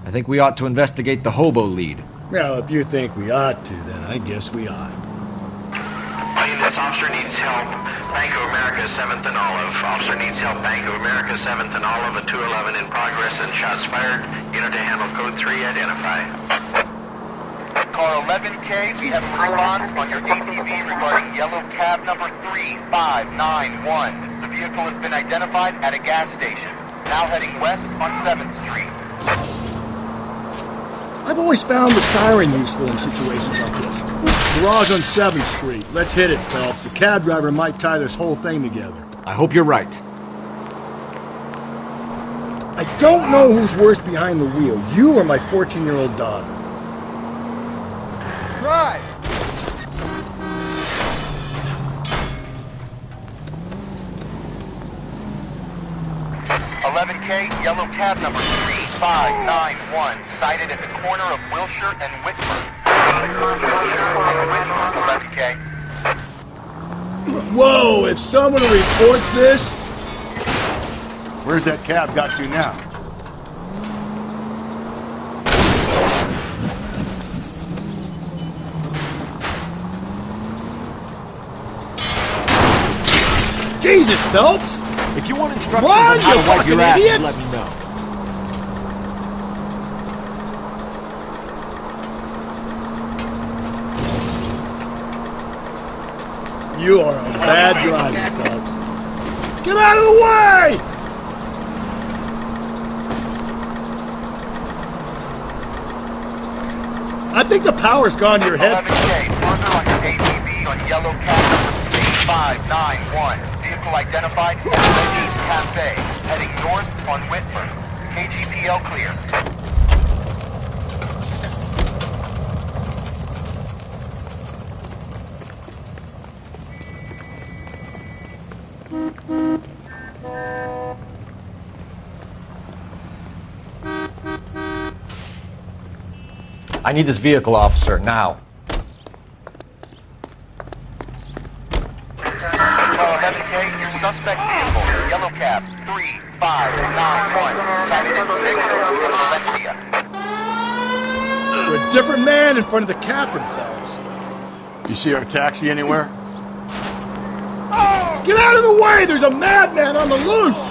I think we ought to investigate the hobo lead. Well, if you think we ought to, then I guess we ought. This officer needs help. Bank of America, 7th and Olive. Officer needs help. Bank of America, 7th and Olive, a 211 in progress and shots fired. Unit to handle code 3, identify. Car 11K, we have a response on your ATV regarding yellow cab number 3591. The vehicle has been identified at a gas station. Now heading west on 7th Street. I've always found the siren useful in situations like this. Garage on 7th Street. Let's hit it, Phelps. The cab driver might tie this whole thing together. I hope you're right. I don't know who's worse behind the wheel, you or my 14-year-old daughter. Drive! $11K, yellow cab number 3591, sighted at the corner of Wilshire and Whitford. Wilshire and Whitford, 11K. Whoa, if someone reports this... Where's that cab got to now? Jesus, Phelps! If you want instructions Run, on how you to wipe your ass, idiot! let me know. You are a bad driver, Phelps. Get out of the way! I think the power's gone to your head. 11K, further on your ATV on yellow cab number 3591. Vehicle identified at East Cafe, heading north on Whitford. KGPL clear. I need this vehicle, officer, now. Car 11K, your suspect vehicle, yellow cab 3591, sighted at 6th and Valencia. You're a different man in front of the captain, Phelps. You see our taxi anywhere? Get out of the way! There's a madman on the loose!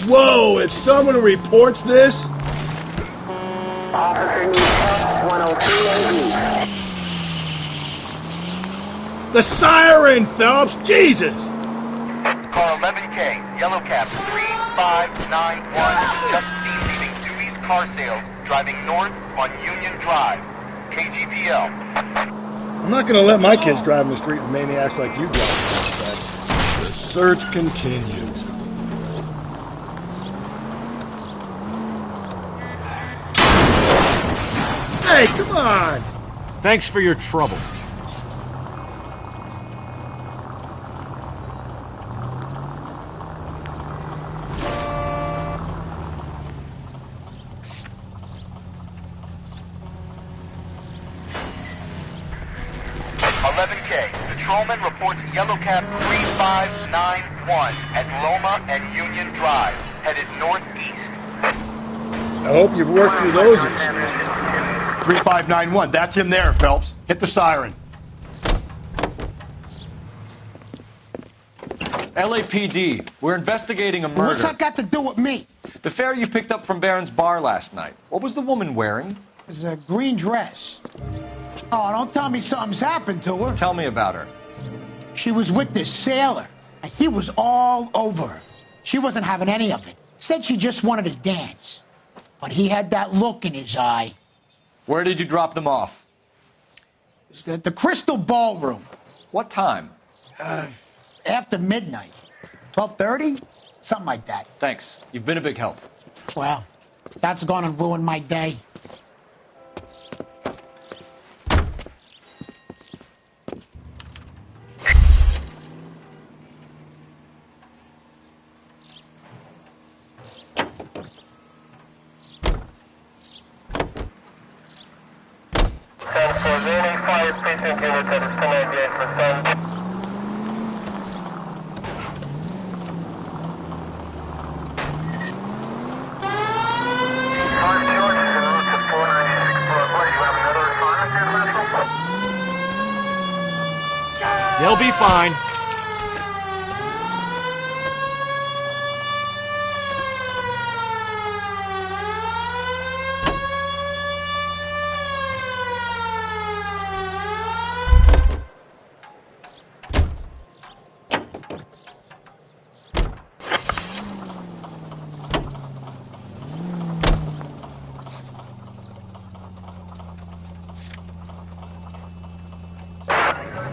Whoa, if someone reports this... Officer needs help, 103 AD. The siren, Phelps! Jesus! Car 11K, yellow cab 3591, just seen leaving Dewey's Car Sales, driving north on Union Drive. KGPL. I'm not gonna let my kids drive in the street with maniacs like you drive. The search continues. Hey, come on! Thanks for your trouble. Patrolman reports yellow cab 3591 at Loma and Union Drive, headed northeast. I hope you've worked through those issues. 3591, that's him there, Phelps. Hit the siren. LAPD, we're investigating a murder. What's that got to do with me? The fare you picked up from Barron's bar last night. What was the woman wearing? It was a green dress. Oh, don't tell me something's happened to her. Tell me about her. She was with this sailor, and he was all over her. She wasn't having any of it. Said she just wanted to dance. But he had that look in his eye. Where did you drop them off? It's at the Crystal Ballroom. What time? After midnight. 12:30? Something like that. Thanks. You've been a big help. Well, that's gonna ruin my day. for the only 5 precinct units that is 1098%. They'll be fine.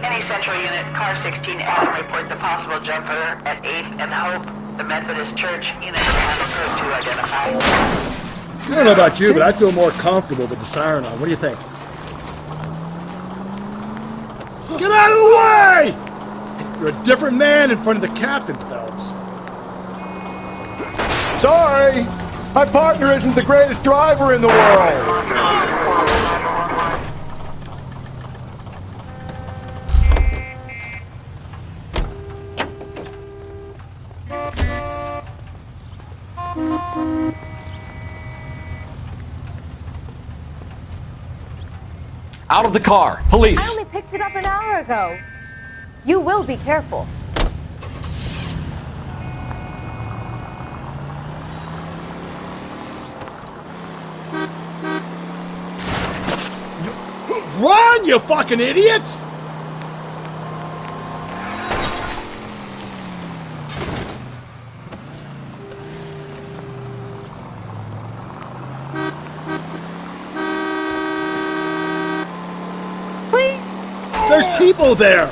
Any Central Unit, Car 16 Adam reports a possible jumper at 8th and Hope. The Methodist Church unit handle code to identify. I don't know about you, but I feel more comfortable with the siren on. What do you think? Get out of the way! You're a different man in front of the captain, Phelps. Sorry! My partner isn't the greatest driver in the world! Out of the car. I Police. only picked it up an hour ago. You will be careful. Run, you fucking idiots! There's people there!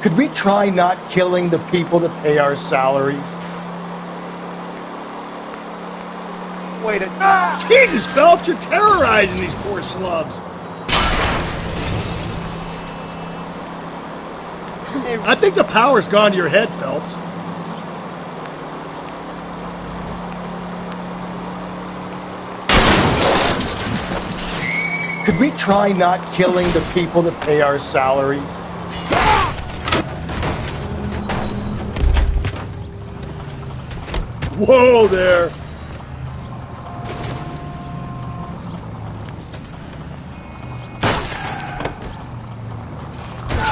Could we try not killing the people that pay our salaries? Wait a... Jesus, Phelps, you're terrorizing these poor slubs. I think the power's gone to your head, Phelps. Could we try not killing the people that pay our salaries? Whoa there!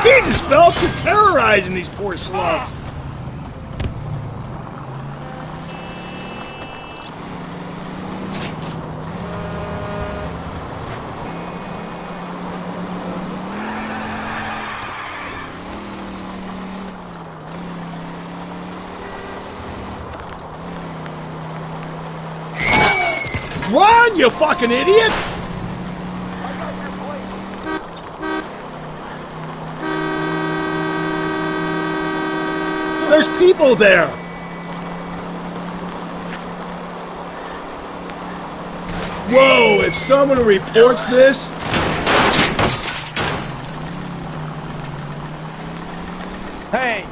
Jesus, Phelps, you're terrorizing these poor slubs. Run, you fucking idiots! There's people there! Whoa, if someone reports this... Hey.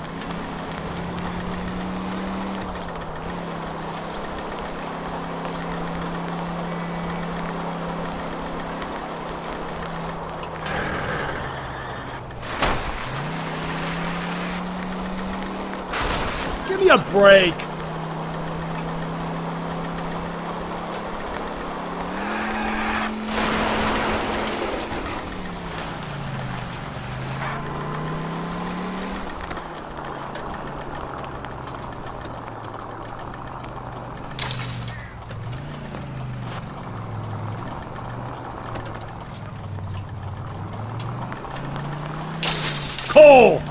Give me a break. Cole!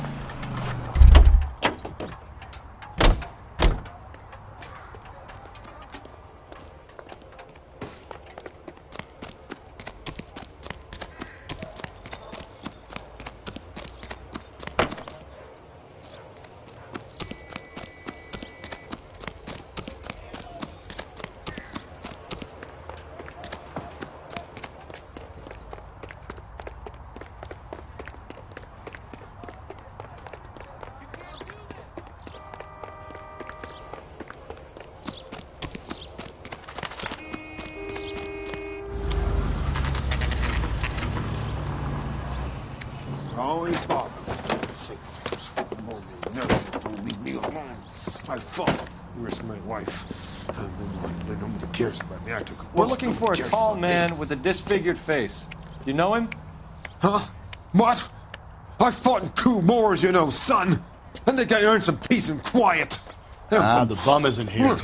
always bother me. Never told leave me alone. My fault. Where's my wife? Nobody cares about me. I took a We're looking for a tall man with a disfigured face. You know him? Huh? What? I fought in 2 wars, you know, son. I think I earned some peace and quiet. The bum isn't here.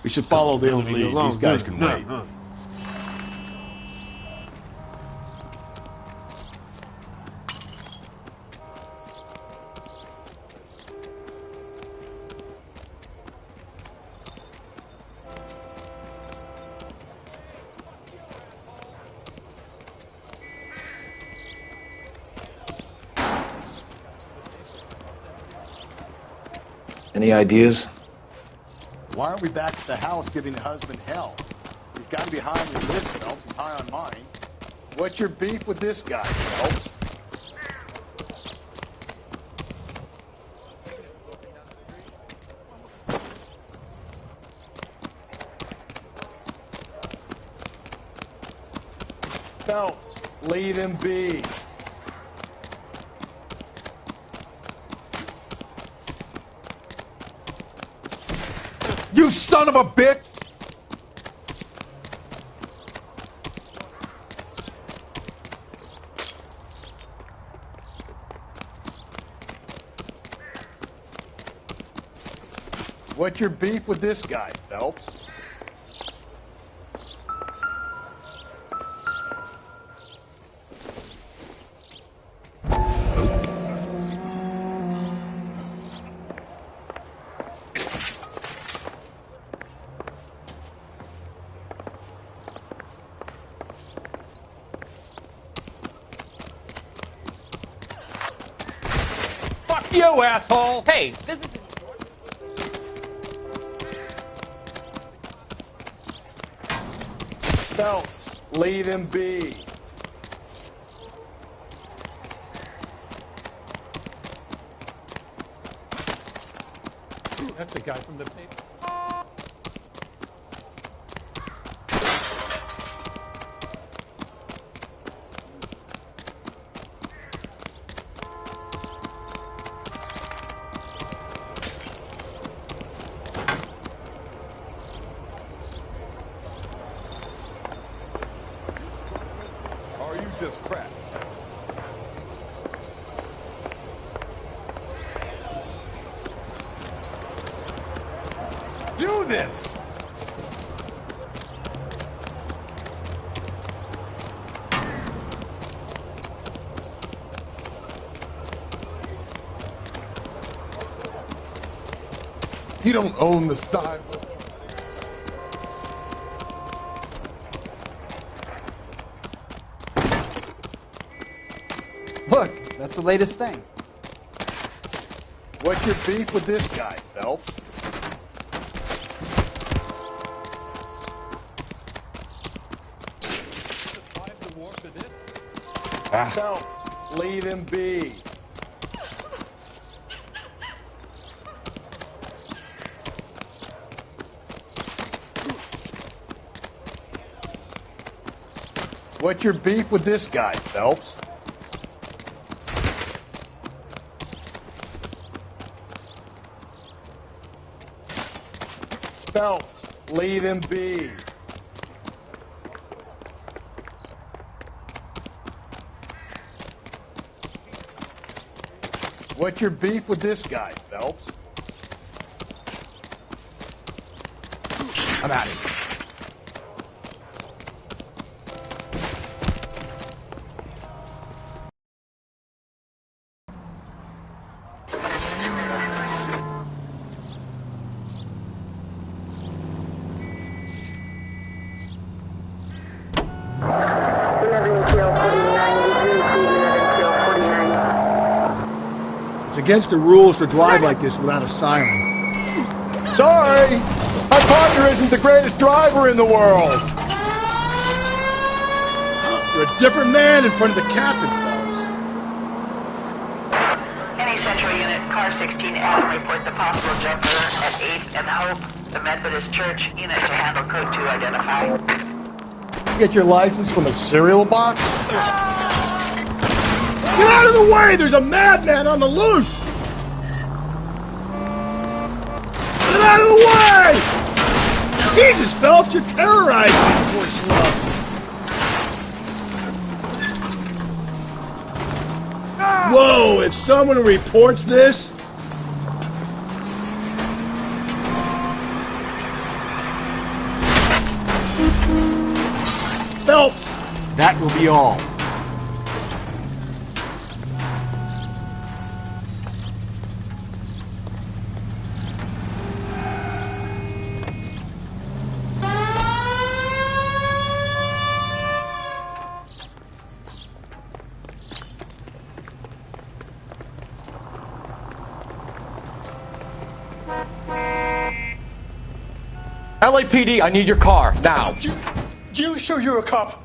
We should follow the lead. These guys can wait. Any ideas? Why aren't we back at the house giving the husband hell? He's got to be high on your list, Phelps. He's high on mine. What's your beef with this guy, Phelps? Phelps, leave him be. You son of a bitch! What's your beef with this guy, Phelps? Fuck you, asshole! Hey, this is... Phelps, leave him be. That's the guy from the paper. Or are you just crap? Do this! You don't own the sidewalk. Look, that's the latest thing. What's your beef with this guy, Phelps? Phelps, leave him be. What's your beef with this guy, Phelps? Phelps, leave him be. What's your beef with this guy, Phelps? I'm out of here. It's against the rules to drive like this without a siren. Sorry! My partner isn't the greatest driver in the world! You're a different man in front of the captain, Phelps. Any central unit, car 16 Adam reports a possible jumper at 8th and Hope, the Methodist Church. Unit to handle code 2 identified. You get your license from a cereal box? Get out of the way! There's a madman on the loose! Get out of the way! Jesus, Phelps, you're terrorizing these poor schlubs. Whoa, if someone reports this... Phelps! That will be all. LAPD, I need your car, now. You sure you're a cop?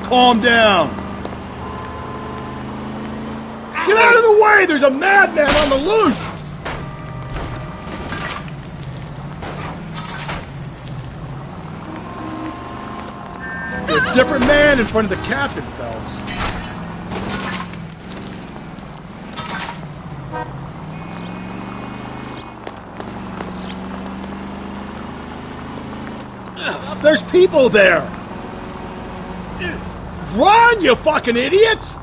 Calm down. Get out of the way! There's a madman on the loose! You're a different man in front of the captain, Phelps. There's people there! Run, you fucking idiots!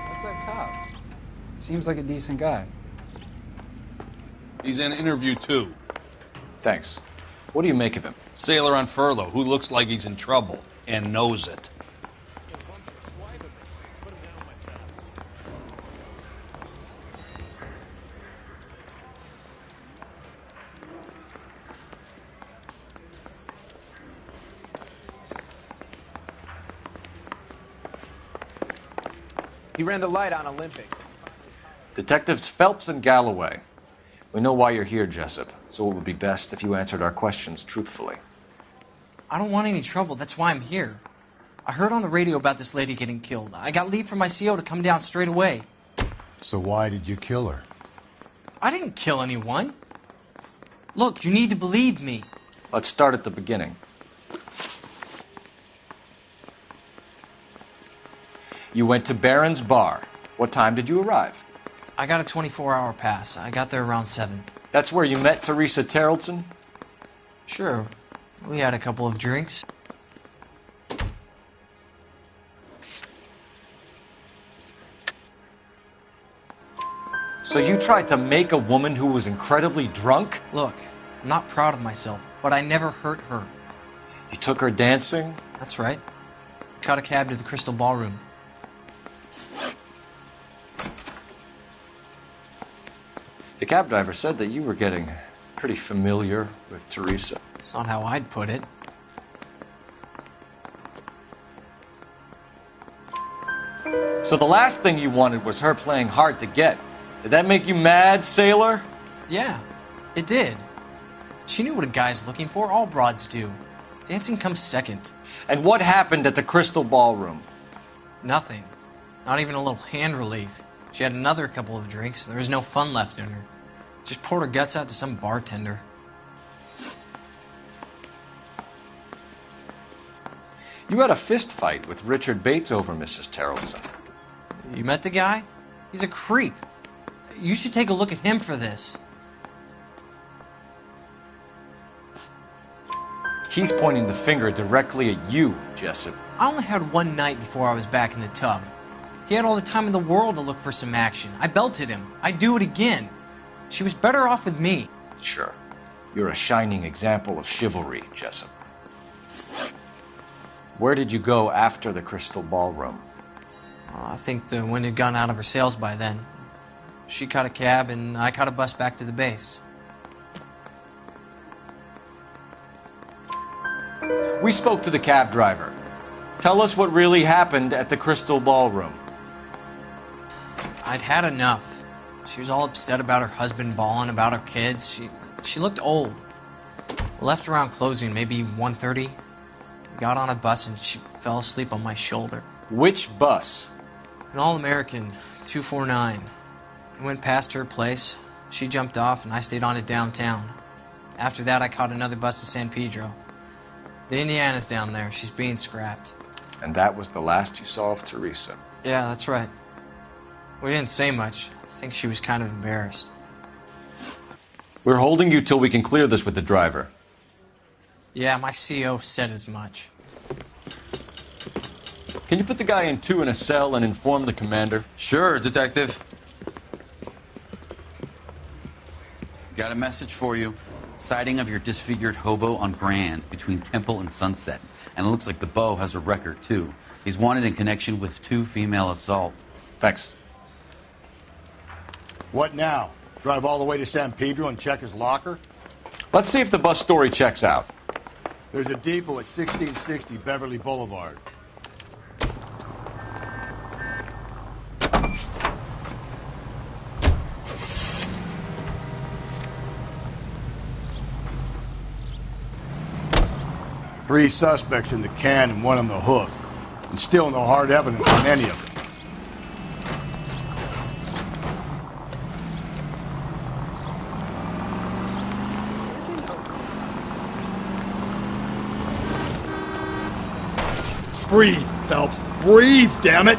What's that cop? Seems like a decent guy. He's in interview 2. Thanks. What do you make of him? Sailor on furlough who looks like he's in trouble and knows it. He ran the light on Olympic. Detectives Phelps and Galloway. We know why you're here, Jessup, so it would be best if you answered our questions truthfully. I don't want any trouble. That's why I'm here. I heard on the radio about this lady getting killed. I got leave from my CO to come down straight away. So why did you kill her? I didn't kill anyone. Look, you need to believe me. Let's start at the beginning. You went to Barron's Bar. What time did you arrive? I got a 24-hour pass. I got there around 7. That's where you met Teresa Terrelson? Sure. We had a couple of drinks. So you tried to make a woman who was incredibly drunk? Look, I'm not proud of myself, but I never hurt her. You took her dancing? That's right. Caught a cab to the Crystal Ballroom. The cab driver said that you were getting pretty familiar with Teresa. It's not how I'd put it. So the last thing you wanted was her playing hard to get. Did that make you mad, sailor? Yeah, it did. She knew what a guy's looking for. All broads do. Dancing comes second. And what happened at the Crystal Ballroom? Nothing. Not even a little hand relief. She had another couple of drinks. There was no fun left in her. Just poured her guts out to some bartender. You had a fist fight with Richard Bates over Mrs. Terrelson. You met the guy? He's a creep. You should take a look at him for this. He's pointing the finger directly at you, Jessup. I only had one night before I was back in the tub. He had all the time in the world to look for some action. I belted him. I'd do it again. She was better off with me. Sure. You're a shining example of chivalry, Jessup. Where did you go after the Crystal Ballroom? I think the wind had gone out of her sails by then. She caught a cab and I caught a bus back to the base. We spoke to the cab driver. Tell us what really happened at the Crystal Ballroom. I'd had enough. She was all upset about her husband bawling about her kids. She looked old. We left around closing, maybe 1:30. We got on a bus and she fell asleep on my shoulder. Which bus? An All-American 249. I went past her place. She jumped off and I stayed on it downtown. After that, I caught another bus to San Pedro. The Indiana's down there. She's being scrapped. And that was the last you saw of Teresa? Yeah, that's right. We didn't say much. I think she was kind of embarrassed. We're holding you till we can clear this with the driver. Yeah, my CO said as much. Can you put the guy in 2 in a cell and inform the commander? Sure, Detective. Got a message for you. Sighting of your disfigured hobo on Grand between Temple and Sunset. And it looks like the Beau has a record, too. He's wanted in connection with 2 female assaults. Thanks. What now? Drive all the way to San Pedro and check his locker? Let's see if the bus story checks out. There's a depot at 1660 Beverly Boulevard. Three suspects in the can and 1 on the hoof. And still no hard evidence on any of them. Breathe, Phelps. Breathe, damn it!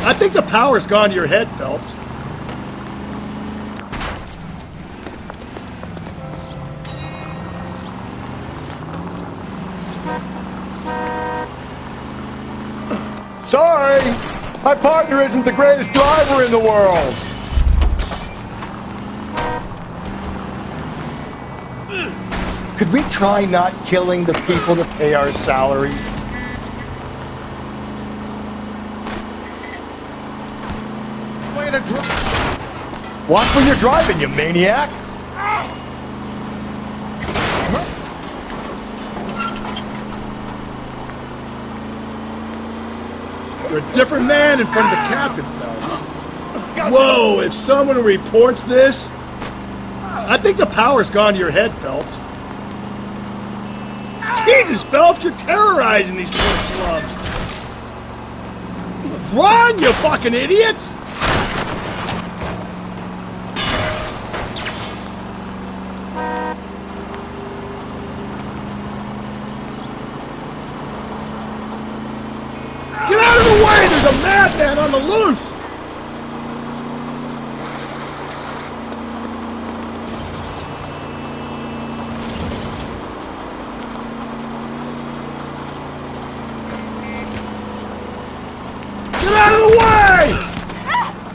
I think the power's gone to your head, Phelps. Sorry! My partner isn't the greatest driver in the world! Could we try not killing the people that pay our salaries? Way to watch when you're driving, you maniac! You're a different man in front of the captain, Phelps. Whoa, if someone reports this, I think the power's gone to your head, Phelps. Jesus, Phelps, you're terrorizing these poor slubs. Run, you fucking idiots! Get out of the way! There's a madman on the loose!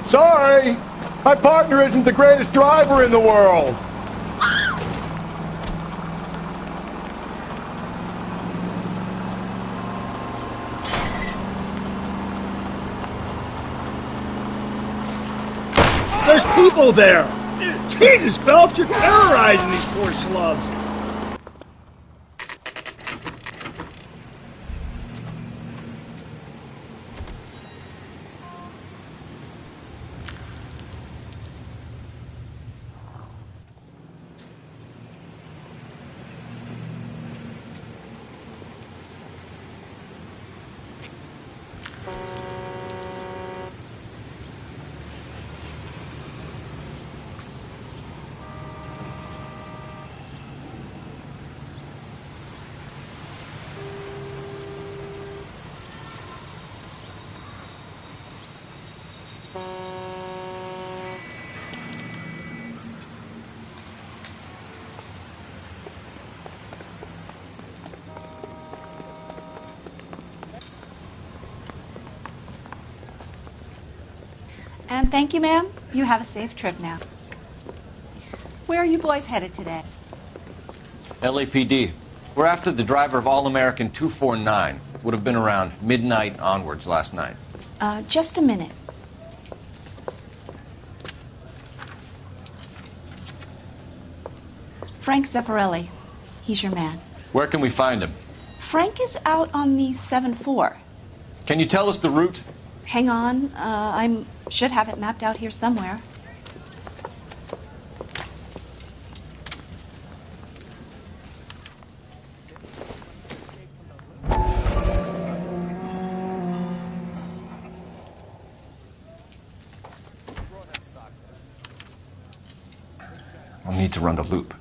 Sorry! My partner isn't the greatest driver in the world! There's people there! Jesus, Phelps, you're terrorizing these poor slubs! And thank you, ma'am. You have a safe trip now. Where are you boys headed today? LAPD. We're after the driver of All-American 249. Would have been around midnight onwards last night. Just a minute. Frank Zeffirelli. He's your man. Where can we find him? Frank is out on the 7-4. Can you tell us the route? Hang on. I should have it mapped out here somewhere. I'll need to run the loop.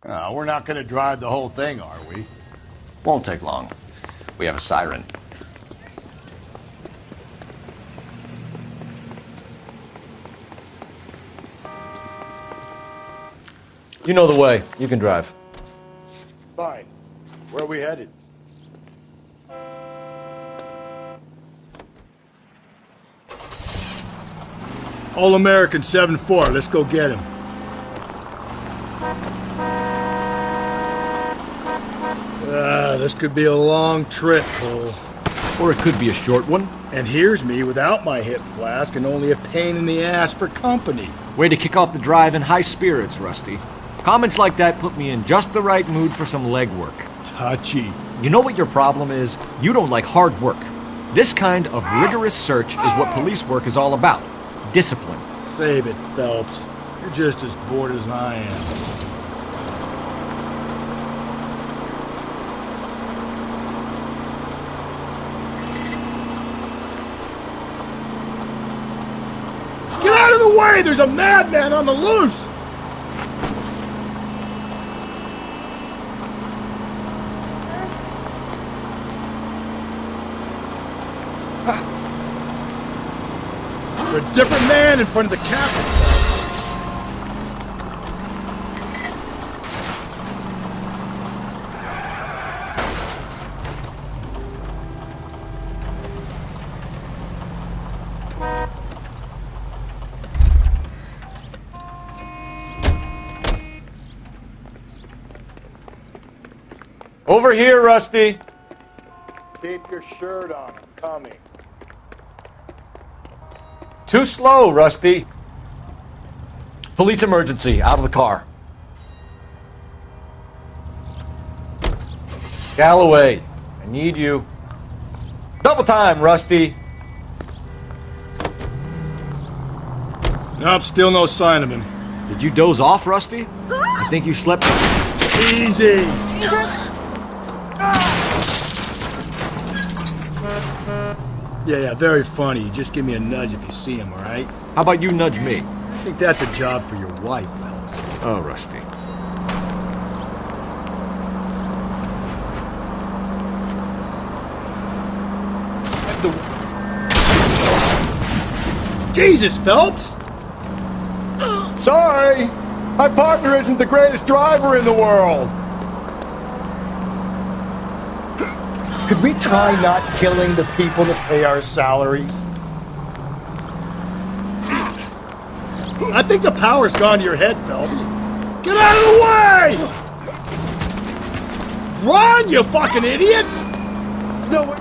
We're not going to drive the whole thing, are we? Won't take long. We have a siren. You know the way. You can drive. Fine. Where are we headed? All-American 7-4. Let's go get him. This could be a long trip, Cole. Or it could be a short one. And here's me without my hip flask and only a pain in the ass for company. Way to kick off the drive in high spirits, Rusty. Comments like that put me in just the right mood for some legwork. Touchy. You know what your problem is? You don't like hard work. This kind of rigorous search is what police work is all about. Discipline. Save it, Phelps. You're just as bored as I am. Get out of the way! There's a madman on the loose! You're a different man in front of the captain. Over here, Rusty. Keep your shirt on. I'm coming. Too slow, Rusty. Police emergency. Out of the car. Galloway, I need you. Double time, Rusty. Nope, still no sign of him. Did you doze off, Rusty? I think you slept. Easy. Yeah, very funny. You just give me a nudge if you see him, all right? How about you nudge me? I think that's a job for your wife, Phelps. Oh, Rusty. Jesus, Phelps! Sorry! My partner isn't the greatest driver in the world! Could we try not killing the people that pay our salaries? I think the power's gone to your head, Phelps. Get out of the way! Run, you fucking idiots! No,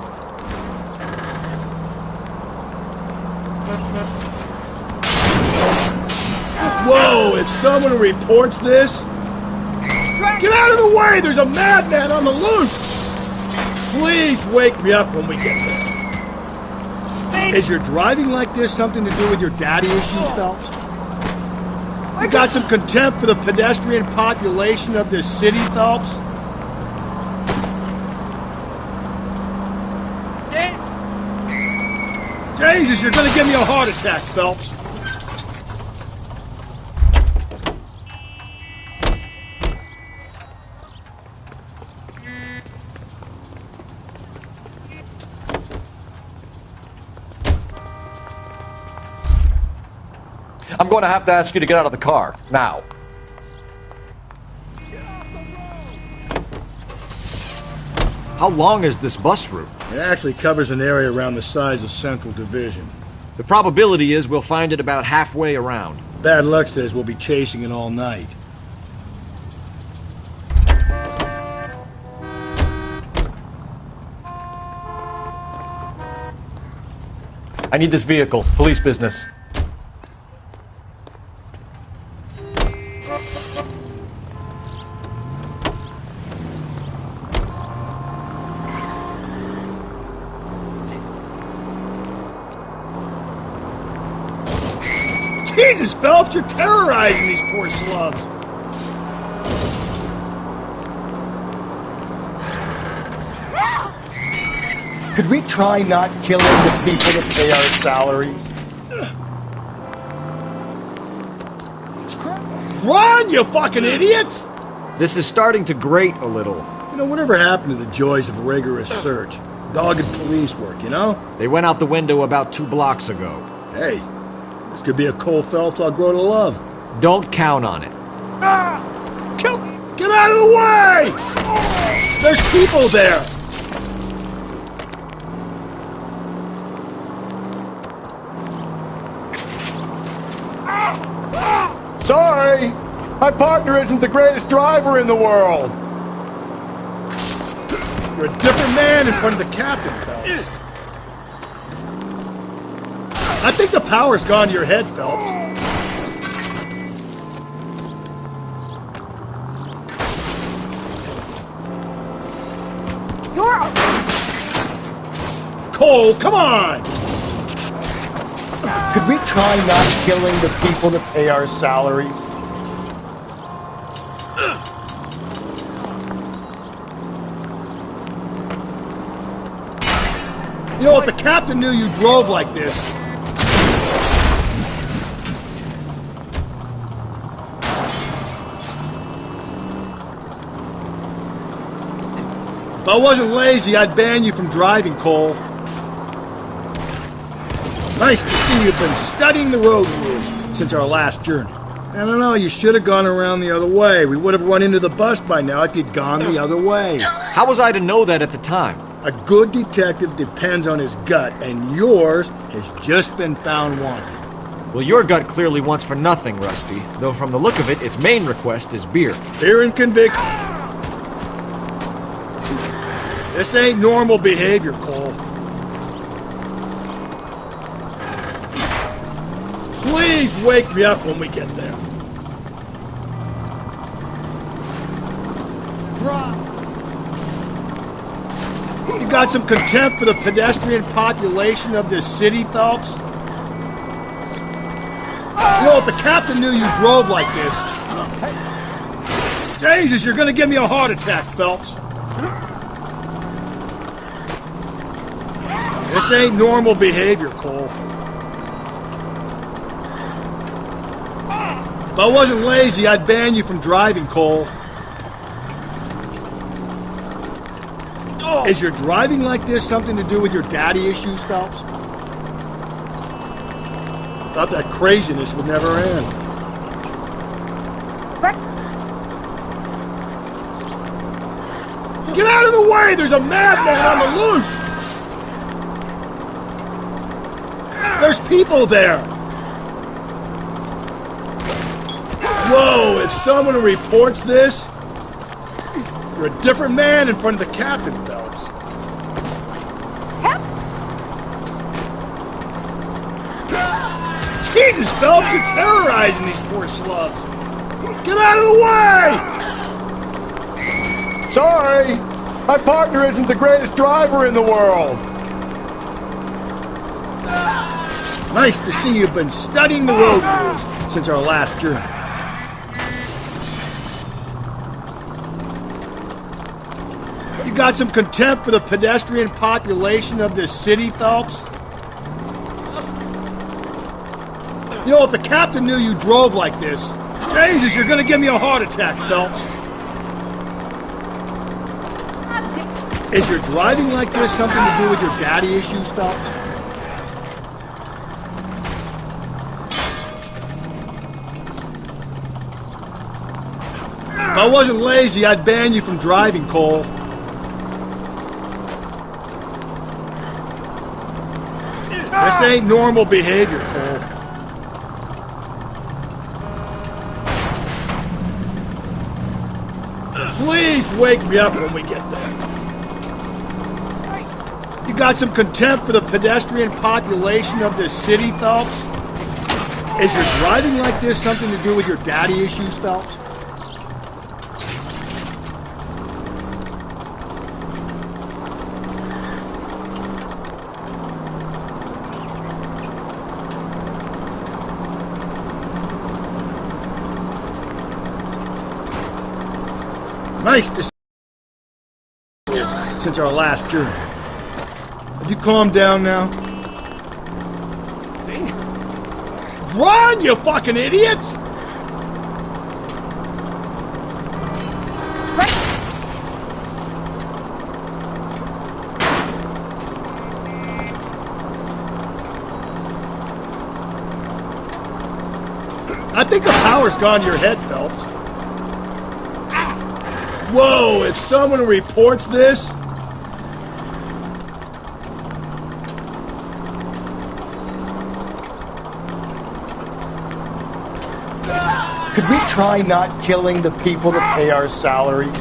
whoa, if someone reports this... Get out of the way! There's a madman on the loose! Please wake me up when we get there. Is your driving like this something to do with your daddy issues, Phelps? You got some contempt for the pedestrian population of this city, Phelps? Jesus, you're gonna give me a heart attack, Phelps. I'm going to have to ask you to get out of the car. Now. How long is this bus route? It actually covers an area around the size of Central Division. The probability is we'll find it about halfway around. Bad luck says we'll be chasing it all night. I need this vehicle. Police business. Jesus, Phelps, you're terrorizing these poor slubs. Could we try not killing the people that pay our salaries? Run, you fucking idiots! This is starting to grate a little. You know, whatever happened to the joys of rigorous search? Dogged police work, you know? They went out the window about 2 blocks ago. Hey, this could be a Cole Phelps I'll grow to love. Don't count on it. Get out of the way! There's people there! Sorry! My partner isn't the greatest driver in the world! You're a different man in front of the captain, Phelps. I think the power's gone to your head, Phelps. Cole, come on! Could we try not killing the people that pay our salaries? You know, if the captain knew you drove like this... If I wasn't lazy, I'd ban you from driving, Cole. Nice to see you've been studying the road rules since our last journey. I don't know, you should have gone around the other way. We would have run into the bus by now if you'd gone the other way. How was I to know that at the time? A good detective depends on his gut, and yours has just been found wanting. Well, your gut clearly wants for nothing, Rusty. Though from the look of it, its main request is beer. Beer and conviction. This ain't normal behavior, Cole. Please wake me up when we get there. You got some contempt for the pedestrian population of this city, Phelps? You know, if the captain knew you drove like this... Jesus, you're gonna give me a heart attack, Phelps. This ain't normal behavior, Cole. If I wasn't lazy, I'd ban you from driving, Cole. Is your driving like this something to do with your daddy issues, Phelps? Thought that craziness would never end. Get out of the way! There's a madman on the loose! There's people there! Whoa, if someone reports this, you're a different man in front of the captain, Phelps. Jesus, Phelps, you're terrorizing these poor slubs. Get out of the way! Sorry! My partner isn't the greatest driver in the world! Nice to see you've been studying the road rules since our last journey. You got some contempt for the pedestrian population of this city, Phelps? You know, if the captain knew you drove like this... Jesus, you're gonna give me a heart attack, Phelps. Is your driving like this something to do with your daddy issues, Phelps? If I wasn't lazy, I'd ban you from driving, Cole. This ain't normal behavior, Cole. Please wake me up when we get there. You got some contempt for the pedestrian population of this city, Phelps? Is your driving like this something to do with your daddy issues, Phelps? Nice to since our last journey. Have you calmed down now? Danger. Run, you fucking idiots! I think the power's gone to your head, Phelps. Whoa, if someone reports this... Could we try not killing the people that pay our salaries?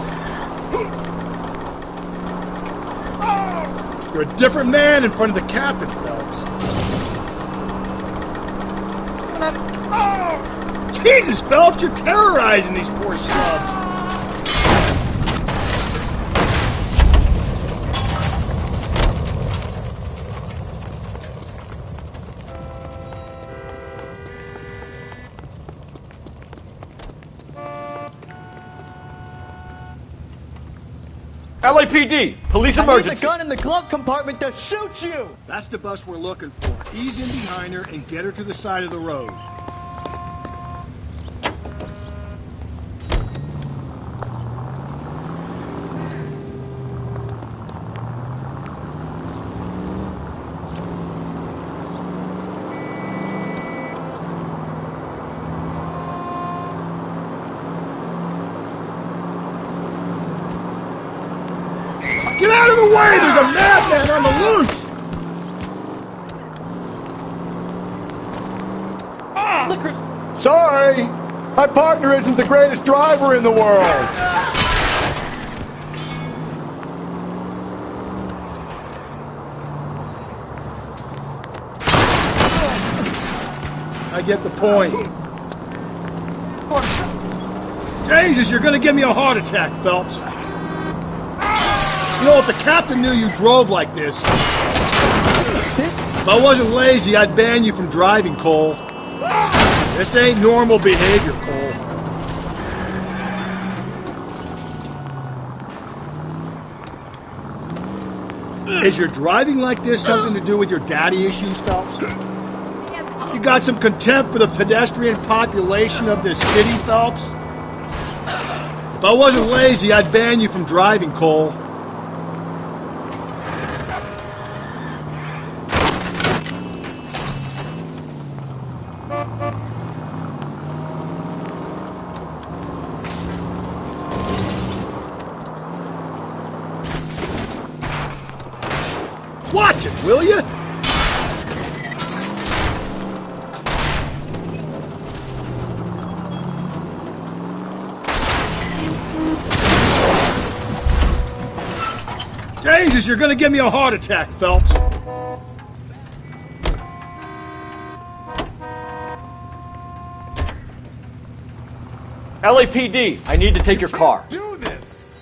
You're a different man in front of the captain, Phelps. Jesus, Phelps, you're terrorizing these poor scrubs. LAPD! Police emergency! I need the gun in the glove compartment to shoot you! That's the bus we're looking for. Ease in behind her and get her to the side of the road. Get out of the way! There's a madman on the loose! Sorry! My partner isn't the greatest driver in the world! I get the point. Jesus, you're gonna give me a heart attack, Phelps. You know, if the captain knew you drove like this... If I wasn't lazy, I'd ban you from driving, Cole. This ain't normal behavior, Cole. Is your driving like this something to do with your daddy issues, Phelps? You got some contempt for the pedestrian population of this city, Phelps? If I wasn't lazy, I'd ban you from driving, Cole. Watch it, will you? Jesus, you're gonna give me a heart attack, Phelps. LAPD, I need to take your car. Do this!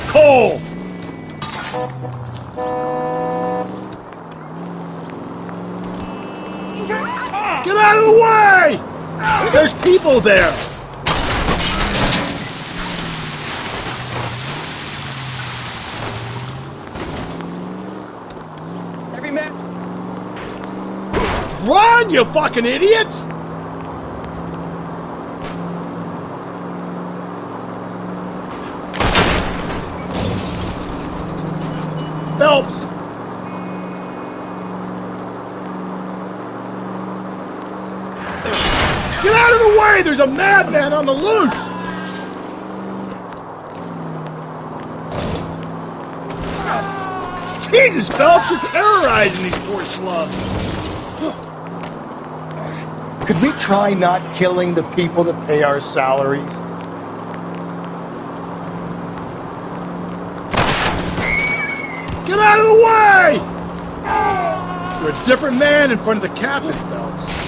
Cole! Get out of the way! There's people there! Every man... Run, you fucking idiots! Phelps! Get out of the way! There's a madman on the loose! Jesus, Phelps, you're terrorizing these poor slubs. Could we try not killing the people that pay our salaries? Get out of the way! You're a different man in front of the captain, Phelps.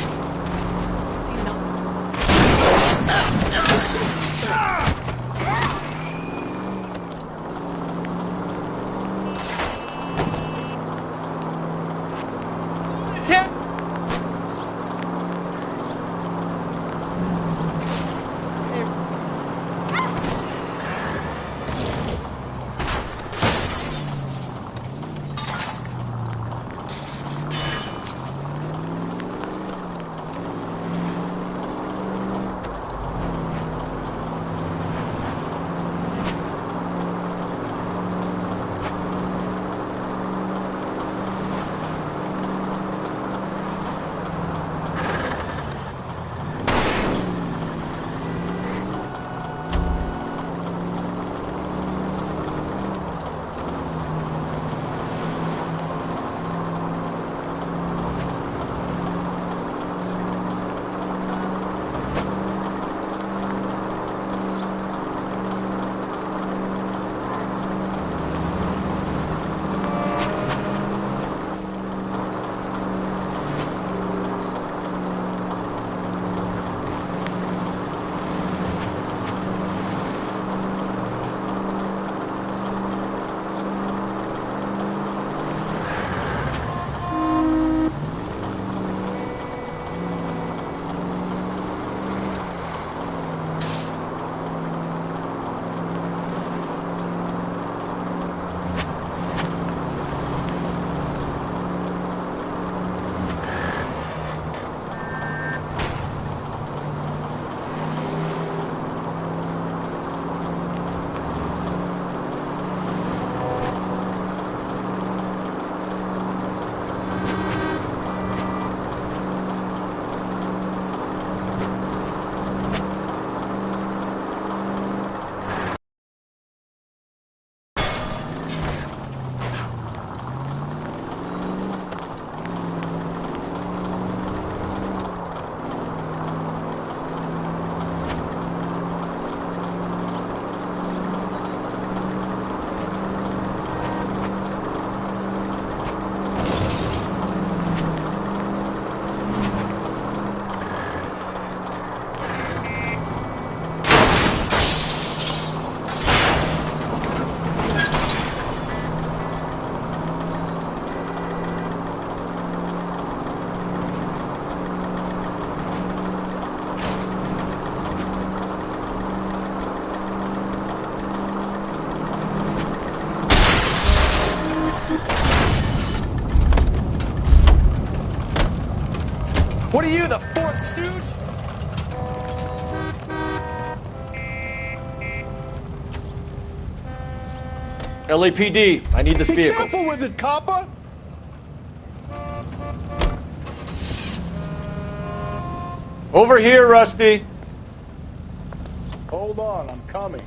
What are you, the fourth stooge? LAPD, I need this Be vehicle. careful with it, copper! Over here, Rusty. Hold on, I'm coming.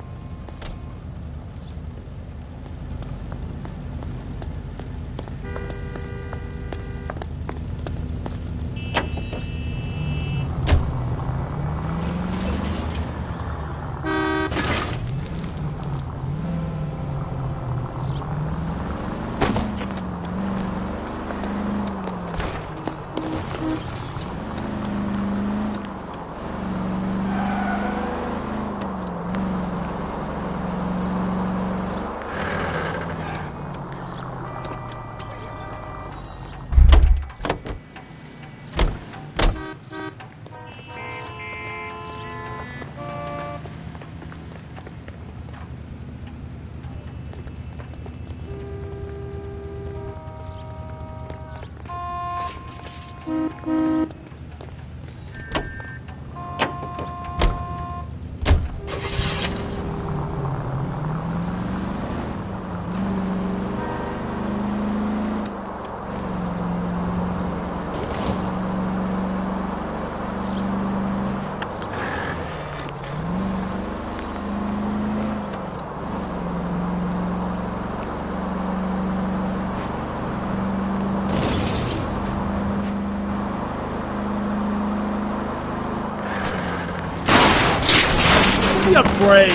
Give me a break.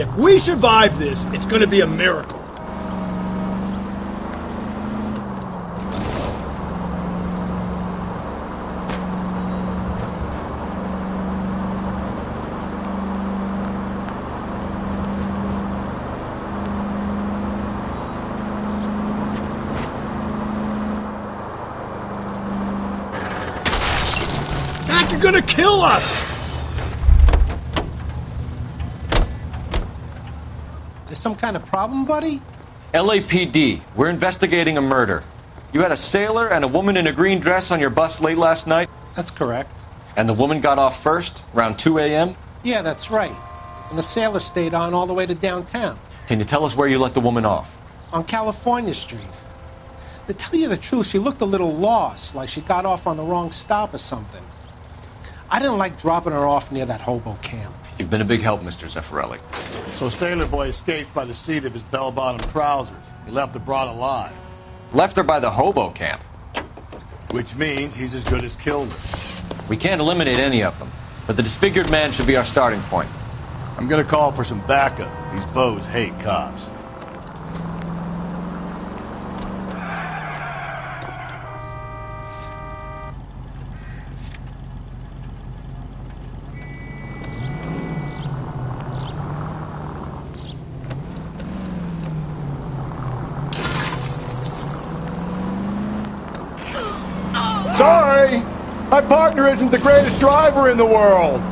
If we survive this, it's gonna be a miracle. Jack, you're gonna kill us! There's some kind of problem, buddy? LAPD, we're investigating a murder. You had a sailor and a woman in a green dress on your bus late last night? That's correct. And the woman got off first, around 2 a.m.? Yeah, that's right. And the sailor stayed on all the way to downtown. Can you tell us where you let the woman off? On California Street. To tell you the truth, she looked a little lost, like she got off on the wrong stop or something. I didn't like dropping her off near that hobo camp. You've been a big help, Mr. Zeffirelli. So Sailor Boy escaped by the seat of his bell-bottom trousers. He left the broad alive. Left her by the hobo camp. Which means he's as good as killed her. We can't eliminate any of them, but the disfigured man should be our starting point. I'm gonna call for some backup. These bows hate cops. Sorry! My partner isn't the greatest driver in the world!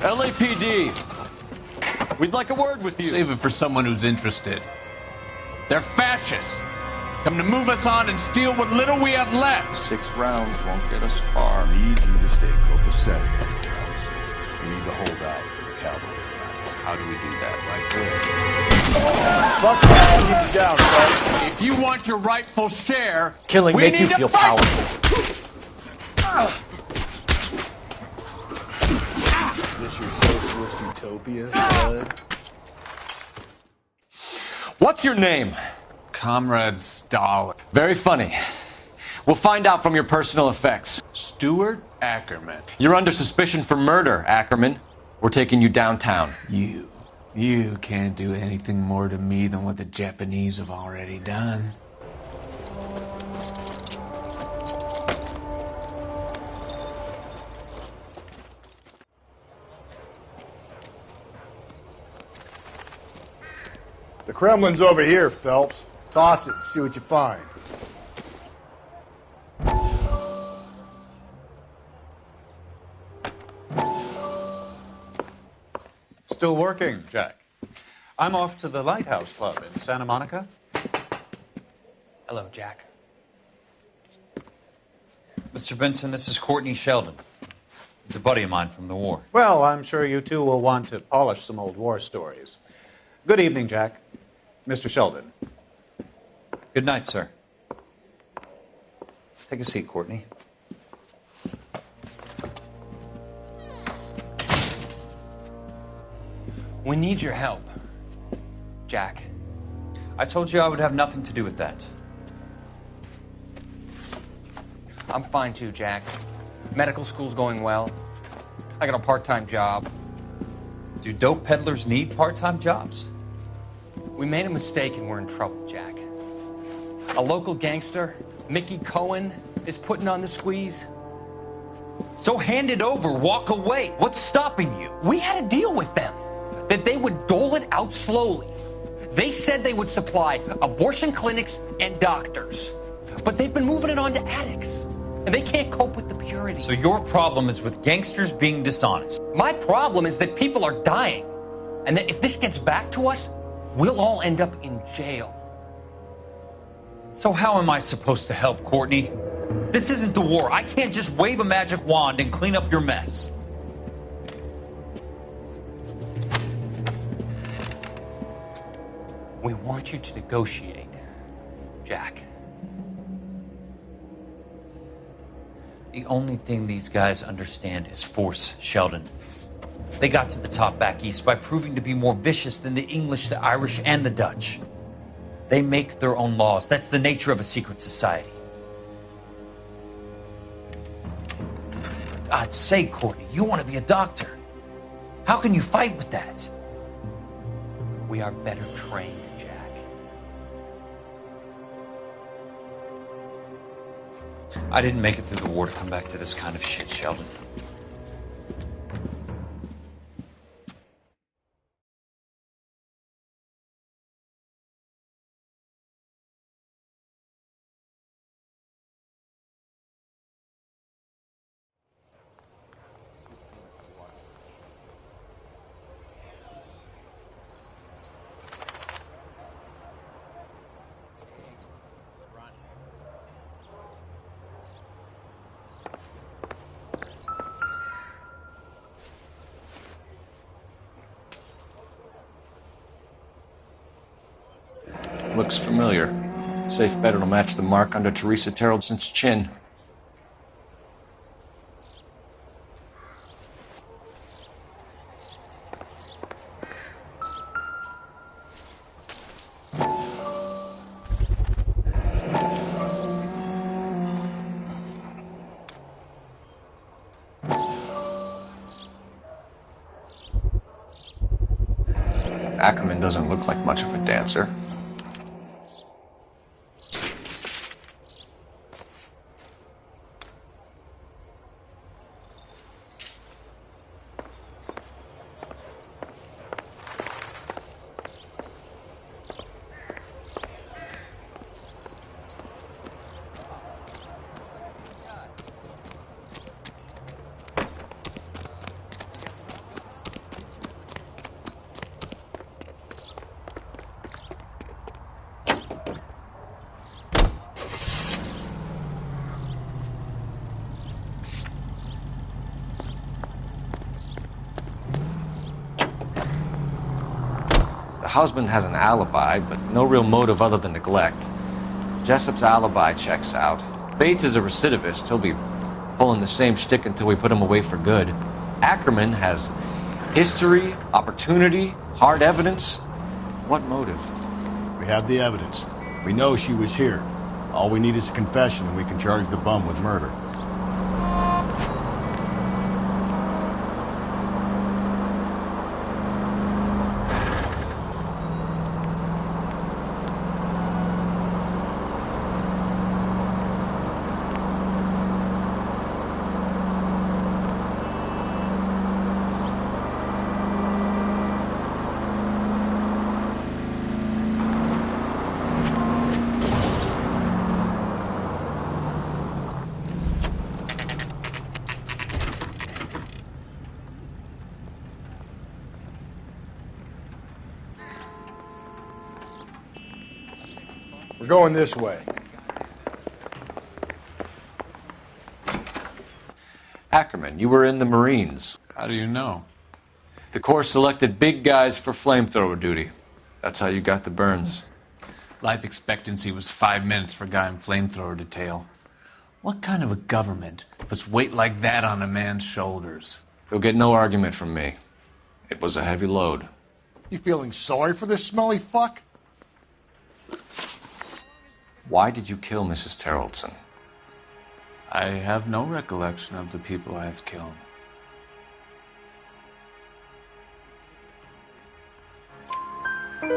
LAPD, we'd like a word with you. Save it for someone who's interested. They're fascists. Come to move us on and steal what little we have left. 6 rounds won't get us far. I need you to stay copacetic, Phelps. We need to hold out to the cavalry battle. How do we do that? Like this. Fuck that, keep you down, Phelps. If you want your rightful share, Killing we makes need you to feel fight. powerful. Is this your socialist utopia, bud? What's your name? Comrade Stalin. Very funny. We'll find out from your personal effects. Stuart Ackerman. You're under suspicion for murder, Ackerman. We're taking you downtown. You can't do anything more to me than what the Japanese have already done. The Kremlin's over here, Phelps. Toss it and see what you find. Still working, Jack. I'm off to the Lighthouse Club in Santa Monica. Hello, Jack. Mr. Benson, this is Courtney Sheldon. He's a buddy of mine from the war. Well, I'm sure you two will want to polish some old war stories. Good evening, Jack. Mr. Sheldon. Good night, sir. Take a seat, Courtney. We need your help, Jack. I told you I would have nothing to do with that. I'm fine too, Jack. Medical school's going well. I got a part-time job. Do dope peddlers need part-time jobs? We made a mistake and we're in trouble, Jack. A local gangster, Mickey Cohen, is putting on the squeeze. So hand it over, walk away. What's stopping you? We had a deal with them that they would dole it out slowly. They said they would supply abortion clinics and doctors. But they've been moving it on to addicts. And they can't cope with the purity. So your problem is with gangsters being dishonest. My problem is that people are dying. And that if this gets back to us, we'll all end up in jail. So how am I supposed to help, Courtney? This isn't the war. I can't just wave a magic wand and clean up your mess. We want you to negotiate, Jack. The only thing these guys understand is force, Sheldon. They got to the top back east by proving to be more vicious than the English, the Irish, and the Dutch. They make their own laws. That's the nature of a secret society. For God's sake, Courtney, you want to be a doctor. How can you fight with that? We are better trained, Jack. I didn't make it through the war to come back to this kind of shit, Sheldon. Looks familiar. Safe bet it'll match the mark under Teresa Terreldson's chin. Ackerman doesn't look like much of a dancer. The husband has an alibi, but no real motive other than neglect. Jessup's alibi checks out. Bates is a recidivist. He'll be pulling the same shtick until we put him away for good. Ackerman has history, opportunity, hard evidence. What motive? We have the evidence. We know she was here. All we need is a confession, and we can charge the bum with murder. We're going this way. Ackerman, you were in the Marines. How do you know? The Corps selected big guys for flamethrower duty. That's how you got the burns. Life expectancy was 5 minutes for a guy in flamethrower detail. What kind of a government puts weight like that on a man's shoulders? You'll get no argument from me. It was a heavy load. You feeling sorry for this smelly fuck? Why did you kill Mrs. Terreldson? I have no recollection of the people I have killed.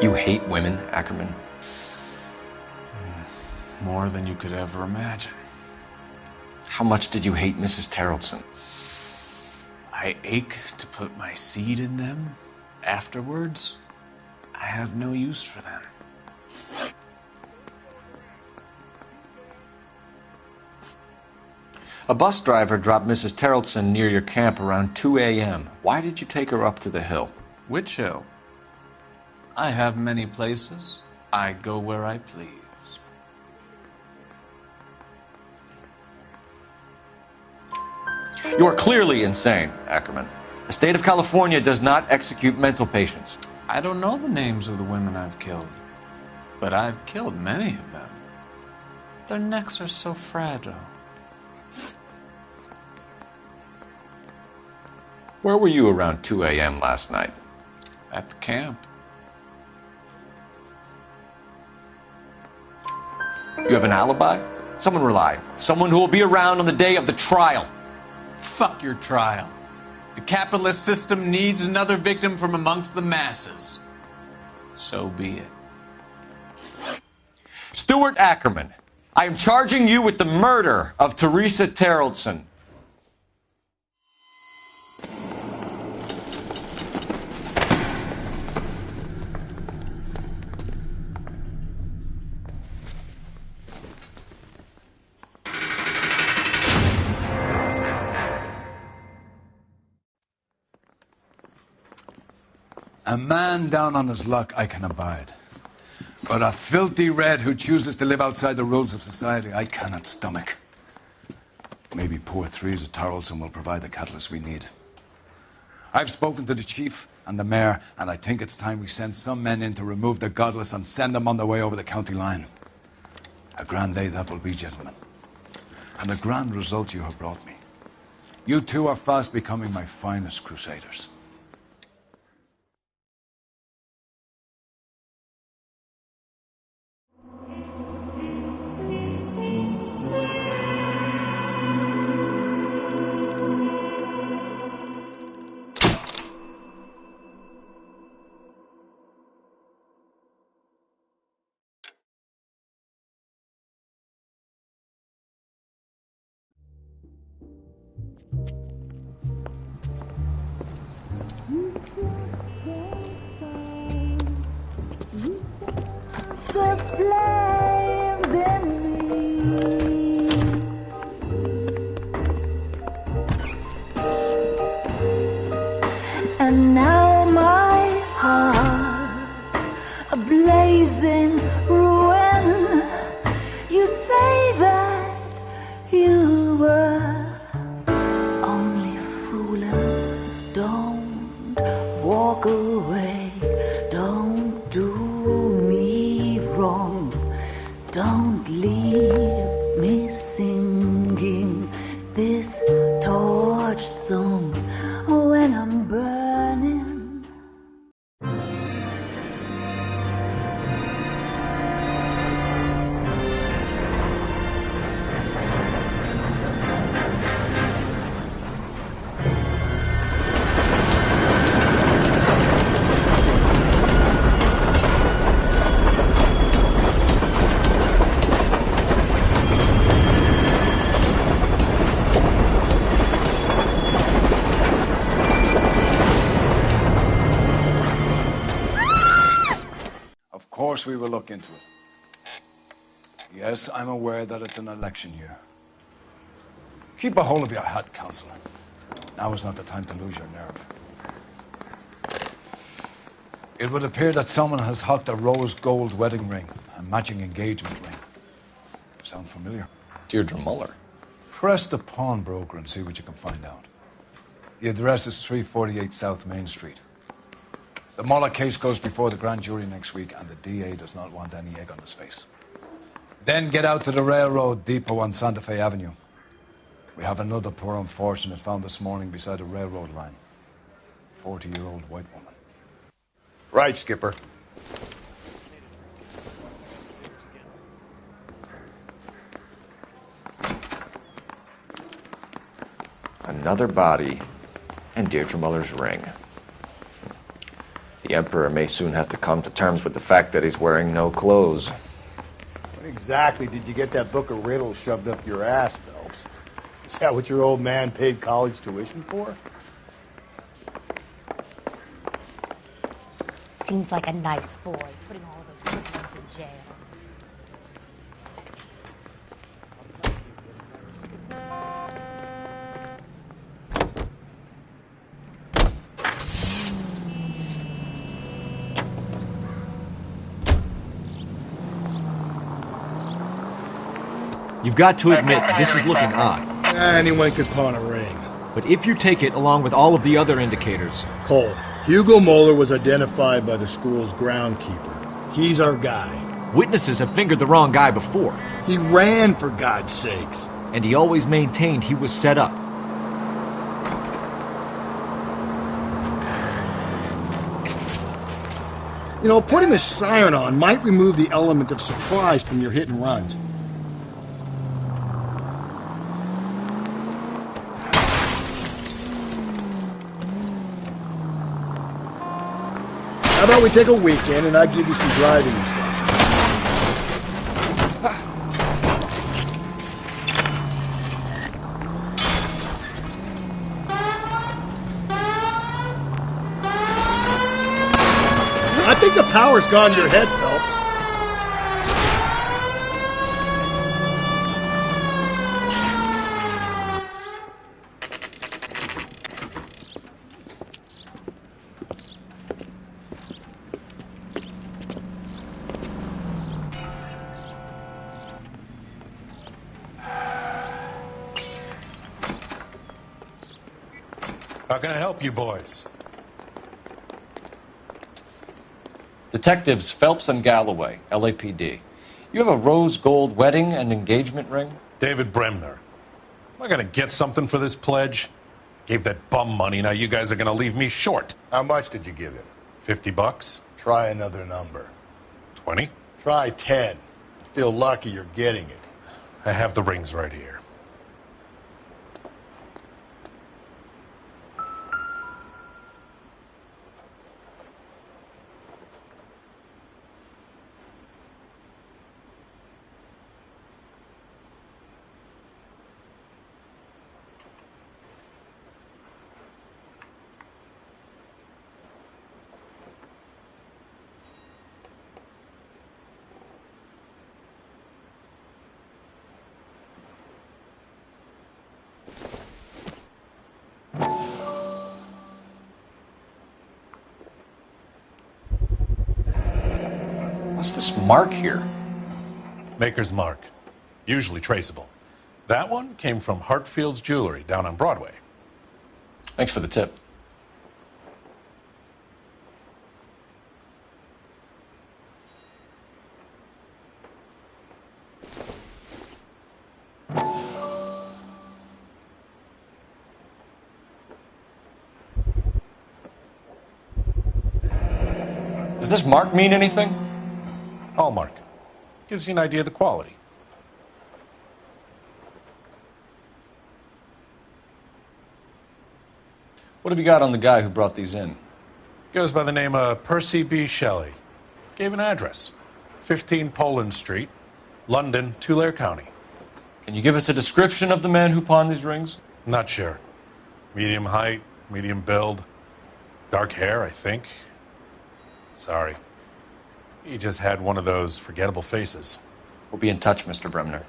You hate women, Ackerman? More than you could ever imagine. How much did you hate Mrs. Terreldson? I ache to put my seed in them. Afterwards, I have no use for them. A bus driver dropped Mrs. Terreldson near your camp around 2 a.m. Why did you take her up to the hill? Which hill? I have many places. I go where I please. You are clearly insane, Ackerman. The state of California does not execute mental patients. I don't know the names of the women I've killed. But I've killed many of them. Their necks are so fragile. Where were you around 2 a.m. last night? At the camp. You have an alibi? Someone reliable. Someone who will be around on the day of the trial. Fuck your trial. The capitalist system needs another victim from amongst the masses. So be it. Stuart Ackerman, I am charging you with the murder of Teresa Terrellson. A man down on his luck I can abide. But a filthy red who chooses to live outside the rules of society I cannot stomach. Maybe poor Teresa Terrellson will provide the catalyst we need. I've spoken to the chief and the mayor, and I think it's time we send some men in to remove the godless and send them on their way over the county line. A grand day that will be, gentlemen. And a grand result you have brought me. You two are fast becoming my finest crusaders. And now my heart's a blazing ruin. You say that you were only fooling. Don't walk away. Don't do me wrong. Don't leave me singing this torched song when I'm burning. Of course we will look into it. Yes, I'm aware that it's an election year. Keep a hold of your hat, Counselor. Now is not the time to lose your nerve. It would appear that someone has hocked a rose gold wedding ring and matching engagement ring. Sound familiar? Deirdre Muller. Press the pawnbroker and see what you can find out. The address is 348 South Main Street. The Muller case goes before the grand jury next week, and the DA does not want any egg on his face. Then get out to the railroad depot on Santa Fe Avenue. We have another poor unfortunate found this morning beside a railroad line. 40-year-old white woman. Right, Skipper. Another body and Deirdre Muller's ring. The Emperor may soon have to come to terms with the fact that he's wearing no clothes. When exactly did you get that book of riddles shoved up your ass, Phelps? Is that what your old man paid college tuition for? Seems like a nice boy, putting all those criminals in jail. You've got to admit, this is looking odd. Anyone could pawn a ring. But if you take it along with all of the other indicators... Cole, Hugo Moeller was identified by the school's groundkeeper. He's our guy. Witnesses have fingered the wrong guy before. He ran, for God's sakes. And he always maintained he was set up. You know, putting the siren on might remove the element of surprise from your hit and runs. How about we take a weekend and I give you some driving instructions? I think the power's gone to your head, Phelps. How can I help you boys? Detectives Phelps and Galloway, LAPD. You have a rose gold wedding and engagement ring? David Bremner. Am I going to get something for this pledge? Gave that bum money, now you guys are going to leave me short. How much did you give him? $50? Try another number. 20? Try 10. Feel lucky you're getting it. I have the rings right here. What's this mark here? Maker's mark. Usually traceable. That one came from Hartfield's Jewelry down on Broadway. Thanks for the tip. Does this mark mean anything? Hallmark. Gives you an idea of the quality. What have you got on the guy who brought these in? Goes by the name of Percy B. Shelley. Gave an address. 15 Poland Street, London, Tulare County. Can you give us a description of the man who pawned these rings? Not sure. Medium height, medium build. Dark hair, I think. Sorry. He just had one of those forgettable faces. We'll be in touch, Mr. Bremner.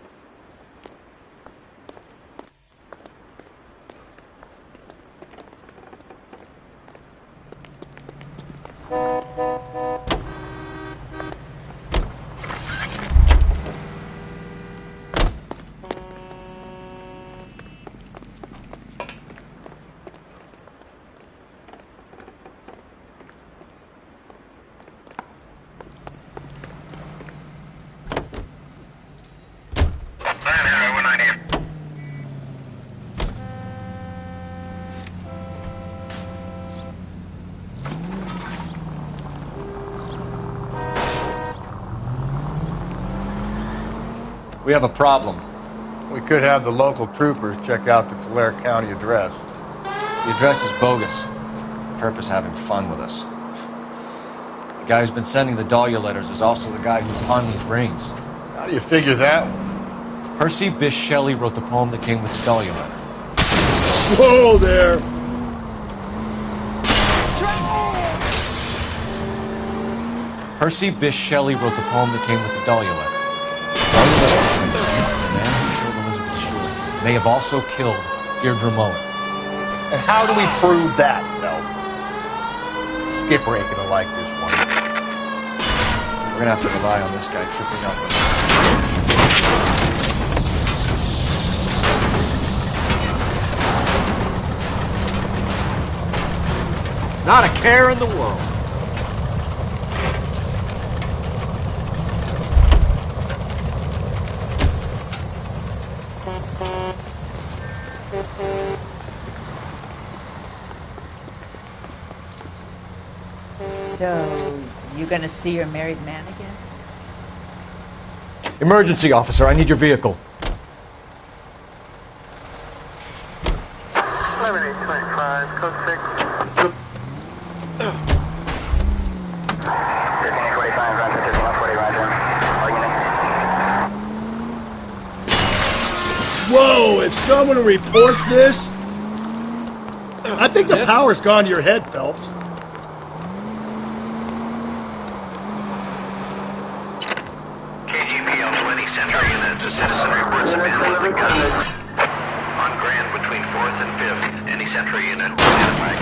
We have a problem. We could have the local troopers check out the Tulare County address. The address is bogus. Purpose having fun with us. The guy who's been sending the Dahlia letters is also the guy who pawned these rings. How do you figure that? Percy Bysshe Shelley wrote the poem that came with the Dahlia letter. Whoa there! Percy Bysshe Shelley wrote the poem that came with the Dahlia letter. The man who killed Elizabeth Short may have also killed Deirdre Mullen. And how do we prove that, Phelps? Skipper ain't gonna like this one. We're gonna have to rely on this guy tripping up. Not a care in the world. So, you gonna see your married man again? Emergency officer, I need your vehicle. 11825, code 6. 1545, Roger, 5140, Roger. All units. Whoa, if someone reports this... I think the power's gone to your head, Phelps. KGPL 20 Central Unit, the citizen reports a man with a gun on Grand between 4th and 5th. Any Central Unit, identify.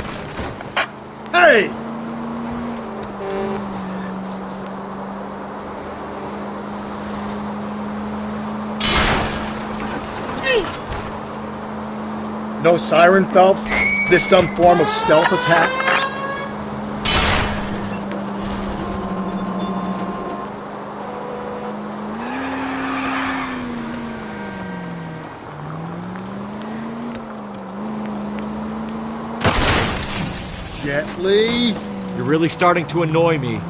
Hey! No siren, Phelps? This some form of stealth attack? Gently. You're really starting to annoy me.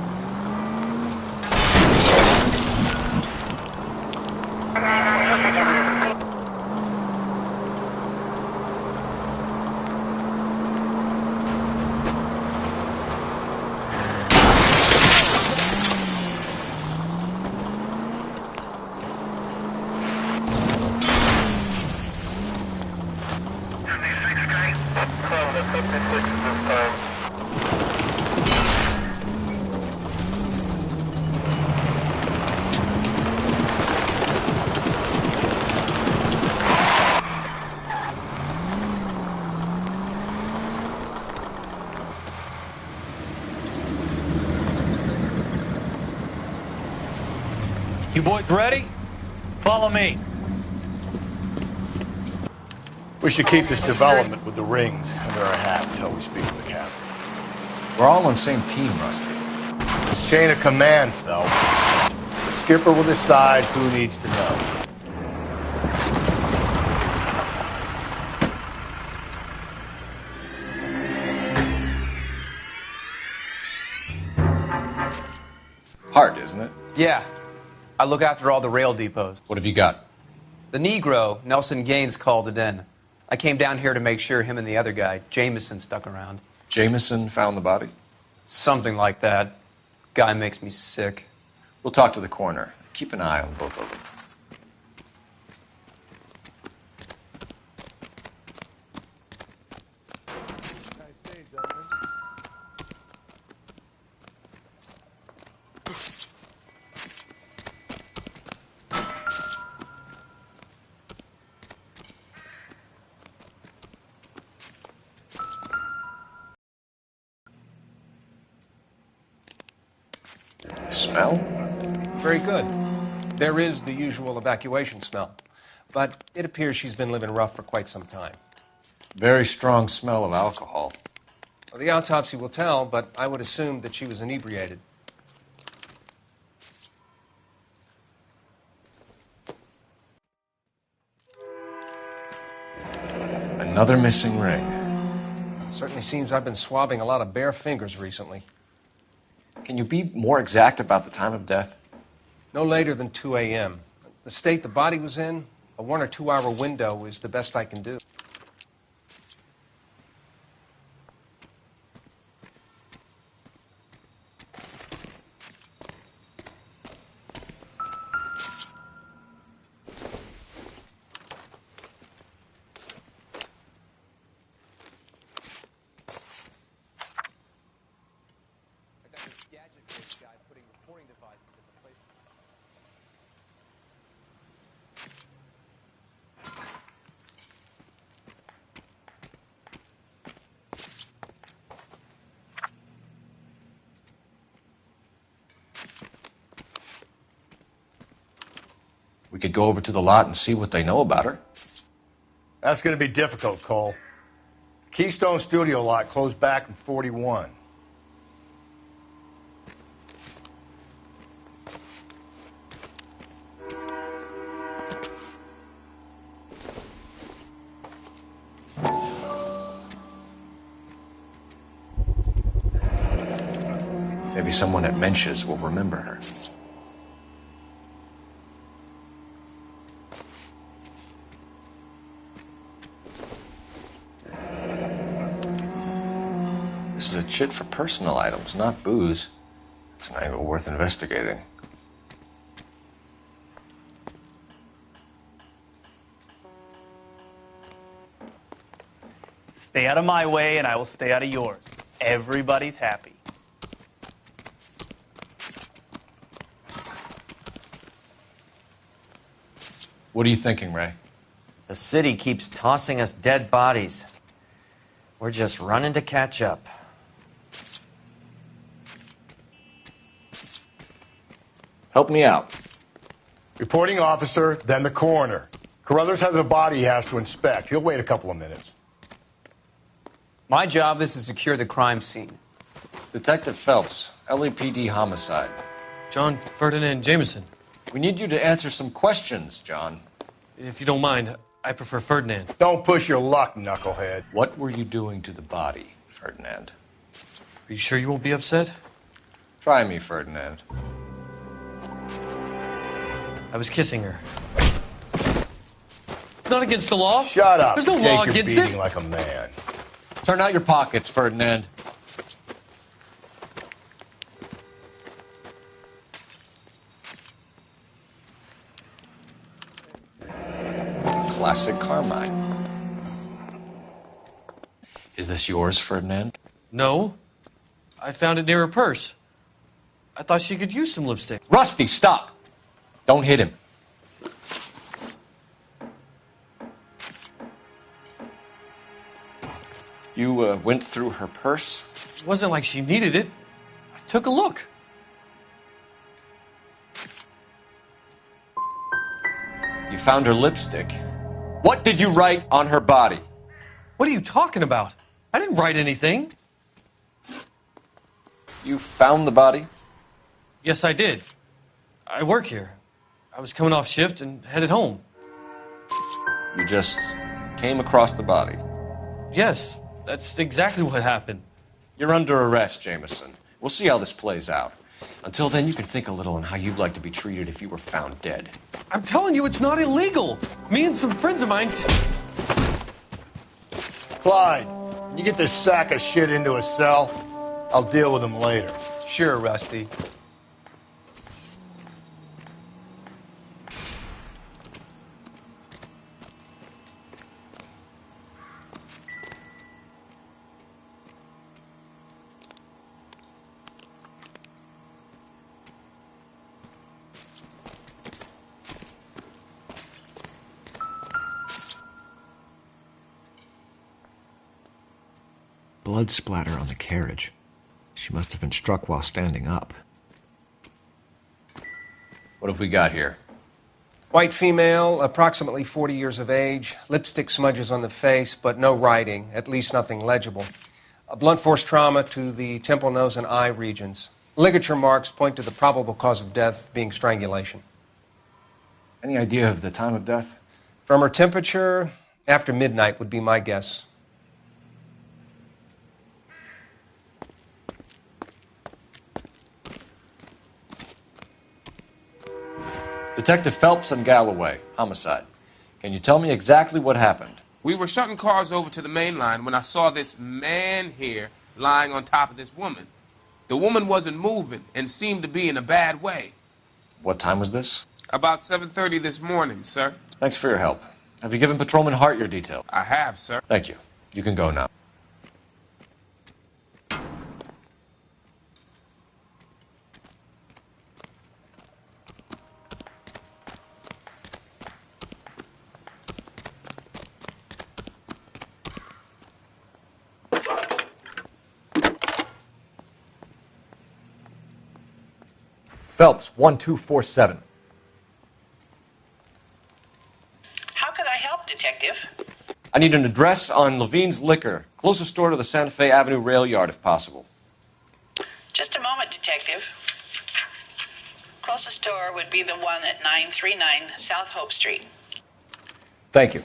You boys ready? Follow me. We should keep this development with the rings under our hat until we speak to the captain. We're all on the same team, Rusty. It's chain of command, Phelps. The skipper will decide who needs to know. Hard, isn't it? Yeah. I look after all the rail depots. What have you got? The Negro, Nelson Gaines, called it in. I came down here to make sure him and the other guy, Jameson, stuck around. Jameson found the body? Something like that. Guy makes me sick. We'll talk to the coroner. Keep an eye on both of them. Smell? Very good. There is the usual evacuation smell, but it appears she's been living rough for quite some time. Very strong smell of alcohol. Well, the autopsy will tell, but I would assume that she was inebriated. Another missing ring. Certainly seems I've been swabbing a lot of bare fingers recently. Can you be more exact about the time of death? No later than 2 a.m. The state the body was in, a 1 or 2 hour window is the best I can do. We could go over to the lot and see what they know about her. That's going to be difficult, Cole. Keystone Studio lot closed back in 41. Maybe someone at Mensch's will remember her. This is a chit for personal items, not booze. It's an angle worth investigating. Stay out of my way and I will stay out of yours. Everybody's happy. What are you thinking, Ray? The city keeps tossing us dead bodies. We're just running to catch up. Help me out. Reporting officer, then the coroner. Carruthers has a body he has to inspect. He'll wait a couple of minutes. My job is to secure the crime scene. Detective Phelps, LAPD homicide. John Ferdinand Jameson. We need you to answer some questions, John. If you don't mind, I prefer Ferdinand. Don't push your luck, knucklehead. What were you doing to the body, Ferdinand? Are you sure you won't be upset? Try me, Ferdinand. I was kissing her. It's not against the law. Shut up. There's no Take law your against beating it. like a man. Turn out your pockets, Ferdinand. Classic Carmine. Is this yours, Ferdinand? No. I found it near her purse. I thought she could use some lipstick. Rusty, stop! Don't hit him. You went through her purse? It wasn't like she needed it. I took a look. You found her lipstick. What did you write on her body? What are you talking about? I didn't write anything. You found the body? Yes, I did. I work here. I was coming off shift and headed home. You just came across the body? Yes, that's exactly what happened. You're under arrest, Jameson. We'll see how this plays out. Until then, you can think a little on how you'd like to be treated if you were found dead. I'm telling you, it's not illegal. Me and some friends of mine... Clyde, you get this sack of shit into a cell. I'll deal with him later. Sure, Rusty. Blood splatter on the carriage. She must have been struck while standing up. What have we got here? White female, approximately 40 years of age, lipstick smudges on the face, but no writing, at least nothing legible. A blunt force trauma to the temple, nose, and eye regions. Ligature marks point to the probable cause of death being strangulation. Any idea of the time of death? From her temperature, after midnight would be my guess. Detective Phelps and Galloway, homicide. Can you tell me exactly what happened? We were shutting cars over to the main line when I saw this man here lying on top of this woman. The woman wasn't moving and seemed to be in a bad way. What time was this? About 7:30 this morning, sir. Thanks for your help. Have you given Patrolman Hart your details? I have, sir. Thank you. You can go now. Phelps, 1247. How could I help, Detective? I need an address on Levine's Liquor. Closest store to the Santa Fe Avenue rail yard, if possible. Just a moment, Detective. Closest store would be the one at 939 South Hope Street. Thank you.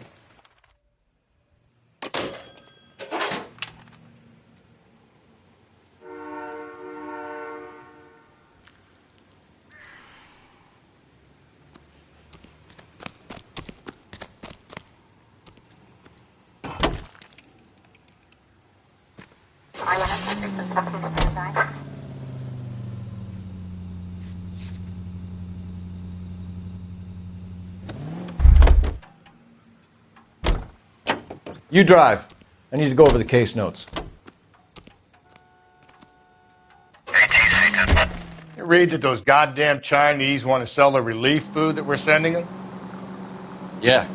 You drive. I need to go over the case notes. You read that those goddamn Chinese want to sell the relief food that we're sending them? Yeah.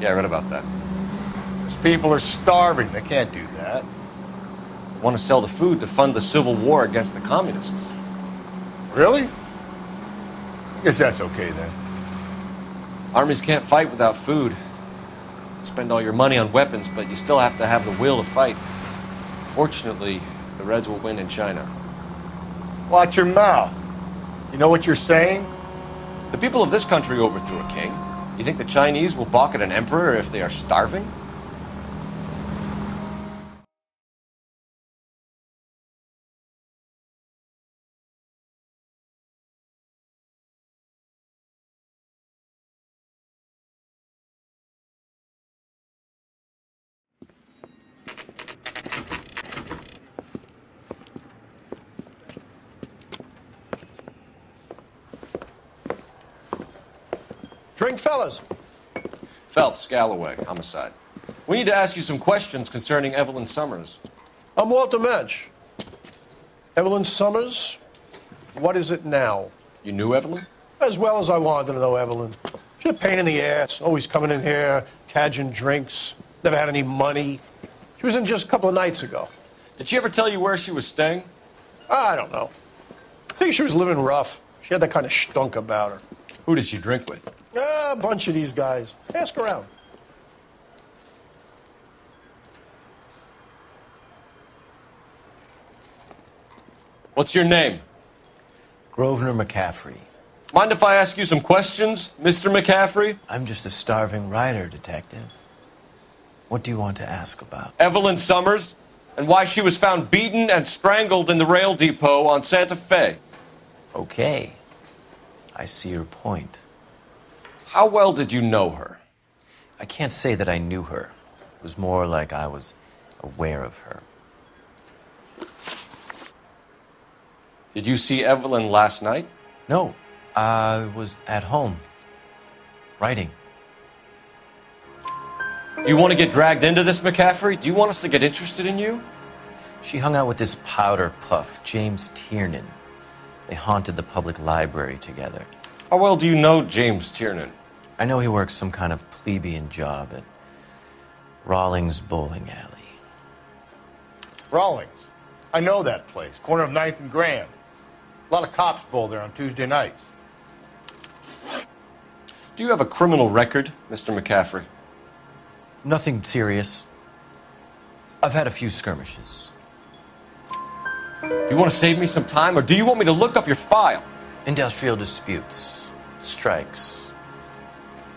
Yeah, I read about that. Those people are starving. They can't do that. They want to sell the food to fund the civil war against the communists. Really? I guess that's okay then. Armies can't fight without food. You spend all your money on weapons, but you still have to have the will to fight. Fortunately, the Reds will win in China. Watch your mouth. You know what you're saying? The people of this country overthrew a king. You think the Chinese will balk at an emperor if they are starving? Drink, fellas. Phelps, Galloway, homicide. We need to ask you some questions concerning Evelyn Summers. I'm Walter Mensch. Evelyn Summers, what is it now? You knew Evelyn? As well as I wanted to know Evelyn. She's a pain in the ass, always coming in here, cadging drinks, never had any money. She was in just a couple of nights ago. Did she ever tell you where she was staying? I don't know. I think she was living rough. She had that kind of stunk about her. Who did she drink with? A bunch of these guys. Ask around. What's your name? Grosvenor McCaffrey. Mind if I ask you some questions, Mr. McCaffrey? I'm just a starving writer, Detective. What do you want to ask about? Evelyn Summers, and why she was found beaten and strangled in the rail depot on Santa Fe. Okay. I see your point. How well did you know her? I can't say that I knew her. It was more like I was aware of her. Did you see Evelyn last night? No. I was at home. Writing. Do you want to get dragged into this, McCaffrey? Do you want us to get interested in you? She hung out with this powder puff, James Tiernan. They haunted the public library together. How well do you know James Tiernan? I know he works some kind of plebeian job at Rawlings Bowling Alley. Rawlings. I know that place. Corner of 9th and Grand. A lot of cops bowl there on Tuesday nights. Do you have a criminal record, Mr. McCaffrey? Nothing serious. I've had a few skirmishes. Do you want to save me some time, or do you want me to look up your file? Industrial disputes, strikes,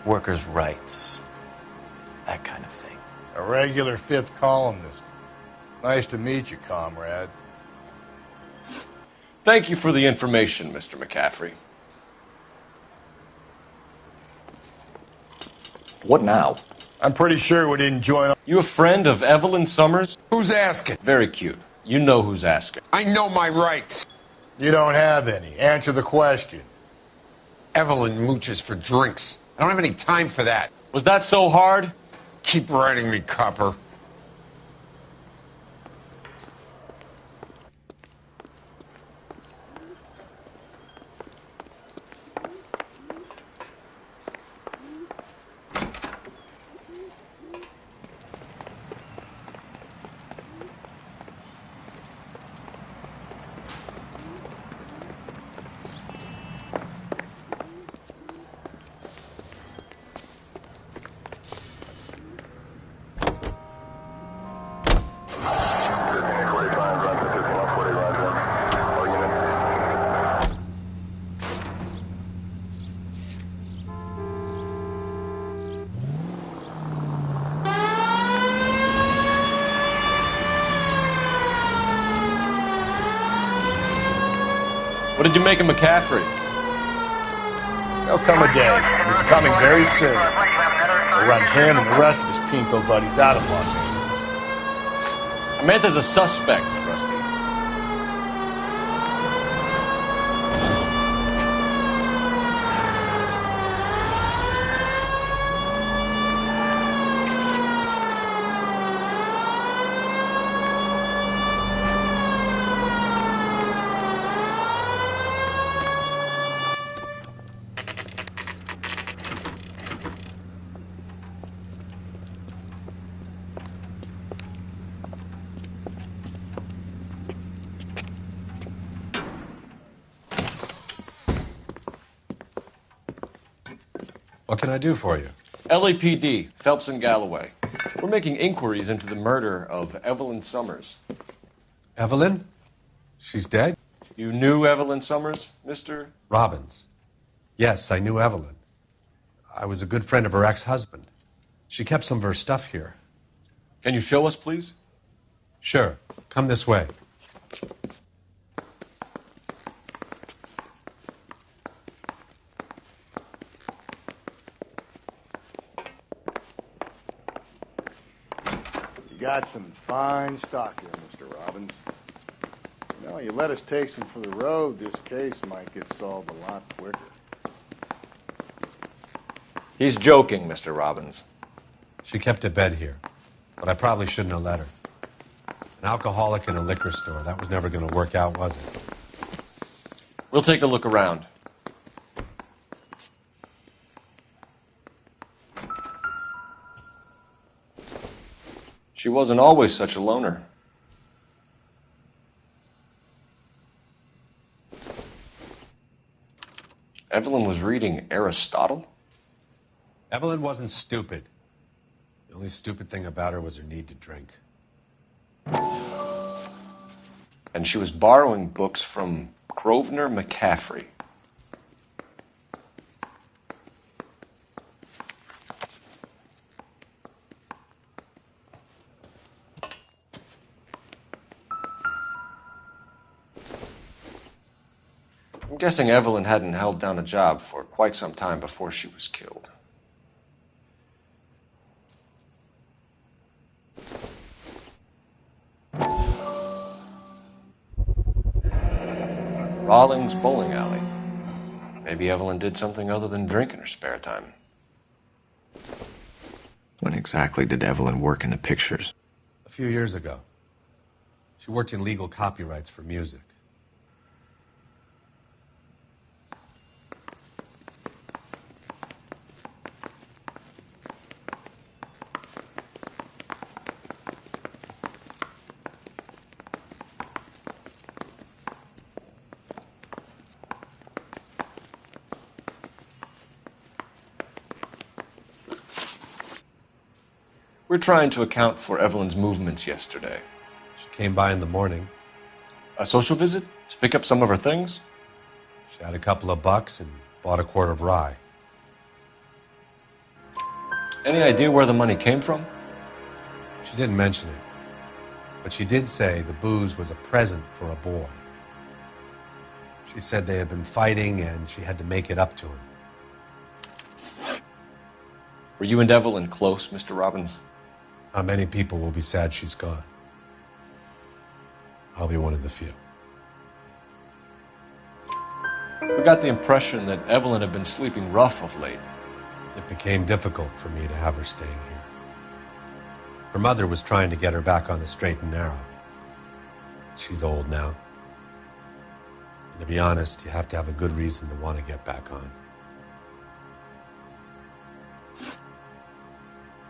workers' rights, that kind of thing. A regular fifth columnist. Nice to meet you, comrade. Thank you for the information, Mr. McCaffrey. What now? I'm pretty sure we didn't join. You a friend of Evelyn Summers? Who's asking? Very cute. You know who's asking. I know my rights. You don't have any. Answer the question. Evelyn mooches for drinks. I don't have any time for that. Was that so hard? Keep writing me, copper. What did you make of McCaffrey? There'll come a day, and it's coming very soon. We'll run him and the rest of his pinko buddies out of Los Angeles. I meant as a suspect, Rusty. What can I do for you? LAPD, Phelps and Galloway. We're making inquiries into the murder of Evelyn Summers. Evelyn? She's dead? You knew Evelyn Summers, Mr. Robbins. Yes, I knew Evelyn. I was a good friend of her ex-husband. She kept some of her stuff here. Can you show us, please? Sure. Come this way. You got some fine stock here, Mr. Robbins. You know, you let us take some for the road, this case might get solved a lot quicker. He's joking, Mr. Robbins. She kept a bed here, but I probably shouldn't have let her. An alcoholic in a liquor store, that was never going to work out, was it? We'll take a look around. She wasn't always such a loner. Evelyn was reading Aristotle? Evelyn wasn't stupid. The only stupid thing about her was her need to drink. And she was borrowing books from Grosvenor McCaffrey. I'm guessing Evelyn hadn't held down a job for quite some time before she was killed. Rawlings Bowling Alley. Maybe Evelyn did something other than drink in her spare time. When exactly did Evelyn work in the pictures? A few years ago. She worked in legal copyrights for music. We're trying to account for Evelyn's movements yesterday. She came by in the morning. A social visit? To pick up some of her things? She had a couple of bucks and bought a quart of rye. Any idea where the money came from? She didn't mention it, but she did say the booze was a present for a boy. She said they had been fighting and she had to make it up to him. Were you and Evelyn close, Mr. Robbins? Not many people will be sad she's gone. I'll be one of the few. We got the impression that Evelyn had been sleeping rough of late. It became difficult for me to have her staying here. Her mother was trying to get her back on the straight and narrow. She's old now. And to be honest, you have to have a good reason to want to get back on.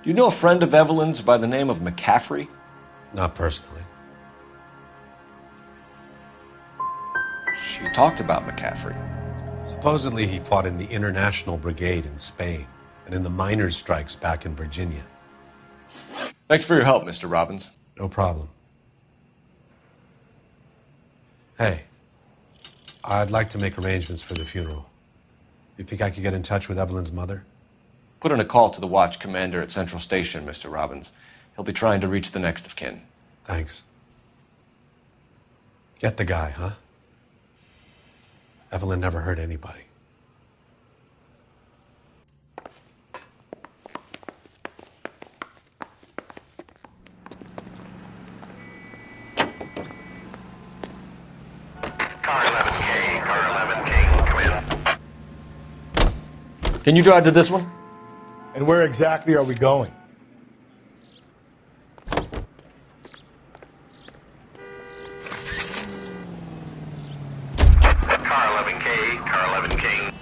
Do you know a friend of Evelyn's by the name of McCaffrey? Not personally. She talked about McCaffrey. Supposedly he fought in the International Brigade in Spain and in the miners' strikes back in Virginia. Thanks for your help, Mr. Robbins. No problem. Hey, I'd like to make arrangements for the funeral. You think I could get in touch with Evelyn's mother? Put in a call to the watch commander at Central Station, Mr. Robbins. He'll be trying to reach the next of kin. Thanks. Get the guy, huh? Evelyn never hurt anybody. Car 11K, come in. Can you drive to this one? And where exactly are we going? Car 11K, car 11K.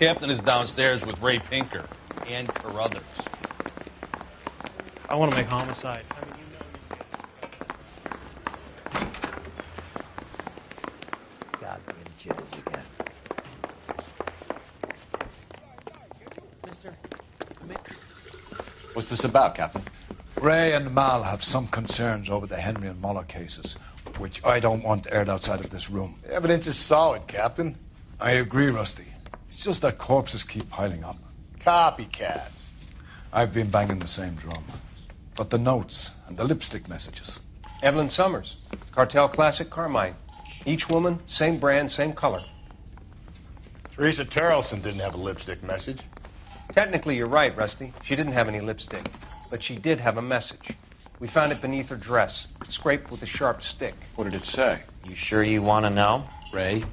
captain is downstairs with Ray Pinker and Carruthers. I want to make homicide. God, be in jitters again. Mister, What's this about, Captain? Ray and Mal have some concerns over the Henry and Muller cases, which I don't want aired outside of this room. The evidence is solid, Captain. I agree, Rusty. It's just that corpses keep piling up. Copycats. I've been banging the same drum. But the notes and the lipstick messages. Evelyn Summers, Cartel Classic Carmine. Each woman, same brand, same color. Teresa Terrelson didn't have a lipstick message. Technically, you're right, Rusty. She didn't have any lipstick. But she did have a message. We found it beneath her dress, scraped with a sharp stick. What did it say? You sure you want to know? Ray?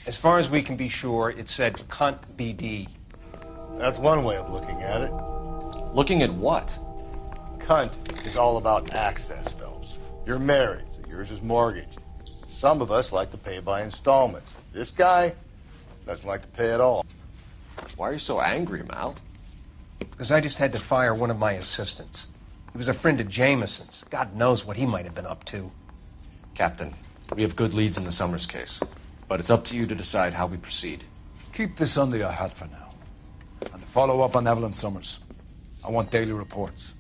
As far as we can be sure, it said cunt BD. That's one way of looking at it. Looking at what? Cunt is all about access, Phelps. You're married, so yours is mortgaged. Some of us like to pay by installments. This guy doesn't like to pay at all. Why are you so angry, Mal? Because I just had to fire one of my assistants. He was a friend of Jameson's. God knows what he might have been up to. Captain, we have good leads in the Summers case, but it's up to you to decide how we proceed. Keep this under your hat for now. And follow up on Evelyn Summers. I want daily reports.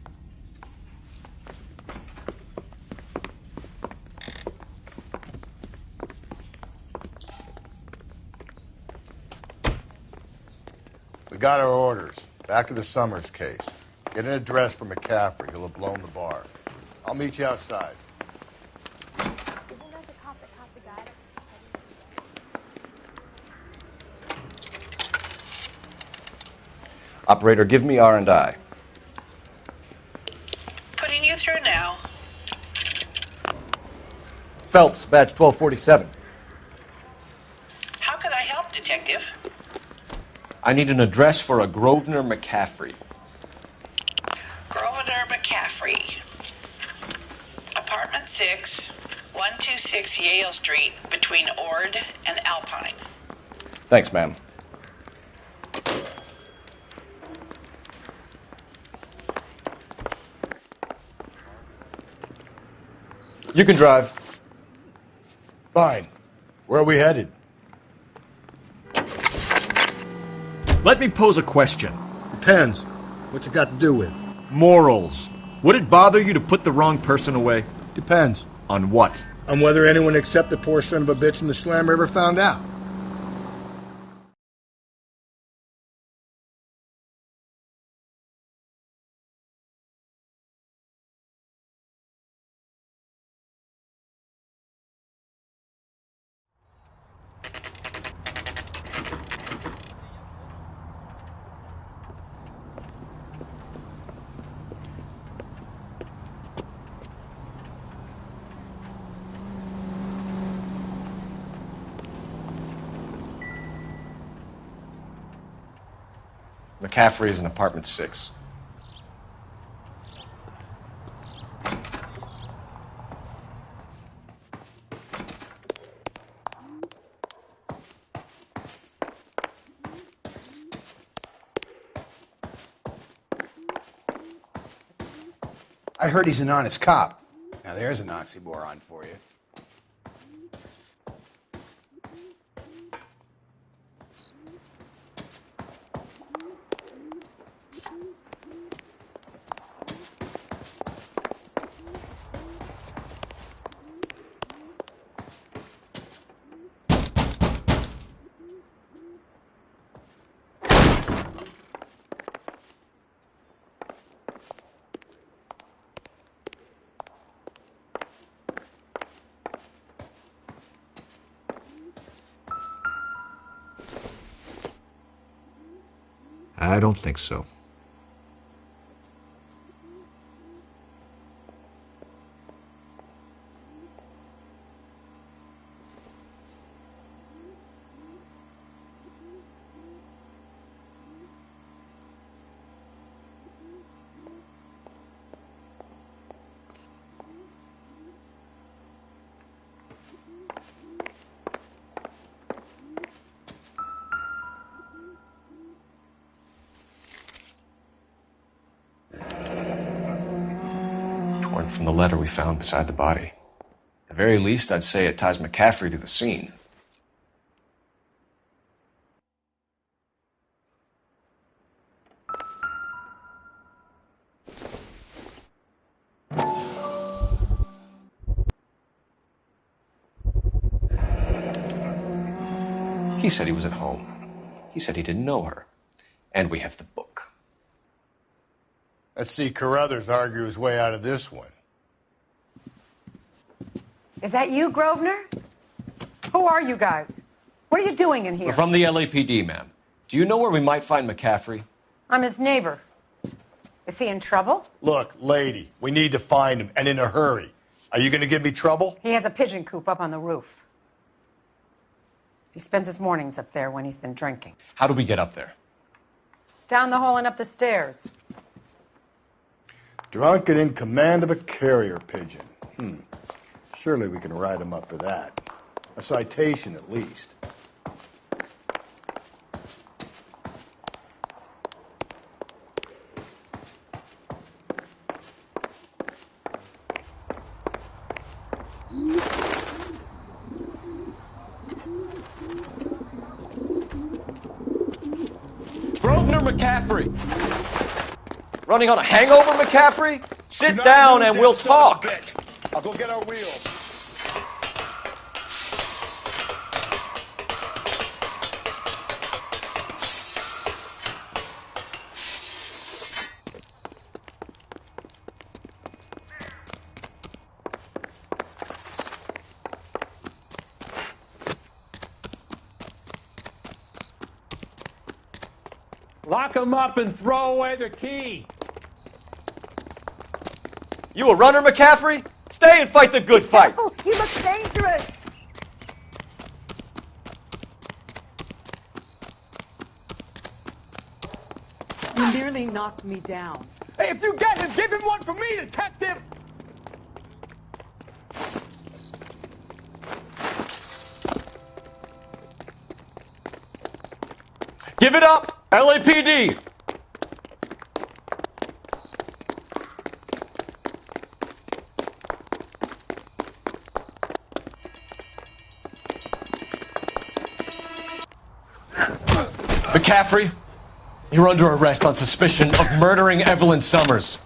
We got our orders. Back to the Summers case. Get an address for McCaffrey. He'll have blown the bar. I'll meet you outside. Operator, give me R&I. Putting you through now. Phelps, badge 1247. How could I help, Detective? I need an address for a Grosvenor McCaffrey. Grosvenor McCaffrey. Apartment 6, 126 Yale Street, between Ord and Alpine. Thanks, ma'am. You can drive. Fine. Where are we headed? Let me pose a question. Depends. What's it got to do with? Morals. Would it bother you to put the wrong person away? Depends. On what? On whether anyone except the poor son of a bitch in the slammer ever found out. McCaffrey is in apartment 6. I heard he's an honest cop. Now there's an oxymoron for you. I don't think so. from the letter we found beside the body. At the very least, I'd say it ties McCaffrey to the scene. He said he was at home. He said he didn't know her. And we have the book. Let's see Carruthers argue his way out of this one. Is that you, Grosvenor? Who are you guys? What are you doing in here? We're from the LAPD, ma'am. Do you know where we might find McCaffrey? I'm his neighbor. Is he in trouble? Look, lady, we need to find him, and in a hurry. Are you going to give me trouble? He has a pigeon coop up on the roof. He spends his mornings up there when he's been drinking. How do we get up there? Down the hall and up the stairs. Drunk and in command of a carrier pigeon. Surely we can write him up for that. A citation, at least. Grosvenor McCaffrey! Running on a hangover, McCaffrey? Sit down and we'll talk. I'll go get our wheels. Lock him up and throw away the key. You a runner, McCaffrey? Stay and fight the good fight. Oh, you look dangerous. You nearly knocked me down. Hey, if you get him, give him one for me, detective. Give it up, LAPD! McCaffrey, you're under arrest on suspicion of murdering Evelyn Summers.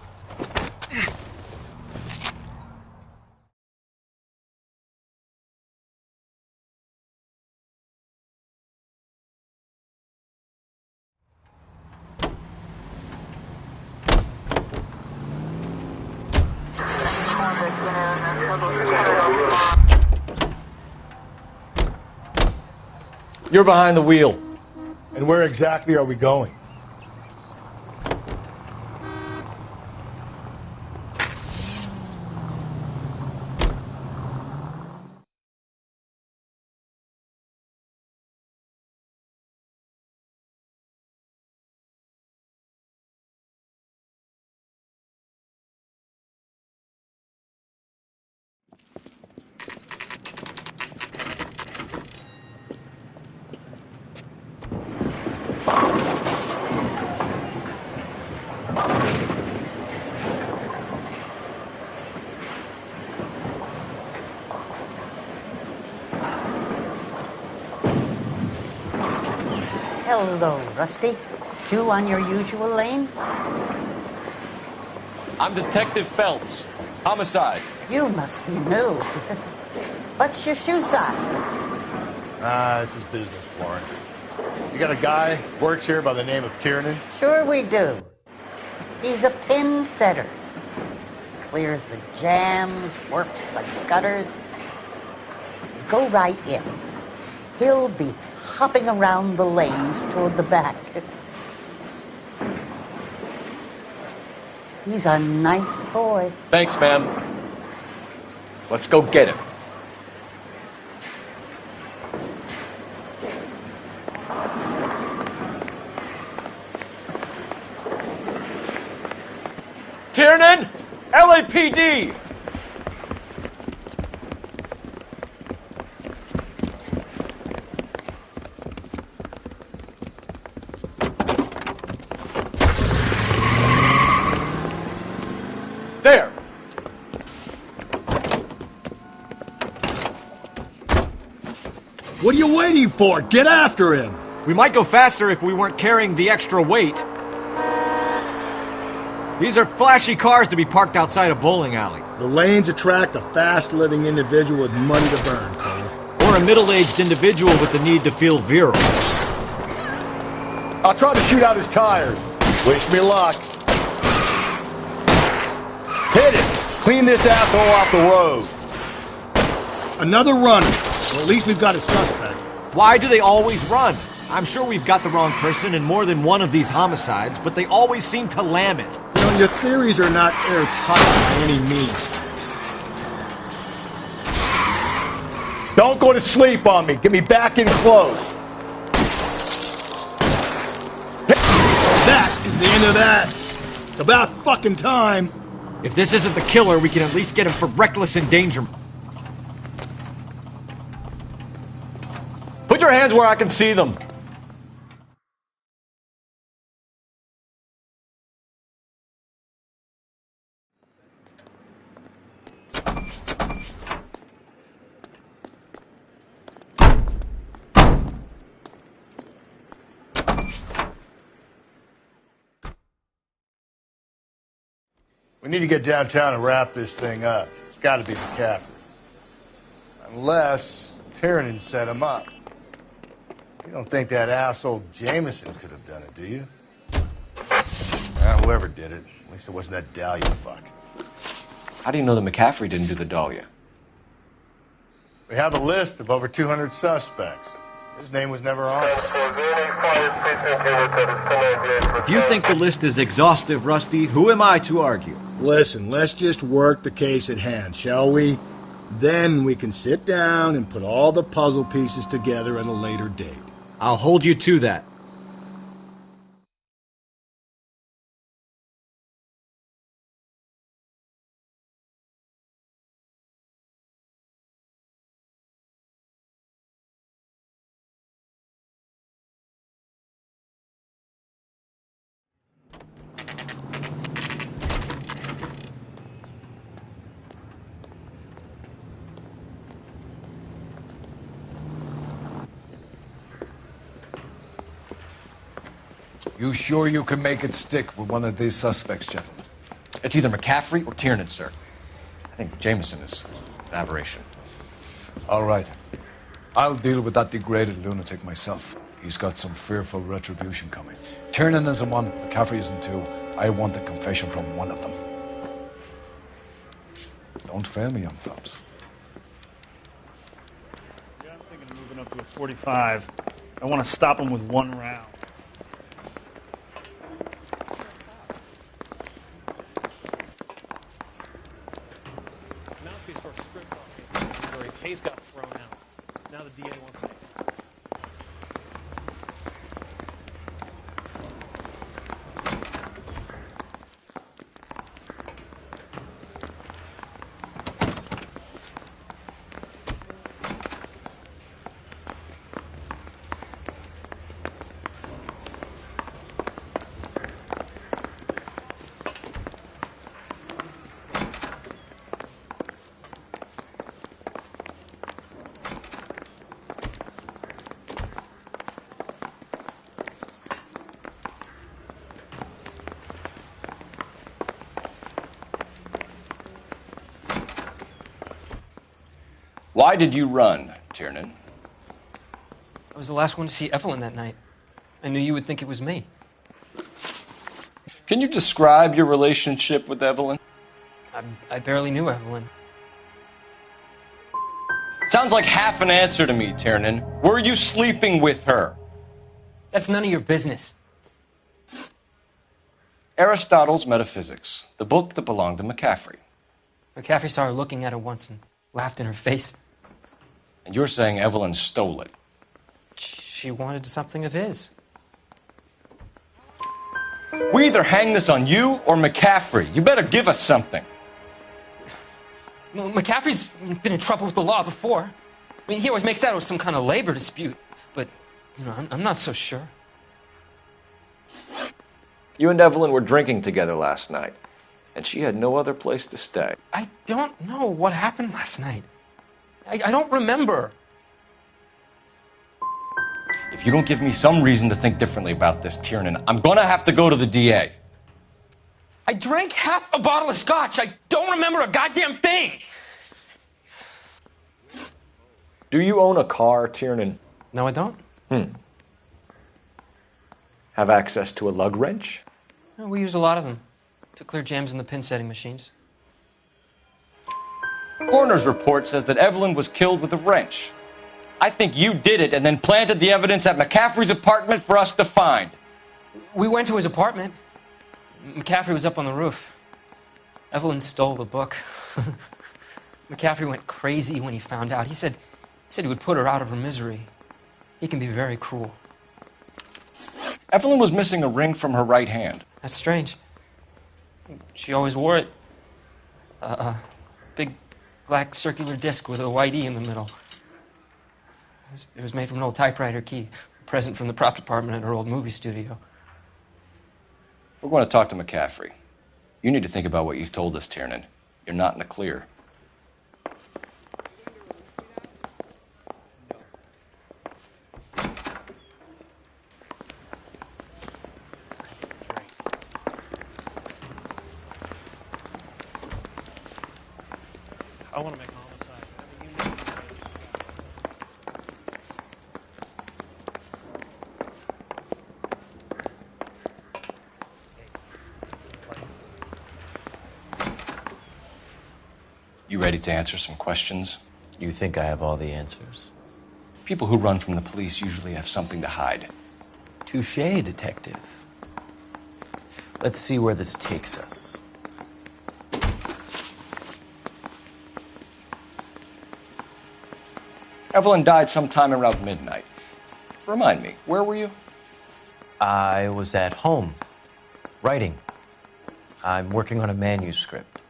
You're behind the wheel. And where exactly are we going? Hello, Rusty. Two on your usual lane? I'm Detective Phelps. Homicide. You must be new. What's your shoe size? This is business, Florence. You got a guy works here by the name of Tiernan? Sure we do. He's a pin setter. Clears the jams, works the gutters. Go right in. He'll be hopping around the lanes toward the back. He's a nice boy. Thanks, ma'am. Let's go get him. Tiernan! LAPD! There! What are you waiting for? Get after him! We might go faster if we weren't carrying the extra weight. These are flashy cars to be parked outside a bowling alley. The lanes attract a fast-living individual with money to burn, Cole. Or a middle-aged individual with the need to feel virile. I'll try to shoot out his tires. Wish me luck. Hit it! Clean this asshole off the road. Another runner. Well, at least we've got a suspect. Why do they always run? I'm sure we've got the wrong person in more than one of these homicides, but they always seem to lam it. You know, your theories are not airtight by any means. Don't go to sleep on me. Get me back in close. That is the end of that. It's about fucking time. If this isn't the killer, we can at least get him for reckless endangerment. Put your hands where I can see them. We need to get downtown and wrap this thing up. It's got to be McCaffrey. Unless Tiernan set him up. You don't think that asshole Jameson could have done it, do you? Well, whoever did it. At least it wasn't that Dahlia fuck. How do you know that McCaffrey didn't do the Dahlia? We have a list of over 200 suspects. His name was never on it. If you think the list is exhaustive, Rusty, who am I to argue? Listen, let's just work the case at hand, shall we? Then we can sit down and put all the puzzle pieces together at a later date. I'll hold you to that. You sure you can make it stick with one of these suspects, gentlemen? It's either McCaffrey or Tiernan, sir. I think Jameson is an aberration. All right. I'll deal with that degraded lunatic myself. He's got some fearful retribution coming. Tiernan isn't one, McCaffrey isn't two. I want a confession from one of them. Don't fail me, young Phelps. Yeah, I'm thinking of moving up to a 45. I want to stop him with one round. Case got thrown out. Now the DA wants to. Why did you run, Tiernan? I was the last one to see Evelyn that night. I knew you would think it was me. Can you describe your relationship with Evelyn? I barely knew Evelyn. Sounds like half an answer to me, Tiernan. Were you sleeping with her? That's none of your business. Aristotle's Metaphysics, the book that belonged to McCaffrey. McCaffrey saw her looking at her once and laughed in her face. And you're saying Evelyn stole it? She wanted something of his. We either hang this on you or McCaffrey. You better give us something. Well, McCaffrey's been in trouble with the law before. I mean, he always makes out it was some kind of labor dispute. But, you know, I'm not so sure. You and Evelyn were drinking together last night, and she had no other place to stay. I don't know what happened last night. I don't remember. If you don't give me some reason to think differently about this, Tiernan, I'm gonna have to go to the DA. I drank half a bottle of scotch. I don't remember a goddamn thing. Do you own a car, Tiernan? No, I don't. Have access to a lug wrench? No, we use a lot of them to clear jams in the pin setting machines. Coroner's report says that Evelyn was killed with a wrench. I think you did it and then planted the evidence at McCaffrey's apartment for us to find. We went to his apartment. McCaffrey was up on the roof. Evelyn stole the book. McCaffrey went crazy when he found out. He said he would put her out of her misery. He can be very cruel. Evelyn was missing a ring from her right hand. That's strange. She always wore it. A big black circular disc with a white E in the middle. It was made from an old typewriter key, a present from the prop department at her old movie studio. We're going to talk to McCaffrey. You need to think about what you've told us, Tiernan. You're not in the clear. I want to make homicide. You ready to answer some questions? You think I have all the answers? People who run from the police usually have something to hide. Touché, detective. Let's see where this takes us. Evelyn died sometime around midnight. Remind me, where were you? I was at home, writing. I'm working on a manuscript.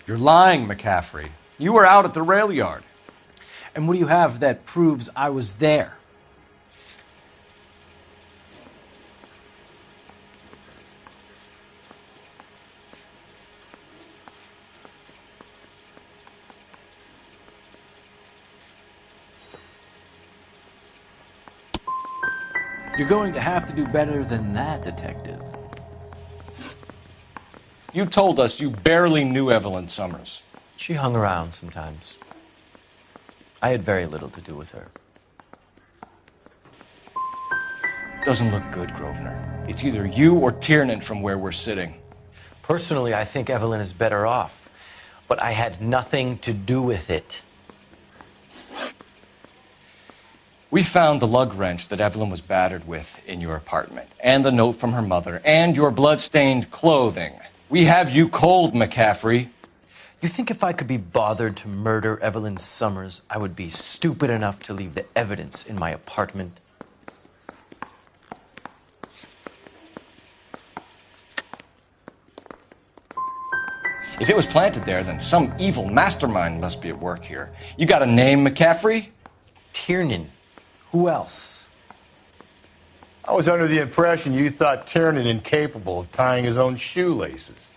You're lying, McCaffrey. You were out at the rail yard. And what do you have that proves I was there? You're going to have to do better than that, detective. You told us you barely knew Evelyn Summers. She hung around sometimes. I had very little to do with her. Doesn't look good, Grosvenor. It's either you or Tiernan from where we're sitting. Personally, I think Evelyn is better off, but I had nothing to do with it. We found the lug wrench that Evelyn was battered with in your apartment, and the note from her mother, and your blood-stained clothing. We have you cold, McCaffrey. You think if I could be bothered to murder Evelyn Summers, I would be stupid enough to leave the evidence in my apartment? If it was planted there, then some evil mastermind must be at work here. You got a name, McCaffrey? Tiernan. Who else? I was under the impression you thought Tiernan incapable of tying his own shoelaces.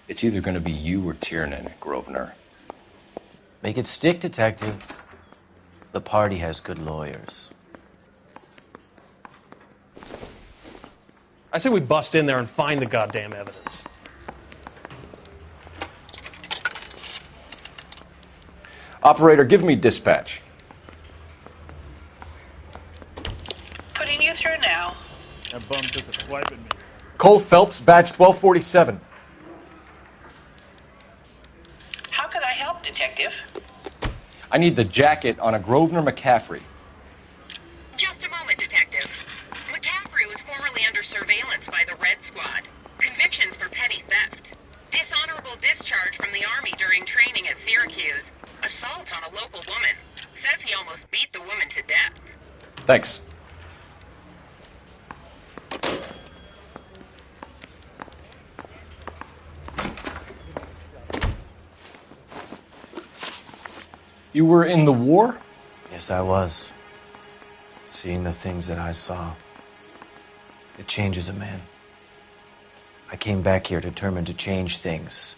It's either going to be you or Tiernan, Grosvenor. Make it stick, detective. The party has good lawyers. I say we bust in there and find the goddamn evidence. Operator, give me dispatch. Putting you through now. That bum took a swipe at me. Cole Phelps, badge 1247. How could I help, Detective? I need the jacket on a Grosvenor McCaffrey. Just a moment, Detective. McCaffrey was formerly under surveillance by the Red Squad. Convictions for petty theft. Dishonorable discharge from the Army during training at Syracuse. Assault on a local woman. Says he almost beat the woman to death. Thanks. You were in the war? Yes, I was. Seeing the things that I saw, it changes a man. I came back here determined to change things.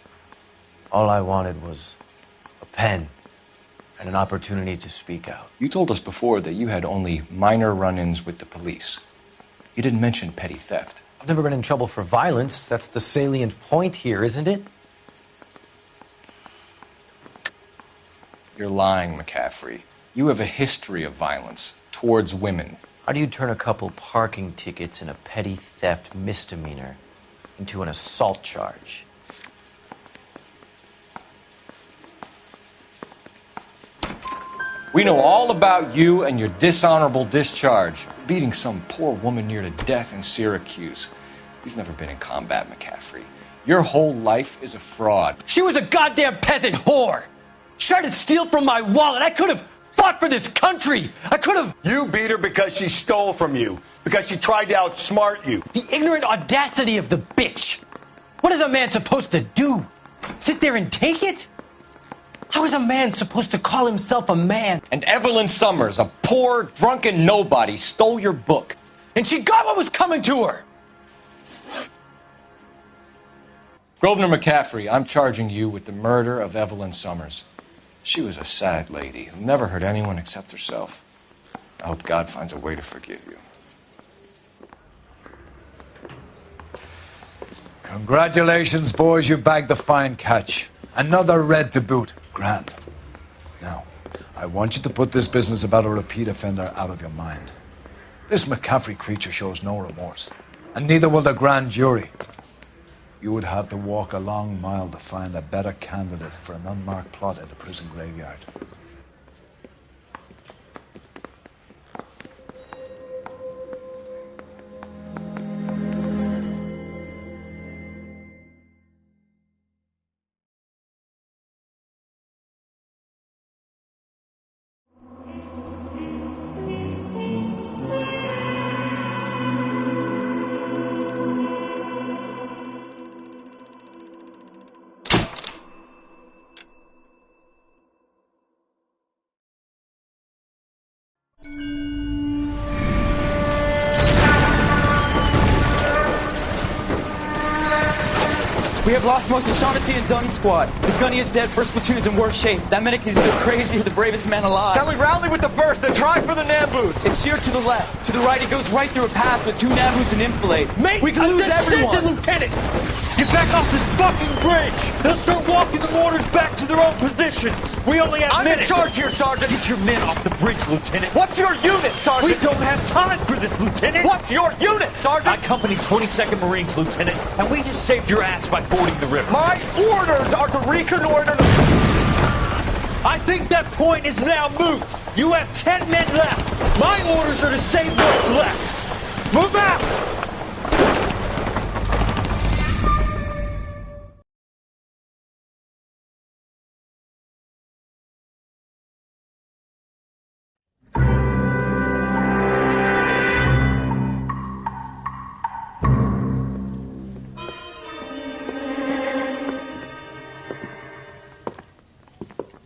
All I wanted was a pen and an opportunity to speak out. You told us before that you had only minor run-ins with the police. You didn't mention petty theft. I've never been in trouble for violence. That's the salient point here, isn't it? You're lying, McCaffrey. You have a history of violence towards women. How do you turn a couple parking tickets and a petty theft misdemeanor into an assault charge? We know all about you and your dishonorable discharge, beating some poor woman near to death in Syracuse. You've never been in combat, McCaffrey. Your whole life is a fraud. She was a goddamn peasant whore. She tried to steal from my wallet. I could have fought for this country. I could have. You beat her because she stole from you, because she tried to outsmart you. The ignorant audacity of the bitch. What is a man supposed to do? Sit there and take it? How is a man supposed to call himself a man? And Evelyn Summers, a poor, drunken nobody, stole your book. And she got what was coming to her. Grosvenor McCaffrey, I'm charging you with the murder of Evelyn Summers. She was a sad lady who never hurt anyone except herself. I hope God finds a way to forgive you. Congratulations, boys. You bagged the fine catch. Another red to boot. Grand. Now, I want you to put this business about a repeat offender out of your mind. This McCaffrey creature shows no remorse, and neither will the grand jury. You would have to walk a long mile to find a better candidate for an unmarked plot at a prison graveyard. We have lost most of Shaughnessy and Dunn's squad. The gunny is dead, first platoon is in worse shape. That medic is either crazy or the bravest man alive. Can we rally with the first and try for the Nambus? It's sheer to the left. To the right, it goes right through a pass with 2 Nambus and enfilade. Mate, we can lose everyone. Lieutenant! Get back off this fucking bridge! They'll start walking the mortars back to their own positions! We only have minutes! I'm in charge here, Sergeant! Get your men off the bridge, Lieutenant! What's your unit, Sergeant? We don't have time for this, Lieutenant! What's your unit, Sergeant? I company 22nd Marines, Lieutenant, and we just saved your ass by fording the river. My orders are to reconnoiter the... I think that point is now moot! You have 10 men left! My orders are to save what's left! Move out!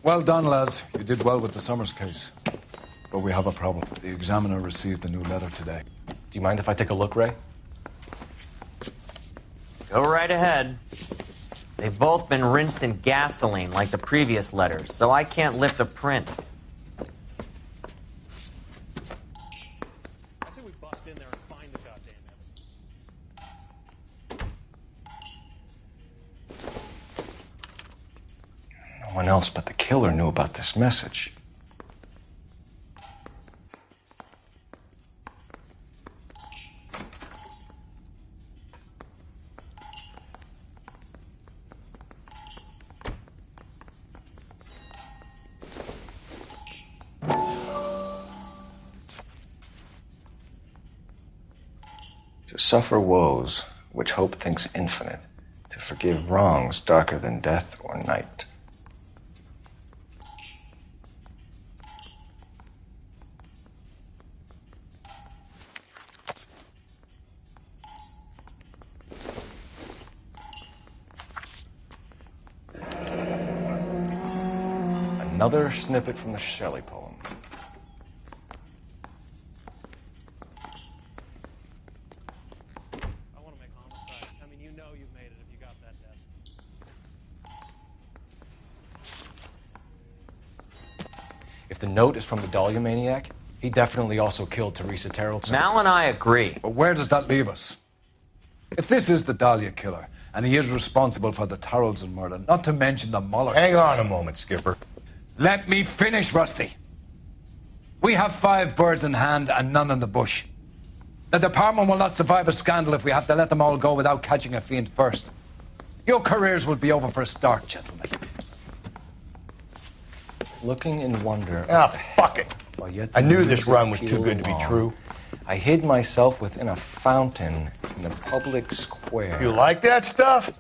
Well done, lads. You did well with the Summers case. But we have a problem. The examiner received a new letter today. Do you mind if I take a look, Ray? Go right ahead. They've both been rinsed in gasoline like the previous letters, so I can't lift a print. I say we bust in there and find the goddamn evidence. No one else but the killer knew about this message. To suffer woes which hope thinks infinite, to forgive wrongs darker than death or night. Another snippet from the Shelley poem. the note is from the Dahlia maniac, he definitely also killed Teresa Terrellson. Mal and I agree. But where does that leave us? If this is the Dahlia killer, and he is responsible for the Tarrelson murder, not to mention the Muller Hang case. on a moment, Skipper. Let me finish, Rusty. We have 5 birds in hand and none in the bush. The department will not survive a scandal if we have to let them all go without catching a fiend first. Your careers will be over for a start, gentlemen. Looking in wonder. Ah, fuck it. I knew this run was too Peel good to be along, true. I hid myself within a fountain in the public square. You like that stuff?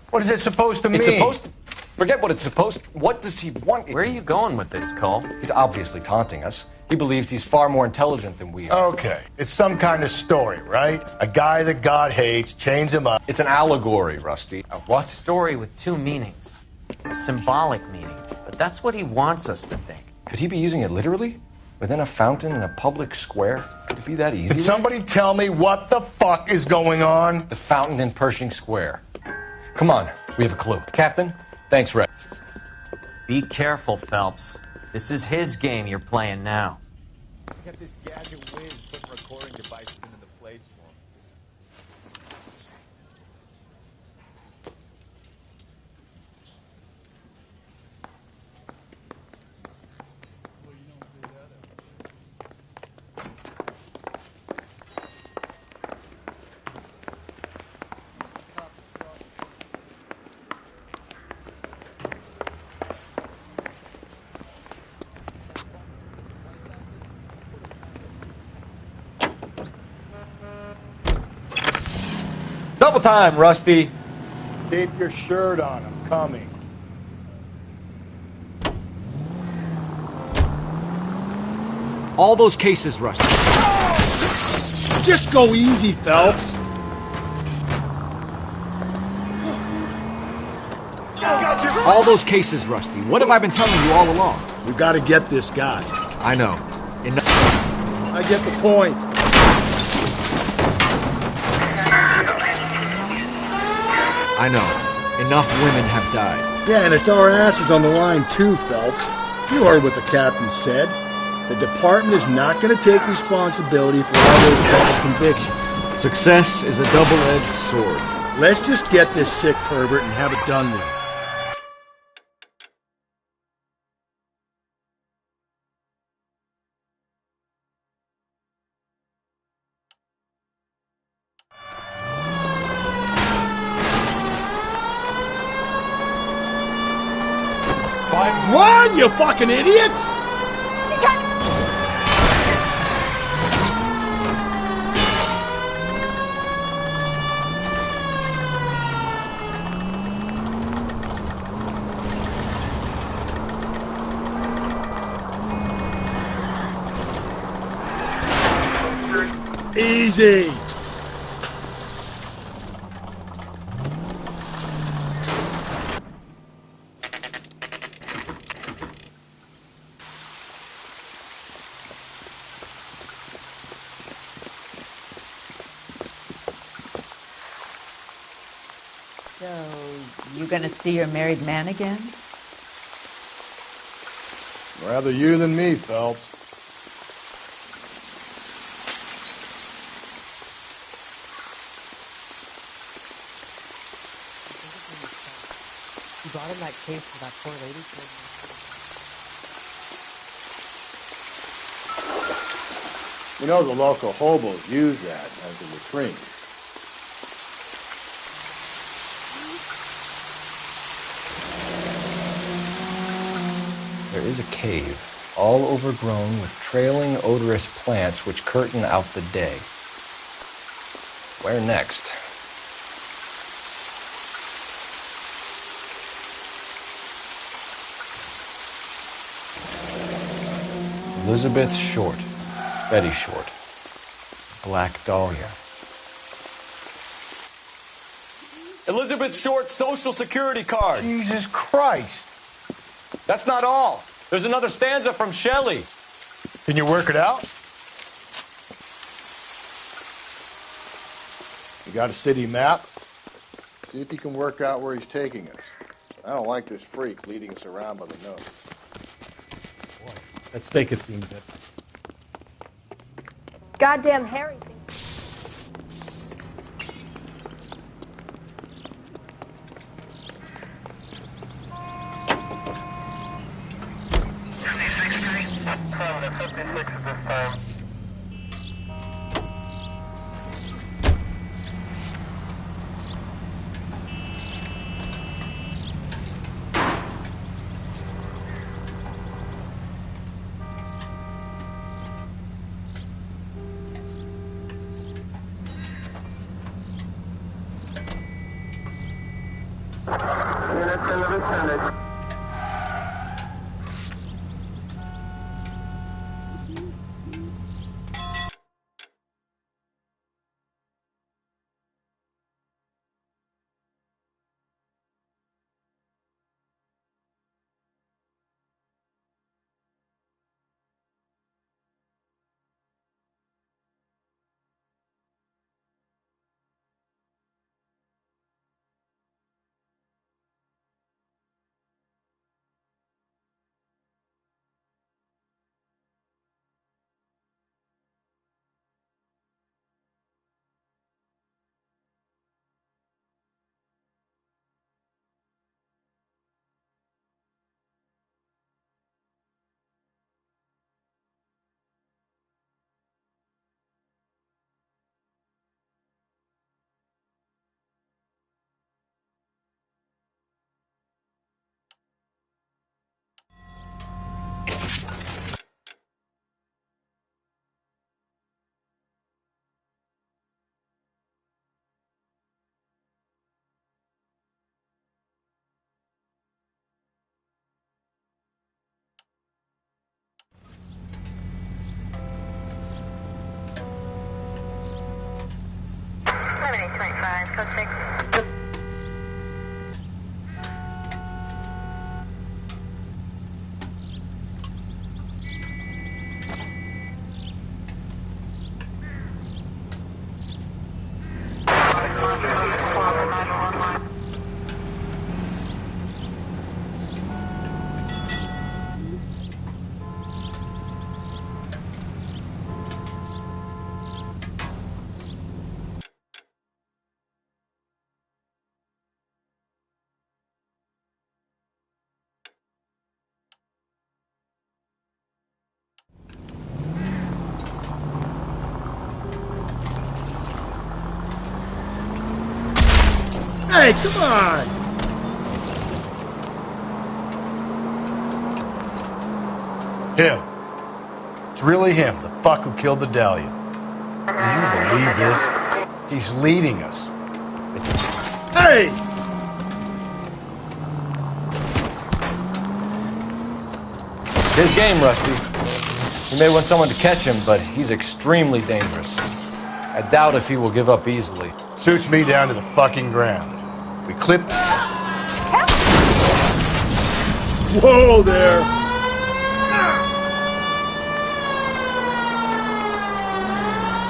What is it supposed to mean? It's supposed to... Forget what it's supposed to... What does he want? Where are you going with this, Cole? He's obviously taunting us. He believes he's far more intelligent than we are. Okay, it's some kind of story, right? A guy that God hates, chains him up. It's an allegory, Rusty. A what? Story with 2 meanings. A symbolic meaning. But that's what he wants us to think. Could he be using it literally? Within a fountain in a public square? Could it be that easy? Can somebody tell me what the fuck is going on? The fountain in Pershing Square. Come on, we have a clue. Captain, thanks, Red. Be careful, Phelps. This is his game you're playing now. Got this gadget whiz putting recording devices into the place for him. Double time, Rusty. Keep your shirt on. I'm coming. All those cases, Rusty. Just go easy, Phelps. All those cases, Rusty. What have I been telling you all along? We've got to get this guy. I know. I get the point. I know. Enough women have died. Yeah, and it's our asses on the line too, Phelps. You heard what the captain said. The department is not going to take responsibility for all those bad convictions. Success is a double-edged sword. Let's just get this sick pervert and have it done with. Run, you fucking idiots! Easy. So, you gonna see your married man again? Rather you than me, Phelps. You brought him that case for that poor lady? You know the local hobos use that as a latrine. There is a cave, all overgrown with trailing odorous plants which curtain out the day. Where next? Elizabeth Short, Betty Short, Black Dahlia. Elizabeth Short's social security card. Jesus Christ. That's not all. There's another stanza from Shelley. Can you work it out? You got a city map? See if you can work out where he's taking us. I don't like this freak leading us around by the nose. Boy, That steak had seemed good. Goddamn Harry. Units in the vicinity. Hey, come on! Him. It's really him, the fuck who killed the Dahlia. Can you believe this? He's leading us. Hey! It's his game, Rusty. He may want someone to catch him, but he's extremely dangerous. I doubt if he will give up easily. Suits me down to the fucking ground. We clip... Whoa there!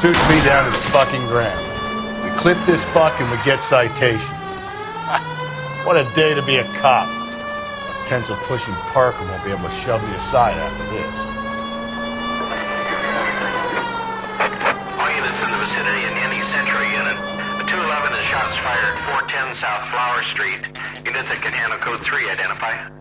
Suits me down to the fucking ground. We clip this fuck and we get citation. What a day to be a cop. Pencil pushing Parker won't be able to shove me aside after this. All units in the vicinity in any Century unit. A 211 and shots fired at 410 South Flower Street. Units that can handle code 3 identify.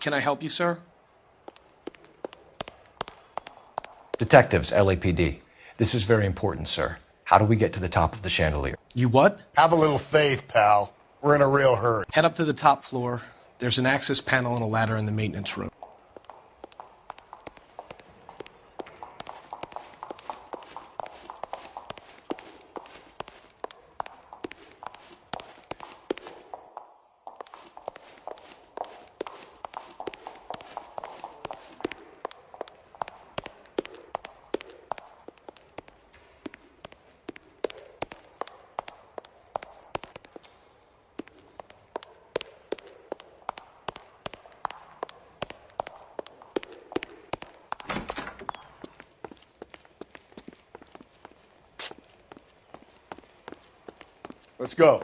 Can I help you, sir? Detectives, LAPD. This is very important, sir. How do we get to the top of the chandelier? You what? Have a little faith, pal. We're in a real hurry. Head up to the top floor. There's an access panel and a ladder in the maintenance room. Let's go.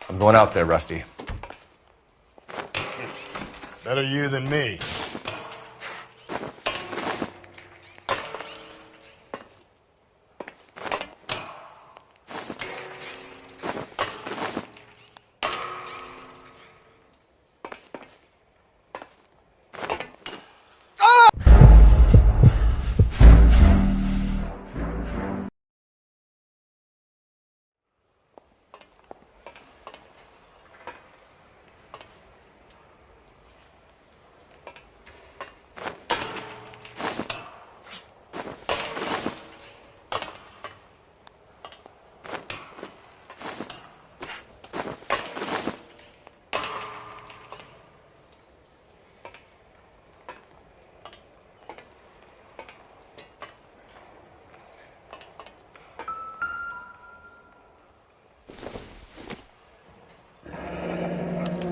I'm going out there, Rusty. Better you than me.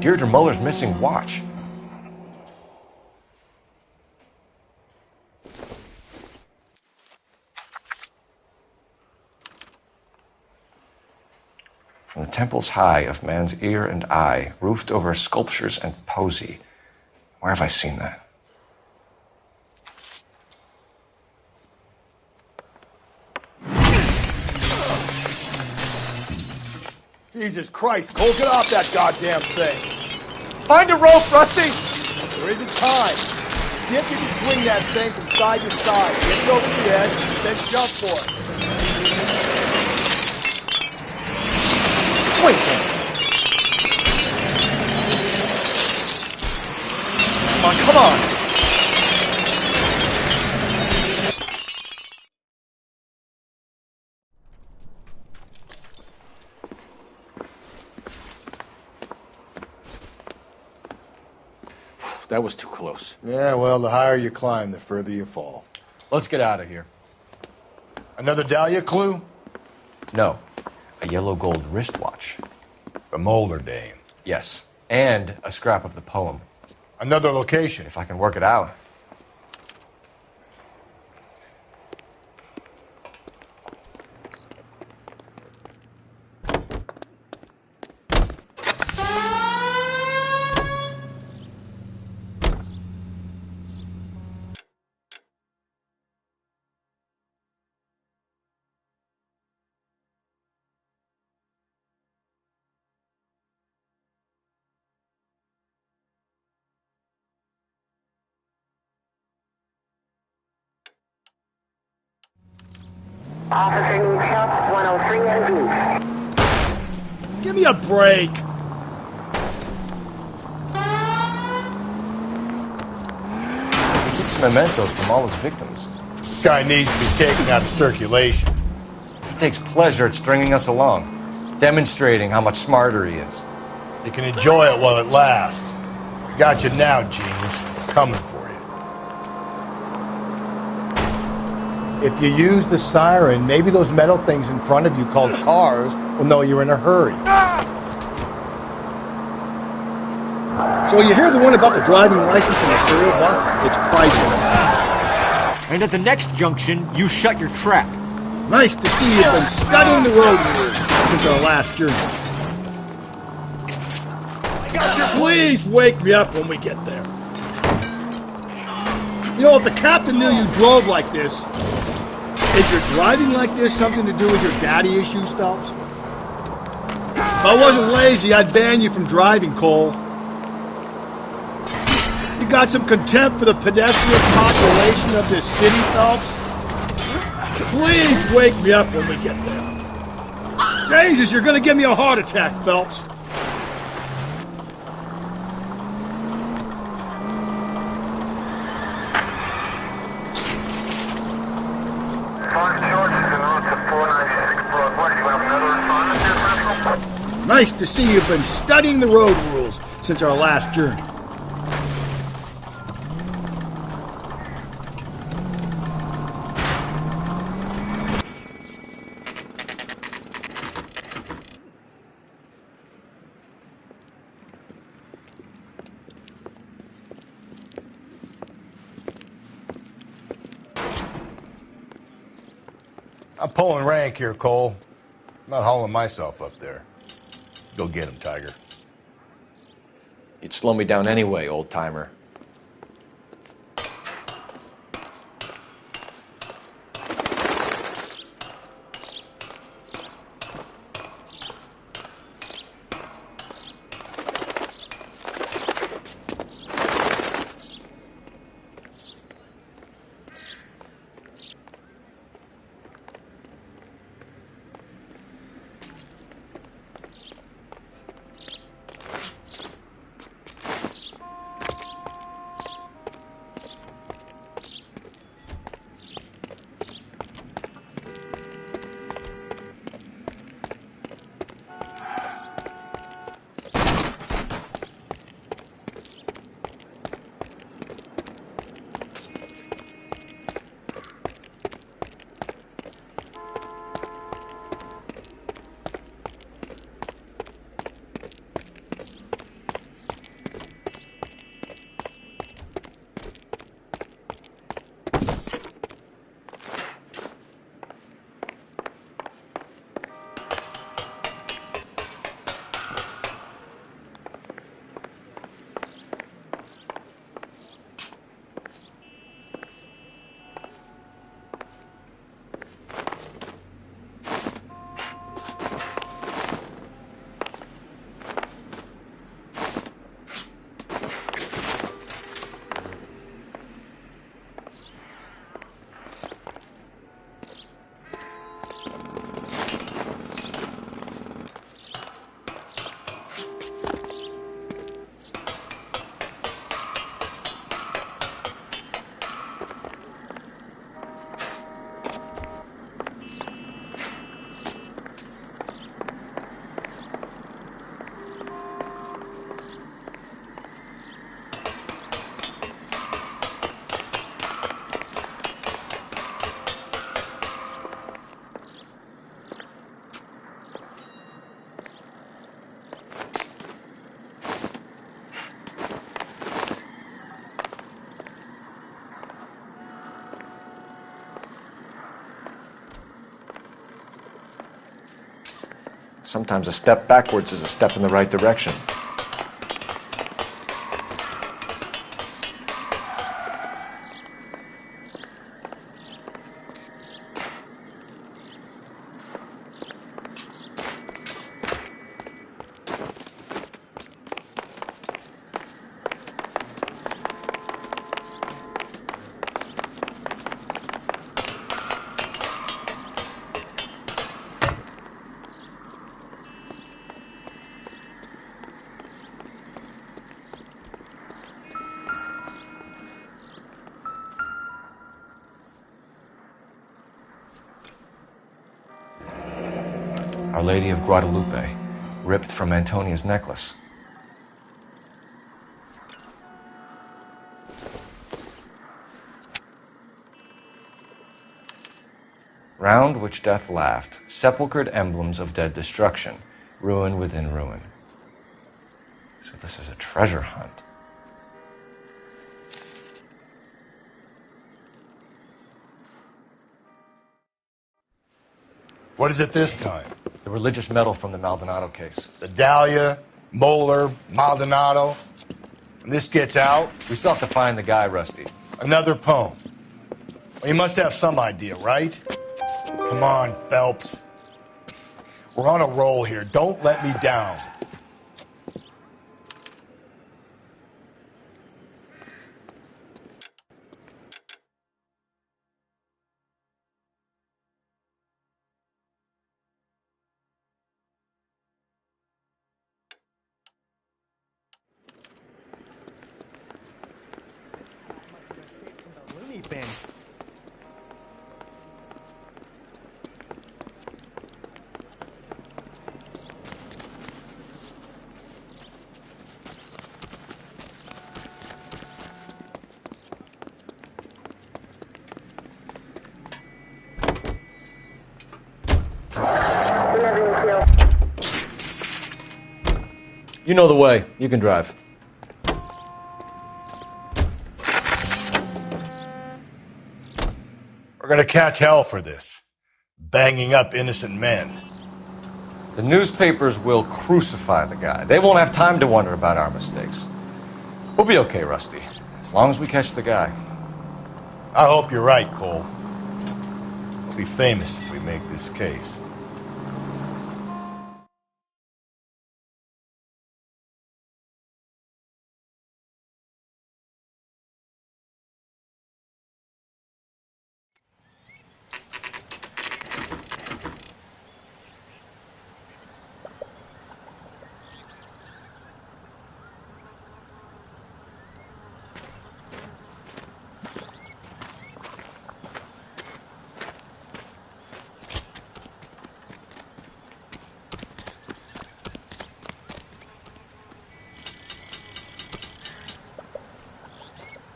Deirdre Muller's missing watch. From the temples high of man's ear and eye, roofed over sculptures and poesy. Where have I seen that? Jesus Christ, Cole, get off that goddamn thing. Find a rope, Rusty! There isn't time. See if you can swing that thing from side to side. Get it over the edge, then jump for it. Swing him! Come on! That was too close. Yeah, well, the higher you climb, the further you fall. Let's get out of here. Another Dahlia clue? No. A yellow gold wristwatch. The Molar Dame. Yes. And a scrap of the poem. Another location. If I can work it out. Officering shots 103 and Give me a break. He keeps mementos from all his victims. This guy needs to be taken out of circulation. He takes pleasure at stringing us along, demonstrating how much smarter he is. You can enjoy it while it lasts. I got you now, genius. Coming for you. If you use the siren, maybe those metal things in front of you called cars will know you're in a hurry. So you hear the one about the driving license in the cereal box? It's priceless. And at the next junction, you shut your trap. Nice to see you've been studying the road rules since our last journey. Please wake me up when we get there. You know, if the captain knew you drove like this, is your driving like this something to do with your daddy issues, Phelps? If I wasn't lazy, I'd ban you from driving, Cole. You got some contempt for the pedestrian population of this city, Phelps? Please wake me up when we get there. Jesus, you're gonna give me a heart attack, Phelps. Nice to see you've been studying the road rules since our last journey. I'm pulling rank here, Cole. I'm not hauling myself up there. Go get him, Tiger. You'd slow me down anyway, old-timer. Sometimes a step backwards is a step in the right direction. Our Lady of Guadalupe, ripped from Antonia's necklace. Round which death laughed, sepulchred emblems of dead destruction, ruin within ruin. So this is a treasure hunt. What is it this time? The religious medal from the Maldonado case. The Dahlia, Moeller, Maldonado. When this gets out... We still have to find the guy, Rusty. Another poem. Well, you must have some idea, right? Come on, Phelps. We're on a roll here. Don't let me down. Bin. You know the way. You can drive. We're gonna catch hell for this. banging up innocent men. The newspapers will crucify the guy. They won't have time to wonder about our mistakes. We'll be okay, Rusty, as long as we catch the guy. I hope you're right, Cole. We'll be famous if we make this case.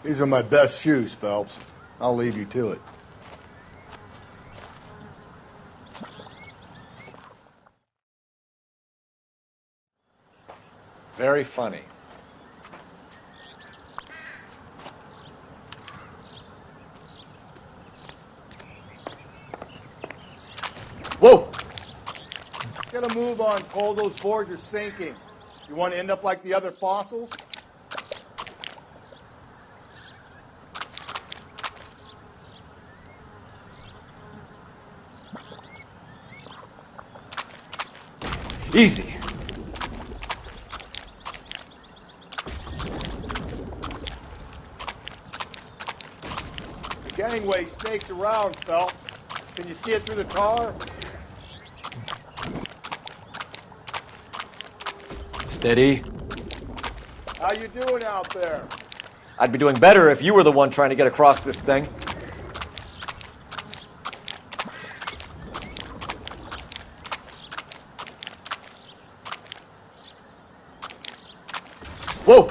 These are my best shoes, Phelps. I'll leave you to it. Very funny. Whoa! Gotta move on, Cole. Those boards are sinking. You want to end up like the other fossils? Easy. The gangway snakes around, Phelps. Can you see it through the tar? Steady. How you doing out there? I'd be doing better if you were the one trying to get across this thing. Whoa!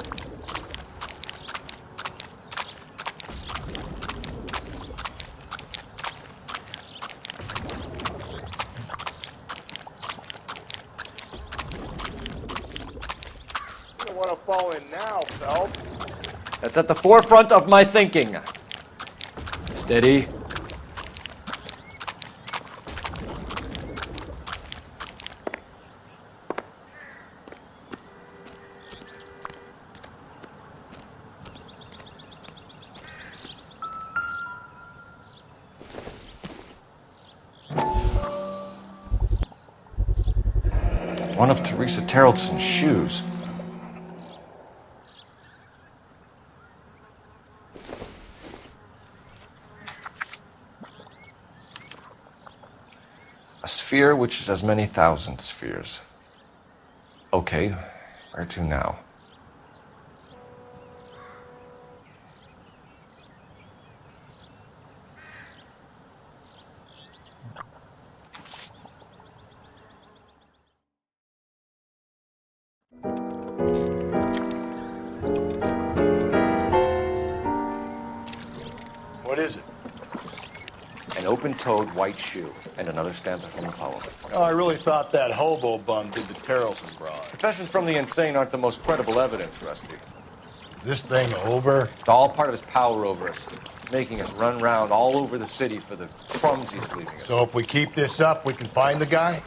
You don't want to fall in now, Phelps. That's at the forefront of my thinking. Steady. One of Teresa Terreltson's shoes. A sphere which is as many thousand spheres. Okay, where to now? What is it? An open-toed white shoe, and another stanza from the poem. Oh, I really thought that hobo bum did the Terrelson broad. Confessions from the insane aren't the most credible evidence, Rusty. Is this thing over? It's all part of his power over us, making us run round all over the city for the crumbs he's leaving us. So if we keep this up, we can find the guy?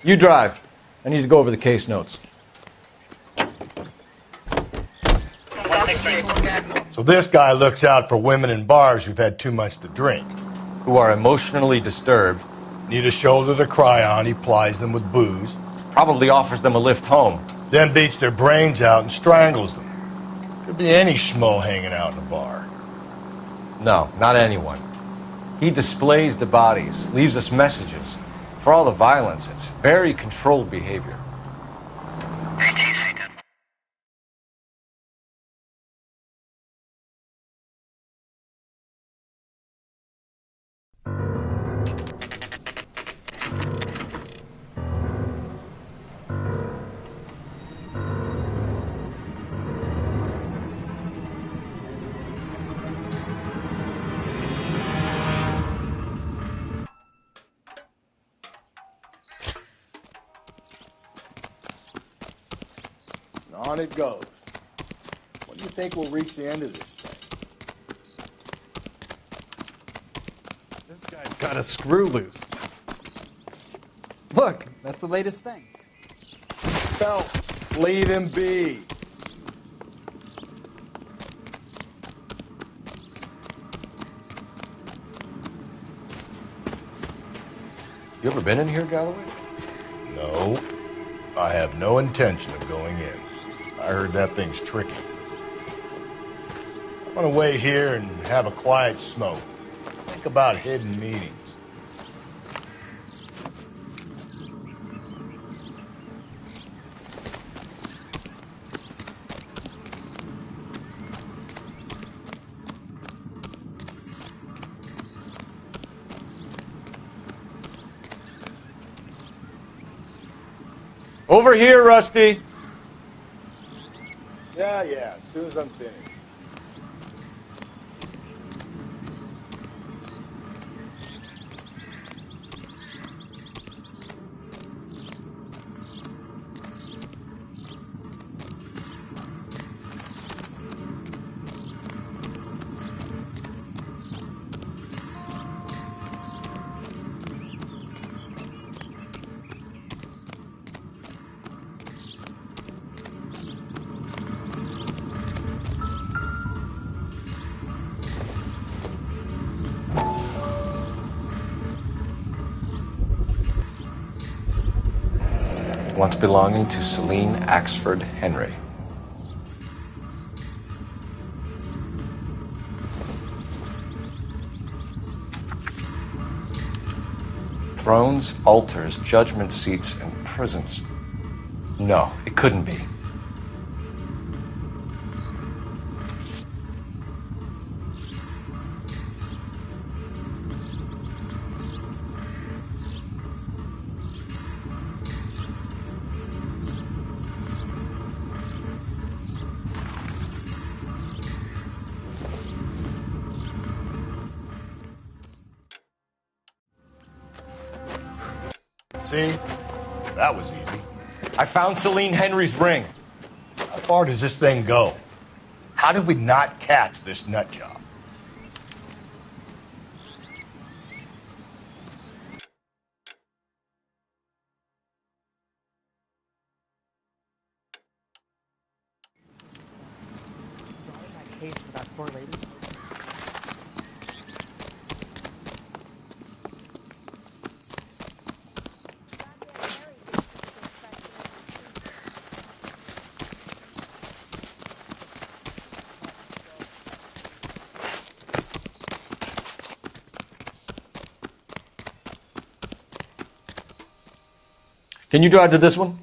You drive. I need to go over the case notes. So this guy looks out for women in bars who've had too much to drink. Who are emotionally disturbed. Need a shoulder to cry on, he plies them with booze. Probably offers them a lift home. Then beats their brains out and strangles them. Could be any schmo hanging out in the bar. No, not anyone. He displays the bodies, leaves us messages. For all the violence, it's very controlled behavior. And on it goes. When do you think we'll reach the end of this thing? This guy's got a screw loose. Look, that's the latest thing. Phelps, leave him be. You ever been in here, Galloway? No, I have no intention of going in. I heard that thing's tricky. I'm gonna wait here and have a quiet smoke. Think about hidden meetings. Over here, Rusty. Yeah, as soon as I'm finished. Once belonging to Celine Axford Henry. Thrones, altars, judgment seats, and prisons. No, it couldn't be. See? That was easy. I found Celine Henry's ring. How far does this thing go? How did we not catch this nut job? That case for that poor lady. Can you drive to this one?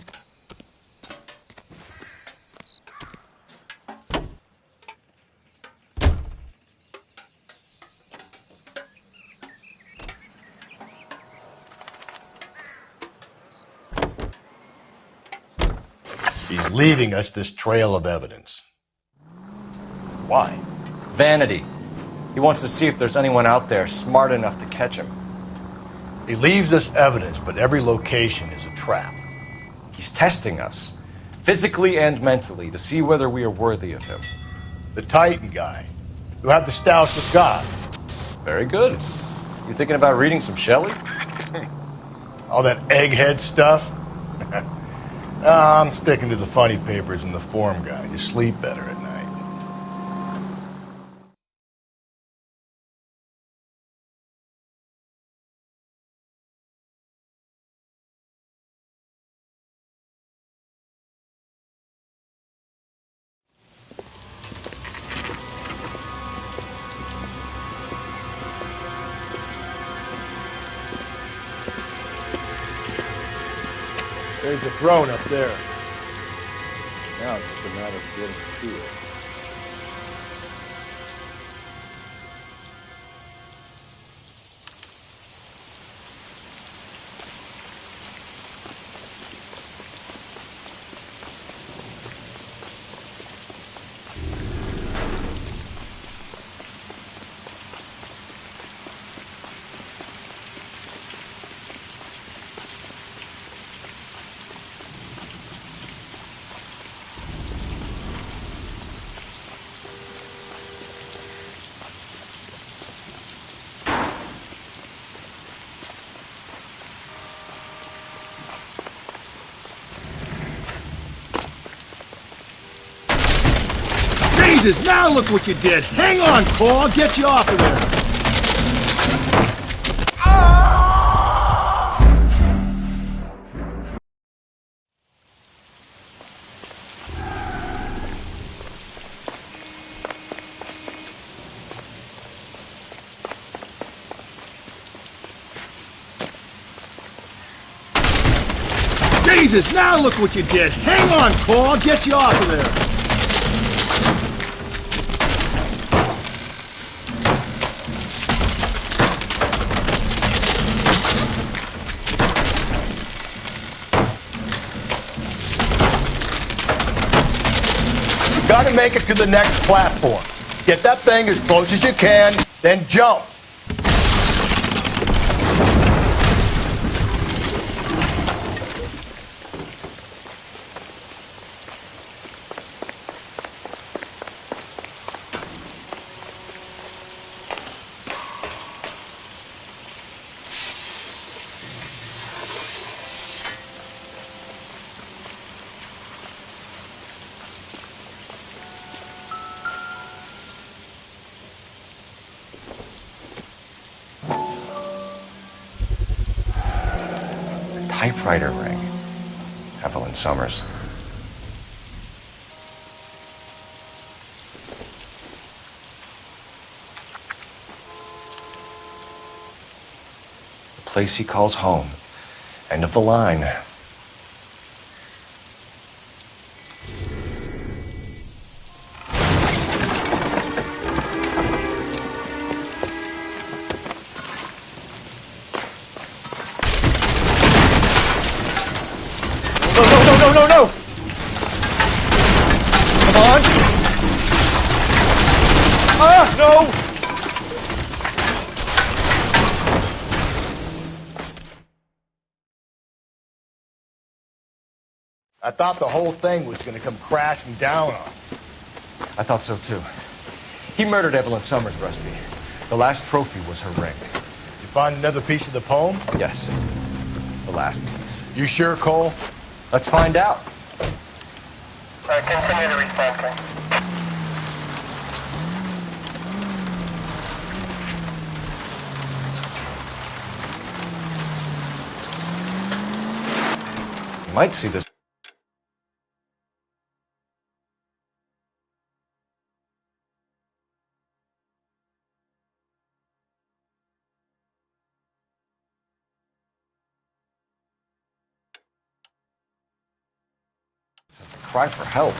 He's leaving us this trail of evidence. Why? Vanity. He wants to see if there's anyone out there smart enough to catch him. He leaves us evidence, but every location is a trap. He's testing us, physically and mentally, to see whether we are worthy of him. The Titan guy, who had the stouts of God. Very good. You thinking about reading some Shelley? All that egghead stuff? I'm sticking to the funny papers and the form guide. You sleep better at night. There's the throne up there. Now it's just a matter of getting to it. Jesus, now look what you did! Hang on, Cole, I'll get you off of there! Jesus, now look what you did! Hang on, Cole, I'll get you off of there! Gotta make it to the next platform. Get that thing as close as you can, then jump. Typewriter ring. Evelyn Summers. The place he calls home. End of the line. No! Come on! Ah, no! I thought the whole thing was gonna come crashing down on him. I thought so too. He murdered Evelyn Summers, Rusty. The last trophy was her ring. You find another piece of the poem? Yes. The last piece. You sure, Cole? Let's find out. Continue to respond. You might see this. This is a cry for help.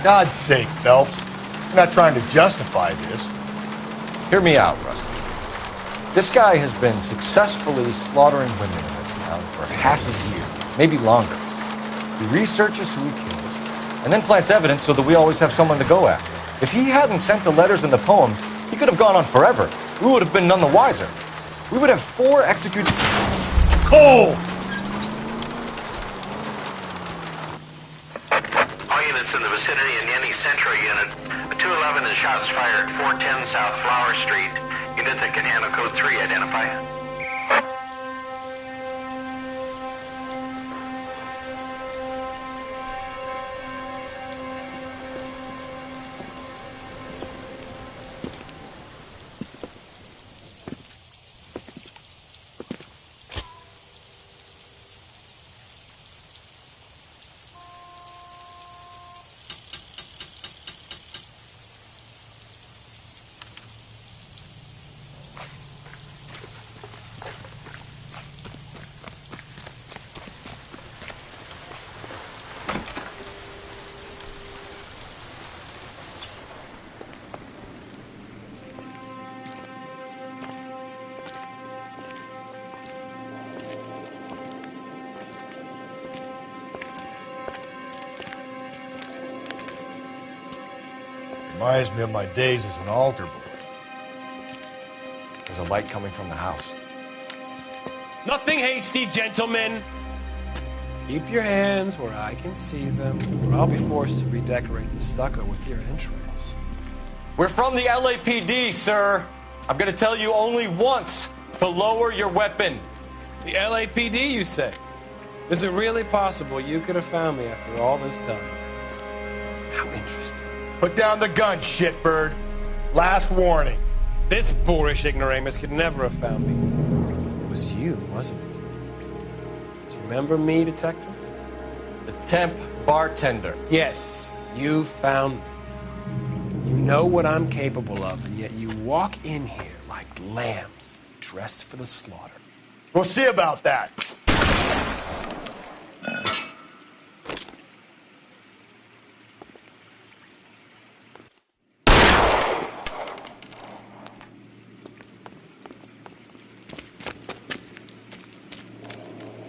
God's sake, Phelps. I'm not trying to justify this. Hear me out, Rusty. This guy has been successfully slaughtering women in this town for half a year, maybe longer. He researches who he kills, and then plants evidence so that we always have someone to go after. If he hadn't sent the letters in the poem, he could have gone on forever. We would have been none the wiser. We would have 4 executed... Cole! All units in the vicinity in any Central unit. 211 and shots fired, 410 South Flower Street. Units that can handle code 3, identify. Reminds me of my days as an altar boy. There's a light coming from the house. Nothing hasty, gentlemen. Keep your hands where I can see them, or I'll be forced to redecorate the stucco with your entrails. We're from the LAPD, sir. I'm gonna tell you only once to lower your weapon. The LAPD, you say? Is it really possible you could have found me after all this time? How interesting. Put down the gun, shitbird. Last warning. This boorish ignoramus could never have found me. It was you, wasn't it? Do you remember me, detective? The temp bartender. Yes, you found me. You know what I'm capable of, and yet you walk in here like lambs dressed for the slaughter. We'll see about that.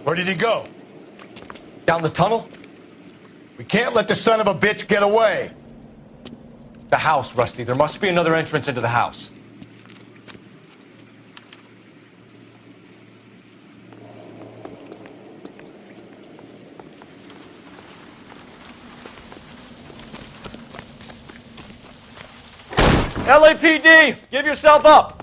Where did he go? Down the tunnel? We can't let the son of a bitch get away. The house, Rusty. There must be another entrance into the house. LAPD! Give yourself up!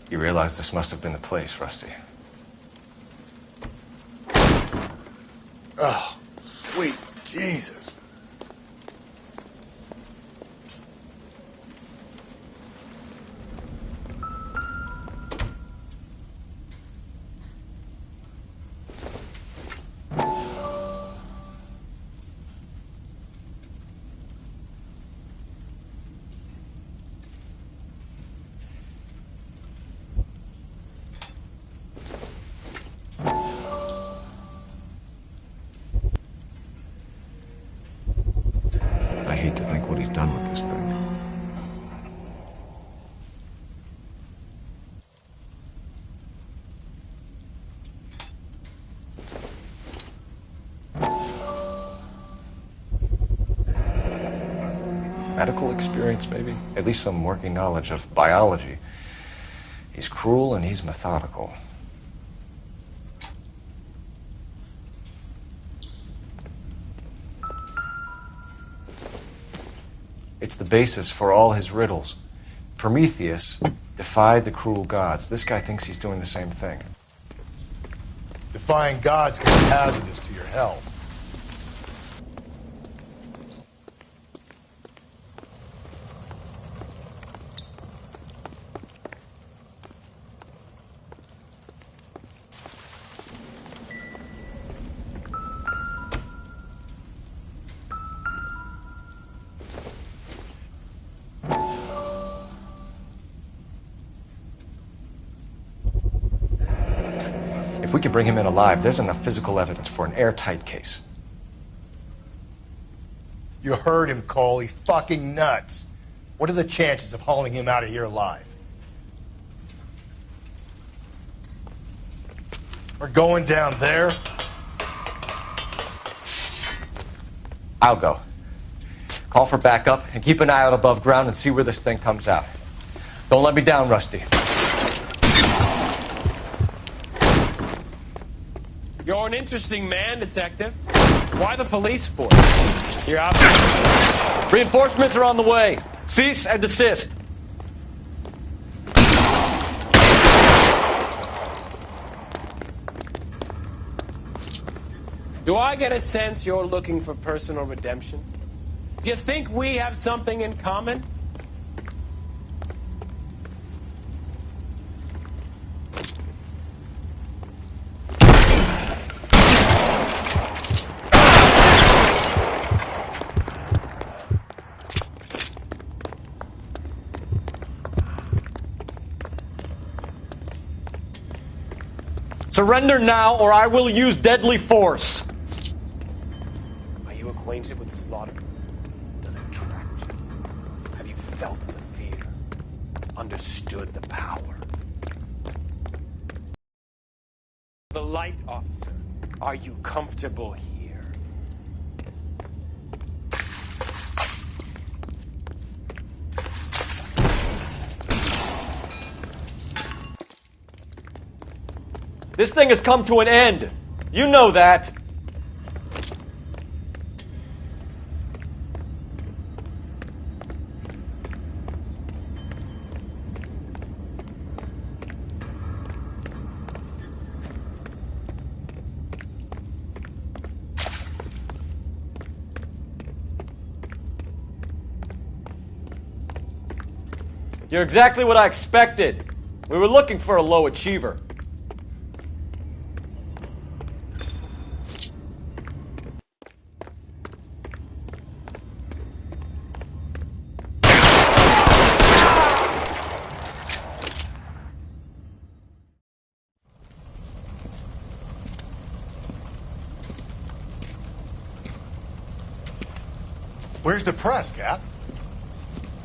You realize this must have been the place, Rusty. Oh, sweet Jesus. I hate to think what he's done with this thing. Medical experience, maybe? At least some working knowledge of biology. He's cruel and he's methodical. It's the basis for all his riddles. Prometheus defied the cruel gods. This guy thinks he's doing the same thing. Defying gods can be hazardous to your health. If we can bring him in alive, there's enough physical evidence for an airtight case. You heard him, Cole. He's fucking nuts. What are the chances of hauling him out of here alive? We're going down there. I'll go. Call for backup and keep an eye out above ground and see where this thing comes out. Don't let me down, Rusty. You're an interesting man, Detective. Why the police force? You're out. Reinforcements are on the way. Cease and desist. Do I get a sense you're looking for personal redemption? Do you think we have something in common? Surrender now, or I will use deadly force. Are you acquainted with slaughter? Does it attract you? Have you felt the fear? Understood the power? The light officer, are you comfortable here? This thing has come to an end. You know that. You're exactly what I expected. We were looking for a low achiever. Where's the press, Cap?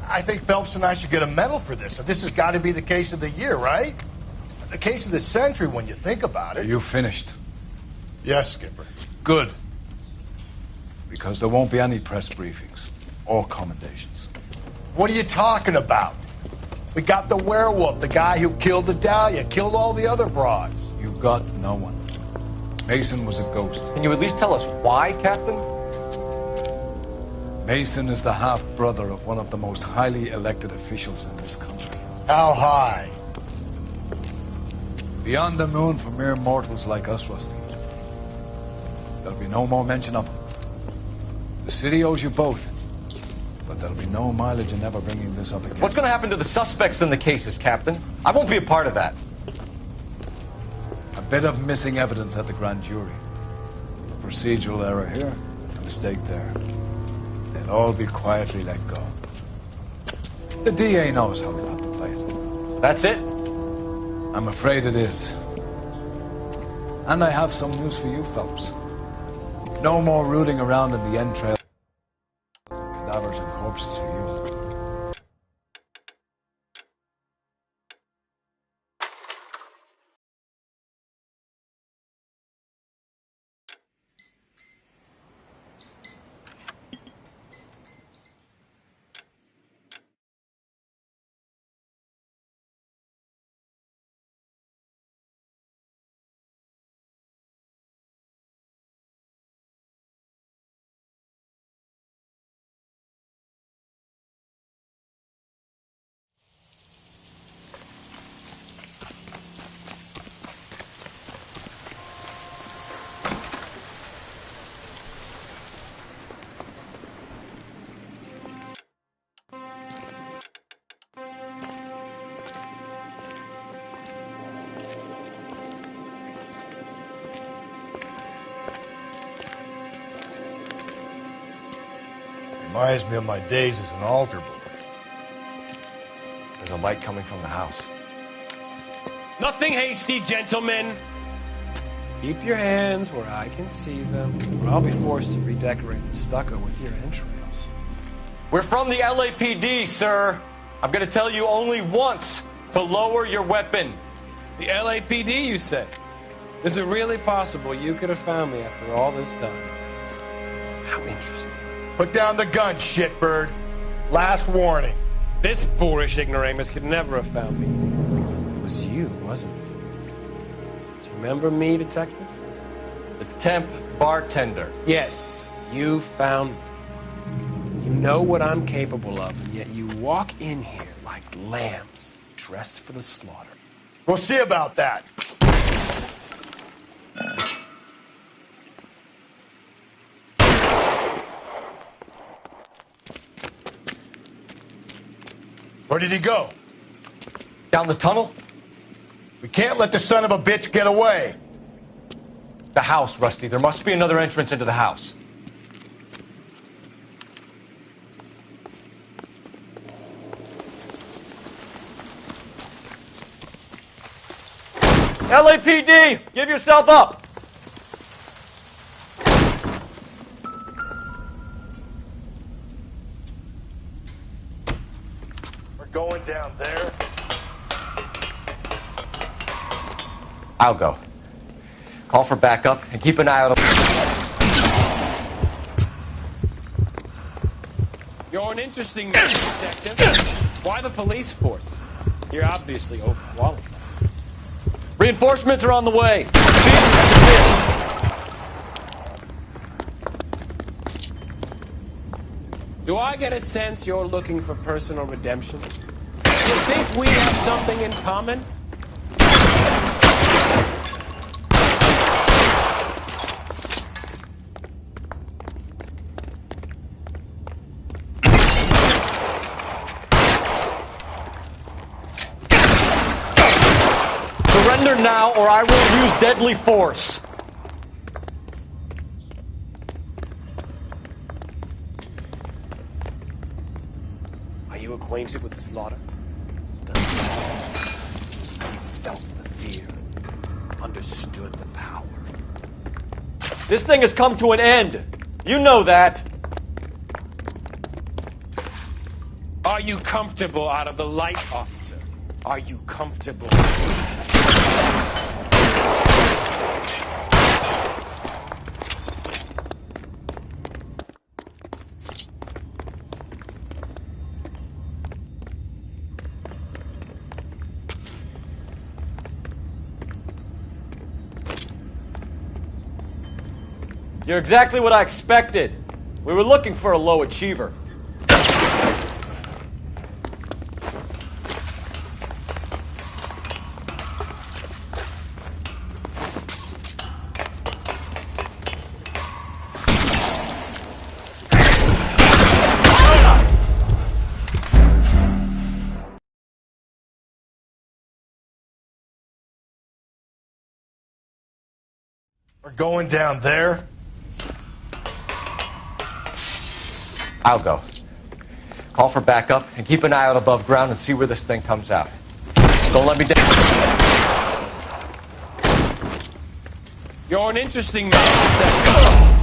I think Phelps and I should get a medal for this. This has got to be the case of the year, right? The case of the century when you think about it. Are you finished? Yes, Skipper. Good. Because there won't be any press briefings or commendations. What are you talking about? We got the werewolf, the guy who killed the Dahlia, killed all the other broads. You got no one. Mason was a ghost. Can you at least tell us why, Captain? Mason is the half-brother of one of the most highly elected officials in this country. How high? Beyond the moon for mere mortals like us, Rusty. There'll be no more mention of him. The city owes you both, but there'll be no mileage in ever bringing this up again. What's going to happen to the suspects in the cases, Captain? I won't be a part of that. A bit of missing evidence at the grand jury. A procedural error here, a mistake there. They'll all be quietly let go. The DA knows how we'll have to play it. That's it? I'm afraid it is. And I have some news for you, Phelps. No more rooting around in the entrails of cadavers and corpses for you. Reminds me of my days as an altar boy. There's a light coming from the house. Nothing hasty, gentlemen. Keep your hands where I can see them, or I'll be forced to redecorate the stucco with your entrails. We're from the LAPD, sir. I'm going to tell you only once to lower your weapon. The LAPD, you said? Is it really possible you could have found me after all this time? How interesting. Put down the gun, shitbird. Last warning. This boorish ignoramus could never have found me. It was you, wasn't it? Do you remember me, detective? The temp bartender. Yes, you found me. You know what I'm capable of, and yet you walk in here like lambs dressed for the slaughter. We'll see about that. Where did he go? Down the tunnel? We can't let the son of a bitch get away. The house, Rusty. There must be another entrance into the house. LAPD! Give yourself up! We're going down there. I'll go. Call for backup and keep an eye out. You're an interesting man, detective. Why the police force? You're obviously overqualified. Reinforcements are on the way. Cease. Do I get a sense you're looking for personal redemption? Do you think we have something in common? Surrender now, or I will use deadly force. Are you acquainted with slaughter? Does it you felt the fear, understood the power? This thing has come to an end. You know that. Are you comfortable out of the light, officer? Are you comfortable? You're exactly what I expected. We were looking for a low achiever. We're going down there. I'll go. Call for backup and keep an eye out above ground and see where this thing comes out. Don't let me down. You're an interesting man.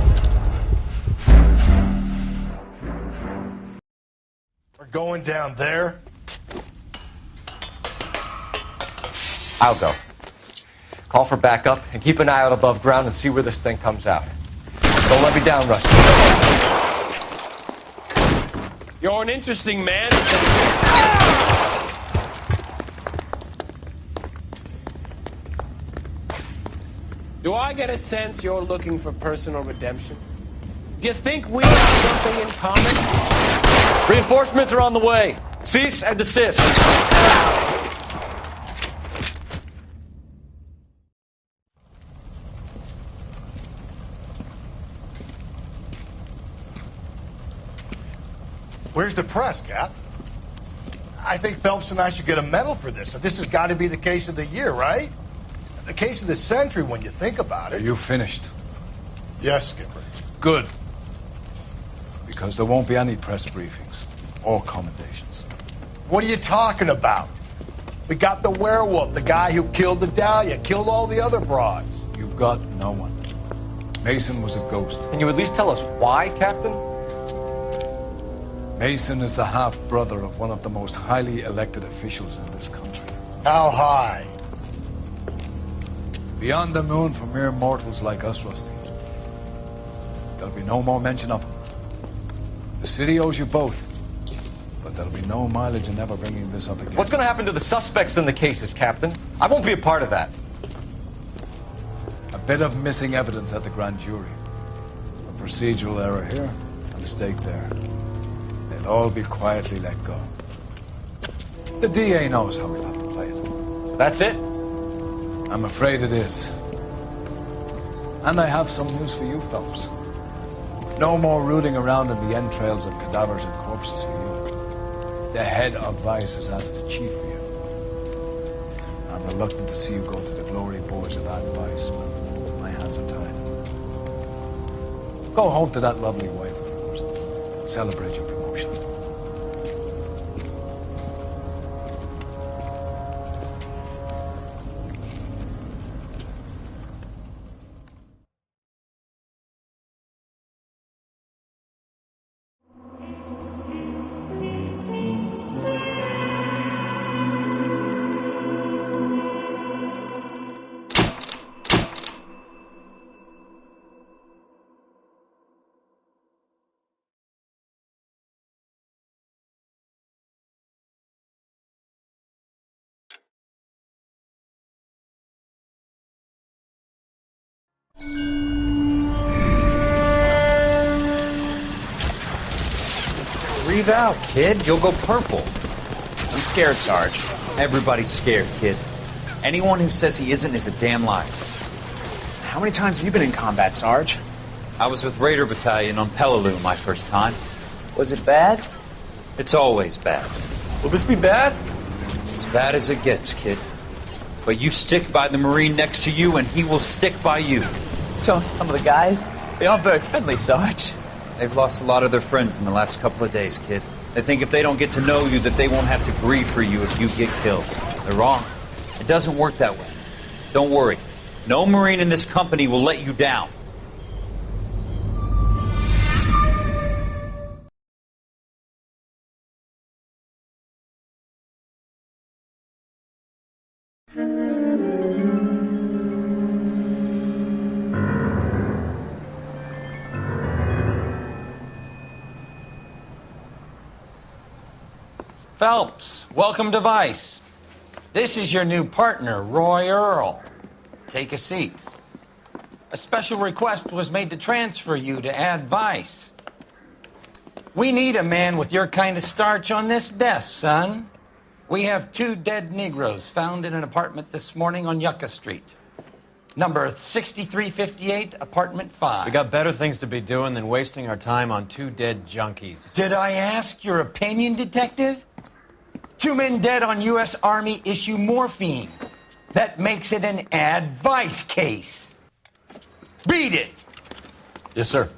We're going down there. I'll go. Call for backup and keep an eye out above ground and see where this thing comes out. Don't let me down, Rusty. You're an interesting man. Do I get a sense you're looking for personal redemption? Do you think we have something in common? Reinforcements are on the way. Cease and desist. Where's the press, Cap? I think Phelps and I should get a medal for this. This has got to be the case of the year, right? The case of the century when you think about it. Are you finished? Yes, Skipper. Good. Because there won't be any press briefings or commendations. What are you talking about? We got the werewolf, the guy who killed the Dahlia, killed all the other broads. You've got no one. Mason was a ghost. Can you at least tell us why, Captain? Mason is the half-brother of one of the most highly elected officials in this country. How high? Beyond the moon for mere mortals like us, Rusty. There'll be no more mention of him. The city owes you both, but there'll be no mileage in ever bringing this up again. What's going to happen to the suspects in the cases, Captain? I won't be a part of that. A bit of missing evidence at the grand jury. A procedural error here, a mistake there. They'll all be quietly let go. The DA knows how we'll have to play it. That's it? I'm afraid it is. And I have some news for you, Phelps. No more rooting around in the entrails of cadavers and corpses for you. The head of Vice has asked the chief for you. I'm reluctant to see you go to the glory boys of advice, but my hands are tied. Go home to that lovely wife of yours and celebrate your promotion. Breathe out, kid. You'll go purple. I'm scared, Sarge. Everybody's scared, kid. Anyone who says he isn't is a damn liar. How many times have you been in combat, Sarge? I was with Raider Battalion on Peleliu my first time. Was it bad? It's always bad. Will this be bad? As bad as it gets, kid. But you stick by the Marine next to you, and he will stick by you. So, some of the guys, they aren't very friendly, Sarge. They've lost a lot of their friends in the last couple of days, kid. They think if they don't get to know you, that they won't have to grieve for you if you get killed. They're wrong. It doesn't work that way. Don't worry. No Marine in this company will let you down. Phelps, welcome to Vice. This is your new partner, Roy Earl. Take a seat. A special request was made to transfer you to Ad Vice. We need a man with your kind of starch on this desk, son. We have 2 dead Negroes found in an apartment this morning on Yucca Street. Number 6358, apartment 5. We got better things to be doing than wasting our time on 2 dead junkies. Did I ask your opinion, detective? 2 men dead on U.S. Army issue morphine. That makes it an advice case. Beat it! Yes, sir.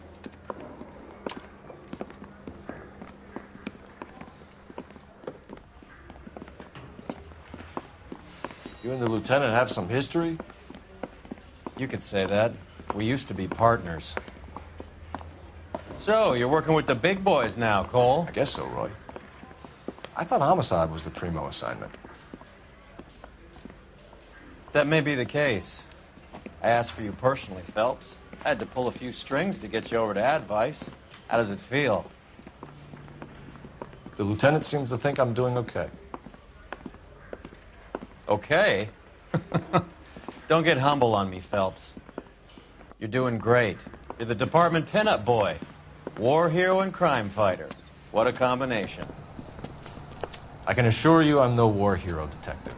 You and the lieutenant have some history? You could say that. We used to be partners. So, you're working with the big boys now, Cole? I guess so, Roy. I thought homicide was the primo assignment. That may be the case. I asked for you personally, Phelps. I had to pull a few strings to get you over to Advice. How does it feel? The lieutenant seems to think I'm doing okay. Okay? Don't get humble on me, Phelps. You're doing great. You're the department pinup boy. War hero and crime fighter. What a combination. I can assure you I'm no war hero, detective.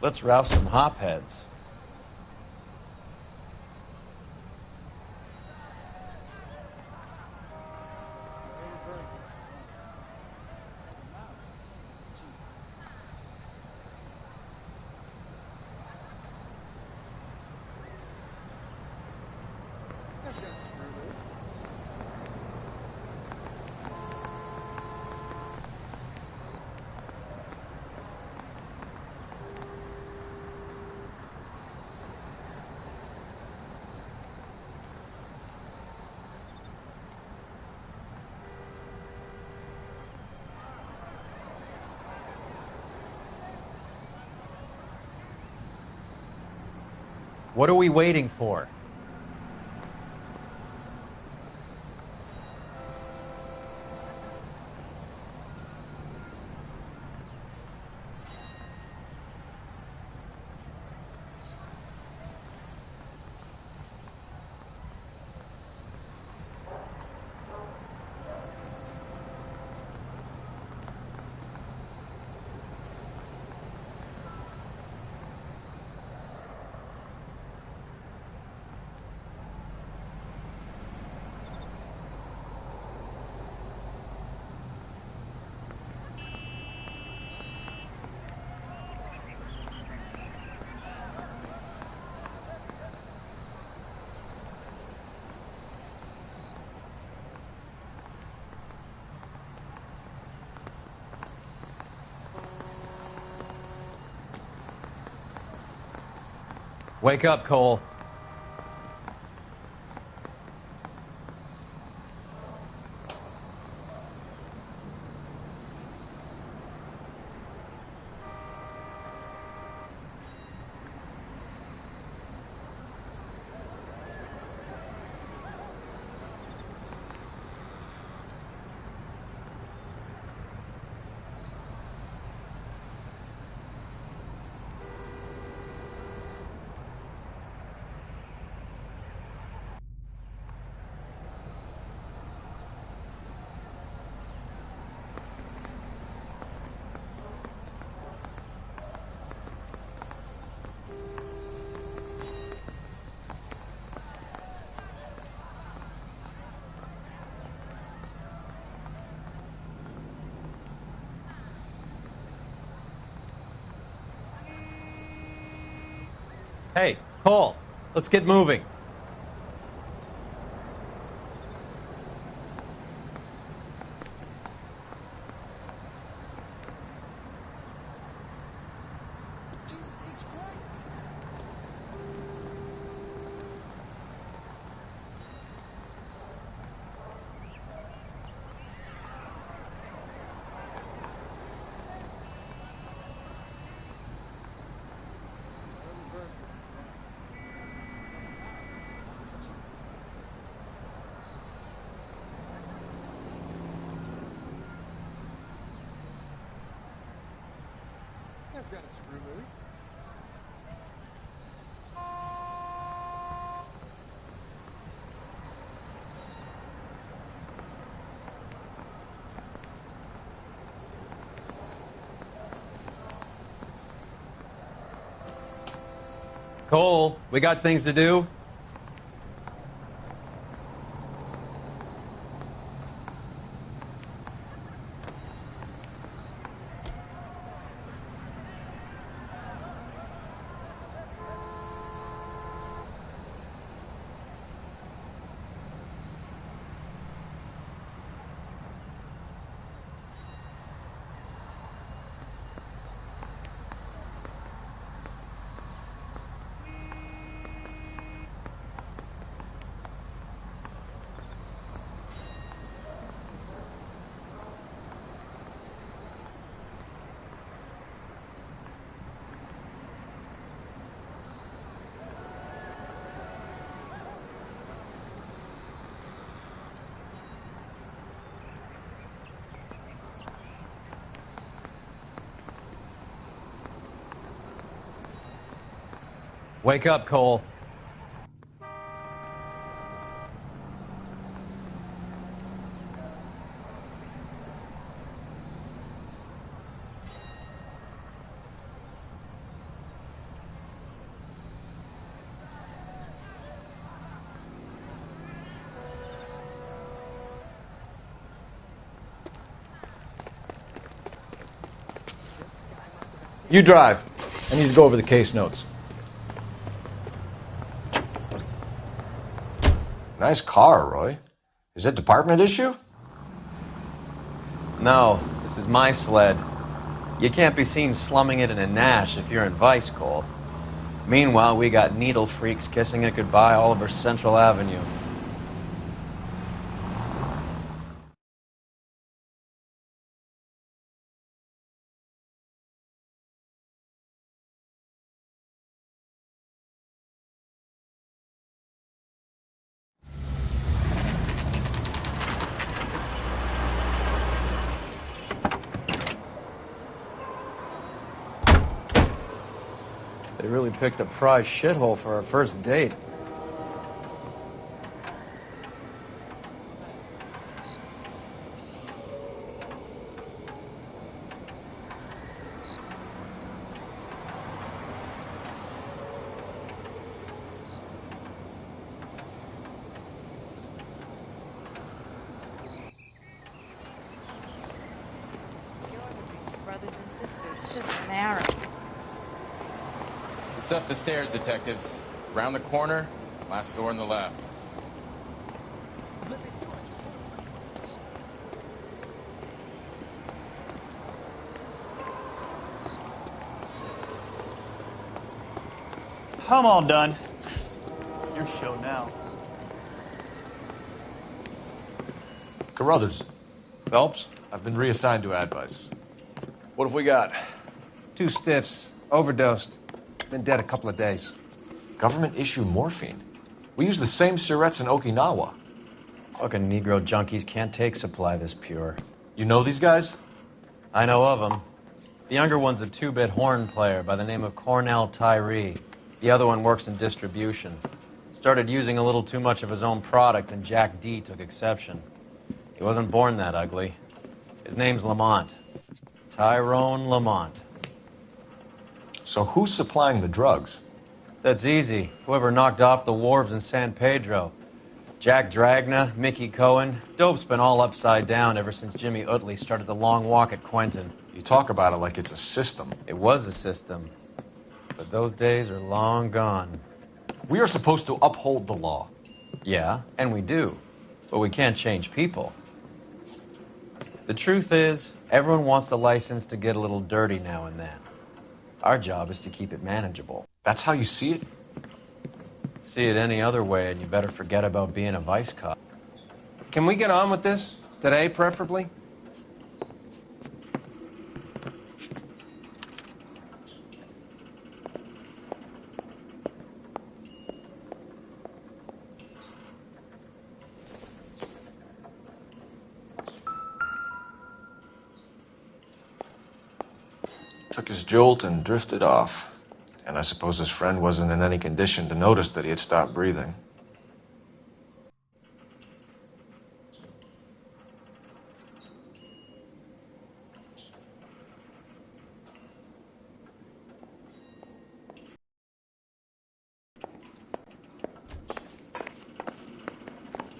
Let's rouse some hopheads. What are we waiting for? Wake up, Cole. Hey, Cole, let's get moving. This guy's got a screw loose. Cole, we got things to do. Wake up, Cole. You drive. I need to go over the case notes. Nice car, Roy. Is it department issue? No, this is my sled. You can't be seen slumming it in a Nash if you're in Vice, Cole. Meanwhile, we got needle freaks kissing it goodbye all over Central Avenue. They really picked a prize shithole for our first date. Brothers and sisters should marry. It's up the stairs, detectives. Round the corner, last door on the left. I'm all done. Your show now. Carruthers, Phelps? I've been reassigned to advice. What have we got? 2 stiffs, overdosed. Been dead a couple of days. Government issue morphine. We use the same syrettes in Okinawa. Fucking Negro junkies can't take supply this pure. You know these guys? I know of them. The younger one's a 2-bit horn player by the name of Cornell Tyree. The other one works in distribution. Started using a little too much of his own product, and Jack D took exception. He wasn't born that ugly. His name's Lamont. Tyrone Lamont. So who's supplying the drugs? That's easy. Whoever knocked off the wharves in San Pedro. Jack Dragna, Mickey Cohen. Dope's been all upside down ever since Jimmy Utley started the long walk at Quentin. You talk about it like it's a system. It was a system. But those days are long gone. We are supposed to uphold the law. Yeah, and we do. But we can't change people. The truth is, everyone wants the license to get a little dirty now and then. Our job is to keep it manageable. That's how you see it? See it any other way, and you better forget about being a vice cop. Can we get on with this? Today, preferably? Took his jolt and drifted off. And I suppose his friend wasn't in any condition to notice that he had stopped breathing.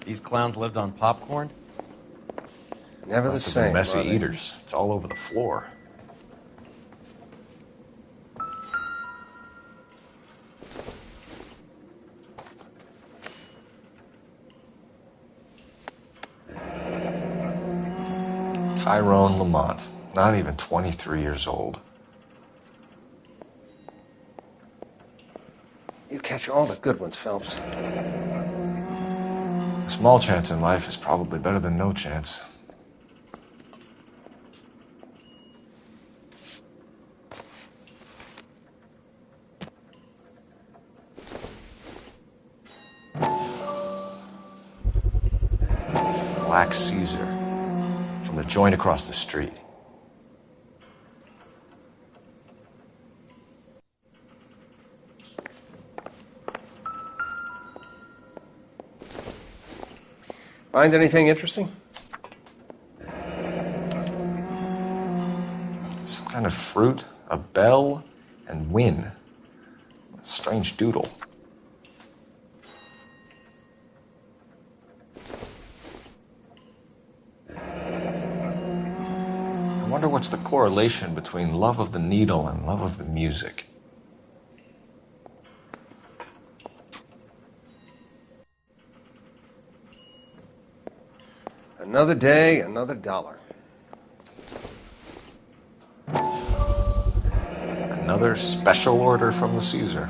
These clowns lived on popcorn? Never the Must have been same. messy are they? eaters. It's all over the floor. Tyrone Lamont, not even 23 years old. You catch all the good ones, Phelps. A small chance in life is probably better than no chance. Black Caesar. From the joint across the street. Find anything interesting? Some kind of fruit, a bell, and win. A strange doodle. I wonder what's the correlation between love of the needle and love of the music. Another day, another dollar. Another special order from the Caesar.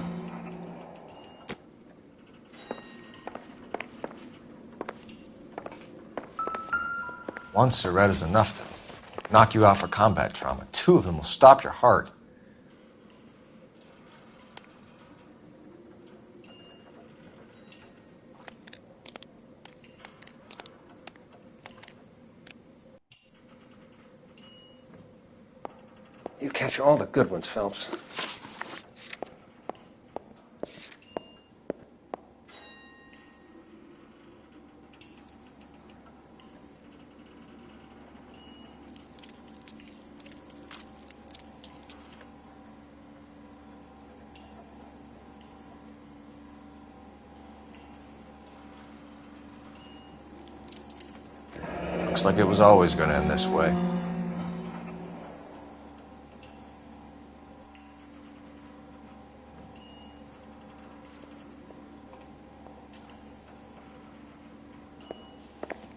One Surette is enough to knock you out for combat trauma. 2 of them will stop your heart. You catch all the good ones, Phelps. Looks like it was always going to end this way.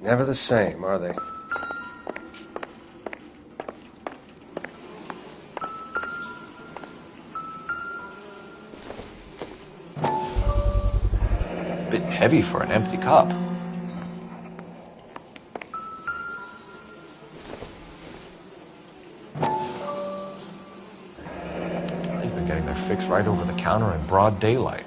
Never the same, are they? heavy for an empty cup. They've been getting their fix right over the counter in broad daylight.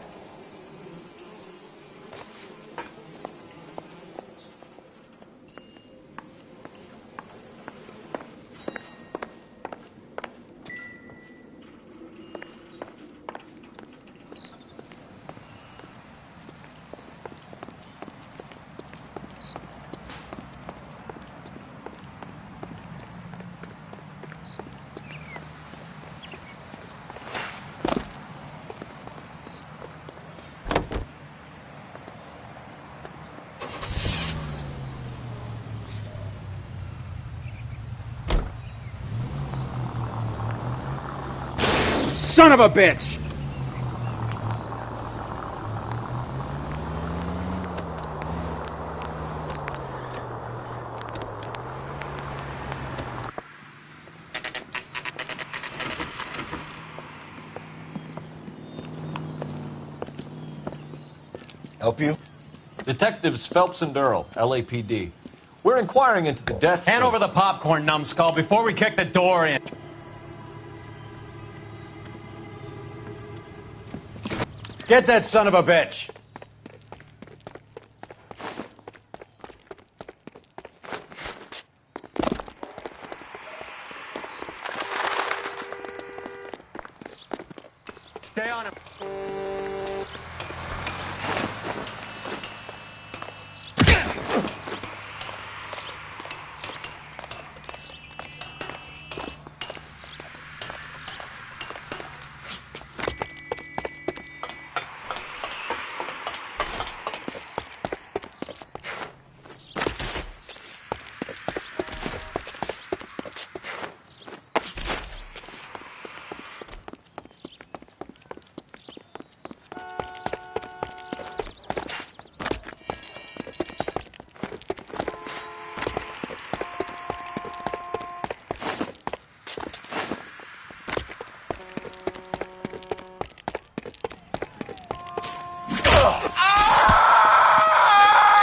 Son of a bitch! Help you? Detectives Phelps and Earl, LAPD. We're inquiring into the deaths Hand of... over the popcorn, numbskull, before we kick the door in. Get that son of a bitch! Stay on him.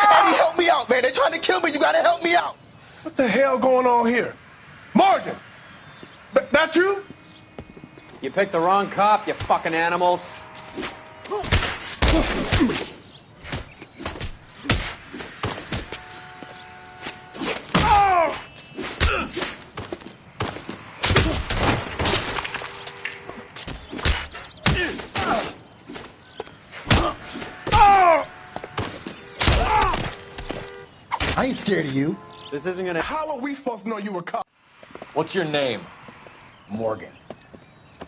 Eddie, help me out, man. They're trying to kill me. You gotta help me out. What the hell going on here? Morgan! That you? You picked the wrong cop, you fucking animals. I ain't scared of you. This isn't gonna... How are we supposed to know you were cop? What's your name? Morgan.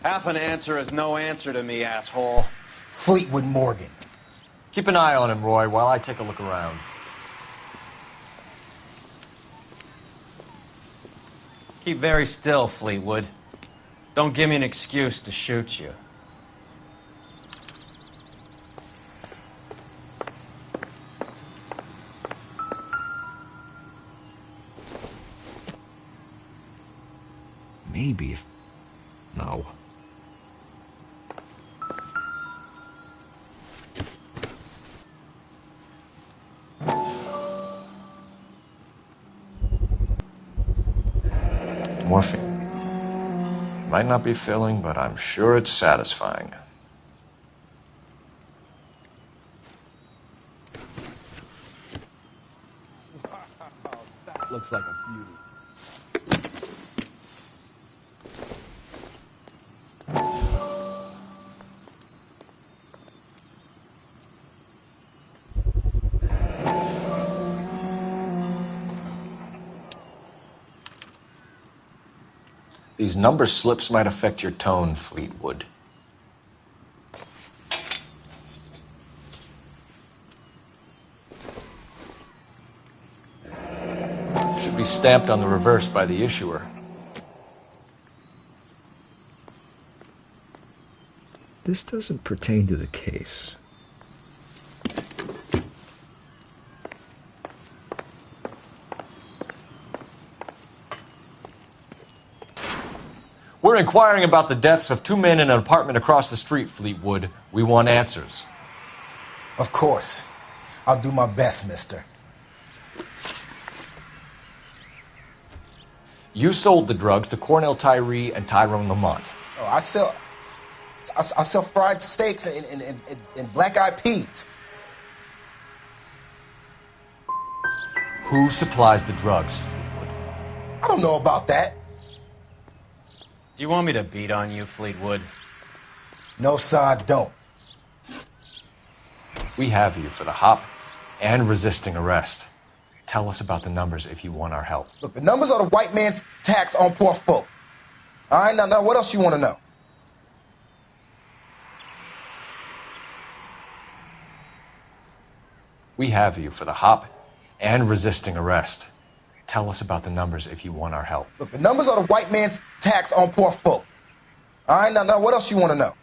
Half an answer is no answer to me, asshole. Fleetwood Morgan. Keep an eye on him, Roy, while I take a look around. Keep very still, Fleetwood. Don't give me an excuse to shoot you. Maybe if... No. Morphine. Might not be filling, but I'm sure it's satisfying. That looks like a beauty. These number slips might affect your tone, Fleetwood. Should be stamped on the reverse by the issuer. This doesn't pertain to the case. We're inquiring about the deaths of 2 men in an apartment across the street, Fleetwood. We want answers. Of course. I'll do my best, mister. You sold the drugs to Cornell Tyree and Tyrone Lamont. Oh, I sell fried steaks and black-eyed peas. Who supplies the drugs? I don't know about that. Do you want me to beat on you, Fleetwood? No, sir, I don't. We have you for the hop and resisting arrest. Tell us about the numbers if you want our help. Look, the numbers are the white man's tax on poor folk. All right, now, what else you want to know? We have you for the hop and resisting arrest. Tell us about the numbers if you want our help. Look, the numbers are the white man's tax on poor folk. All right, now, what else you want to know?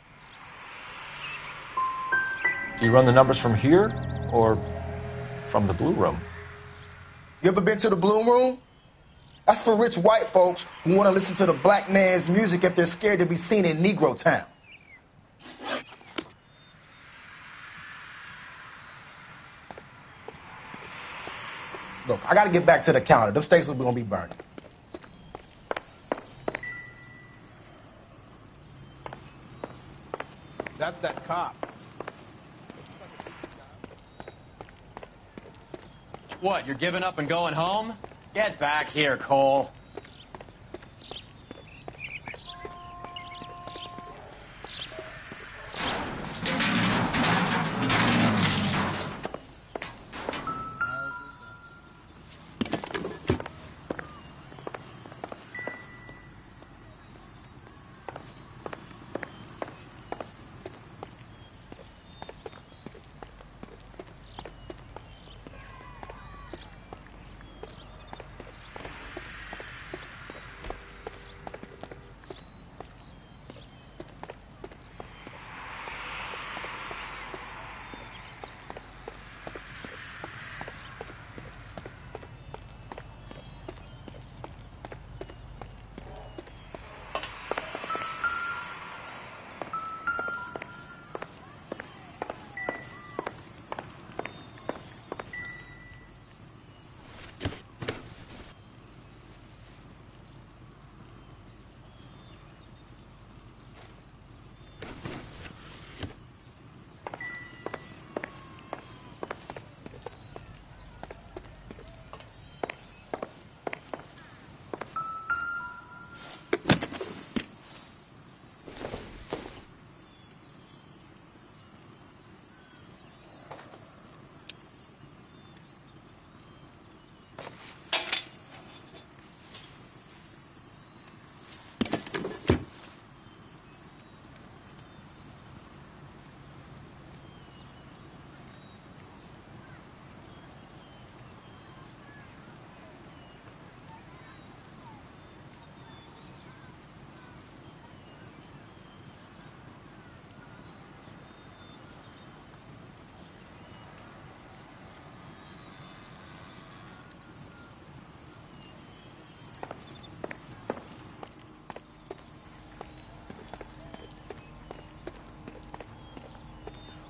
Do you run the numbers from here or from the Blue Room? You ever been to the Blue Room? That's for rich white folks who want to listen to the black man's music if they're scared to be seen in Negro Town. Look, I got to get back to the counter. Them steaks are going to be burning. That's that cop. What, you're giving up and going home? Get back here, Cole.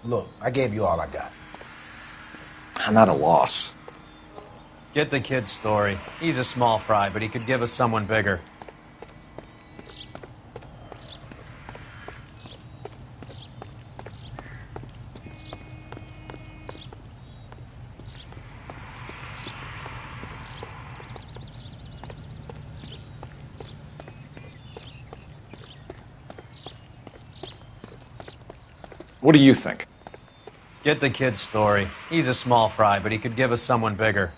Look, I gave you all I got. I'm at a loss. Get the kid's story. He's a small fry, but he could give us someone bigger. What do you think? Get the kid's story. He's a small fry, but he could give us someone bigger.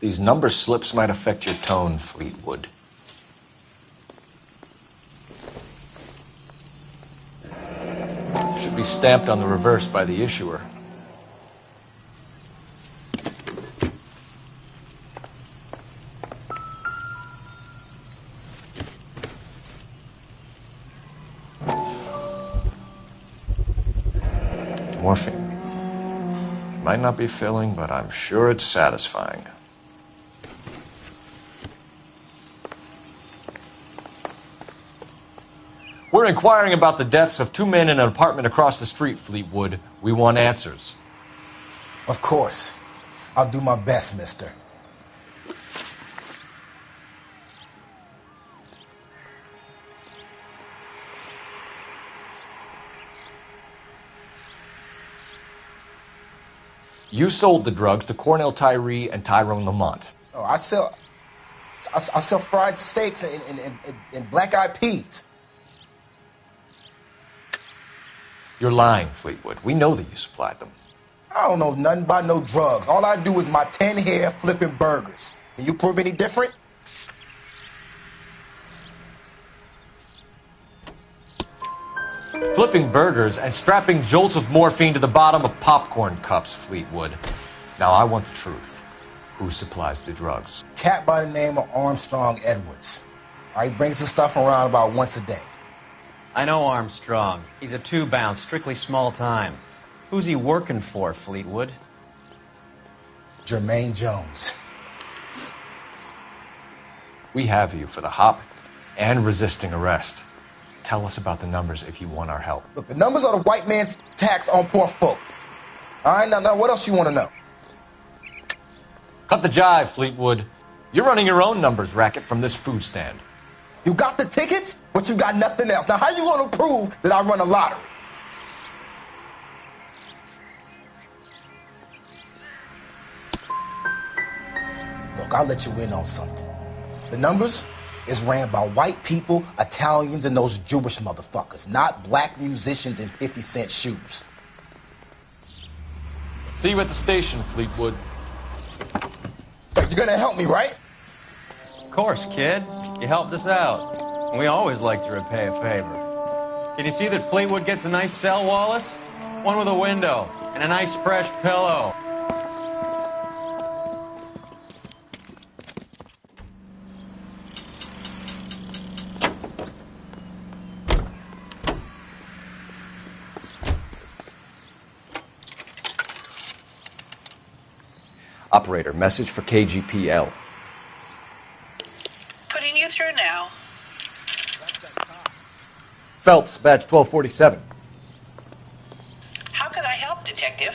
These number slips might affect your tone, Fleetwood. Should be stamped on the reverse by the issuer. Morphine. Might not be filling, but I'm sure it's satisfying. We're inquiring about the deaths of 2 men in an apartment across the street, Fleetwood. We want answers. Of course. I'll do my best, mister. You sold the drugs to Cornell Tyree and Tyrone Lamont. Oh, I sell fried steaks and black-eyed peas. You're lying, Fleetwood. We know that you supplied them. I don't know nothing about no drugs. All I do is my 10 hair flipping burgers. Can you prove any different? Flipping burgers and strapping jolts of morphine to the bottom of popcorn cups, Fleetwood. Now I want the truth. Who supplies the drugs? Cat by the name of Armstrong Edwards. All right, brings the stuff around about once a day. I know Armstrong. He's a two-bound, strictly small time. Who's he working for, Fleetwood? Jermaine Jones. We have you for the hop and resisting arrest. Tell us about the numbers if you want our help. Look, the numbers are the white man's tax on poor folk. All right, now what else you want to know? Cut the jive, Fleetwood. You're running your own numbers racket from this food stand. You got the tickets, but you got nothing else. Now, how you going to prove that I run a lottery? Look, I'll let you in on something. The numbers is ran by white people, Italians, and those Jewish motherfuckers, not black musicians in 50-cent shoes. See you at the station, Fleetwood. But you're gonna help me, right? Of course, kid. You helped us out. We always like to repay a favor. Can you see that Fleetwood gets a nice cell, Wallace? One with a window and a nice fresh pillow. Operator, message for KGPL. Putting you through now. Phelps, badge 1247. How could I help, Detective?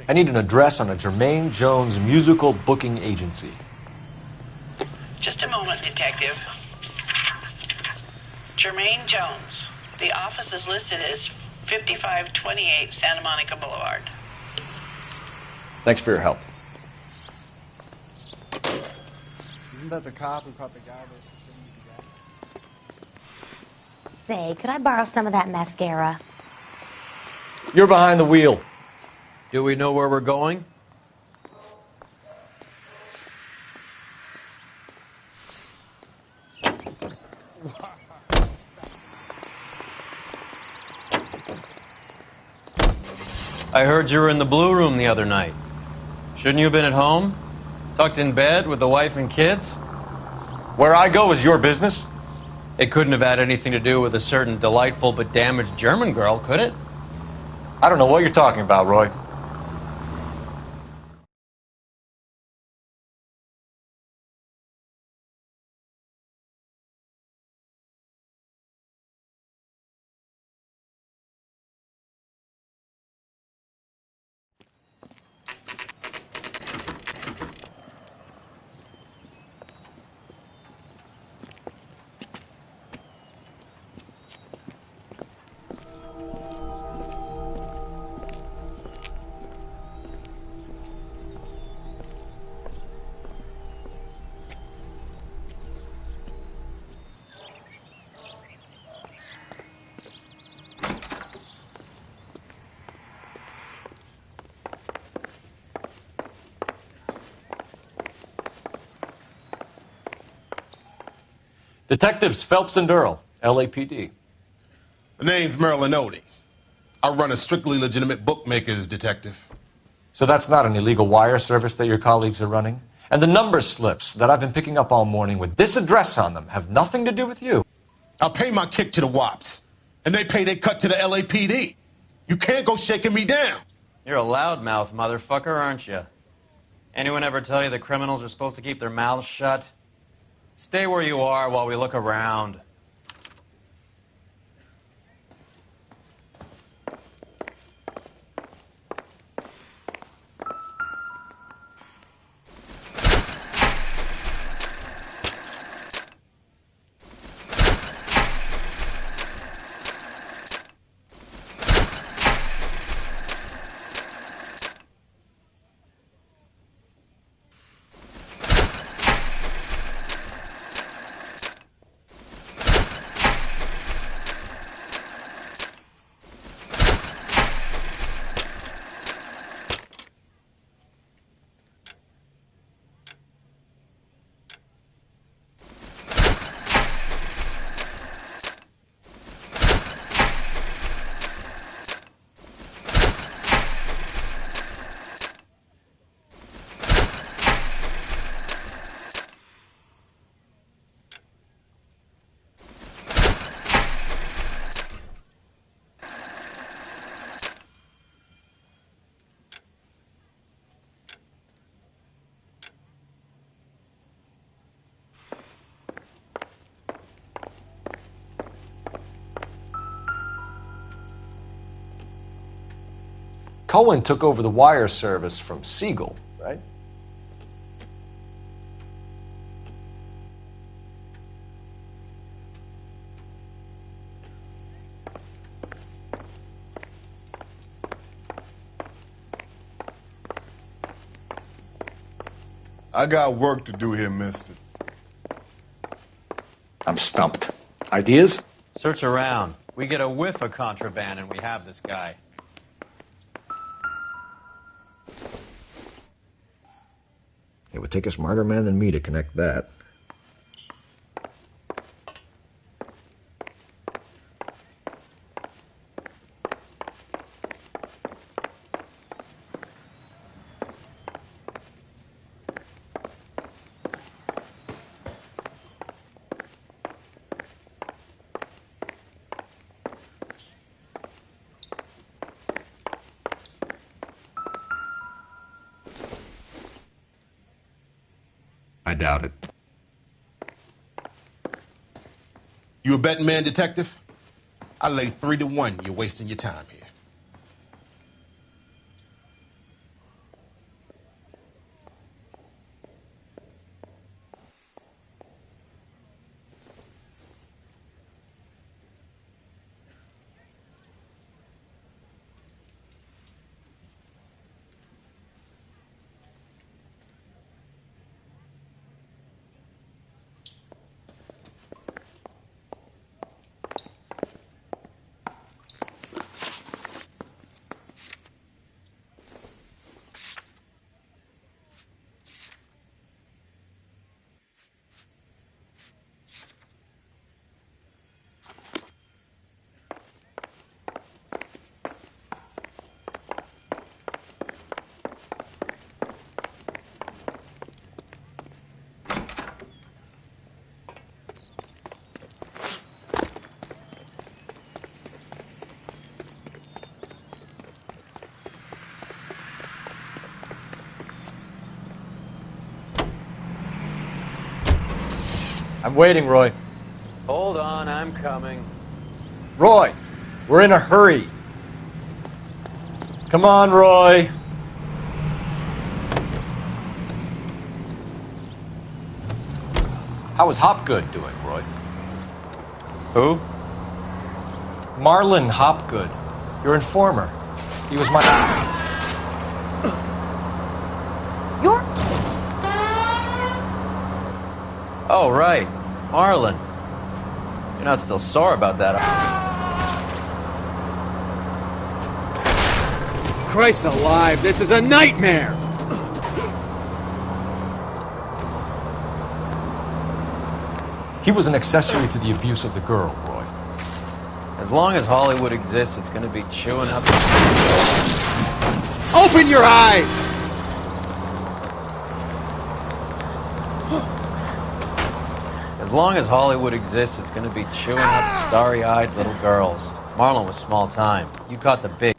I need an address on a Jermaine Jones musical booking agency. Just a moment, Detective. Jermaine Jones. The office is listed as 5528 Santa Monica Boulevard. Thanks for your help. Isn't that the cop who caught the guy Say, could I borrow some of that mascara? You're behind the wheel. Do we know where we're going? I heard you were in the Blue Room the other night. Shouldn't you have been at home? Tucked in bed with the wife and kids? Where I go is your business? It couldn't have had anything to do with a certain delightful but damaged German girl, could it? I don't know what you're talking about, Roy. Detectives Phelps and Earl, LAPD. The name's Merlin Odie. I run a strictly legitimate bookmaker's detective. So that's not an illegal wire service that your colleagues are running? And the number slips that I've been picking up all morning with this address on them have nothing to do with you? I pay my kick to the WAPs, and they pay their cut to the LAPD. You can't go shaking me down. You're a loudmouth motherfucker, aren't you? Anyone ever tell you that criminals are supposed to keep their mouths shut? Stay where you are while we look around. Cohen took over the wire service from Siegel, right? I got work to do here, mister. I'm stumped. Ideas? Search around. We get a whiff of contraband and we have this guy. It would take a smarter man than me to connect that. I doubt it. You a betting man, detective? I lay 3-1 you're wasting your time here. I'm waiting, Roy. Hold on, I'm coming. Roy, we're in a hurry. Come on, Roy. How is Hopgood doing, Roy? Who? Marlon Hopgood, your informer. He was my... You're... Oh, right. Marlon. You're not still sore about that. Christ alive, this is a nightmare! He was an accessory to the abuse of the girl, Roy. As long as Hollywood exists, it's going to be chewing up. Open your eyes! As long as Hollywood exists, it's going to be chewing up starry-eyed little girls. Marlon was small time. You caught the big.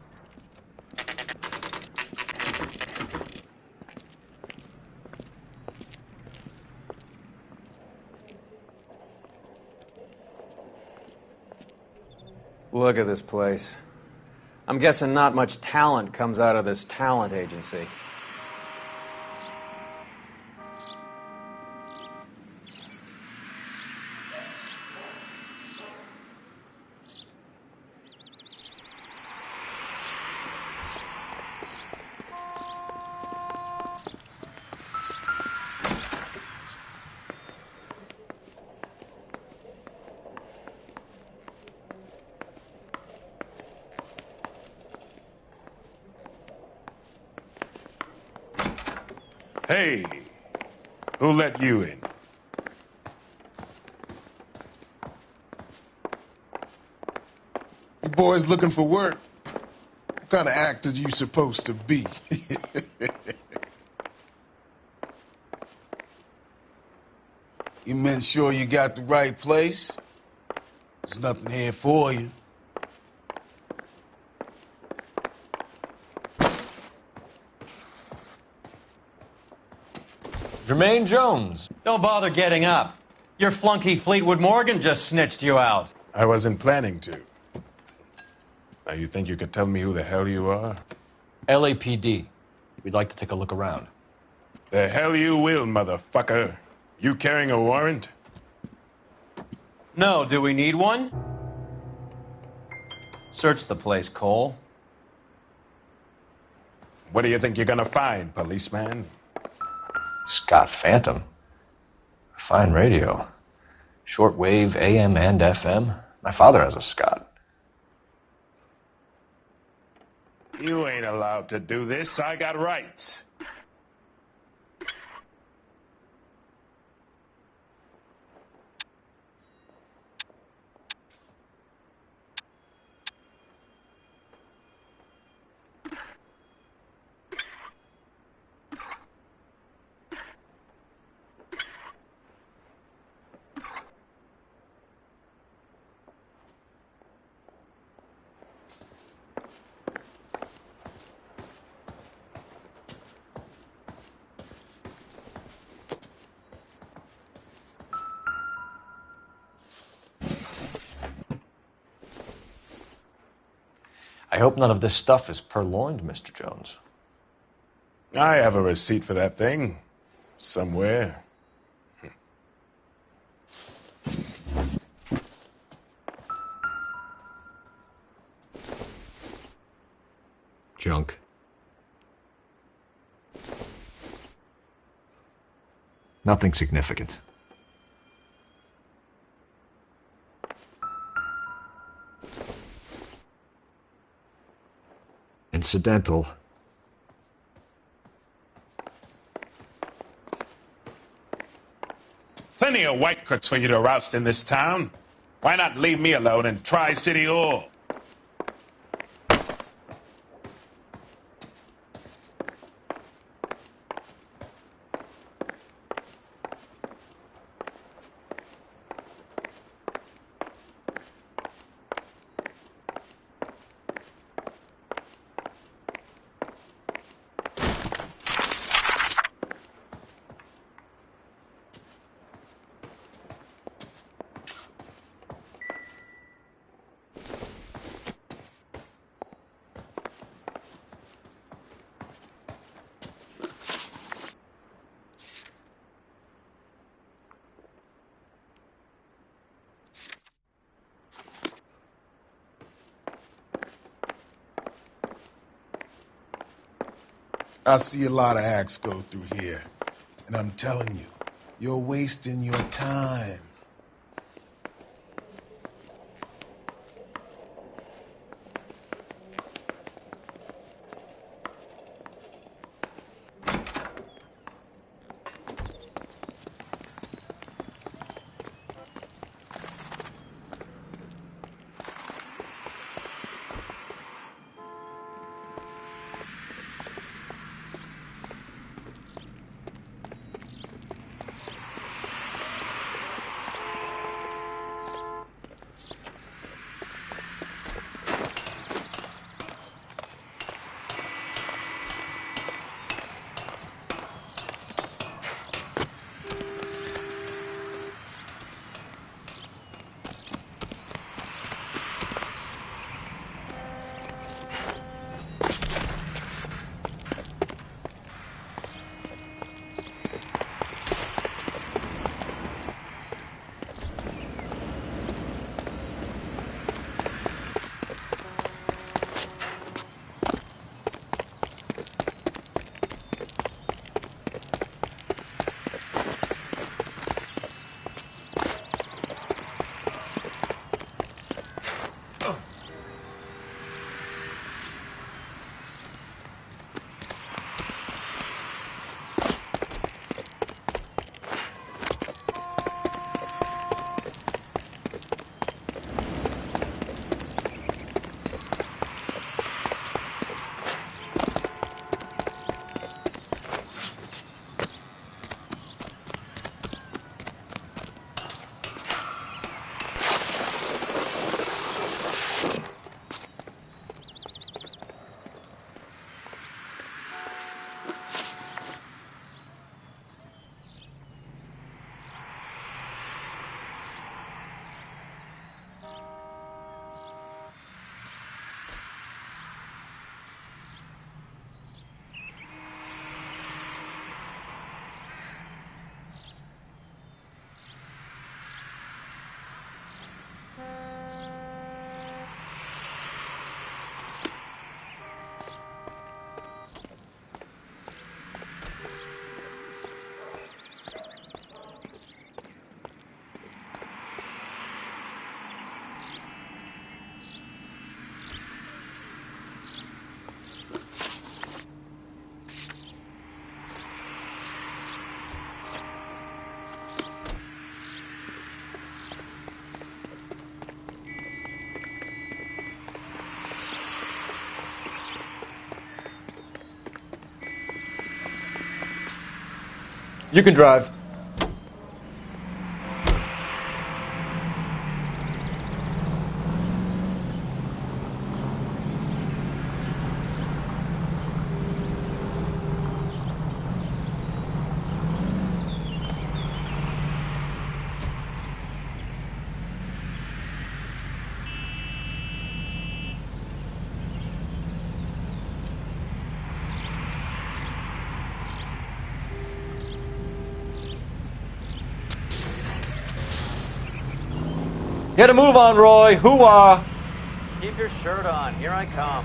Look at this place. I'm guessing not much talent comes out of this talent agency. Hey, who let you in? You boys looking for work? What kind of actor you supposed to be? You men sure you got the right place? There's nothing here for you. Jermaine Jones. Don't bother getting up. Your flunky Fleetwood Morgan just snitched you out. I wasn't planning to. Now you think you could tell me who the hell you are? LAPD. We'd like to take a look around. The hell you will, motherfucker. You carrying a warrant? No, do we need one? Search the place, Cole. What do you think you're gonna find, policeman? Scott Phantom. Fine radio. Shortwave, AM and FM. My father has a Scott. You ain't allowed to do this. I got rights. I hope none of this stuff is purloined, Mr. Jones. I have a receipt for that thing. Somewhere. Junk. Nothing significant. Incidental. Plenty of white crooks for you to roust in this town. Why not leave me alone and try City Hall? I see a lot of acts go through here. And I'm telling you, you're wasting your time. You can drive. Get a move on, Roy. Hoo-ah. Keep your shirt on. Here I come.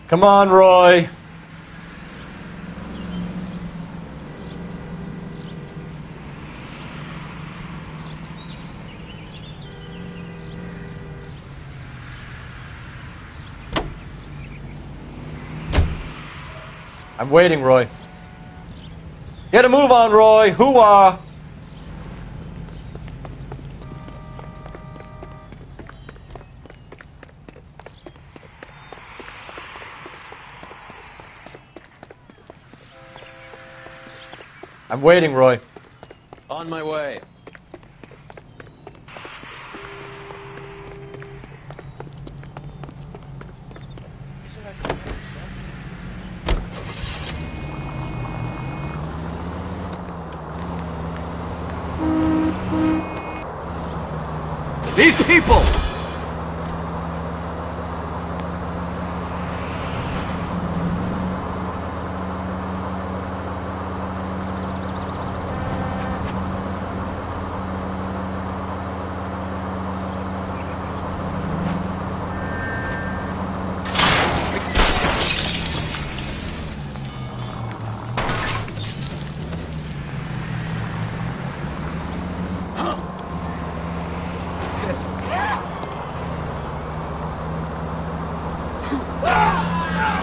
Come on, Roy. I'm waiting, Roy. Get a move on, Roy. Hoo-ah. I'm waiting, Roy. On my way. These people!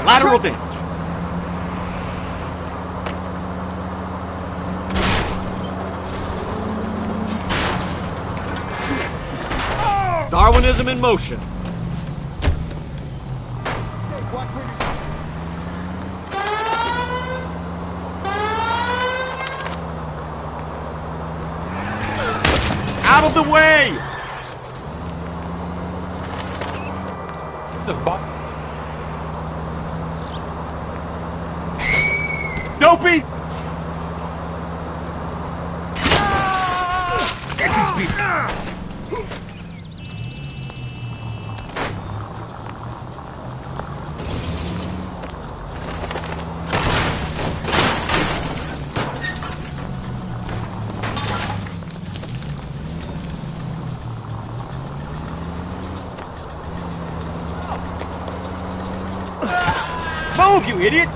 Lateral damage. Darwinism in motion. Out of the way! The fuck? Dopey! Get these people! Move, you idiot!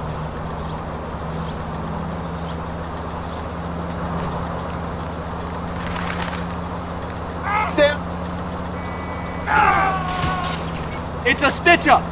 It's a stitch-up!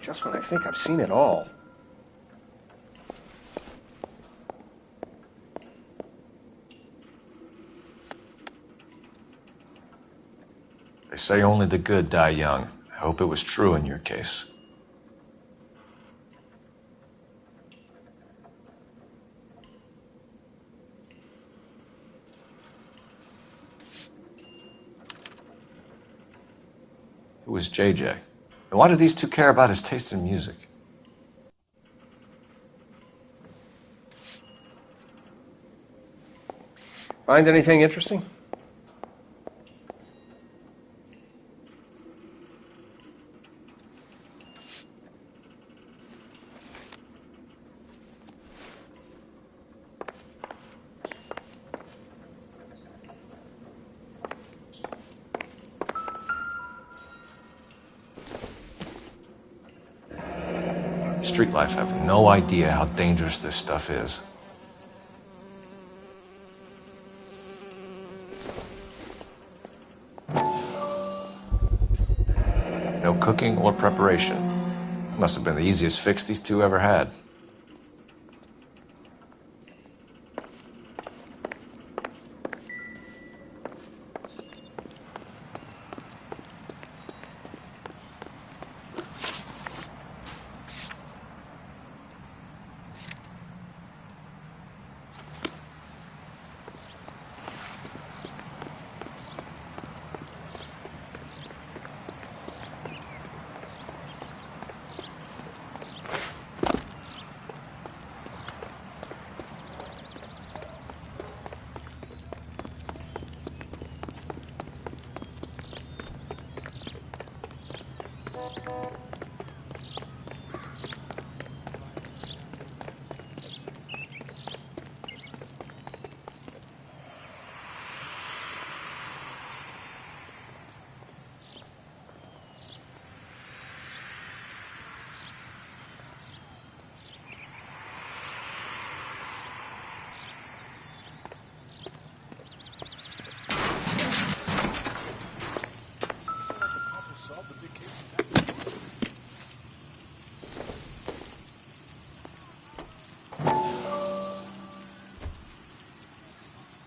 Just when I think I've seen it all. They say only the good die young. I hope it was true in your case. Who was JJ? And why do these two care about his taste in music? Find anything interesting? Street life have no idea how dangerous this stuff is. No cooking or preparation. Must have been the easiest fix these two ever had.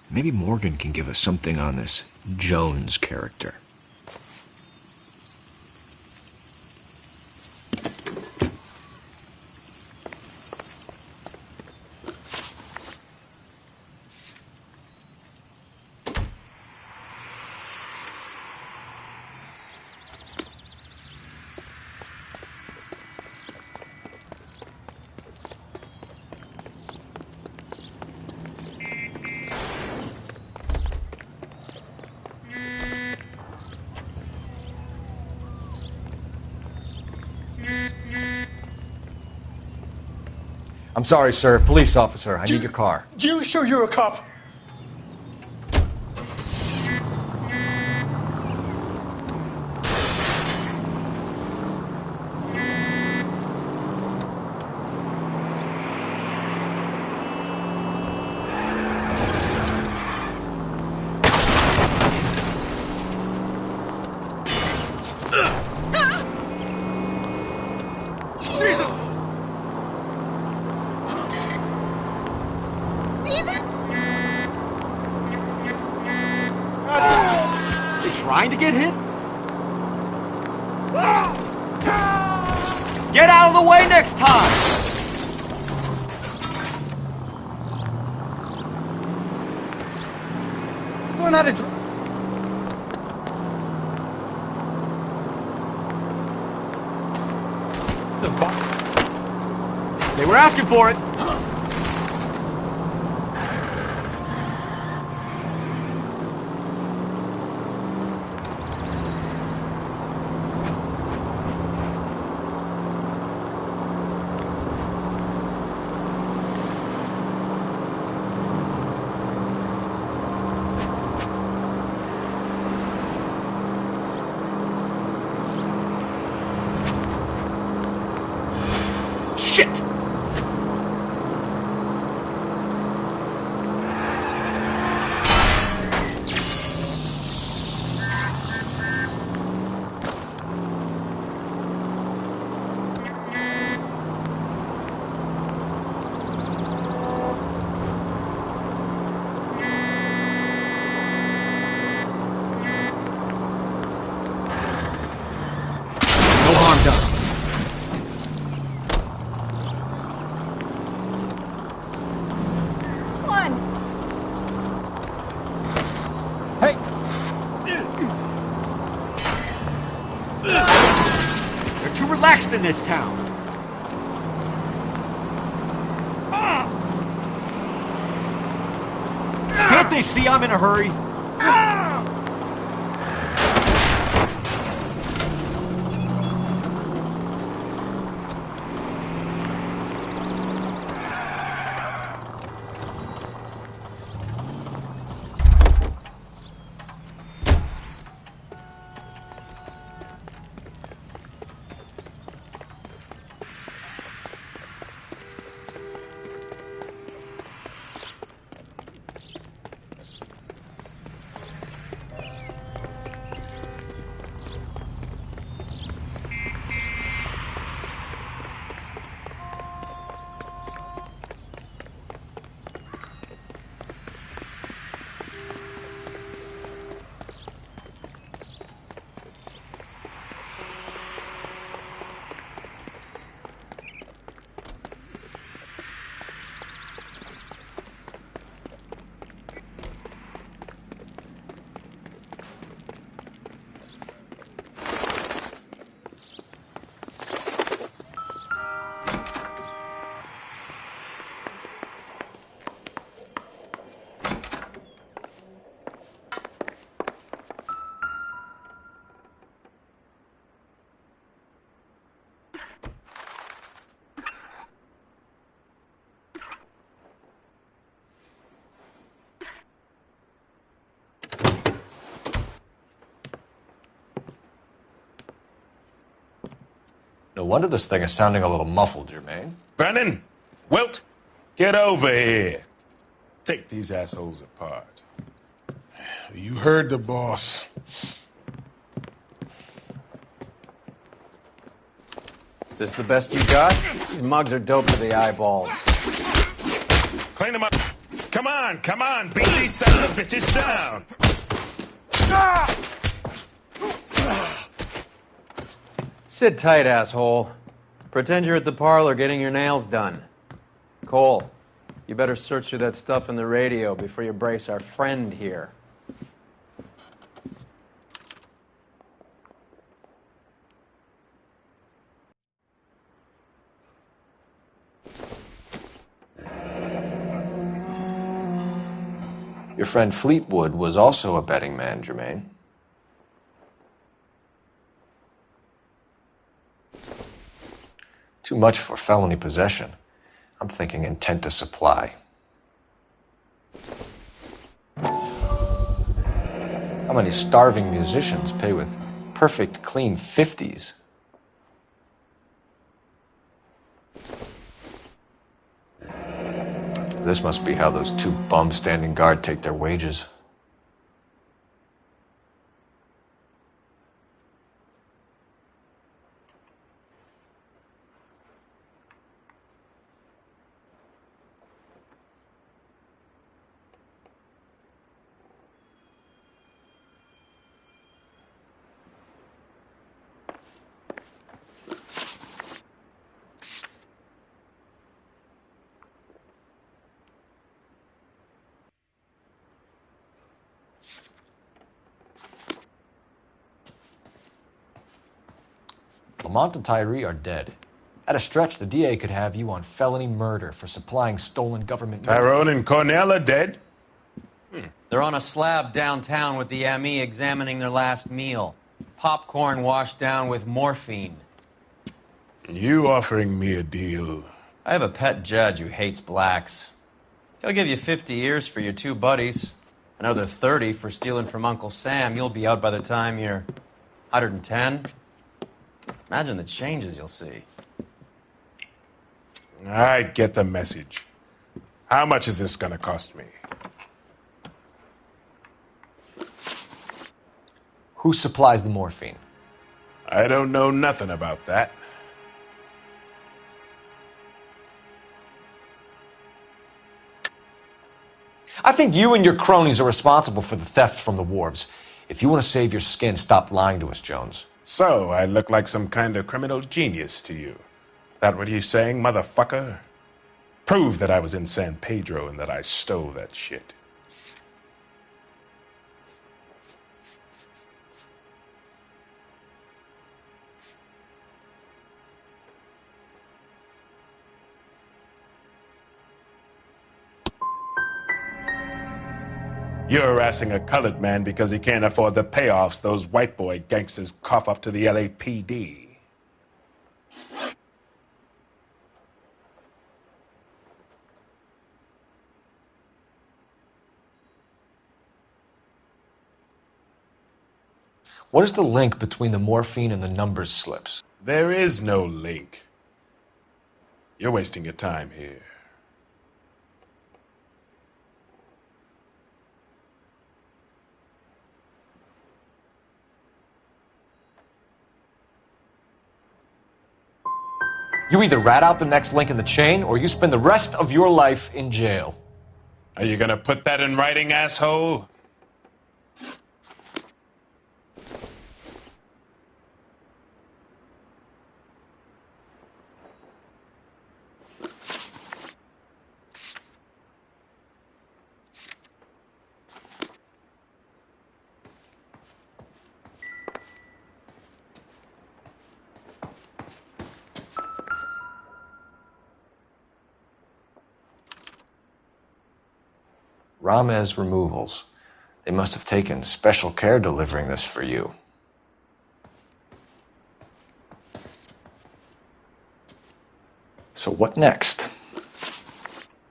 Maybe Morgan can give us something on this Jones character. I'm sorry, sir. Police officer. I need your car. You sure you're a cop? Trying to get hit? Get out of the way next time! Learn how to drive. They were asking for it. Shit! next in this town. Can't they see I'm in a hurry? No wonder this thing is sounding a little muffled, Jermaine. Brennan, Wilt, get over here. Take these assholes apart. You heard the boss. Is this the best you got? These mugs are dope to the eyeballs. Clean them up. Come on, beat these sons of bitches down. Sit tight, asshole. Pretend you're at the parlor getting your nails done. Cole, you better search through that stuff in the radio before you brace our friend here. Your friend Fleetwood was also a betting man, Jermaine. Too much for felony possession. I'm thinking intent to supply. How many starving musicians pay with perfect, clean 50s? This must be how those two bums standing guard take their wages. Lamont and Tyree are dead. At a stretch, the DA could have you on felony murder for supplying stolen government... Tyrone and Cornell are dead? They're on a slab downtown with the ME examining their last meal. Popcorn washed down with morphine. You offering me a deal? I have a pet judge who hates blacks. He'll give you 50 years for your two buddies. Another 30 for stealing from Uncle Sam. You'll be out by the time you're 110. Imagine the changes you'll see. I get the message. How much is this gonna cost me? Who supplies the morphine? I don't know nothing about that. I think you and your cronies are responsible for the theft from the wharves. If you want to save your skin, stop lying to us, Jones. So, I look like some kind of criminal genius to you. That what you saying, motherfucker? Prove that I was in San Pedro and that I stole that shit. You're harassing a colored man because he can't afford the payoffs those white boy gangsters cough up to the LAPD. What is the link between the morphine and the numbers slips? There is no link. You're wasting your time here. You either rat out the next link in the chain, or you spend the rest of your life in jail. Are you gonna put that in writing, asshole? Ramez Removals. They must have taken special care delivering this for you. So what next?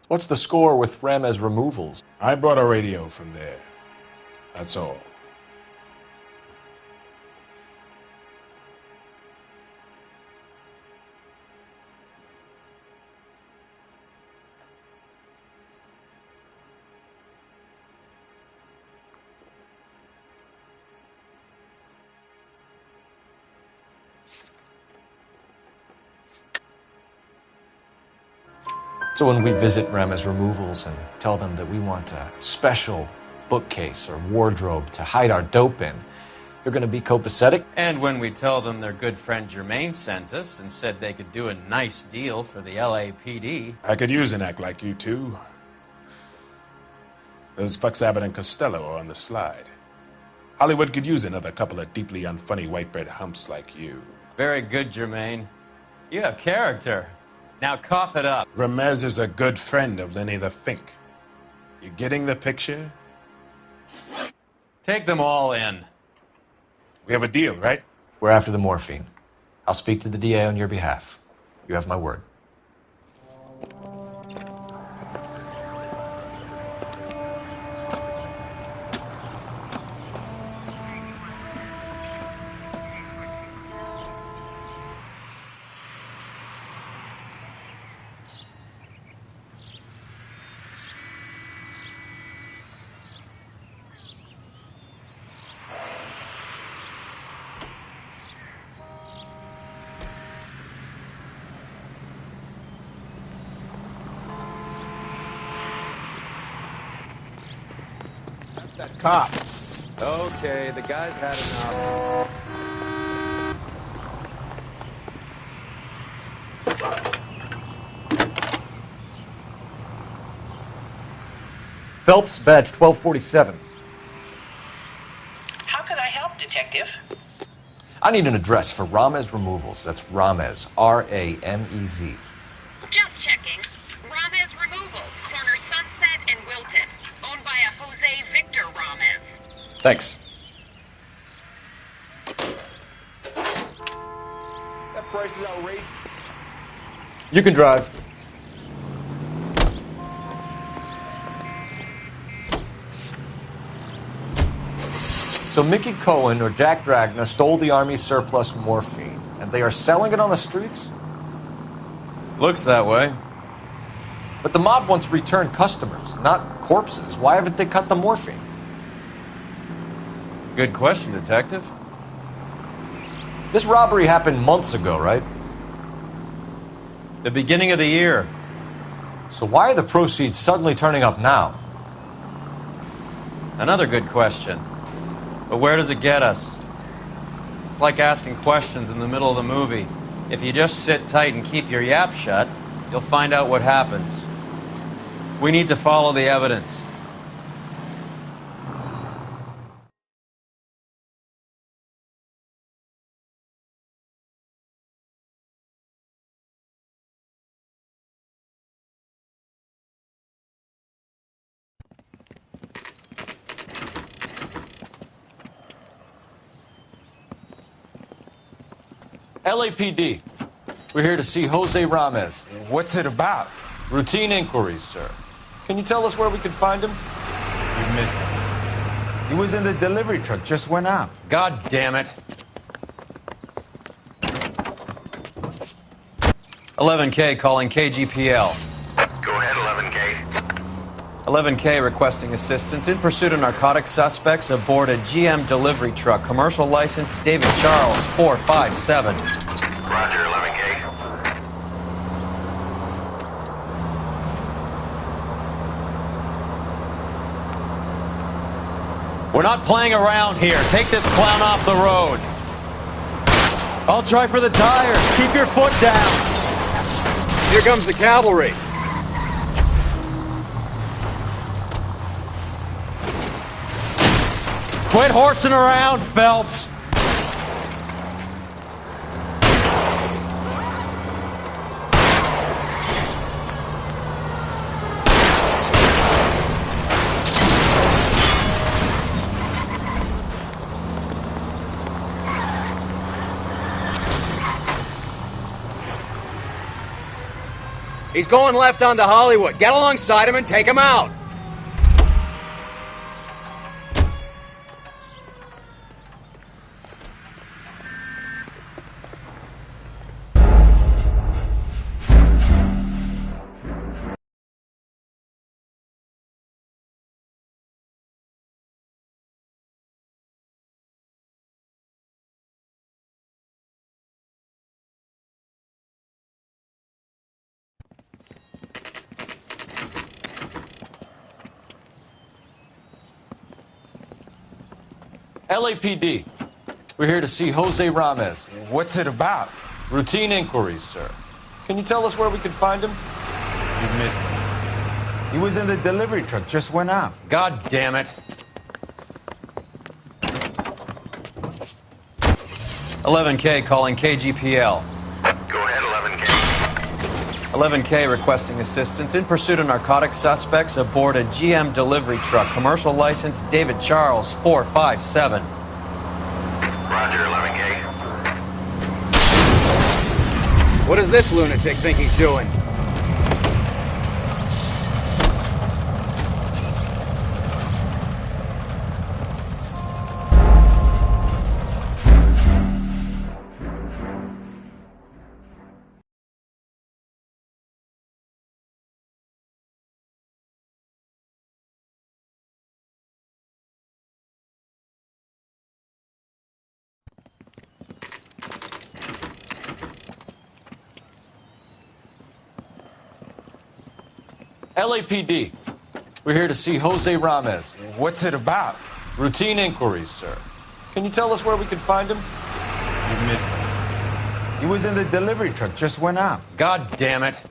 What's the score with Ramez Removals? I brought a radio from there. That's all. So when we visit Ramez Removals and tell them that we want a special bookcase or wardrobe to hide our dope in, they're going to be copacetic? And when we tell them their good friend Jermaine sent us and said they could do a nice deal for the LAPD. I could use an act like you two. Those fucks Abbott and Costello are on the slide. Hollywood could use another couple of deeply unfunny white bread humps like you. Very good, Jermaine. You have character. Now cough it up. Ramez is a good friend of Lenny the Fink. You getting the picture? Take them all in. We have a deal, right? We're after the morphine. I'll speak to the DA on your behalf. You have my word. That cop. Okay, the guy's had enough. Phelps, badge 1247. How could I help, Detective? I need an address for Ramez Removals. That's Ramez, R-A-M-E-Z. Just checking. Ramez Removals, corner Sunset and Wilton. Owned by a Jose Victor Ramez. Thanks. That price is outrageous. You can drive. So Mickey Cohen or Jack Dragna stole the Army's surplus morphine, and they are selling it on the streets? Looks that way. But the mob wants return customers, not corpses. Why haven't they cut the morphine? Good question, Detective. This robbery happened months ago, right? The beginning of the year. So why are the proceeds suddenly turning up now? Another good question. But where does it get us? It's like asking questions in the middle of the movie. If you just sit tight and keep your yap shut, you'll find out what happens. We need to follow the evidence. LAPD. We're here to see Jose Ramez. What's it about? Routine inquiries, sir. Can you tell us where we can find him? You missed him. He was in the delivery truck, just went out. God damn it. 11K calling KGPL. Go ahead, 11K. 11K requesting assistance in pursuit of narcotic suspects aboard a GM delivery truck. Commercial license David Charles 457. Roger, 11K. We're not playing around here. Take this clown off the road. I'll try for the tires. Keep your foot down. Here comes the cavalry. Quit horsing around, Phelps. He's going left onto Hollywood. Get alongside him and take him out. LAPD. We're here to see Jose Ramez. What's it about? Routine inquiries, sir. Can you tell us where we can find him? You missed him. He was in the delivery truck, just went out. God damn it. 11K calling KGPL. Go ahead, 11K. 11K requesting assistance in pursuit of narcotic suspects aboard a GM delivery truck. Commercial license David Charles 457. Roger, 11K. What does this lunatic think he's doing? LAPD. We're here to see Jose Ramez. What's it about? Routine inquiries, sir. Can you tell us where we can find him? You missed him. He was in the delivery truck, just went out. God damn it.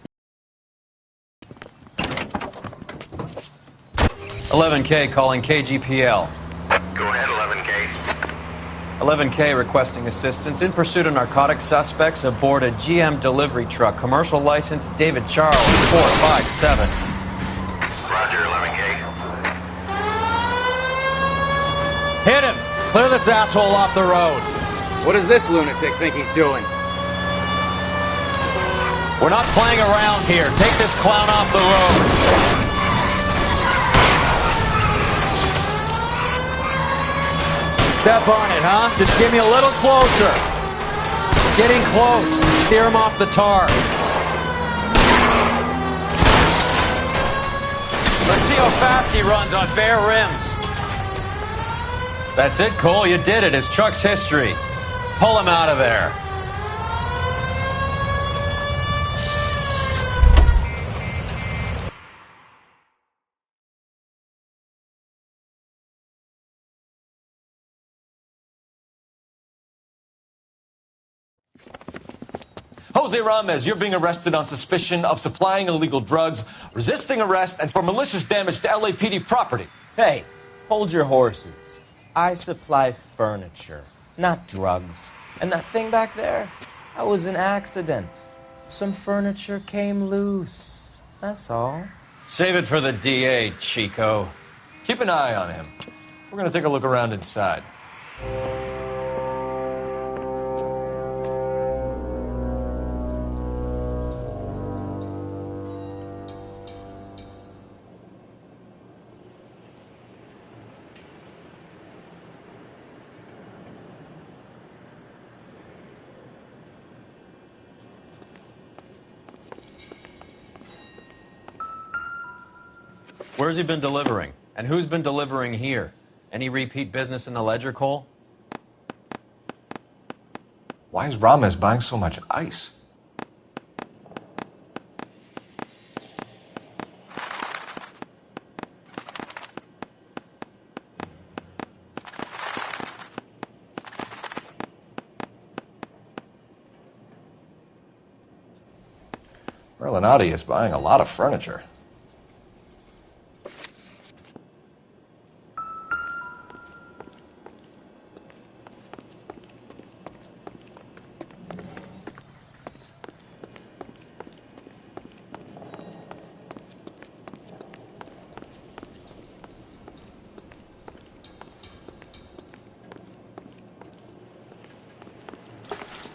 11K calling KGPL. Go ahead, 11K. 11K requesting assistance in pursuit of narcotic suspects aboard a GM delivery truck. Commercial license David Charles 457. Roger, 11K. Hit him! Clear this asshole off the road. What does this lunatic think he's doing? We're not playing around here. Take this clown off the road. Step on it, huh? Just get me a little closer. Getting close. Steer him off the tar. Let's see how fast he runs on bare rims. That's it, Cole. You did it. His truck's history. Pull him out of there. Jose Ramez, you're being arrested on suspicion of supplying illegal drugs, resisting arrest, and for malicious damage to LAPD property. Hey, hold your horses. I supply furniture, not drugs. And that thing back there, that was an accident. Some furniture came loose. That's all. Save it for the DA, Chico. Keep an eye on him. We're going to take a look around inside. Where's he been delivering? And who's been delivering here? Any repeat business in the ledger, Cole? Why is Ramos buying so much ice? Merlinati is buying a lot of furniture.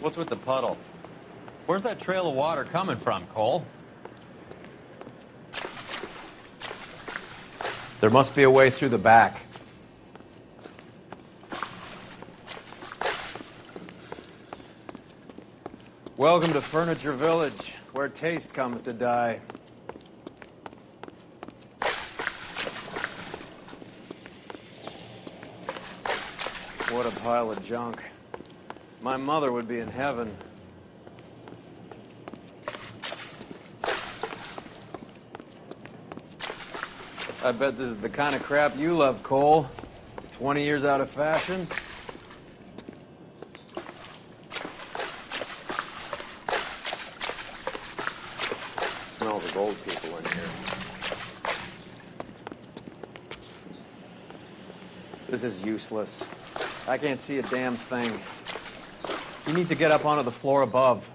What's with the puddle? Where's that trail of water coming from, Cole? There must be a way through the back. Welcome to Furniture Village, where taste comes to die. What a pile of junk. My mother would be in heaven. I bet this is the kind of crap you love, Cole. 20 years out of fashion. Smells of old people in here. This is useless. I can't see a damn thing. You need to get up onto the floor above.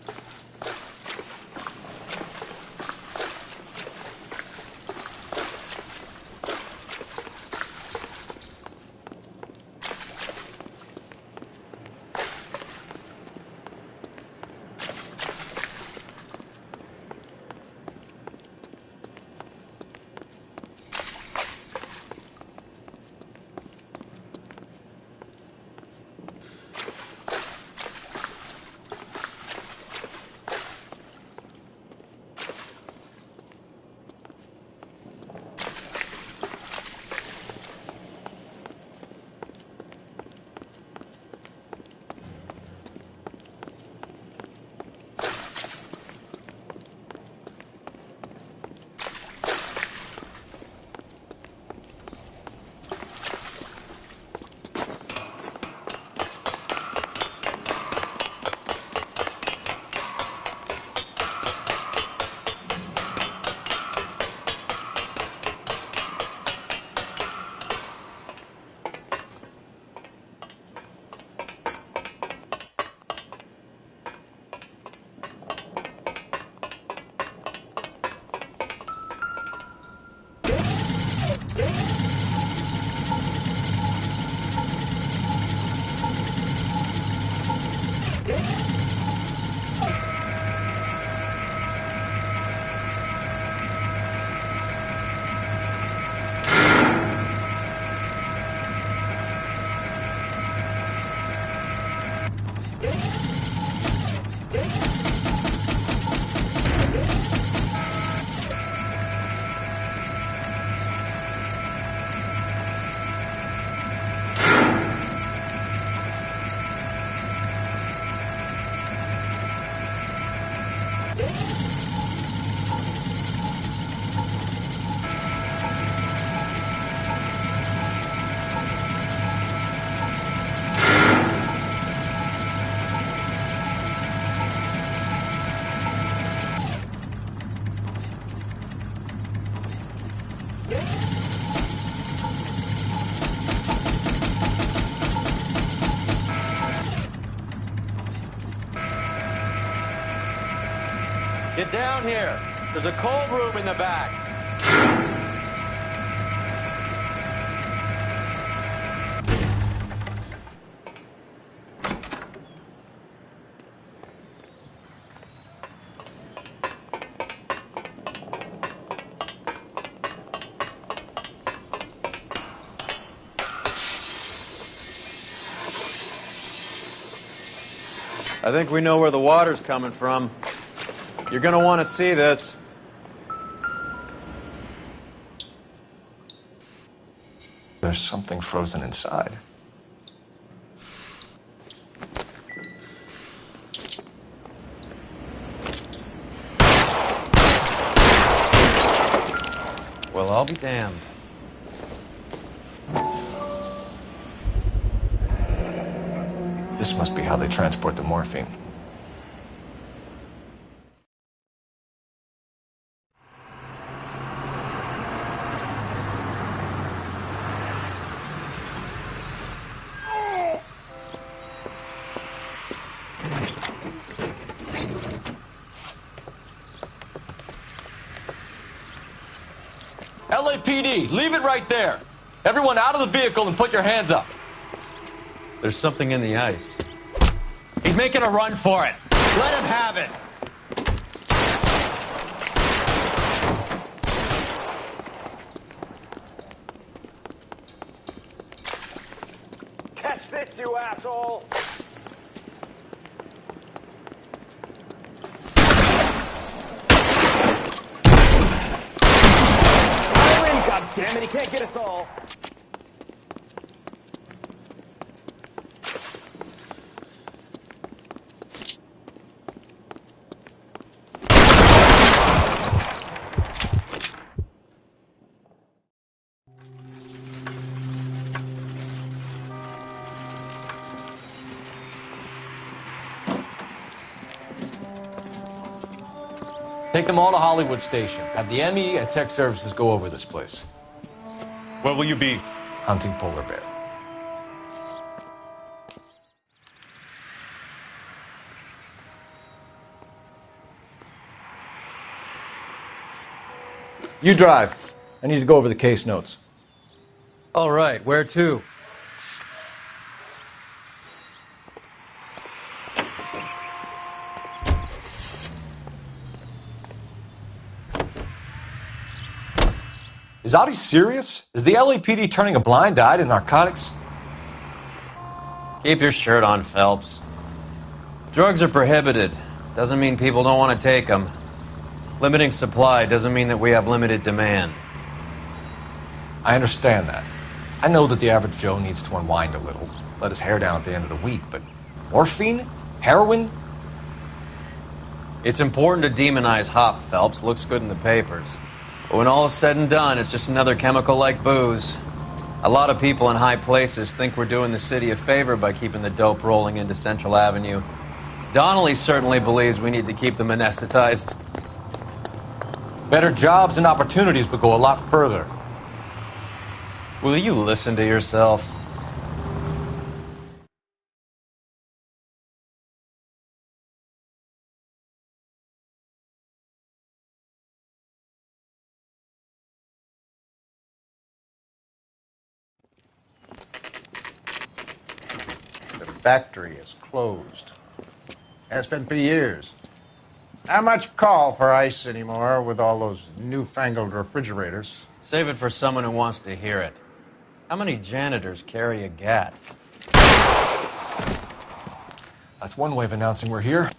Get down here. There's a cold room in the back. I think we know where the water's coming from. You're gonna want to see this. there's something frozen inside. Well, I'll be damned. This must be how they transport the morphine. LAPD, leave it right there. Everyone out of the vehicle and put your hands up. There's something in the ice. He's making a run for it. Let him have it. Catch this, you asshole! God damn it, he can't get us all. Take them all to Hollywood Station. Have the ME and Tech Services go over this place. Where will you be? Hunting polar bear. You drive. I need to go over the case notes. All right, where to? Is Audie serious? Is the LAPD turning a blind eye to narcotics? Keep your shirt on, Phelps. Drugs are prohibited. Doesn't mean people don't want to take them. Limiting supply doesn't mean that we have limited demand. I understand that. I know that the average Joe needs to unwind a little, let his hair down at the end of the week, but morphine? Heroin? It's important to demonize hop, Phelps. Looks good in the papers. But when all is said and done, it's just another chemical like booze. A lot of people in high places think we're doing the city a favor by keeping the dope rolling into Central Avenue. Donnelly certainly believes we need to keep them anesthetized. Better jobs and opportunities would go a lot further. Will you listen to yourself? The factory is closed. Has been for years. Not much call for ice anymore with all those newfangled refrigerators. Save it for someone who wants to hear it. How many janitors carry a gat? That's one way of announcing we're here.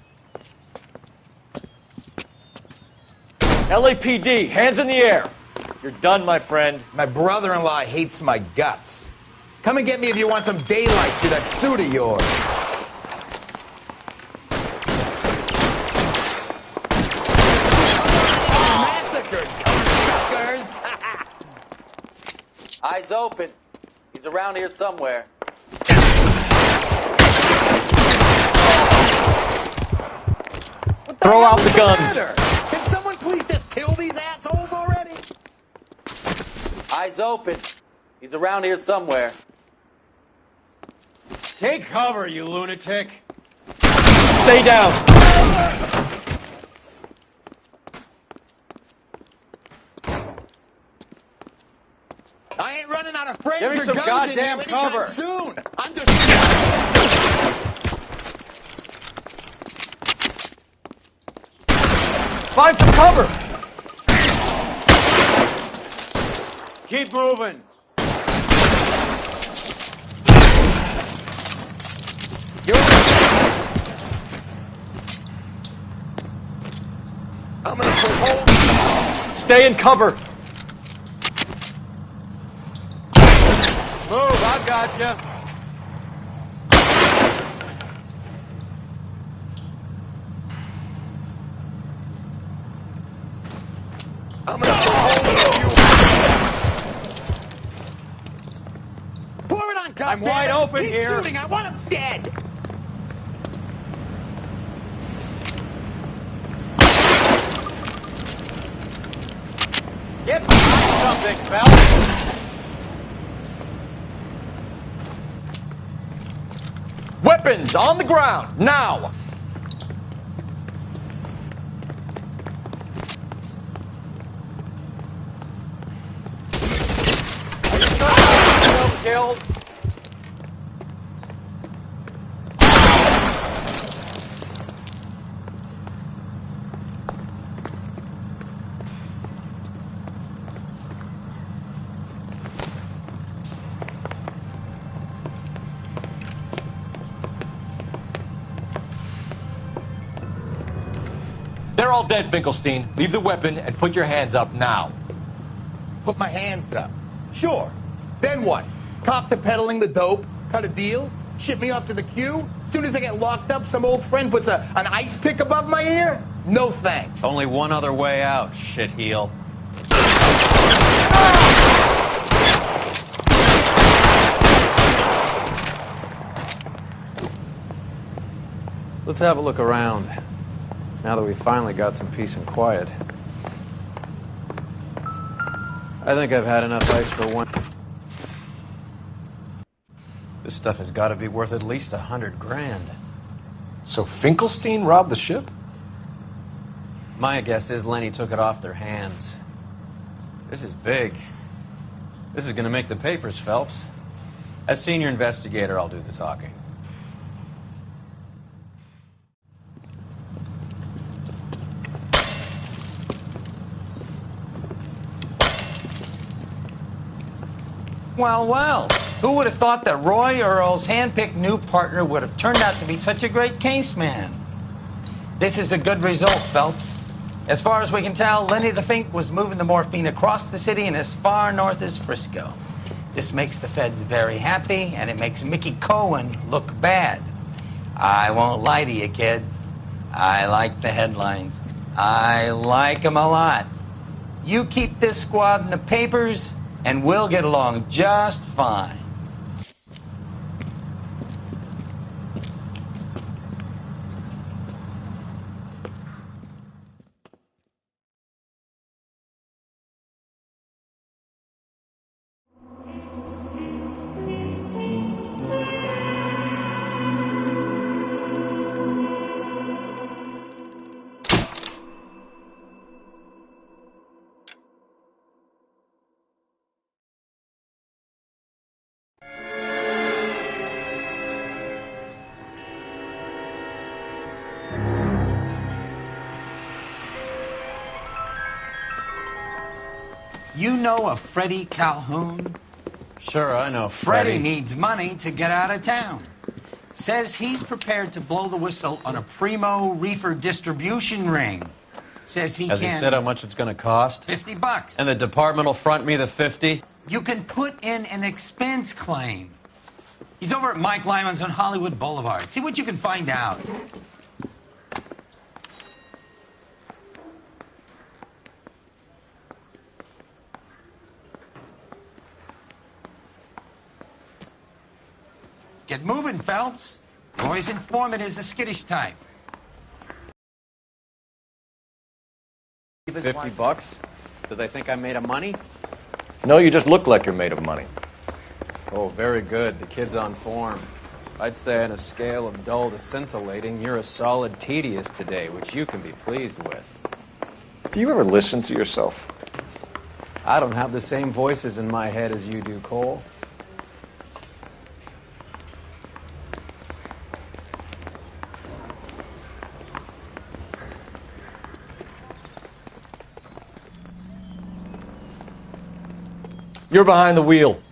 LAPD, hands in the air. You're done, my friend. My brother-in-law hates my guts. Come and get me if you want some daylight through that suit of yours. Eyes open. He's around here somewhere. Throw out the guns. Can someone please just kill these assholes already? Eyes open. He's around here somewhere. Take cover, you lunatic. Stay down. I ain't running out of frames Give me or some guns goddamn in here anytime cover. soon. I'm just... Find some cover. Keep moving. I'm gonna put hold. Stay in cover. I've gotcha. I'm gonna throw you. Pour it on, goddammit! I'm wide open Keep here. shooting. I want him dead. Get behind something, Phelps. Weapons on the ground, now! Killed. They're all dead, Finkelstein. Leave the weapon and put your hands up now. Put my hands up. Sure. Then what? Cop to peddling the dope? Cut a deal? Ship me off to the queue? Soon as I get locked up, some old friend puts an ice pick above my ear? No thanks. Only one other way out, shitheel. Let's have a look around, now that we've finally got some peace and quiet. I think I've had enough ice for one. This stuff has got to be worth at least $100 grand. So Finkelstein robbed the ship? My guess is Lenny took it off their hands. This is big. This is going to make the papers, Phelps. As senior investigator, I'll do the talking. Well, well, who would have thought that Roy Earl's handpicked new partner would have turned out to be such a great caseman? This is a good result, Phelps. As far as we can tell, Lenny the Fink was moving the morphine across the city and as far north as Frisco. This makes the feds very happy, and it makes Mickey Cohen look bad. I won't lie to you, kid. I like the headlines. I like them a lot. You keep this squad in the papers, and we'll get along just fine. You know a Freddie Calhoun? Sure, I know Freddie needs money to get out of town. Says he's prepared to blow the whistle on a primo reefer distribution ring. Says he Has can... he said how much it's going to cost? $50. And the department will front me the 50? You can put in an expense claim. He's over at Mike Lyman's on Hollywood Boulevard. See what you can find out. Get moving, Phelps. Roy's informant is the skittish type. $50? Do they think I'm made of money? No, you just look like you're made of money. Oh, very good. The kid's on form. I'd say on a scale of dull to scintillating, you're a solid tedious today, which you can be pleased with. Do you ever listen to yourself? I don't have the same voices in my head as you do, Cole. You're behind the wheel.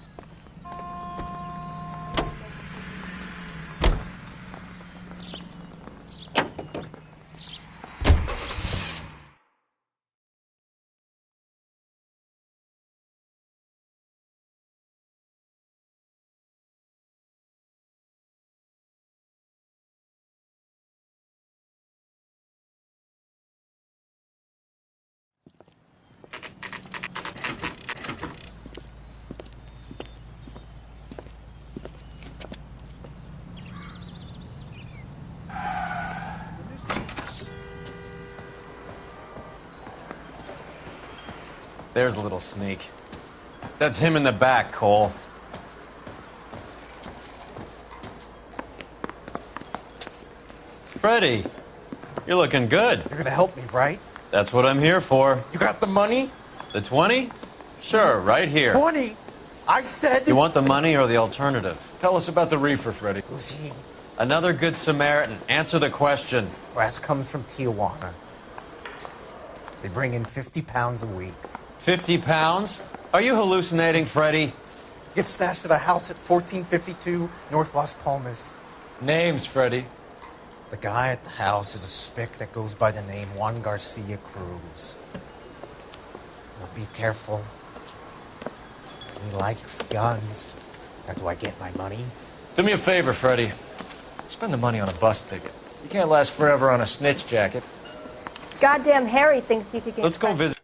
There's a little sneak. That's him in the back, Cole. Freddy, you're looking good. You're gonna help me, right? That's what I'm here for. You got the money? The 20? Sure, right here. 20? I said... You want the money or the alternative? Tell us about the reefer, Freddy. Who's he? Another good Samaritan. Answer the question. Brass comes from Tijuana. They bring in 50 pounds a week. 50 pounds? Are you hallucinating, Freddy? Gets stashed at a house at 1452 North Las Palmas. Names, Freddy. The guy at the house is a spick that goes by the name Juan Garcia Cruz. Now be careful. He likes guns. Now do I get my money? Do me a favor, Freddy. Spend the money on a bus ticket. You can't last forever on a snitch jacket. Goddamn Harry thinks you could get... Let's go visit.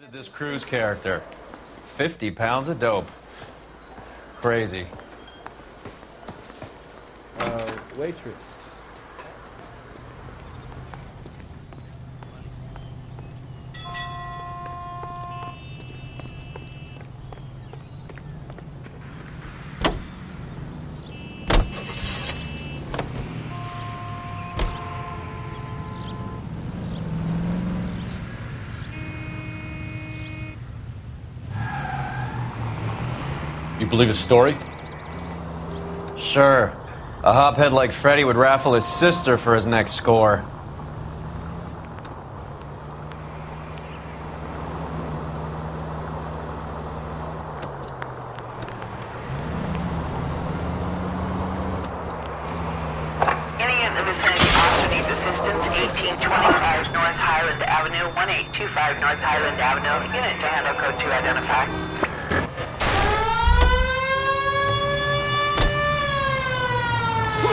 This Cruz character. 50 pounds of dope. Crazy. Waitress. You believe his story? Sure. A hophead like Freddy would raffle his sister for his next score. Any in the vicinity also needs assistance. 1825 North Highland Avenue, 1825 North Highland Avenue. Unit to handle code 2 identify.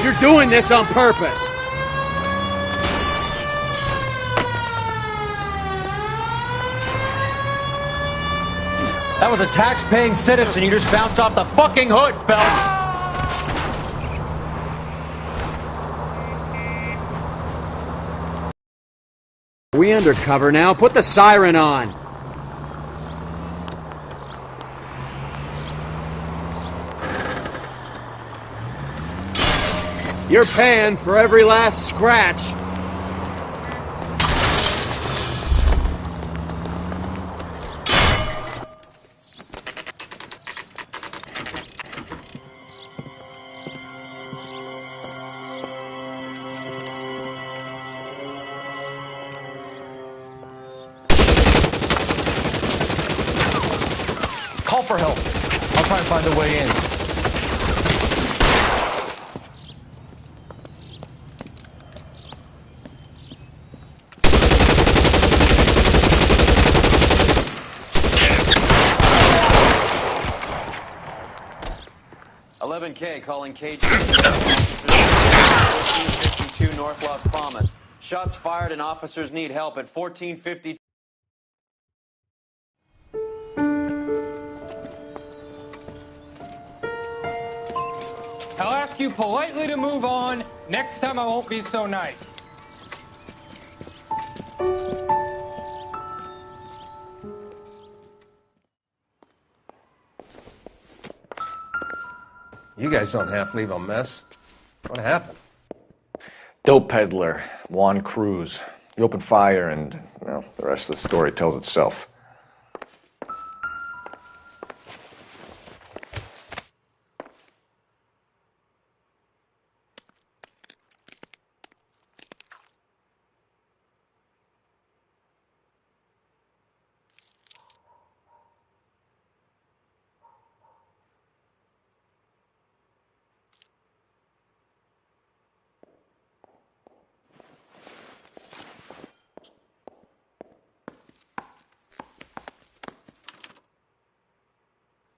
You're doing this on purpose. That was a tax-paying citizen. You just bounced off the fucking hood, Phelps. We undercover now. Put the siren on. You're paying for every last scratch. Call for help. I'll try and find a way in. K calling KG 1452 North Las Palmas. Shots fired and officers need help at 1450. I'll ask you politely to move on. Next time I won't be so nice. You guys don't half leave a mess. What happened? Dope peddler, Juan Cruz. He opened fire and, well, the rest of the story tells itself.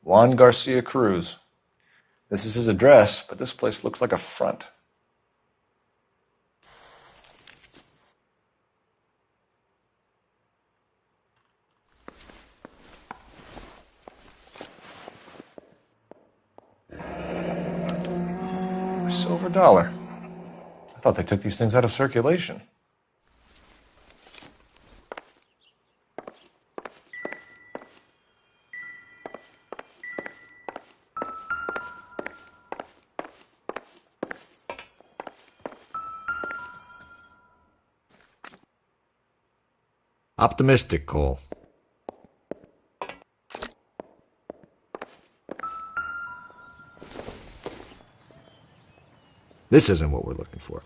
Juan Garcia Cruz. This is his address, but this place looks like a front. A silver dollar. I thought they took these things out of circulation. Optimistic, Cole. This isn't what we're looking for.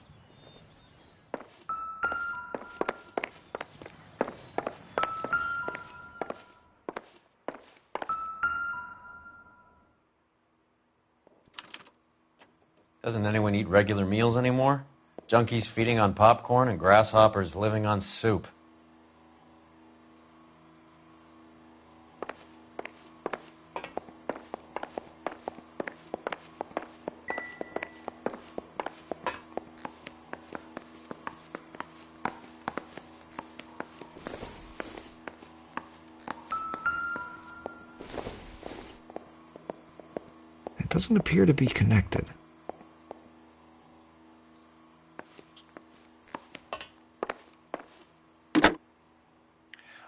Doesn't anyone eat regular meals anymore? Junkies feeding on popcorn and grasshoppers living on soup. doesn't appear to be connected.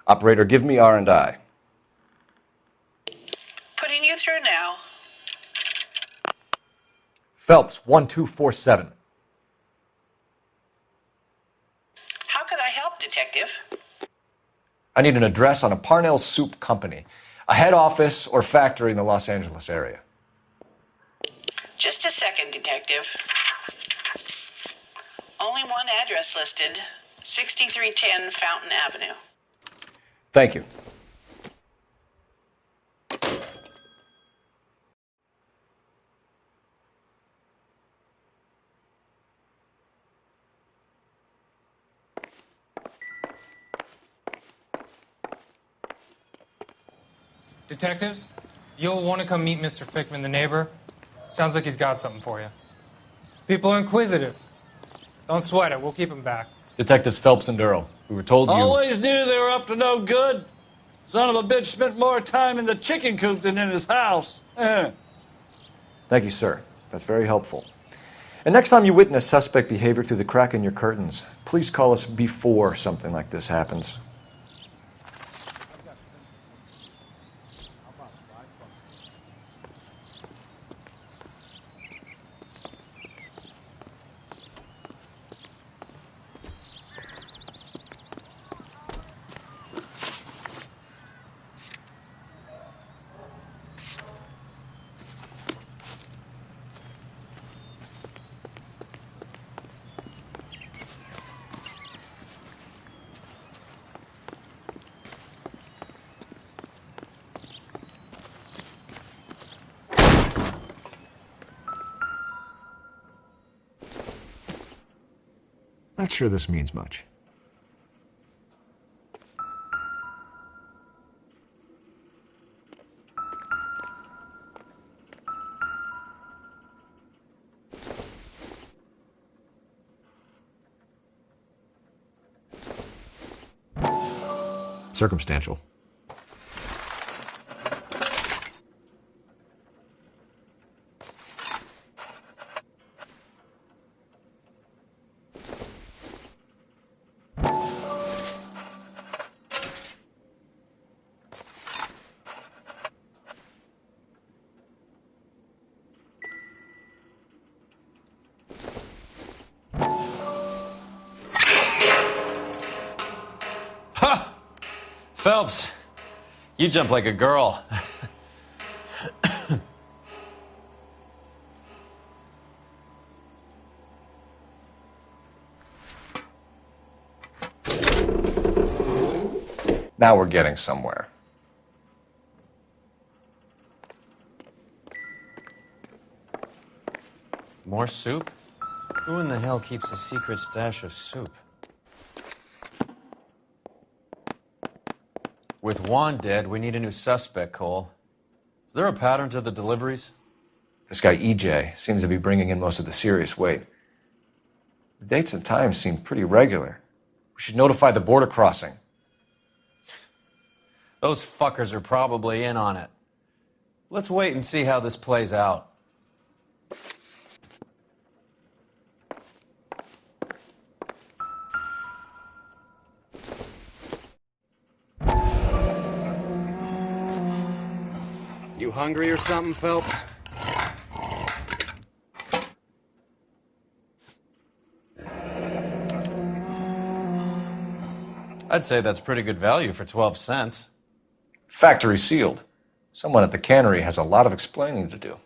Operator, give me R&I. Putting you through now. Phelps, 1247. How could I help, Detective? I need an address on a Parnell Soup Company, a head office or factory in the Los Angeles area. Just a second, Detective. Only one address listed. 6310 Fountain Avenue. Thank you. Detectives, you'll want to come meet Mr. Fickman, the neighbor. Sounds like he's got something for you. People are inquisitive. Don't sweat it. We'll keep him back. Detectives Phelps and Durrell. We were told you... Always knew they were up to no good. Son of a bitch spent more time in the chicken coop than in his house. Thank you, sir. That's very helpful. And next time you witness suspect behavior through the crack in your curtains, please call us before something like this happens. Not sure this means much. Circumstantial. Phelps, you jump like a girl. Now we're getting somewhere. More soup? Who in the hell keeps a secret stash of soup? With Juan dead, we need a new suspect, Cole. Is there a pattern to the deliveries? This guy EJ seems to be bringing in most of the serious weight. The dates and times seem pretty regular. We should notify the border crossing. Those fuckers are probably in on it. Let's wait and see how this plays out. You hungry or something, Phelps? I'd say that's pretty good value for 12 cents. Factory sealed. Someone at the cannery has a lot of explaining to do.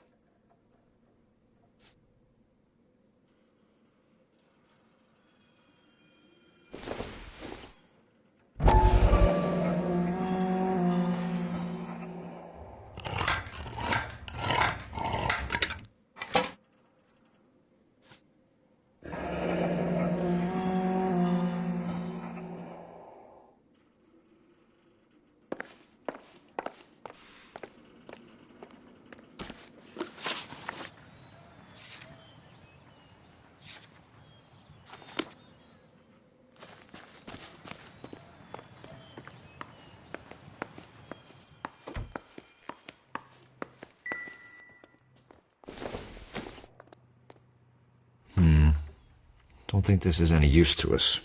don't think this is any use to us.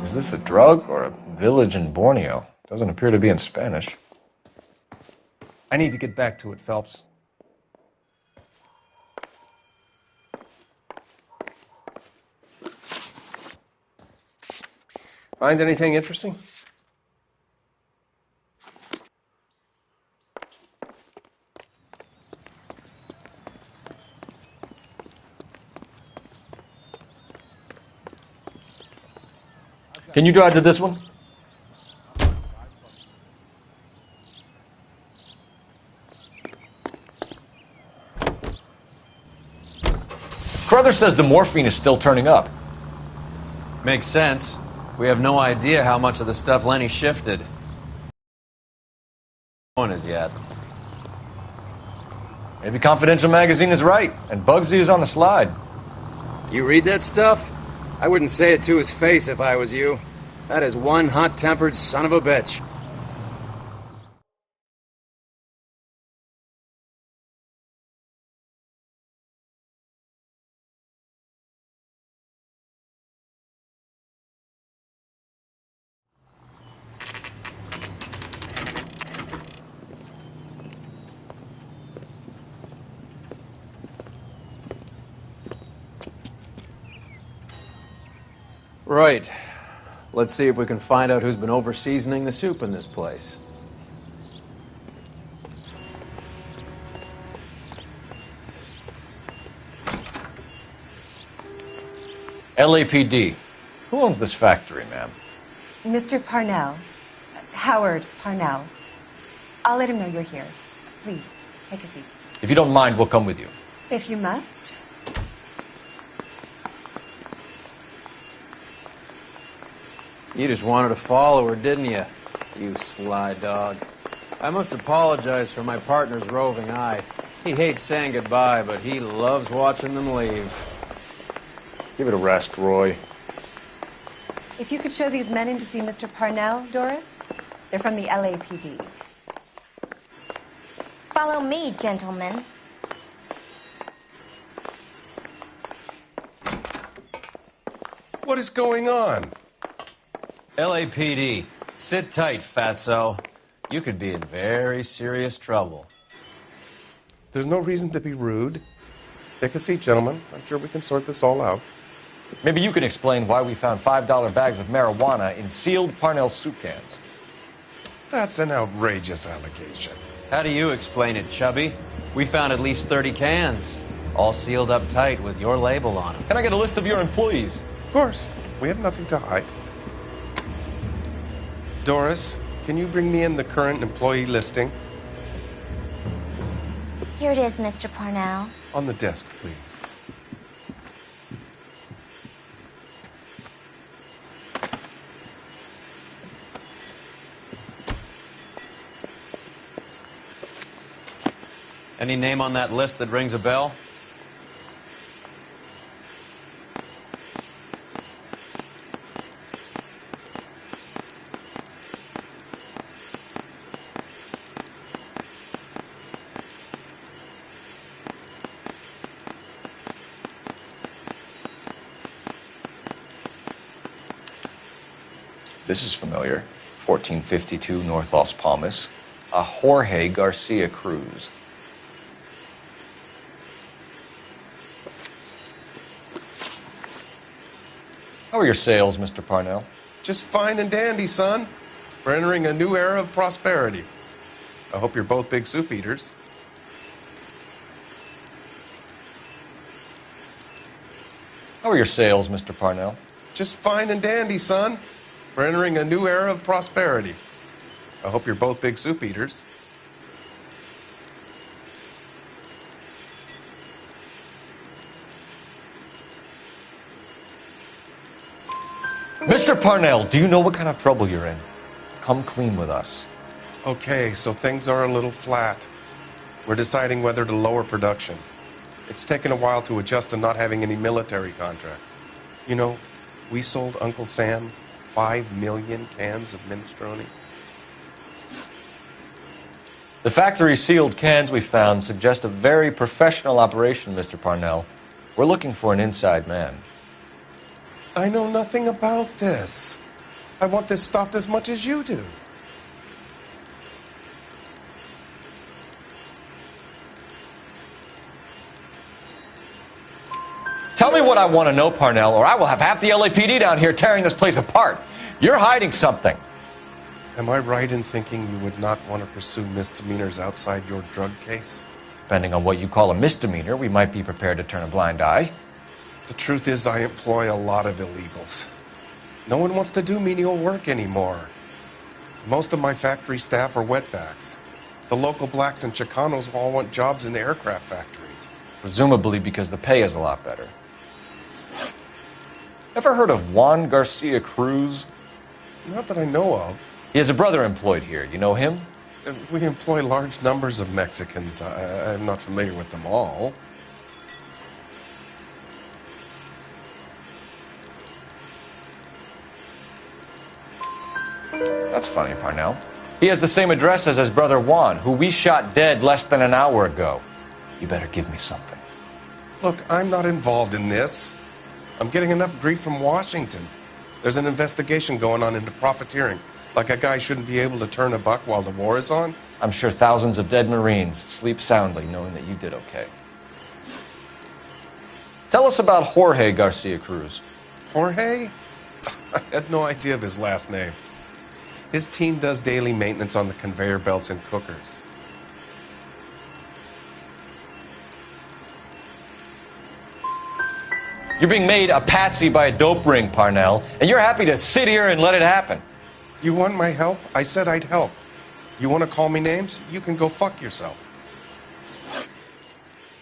Is this a drug or a village in Borneo? Doesn't appear to be in Spanish. I need to get back to it, Phelps. Find anything interesting? Can you drive to this one? Crothers says the morphine is still turning up. Makes sense. We have no idea how much of the stuff Lenny shifted. One as yet. Maybe Confidential Magazine is right, and Bugsy is on the slide. You read that stuff? I wouldn't say it to his face if I was you. That is one hot-tempered son of a bitch. Right. Let's see if we can find out who's been over-seasoning the soup in this place. LAPD. Who owns this factory, ma'am? Mr. Parnell. Howard Parnell. I'll let him know you're here. Please, take a seat. If you don't mind, we'll come with you. If you must. You just wanted to follow her, didn't you? You sly dog. I must apologize for my partner's roving eye. He hates saying goodbye, but he loves watching them leave. Give it a rest, Roy. If you could show these men in to see Mr. Parnell, Doris. They're from the LAPD. Follow me, gentlemen. What is going on? LAPD, sit tight, fatso. You could be in very serious trouble. There's no reason to be rude. Take a seat, gentlemen. I'm sure we can sort this all out. Maybe you can explain why we found $5 bags of marijuana in sealed Parnell soup cans. That's an outrageous allegation. How do you explain it, Chubby? We found at least 30 cans, all sealed up tight with your label on them. Can I get a list of your employees? Of course. We have nothing to hide. Doris, can you bring me in the current employee listing? Here it is, Mr. Parnell. On the desk, please. Any name on that list that rings a bell? This is familiar. 1452 North Las Palmas. A Jorge Garcia Cruz. How are your sales, Mr. Parnell? Just fine and dandy, son. We're entering a new era of prosperity. I hope you're both big soup eaters. How are your sales, Mr. Parnell? Just fine and dandy, son. We're entering a new era of prosperity. I hope you're both big soup eaters. Mr. Parnell, do you know what kind of trouble you're in? Come clean with us. Okay, so things are a little flat. We're deciding whether to lower production. It's taken a while to adjust to not having any military contracts. You know, we sold Uncle Sam 5 million cans of minestrone. The factory sealed cans we found suggest a very professional operation, Mr. Parnell. We're looking for an inside man. I know nothing about this. I want this stopped as much as you do. Tell me what I want to know, Parnell, or I will have half the LAPD down here tearing this place apart. You're hiding something. Am I right in thinking you would not want to pursue misdemeanors outside your drug case? Depending on what you call a misdemeanor, we might be prepared to turn a blind eye. The truth is, I employ a lot of illegals. No one wants to do menial work anymore. Most of my factory staff are wetbacks. The local blacks and Chicanos all want jobs in aircraft factories. Presumably because the pay is a lot better. Ever heard of Juan Garcia Cruz? Not that I know of. He has a brother employed here. You know him? We employ large numbers of Mexicans. I'm not familiar with them all. That's funny, Parnell. He has the same address as his brother Juan, who we shot dead less than an hour ago. You better give me something. Look, I'm not involved in this. I'm getting enough grief from Washington. There's an investigation going on into profiteering. Like a guy shouldn't be able to turn a buck while the war is on. I'm sure thousands of dead Marines sleep soundly knowing that you did okay. Tell us about Jorge Garcia Cruz. Jorge? I had no idea of his last name. His team does daily maintenance on the conveyor belts and cookers. You're being made a patsy by a dope ring, Parnell, and you're happy to sit here and let it happen. You want my help? I said I'd help. You want to call me names? You can go fuck yourself.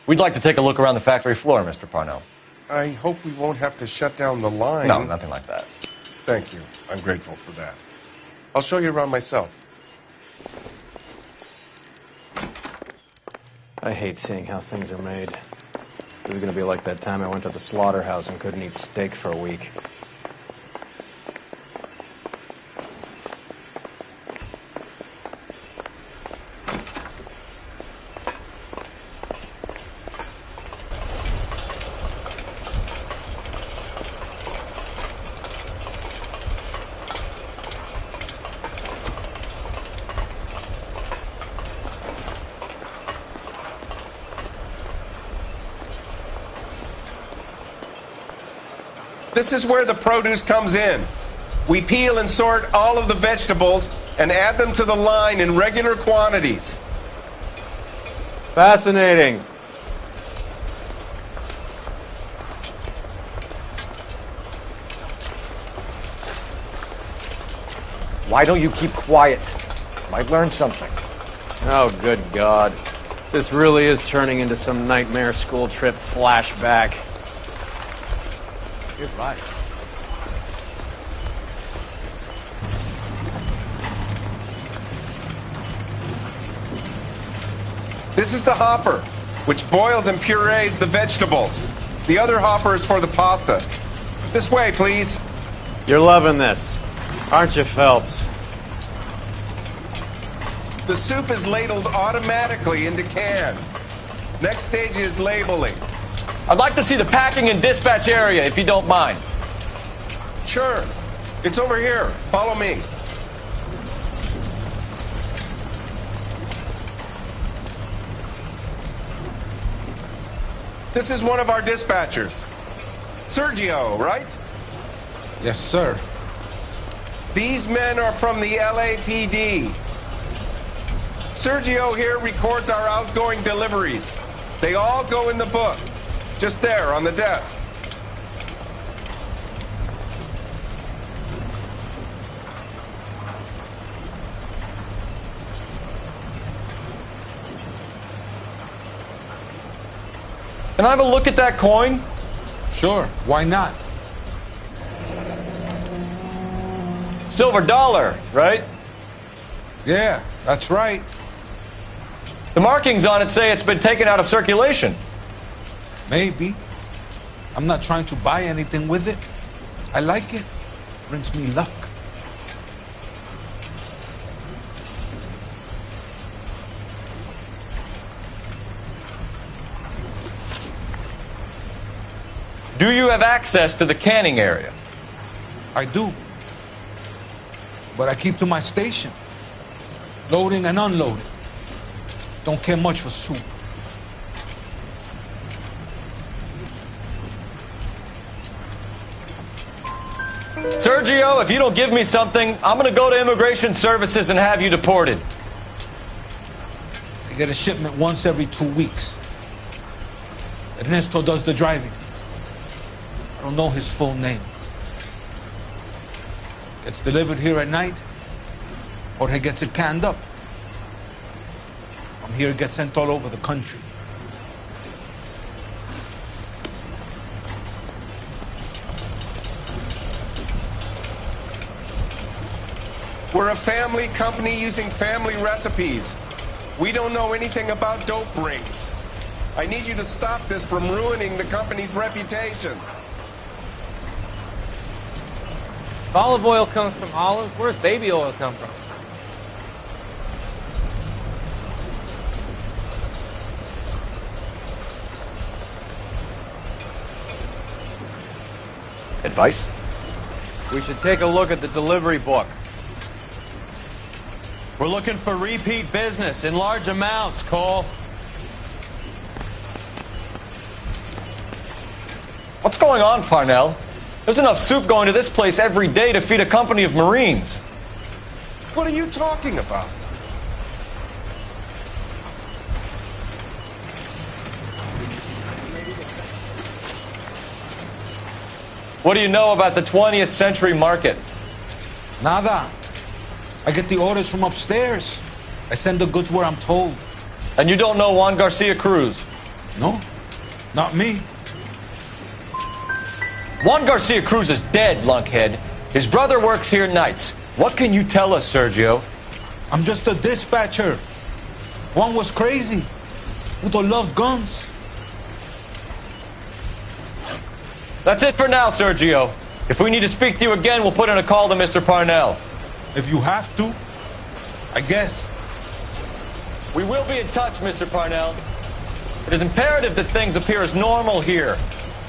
We'd like to take a look around the factory floor, Mr. Parnell. I hope we won't have to shut down the line. No, nothing like that. Thank you. I'm grateful for that. I'll show you around myself. I hate seeing how things are made. This is going to be like that time I went to the slaughterhouse and couldn't eat steak for a week. This is where the produce comes in. We peel and sort all of the vegetables and add them to the line in regular quantities. Fascinating. Why don't you keep quiet? Might learn something. Oh, good God. This really is turning into some nightmare school trip flashback. You're right. This is the hopper, which boils and purees the vegetables. The other hopper is for the pasta. This way, please. You're loving this, aren't you, Phelps? The soup is ladled automatically into cans. Next stage is labeling. I'd like to see the packing and dispatch area, if you don't mind. Sure. It's over here. Follow me. This is one of our dispatchers. Sergio, right? Yes, sir. These men are from the LAPD. Sergio here records our outgoing deliveries. They all go in the book. Just there, on the desk. Can I have a look at that coin? Sure, why not? Silver dollar, right? Yeah, that's right. The markings on it say it's been taken out of circulation. Maybe. I'm not trying to buy anything with it. I like it. Brings me luck. Do you have access to the canning area? I do. But I keep to my station. Loading and unloading. Don't care much for soup. Sergio, if you don't give me something, I'm gonna go to Immigration Services and have you deported. I get a shipment once every 2 weeks. Ernesto does the driving. I don't know his full name. Gets delivered here at night, or he gets it canned up. From here, it gets sent all over the country. We're a family company using family recipes. We don't know anything about dope rings. I need you to stop this from ruining the company's reputation. If olive oil comes from olives, where's baby oil come from? Advice? We should take a look at the delivery book. We're looking for repeat business in large amounts, Cole. What's going on, Parnell? There's enough soup going to this place every day to feed a company of Marines. What are you talking about? What do you know about the 20th century market? Nada. I get the orders from upstairs. I send the goods where I'm told. And you don't know Juan Garcia Cruz? No, not me. Juan Garcia Cruz is dead, lunkhead. His brother works here nights. What can you tell us, Sergio? I'm just a dispatcher. Juan was crazy. Udo loved guns. That's it for now, Sergio. If we need to speak to you again, we'll put in a call to Mr. Parnell. If you have to, I guess. We will be in touch, Mr. Parnell. It is imperative that things appear as normal here.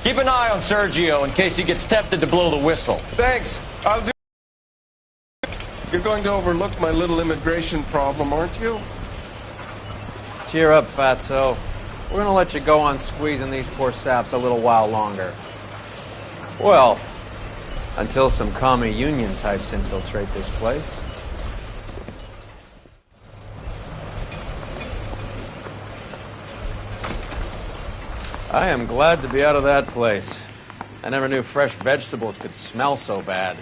Keep an eye on Sergio in case he gets tempted to blow the whistle. Thanks. I'll do. You're going to overlook my little immigration problem, aren't you? Cheer up, fatso. We're gonna let you go on squeezing these poor saps a little while longer. Well, until some commie union types infiltrate this place. I am glad to be out of that place. I never knew fresh vegetables could smell so bad.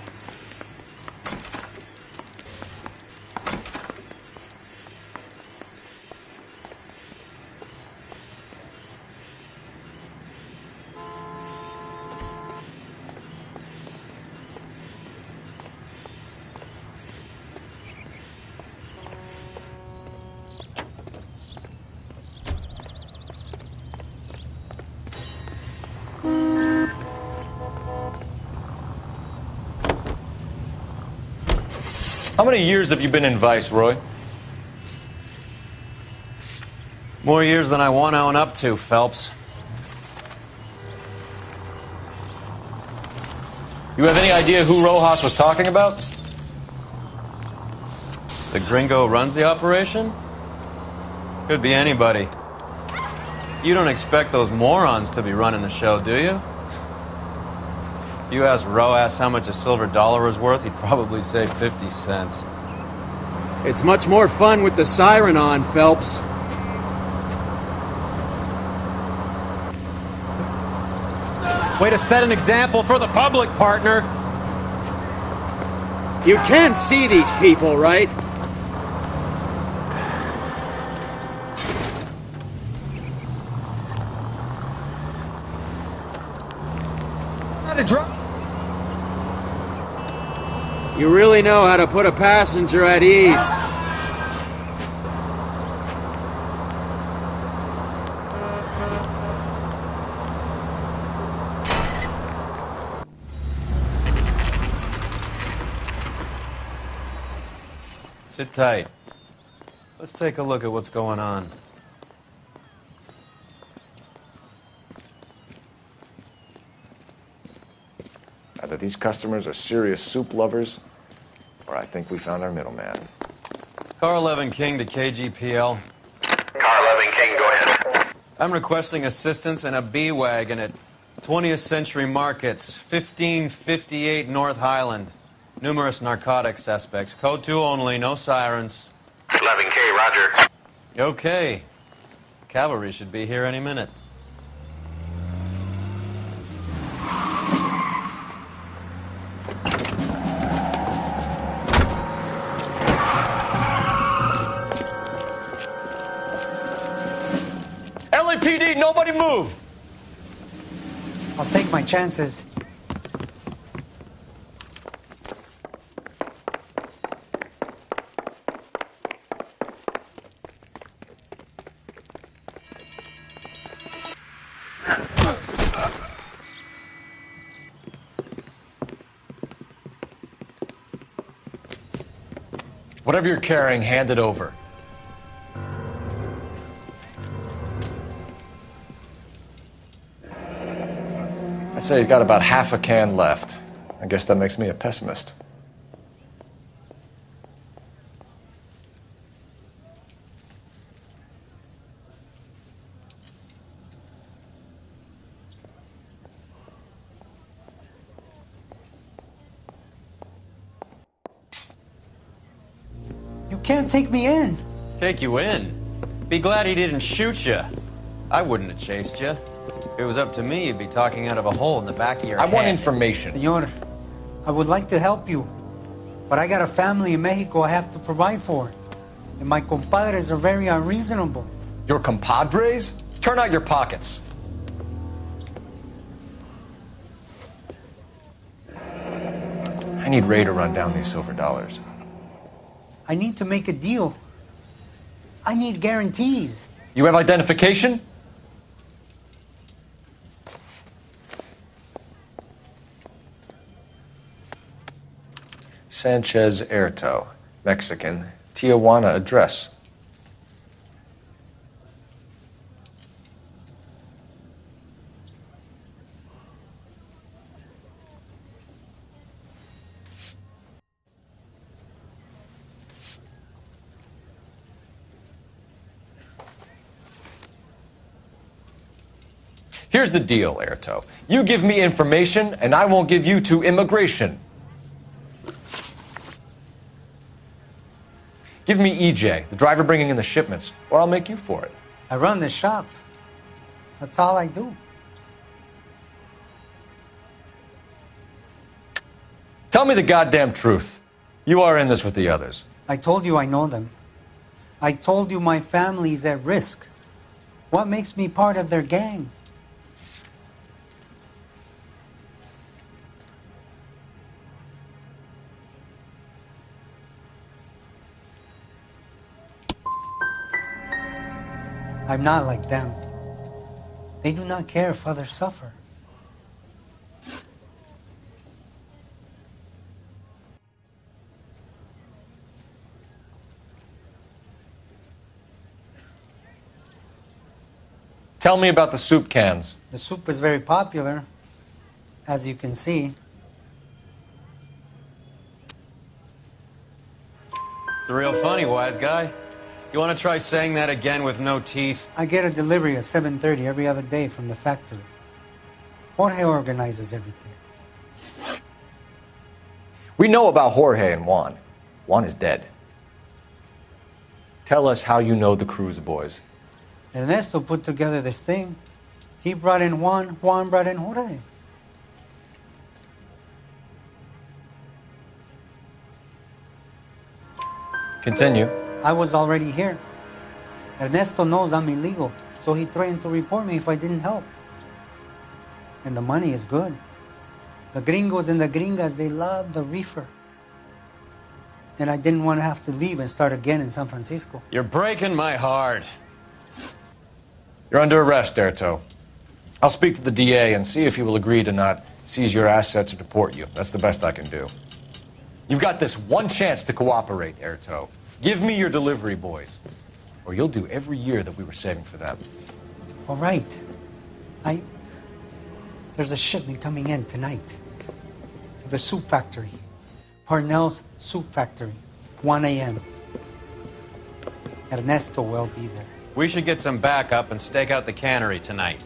How many years have you been in Vice, Roy? More years than I want to own up to, Phelps. You have any idea who Rojas was talking about? The gringo runs the operation? Could be anybody. You don't expect those morons to be running the show, do you? You asked Rojas how much a silver dollar was worth, he'd probably say 50 cents. It's much more fun with the siren on, Phelps. Way to set an example for the public, partner. You can see these people, right? Not a drop. You really know how to put a passenger at ease. Sit tight. Let's take a look at what's going on. Either these customers are serious soup lovers, or I think we found our middleman. Car 11 King to KGPL. Car 11 King, go ahead. I'm requesting assistance in a B-Wagon at 20th Century Markets, 1558 North Highland. Numerous narcotic suspects. Code 2 only, no sirens. 11K, roger. Okay. Cavalry should be here any minute. LAPD, nobody move! I'll take my chances. Whatever you're carrying, hand it over. I'd say he's got about half a can left. I guess that makes me a pessimist. You can't take me in. Take you in? Be glad he didn't shoot you. I wouldn't have chased you. If it was up to me, you'd be talking out of a hole in the back of your head. I want information. Senor, I would like to help you, but I got a family in Mexico I have to provide for. And my compadres are very unreasonable. Your compadres? Turn out your pockets. I need Ray to run down these silver dollars. I need to make a deal. I need guarantees. You have identification? Sanchez Erto, Mexican, Tijuana address. Here's the deal, Erto. You give me information, and I won't give you to immigration. Give me EJ, the driver bringing in the shipments, or I'll make you for it. I run the shop. That's all I do. Tell me the goddamn truth. You are in this with the others. I told you I know them. I told you my family's at risk. What makes me part of their gang? I'm not like them. They do not care if others suffer. Tell me about the soup cans. The soup is very popular, as you can see. It's real funny, wise guy. You want to try saying that again with no teeth? I get a delivery at 7:30 every other day from the factory. Jorge organizes everything. We know about Jorge and Juan. Juan is dead. Tell us how you know the Cruz boys. Ernesto put together this thing. He brought in Juan, Juan brought in Jorge. Continue. I was already here. Ernesto knows I'm illegal, so he threatened to report me if I didn't help. And the money is good. The gringos and the gringas, they love the reefer. And I didn't want to have to leave and start again in San Francisco. You're breaking my heart. You're under arrest, Erto. I'll speak to the DA and see if he will agree to not seize your assets or deport you. That's the best I can do. You've got this one chance to cooperate, Erto. Give me your delivery boys, or you'll do every year that we were saving for them. All right. There's a shipment coming in tonight. to the soup factory. Parnell's soup factory. 1 a.m. Ernesto will be there. We should get some backup and stake out the cannery tonight.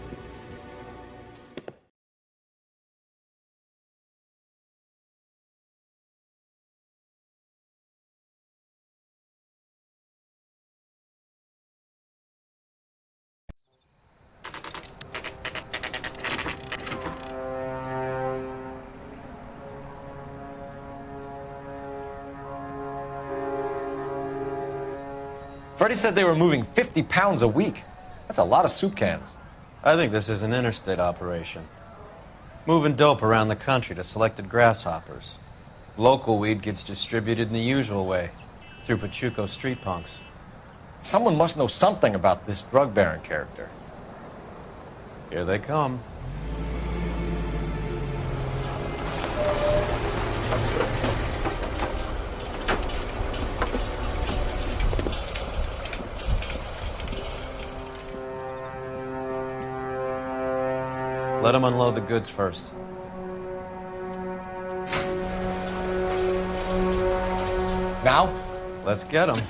Freddie said they were moving 50 pounds a week. That's a lot of soup cans. I think this is an interstate operation. Moving dope around the country to selected grasshoppers. Local weed gets distributed in the usual way, through Pachuco street punks. Someone must know something about this drug baron character. Here they come. Let them unload the goods first. Now? Let's get them.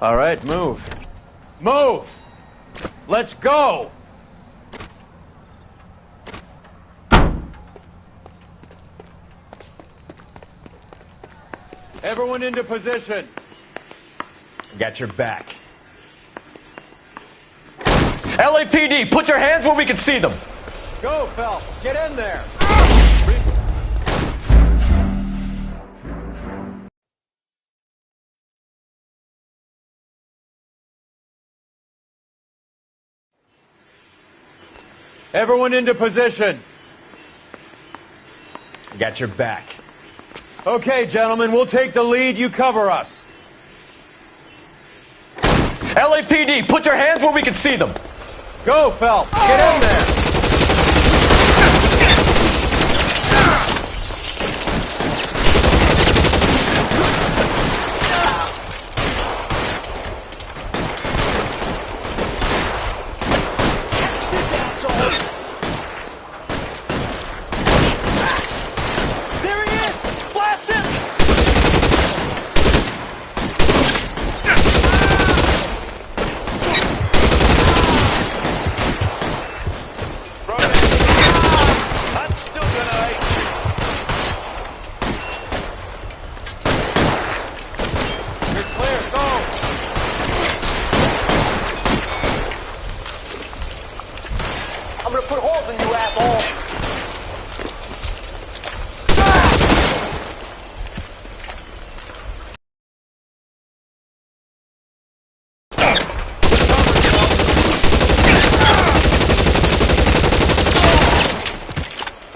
All right, move. Move! Let's go! Everyone into position. Got your back. LAPD, put your hands where we can see them. Go, Phelps. Get in there. Everyone into position. Got your back. Okay, gentlemen, we'll take the lead. You cover us. LAPD, put your hands where we can see them. Go, Phelps. Get in there. I'm gonna put holes in you, asshole.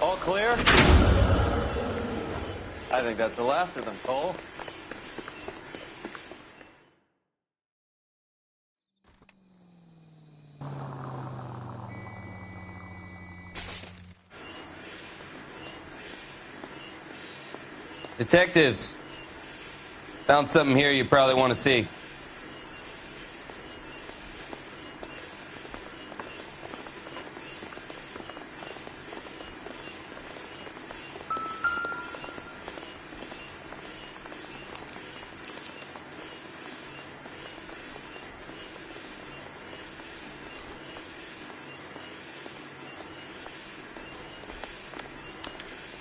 All clear? I think that's the last of them, Cole. Detectives, found something here you probably want to see.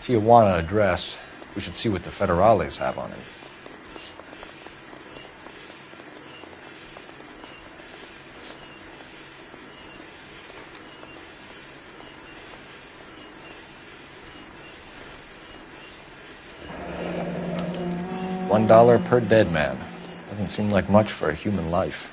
Tijuana address. We should see what the federales have on it. $1 per dead man. Doesn't seem like much for a human life.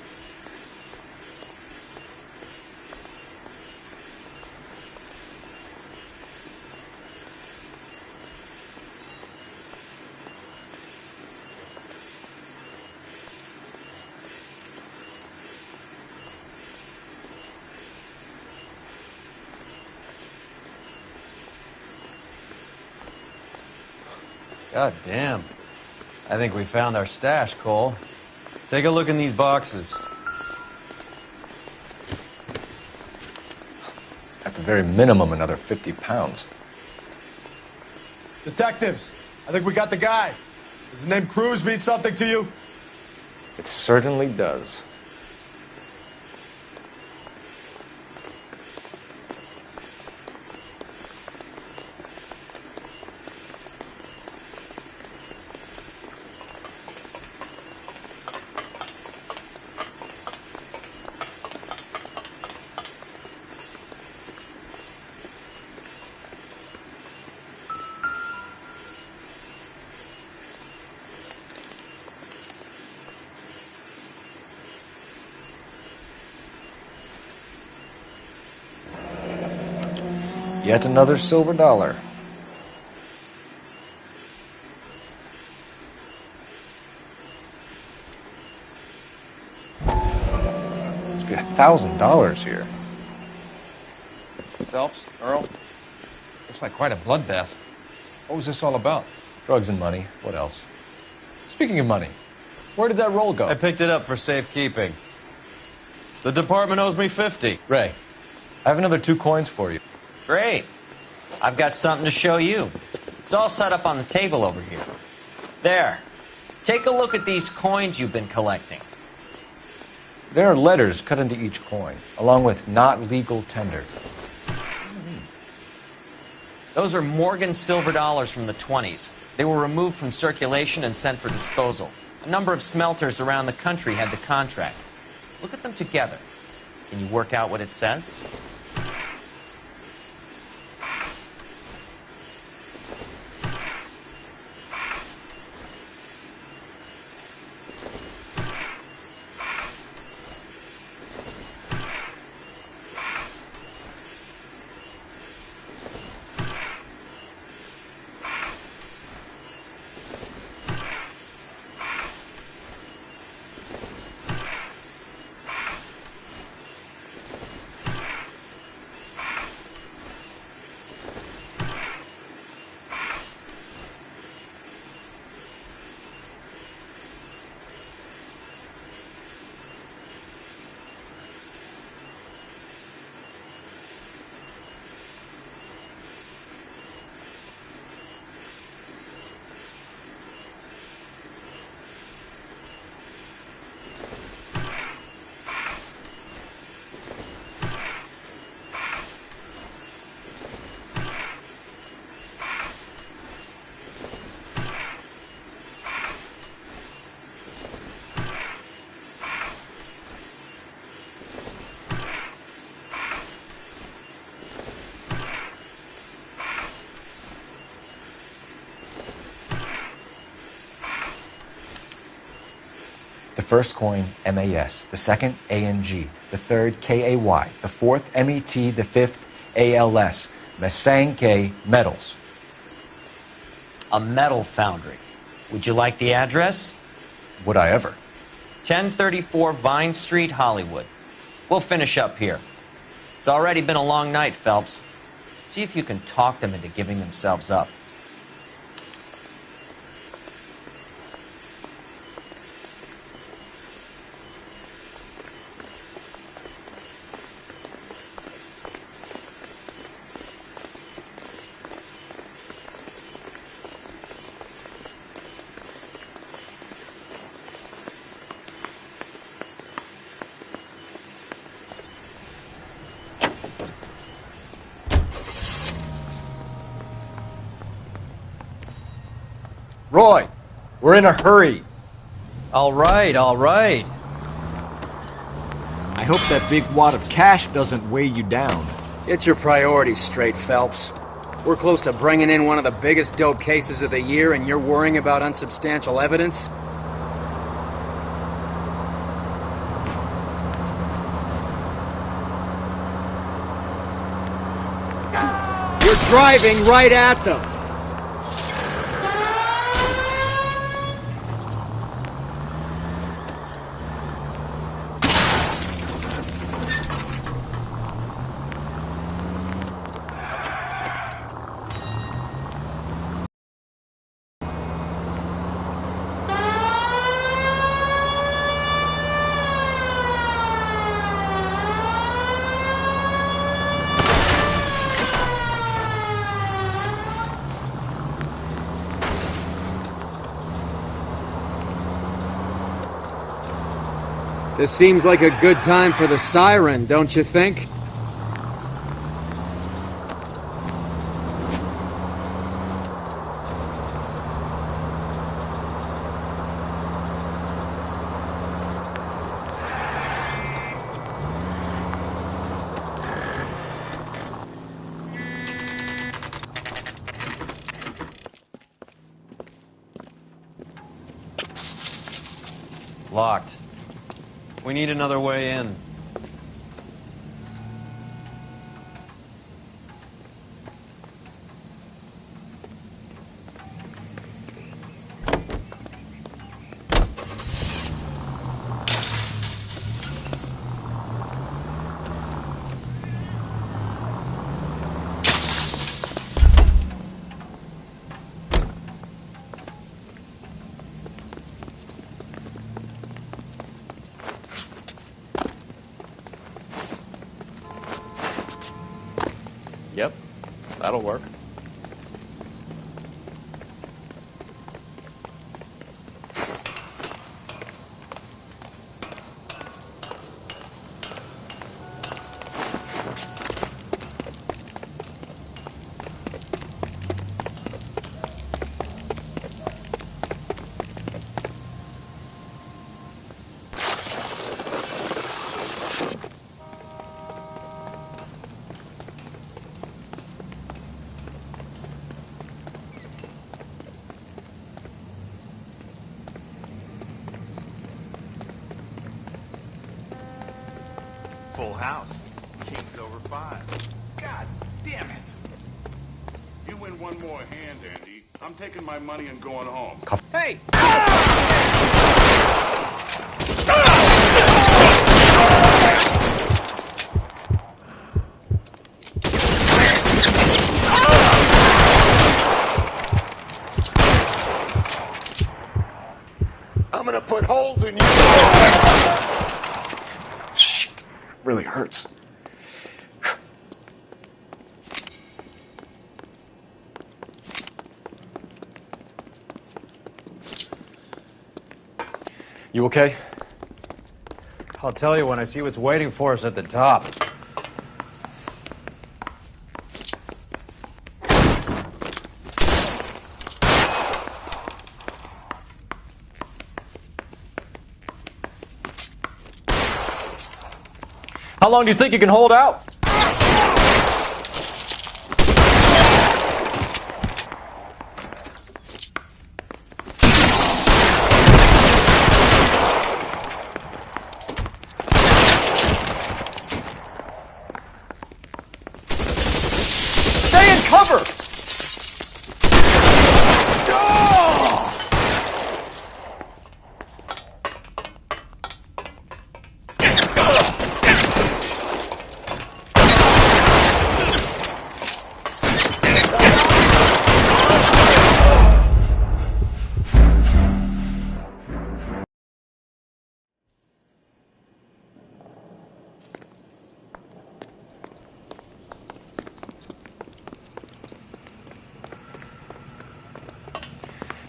God damn. I think we found our stash, Cole. Take a look in these boxes. At the very minimum, another 50 pounds. Detectives, I think we got the guy. Does the name Cruz mean something to you? It certainly does. Yet another silver dollar. Must be $1,000 here. Phelps, Earl, looks like quite a bloodbath. What was this all about? Drugs and money. What else? Speaking of money, where did that roll go? I picked it up for safekeeping. The department owes me 50. Ray, I have another 2 coins for you. Great. I've got something to show you. It's all set up on the table over here. There. Take a look at these coins you've been collecting. There are letters cut into each coin, along with not legal tender. Those are Morgan silver dollars from the 20s. They were removed from circulation and sent for disposal. A number of smelters around the country had the contract. Look at them together. Can you work out what it says? The first coin, MAS. The second, ANG. The third, KAY. The fourth, MET. The fifth, ALS. Masanke Metals. A metal foundry. Would you like the address? Would I ever? 1034 Vine Street, Hollywood. We'll finish up here. It's already been a long night, Phelps. See if you can talk them into giving themselves up. Roy, we're in a hurry. All right, all right. I hope that big wad of cash doesn't weigh you down. Get your priorities straight, Phelps. We're close to bringing in one of the biggest dope cases of the year, and you're worrying about unsubstantial evidence? You're driving right at them! This seems like a good time for the siren, don't you think? Locked. We need another way in. Yep, that'll work. full house. King's over 5. God damn it. You win one more hand, Andy. I'm taking my money and going home. Hey! I'm gonna put holes in you. Shit. Really hurts. You okay? I'll tell you when I see what's waiting for us at the top. How long do you think you can hold out? Stay in cover!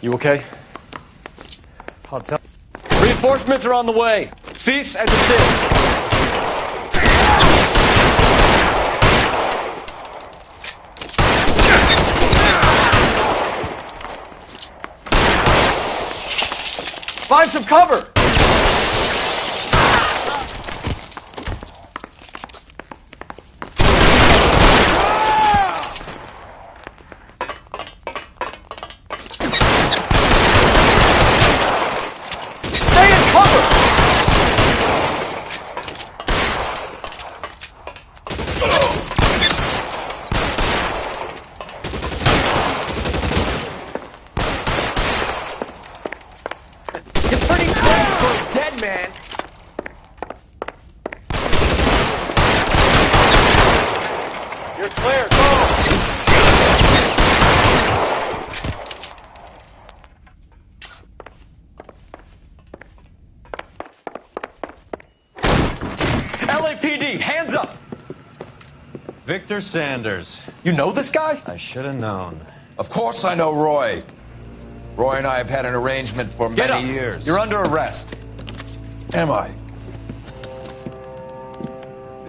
You okay? I'll tell. Reinforcements are on the way. Cease and desist. Find some cover. Man. You're clear. Go. LAPD, hands up. Victor Sanders. You know this guy? I should have known. Of course I know Roy. Roy and I have had an arrangement for many years. You're under arrest. Am I?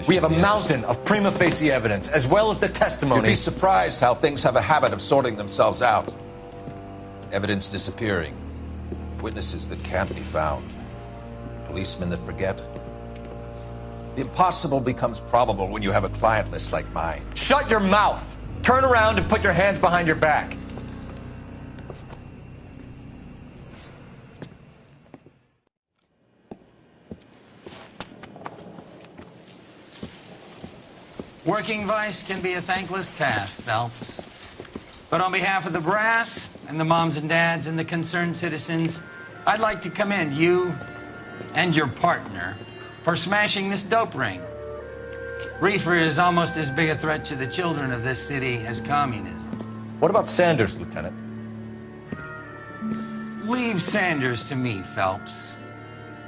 We have a mountain of prima facie evidence, as well as the testimony. You'd be surprised how things have a habit of sorting themselves out. Evidence disappearing. Witnesses that can't be found. Policemen that forget. The impossible becomes probable when you have a client list like mine. Shut your mouth! Turn around and put your hands behind your back. Working vice can be a thankless task, Phelps. But on behalf of the brass and the moms and dads and the concerned citizens, I'd like to commend you and your partner for smashing this dope ring. Reefer is almost as big a threat to the children of this city as communism. What about Sanders, Lieutenant? Leave Sanders to me, Phelps.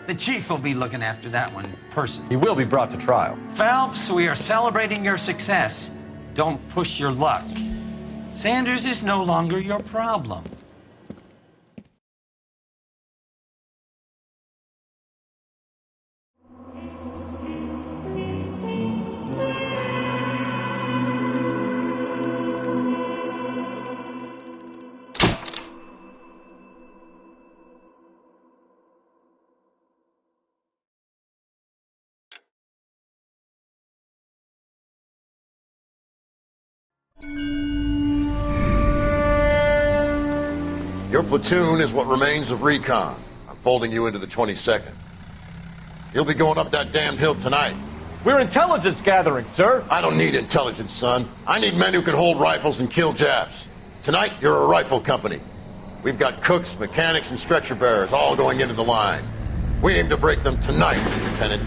The chief will be looking after that one personally. He will be brought to trial. Phelps, we are celebrating your success. Don't push your luck. Sanders is no longer your problem. Your platoon is what remains of recon. I'm folding you into the 22nd. You'll be going up that damned hill tonight. We're intelligence gathering, sir. I don't need intelligence, son. I need men who can hold rifles and kill Japs. Tonight, you're a rifle company. We've got cooks, mechanics, and stretcher bearers all going into the line. We aim to break them tonight, Lieutenant.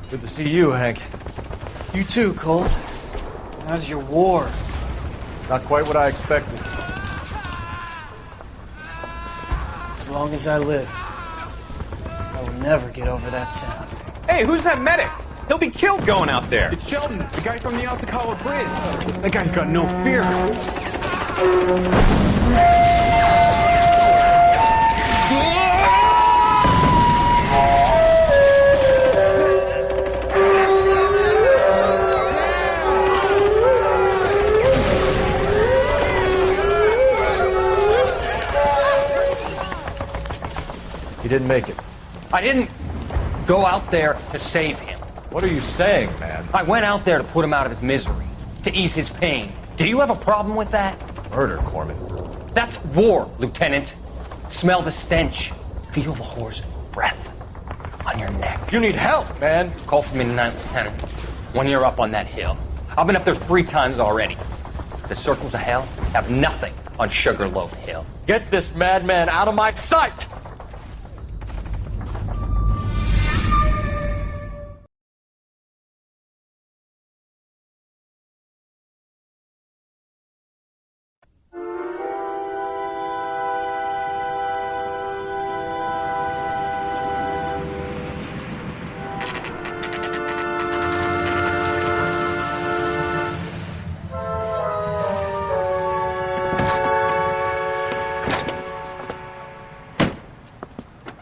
Good to see you, Hank. You too, Cole. How's your war? Not quite what I expected. As long as I live, I will never get over that sound. Hey, who's that medic? He'll be killed going out there. It's Sheldon, the guy from the Osakawa Bridge. That guy's got no fear. He didn't make it. I didn't go out there to save him. What are you saying, man? I went out there to put him out of his misery, to ease his pain. Do you have a problem with that? Murder, Corman. That's war, Lieutenant. Smell the stench. Feel the horse's breath on your neck. You need help, man. Call for me tonight, Lieutenant, when you're up on that hill. I've been up there 3 times already. The circles of hell have nothing on Sugarloaf Hill. Get this madman out of my sight!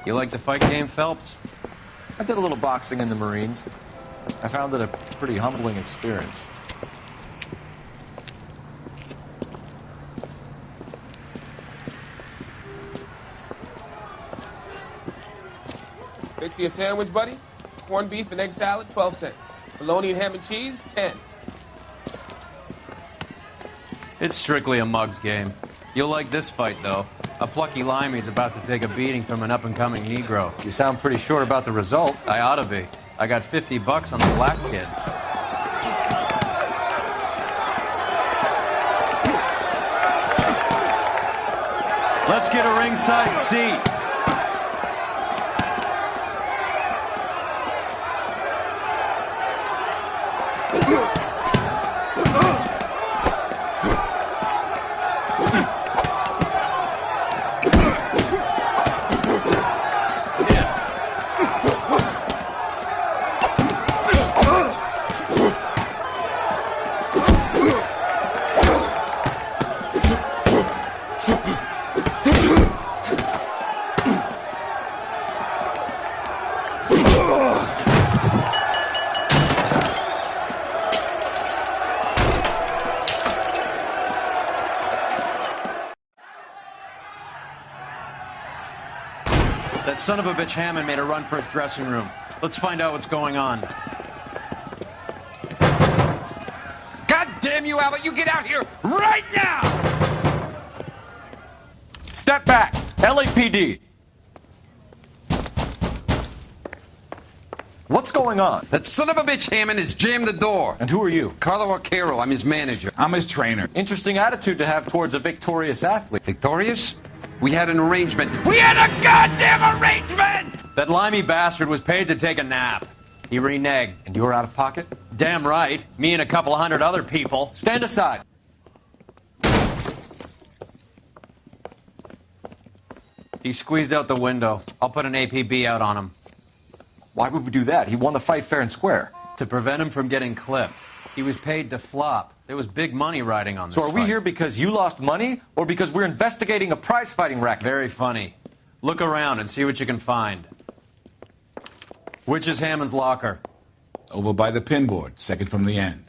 You like the fight game, Phelps? I did a little boxing in the Marines. I found it a pretty humbling experience. Fix you a sandwich, buddy? Corned beef and egg salad, 12 cents. Bologna and ham and cheese, 10. It's strictly a mug's game. You'll like this fight, though. A plucky limey's about to take a beating from an up-and-coming Negro. You sound pretty sure about the result. I ought to be. I got $50 on the black kid. Let's get a ringside seat. That son of a bitch Hammond made a run for his dressing room. Let's find out what's going on. God damn you, Albert! You get out here right now! Step back! LAPD! What's going on? That son of a bitch Hammond has jammed the door. And who are you? Carlo Arcaro. I'm his manager. I'm his trainer. Interesting attitude to have towards a victorious athlete. Victorious? We had an arrangement. We had a goddamn arrangement! That limey bastard was paid to take a nap. He reneged. And you were out of pocket? Damn right. Me and a couple hundred other people. Stand aside. He squeezed out the window. I'll put an APB out on him. Why would we do that? He won the fight fair and square. To prevent him from getting clipped. He was paid to flop. There was big money riding on this So are we fight. here because you lost money or because we're investigating a prize-fighting racket? Very funny. Look around and see what you can find. Which is Hammond's locker? Over by the pinboard, second from the end.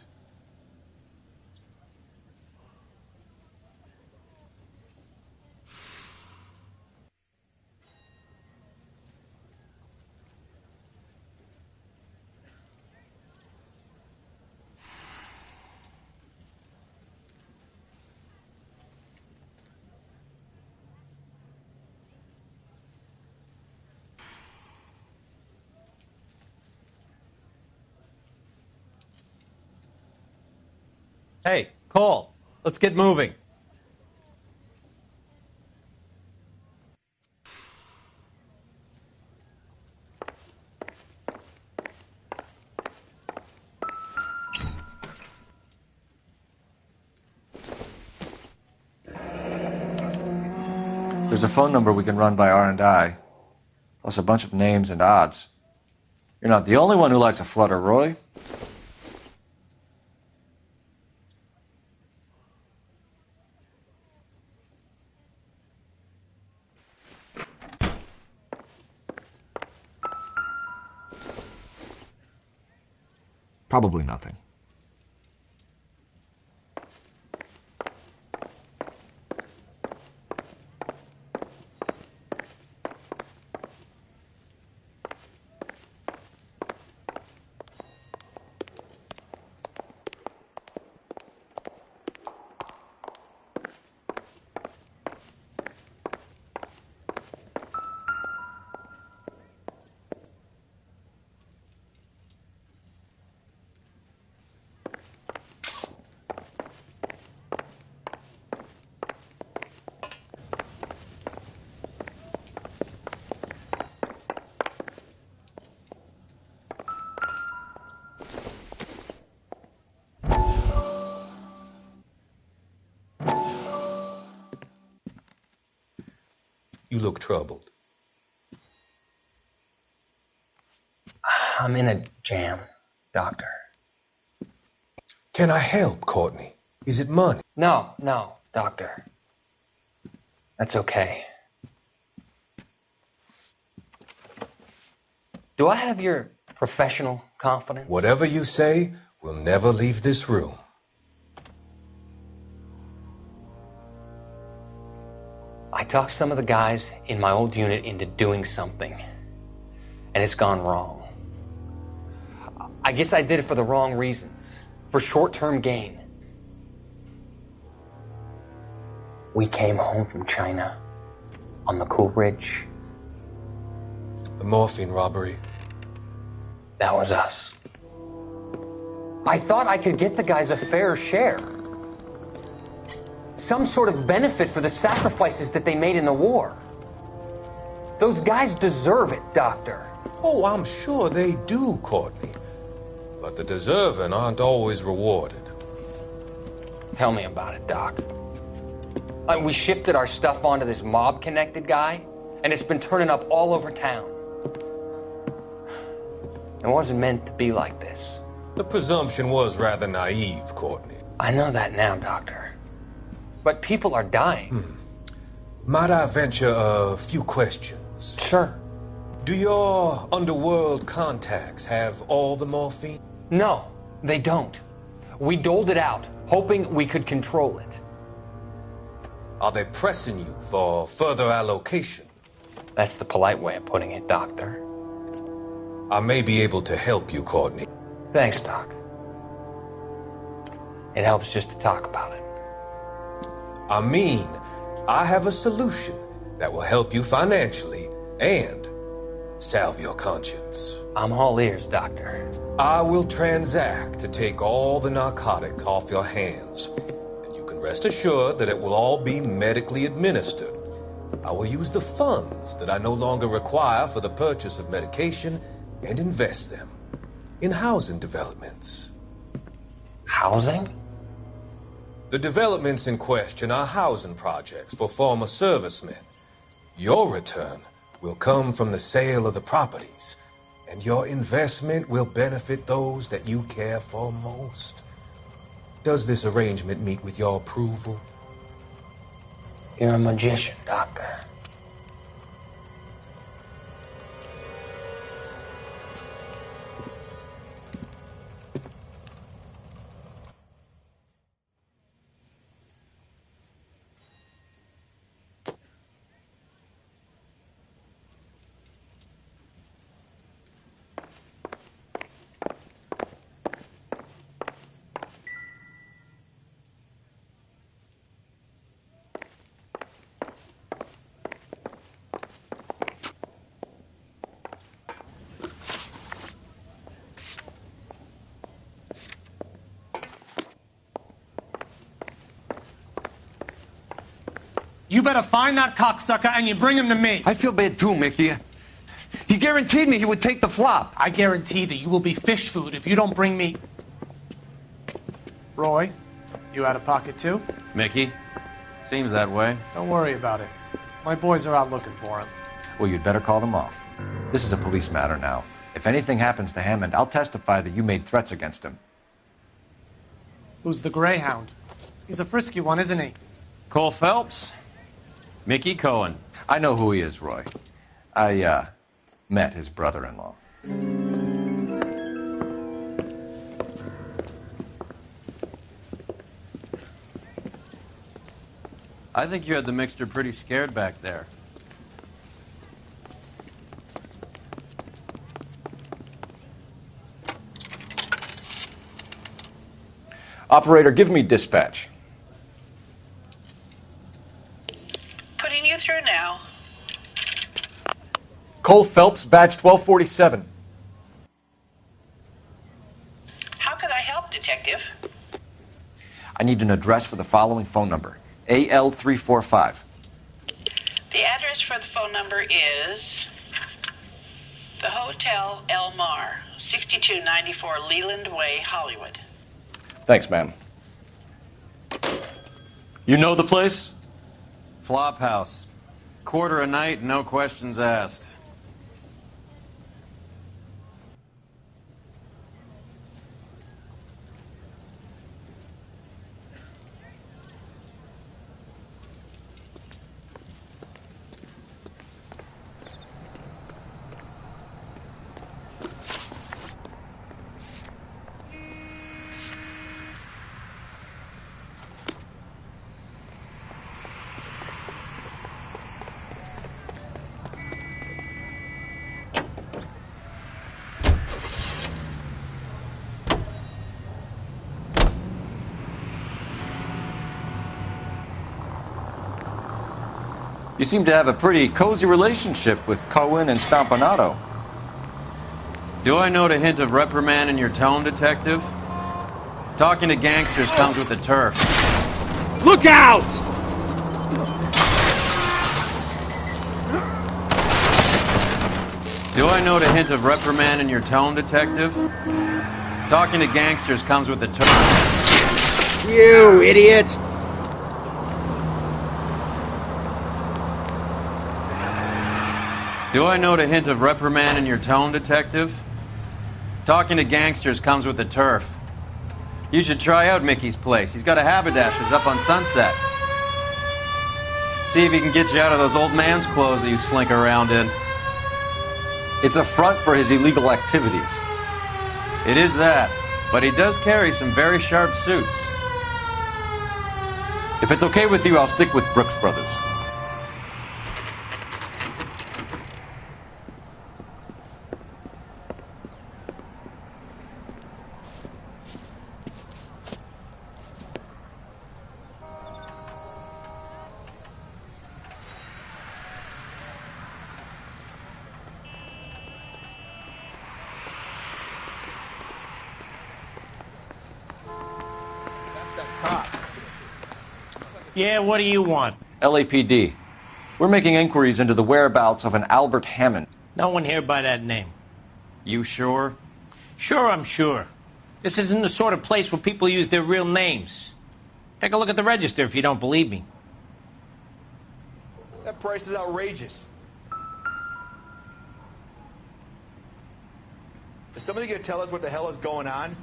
Hey, Cole, let's get moving. There's a phone number we can run by R&I, plus a bunch of names and odds. You're not the only one who likes a flutter, Roy. Probably nothing. You look troubled. I'm in a jam, Doctor. Can I help, Courtney? Is it money? No, Doctor. That's okay. Do I have your professional confidence? Whatever you say, we'll never leave this room. I talked some of the guys in my old unit into doing something, and it's gone wrong. I guess I did it for the wrong reasons, for short-term gain. We came home from China on the Cool Ridge. The morphine robbery. That was us. I thought I could get the guys a fair share. Some sort of benefit for the sacrifices that they made in the war. Those guys deserve it, Doctor. Oh, I'm sure they do, Courtney. But the deserving aren't always rewarded. Tell me about it, Doc. We shifted our stuff onto this mob-connected guy, and it's been turning up all over town. It wasn't meant to be like this. The presumption was rather naive, Courtney. I know that now, Doctor. But people are dying. Might I venture a few questions? Sure. Do your underworld contacts have all the morphine? No, they don't. We doled it out, hoping we could control it. Are they pressing you for further allocation? That's the polite way of putting it, Doctor. I may be able to help you, Courtney. Thanks, Doc. It helps just to talk about it. I mean, I have a solution that will help you financially and salve your conscience. I'm all ears, Doctor. I will transact to take all the narcotic off your hands, and you can rest assured that it will all be medically administered. I will use the funds that I no longer require for the purchase of medication and invest them in housing developments. Housing? The developments in question are housing projects for former servicemen. Your return will come from the sale of the properties, and your investment will benefit those that you care for most. Does this arrangement meet with your approval? You're a magician, Doctor. You better find that cocksucker and you bring him to me. I feel bad too, Mickey. He guaranteed me he would take the flop. I guarantee that you will be fish food if you don't bring me... Roy, you out of pocket too? Mickey? Seems that way. Don't worry about it. My boys are out looking for him. Well, you'd better call them off. This is a police matter now. If anything happens to Hammond, I'll testify that you made threats against him. Who's the Greyhound? He's a frisky one, isn't he? Cole Phelps? Mickey Cohen. I know who he is, Roy. I, met his brother-in-law. I think you had the mixture pretty scared back there. Operator, give me dispatch. Putting you through now. Cole Phelps, badge 1247. How could I help, Detective? I need an address for the following phone number. AL345. The address for the phone number is the Hotel El Mar, 6294 Leland Way, Hollywood. Thanks, ma'am. You know the place? Flop house. Quarter a night, no questions asked. You seem to have a pretty cozy relationship with Cohen and Stompanato. Do I note a hint of reprimand in your tone, Detective? Talking to gangsters comes with the turf. Look out! Do I note a hint of reprimand in your tone, Detective? Talking to gangsters comes with the turf. You idiot! Do I note a hint of reprimand in your tone, Detective? Talking to gangsters comes with the turf. You should try out Mickey's place. He's got a haberdasher's up on Sunset. See if he can get you out of those old man's clothes that you slink around in. It's a front for his illegal activities. It is that, but he does carry some very sharp suits. If it's okay with you, I'll stick with Brooks Brothers. Yeah, what do you want? LAPD. We're making inquiries into the whereabouts of an Albert Hammond. No one here by that name. You sure? Sure, I'm sure. This isn't the sort of place where people use their real names. Take a look at the register if you don't believe me. That price is outrageous. Is somebody gonna tell us what the hell is going on?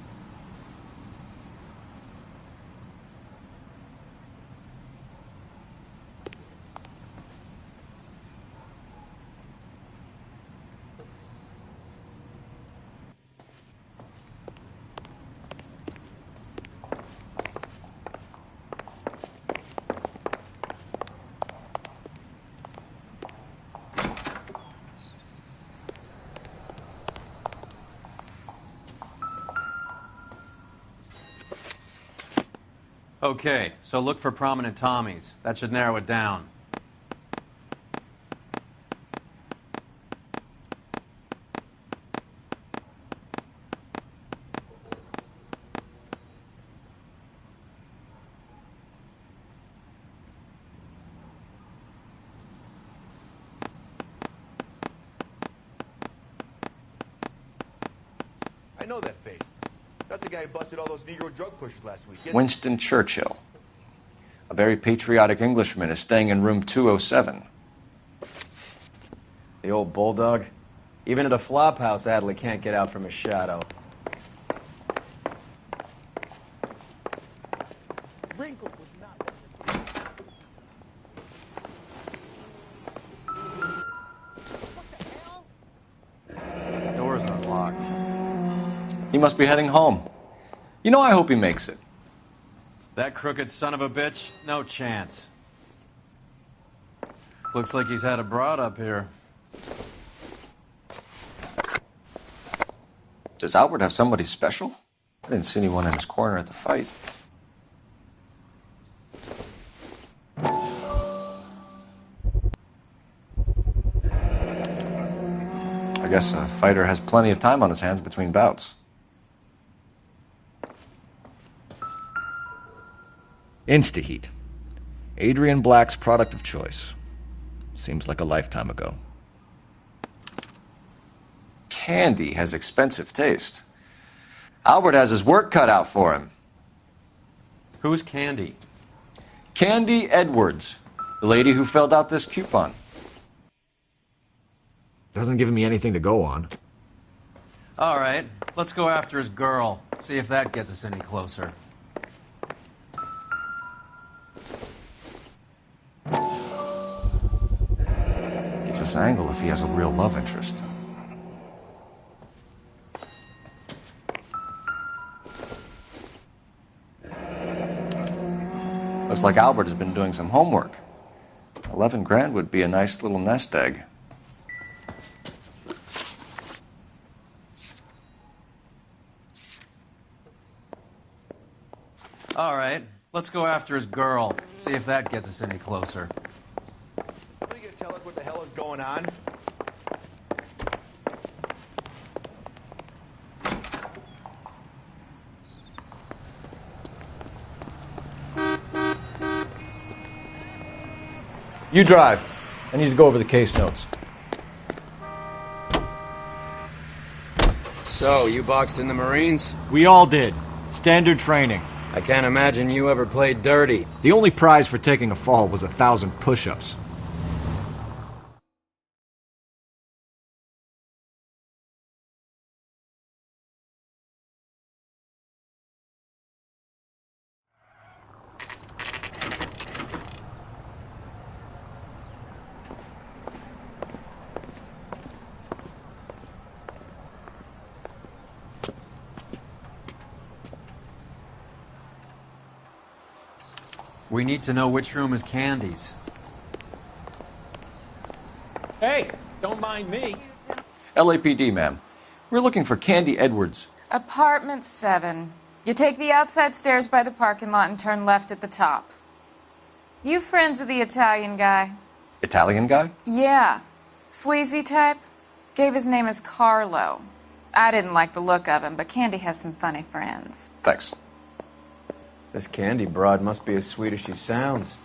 Okay, so look for prominent Tommies. That should narrow it down. I know that face. That's the guy who busted all those Negro drug pushers last week. Winston Churchill. A very patriotic Englishman is staying in room 207. The old bulldog. Even at a flop house, Adley can't get out from his shadow. Door's unlocked. He must be heading home. You know, I hope he makes it. That crooked son of a bitch? No chance. Looks like he's had a broad up here. Does Albert have somebody special? I didn't see anyone in his corner at the fight. I guess a fighter has plenty of time on his hands between bouts. Instaheat. Adrian Black's product of choice. Seems like a lifetime ago. Candy has expensive taste. Albert has his work cut out for him. Who's Candy? Candy Edwards, the lady who filled out this coupon. Doesn't give me anything to go on. All right, let's go after his girl. See if that gets us any closer. Gives us an angle if he has a real love interest. Looks like Albert has been doing some homework. 11 grand would be a nice little nest egg. All right, let's go after his girl. See if that gets us any closer. Somebody gonna tell us what the hell is going on? You drive. I need to go over the case notes. So, you boxed in the Marines? We all did. Standard training. I can't imagine you ever played dirty. The only prize for taking a fall was 1,000 push-ups. We need to know which room is Candy's. Hey, don't mind me. LAPD, ma'am. We're looking for Candy Edwards. Apartment 7. You take the outside stairs by the parking lot and turn left at the top. You friends of the Italian guy? Italian guy? Yeah. Sleazy type? Gave his name as Carlo. I didn't like the look of him, but Candy has some funny friends. Thanks. This Candy broad must be as sweet as she sounds.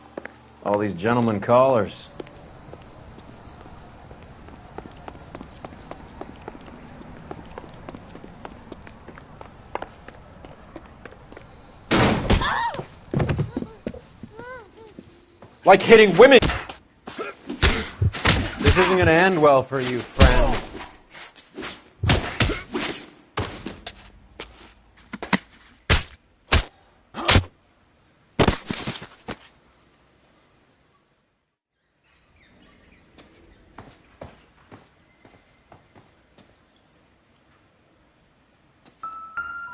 All these gentlemen callers. Like hitting women! This isn't gonna end well for you, friend.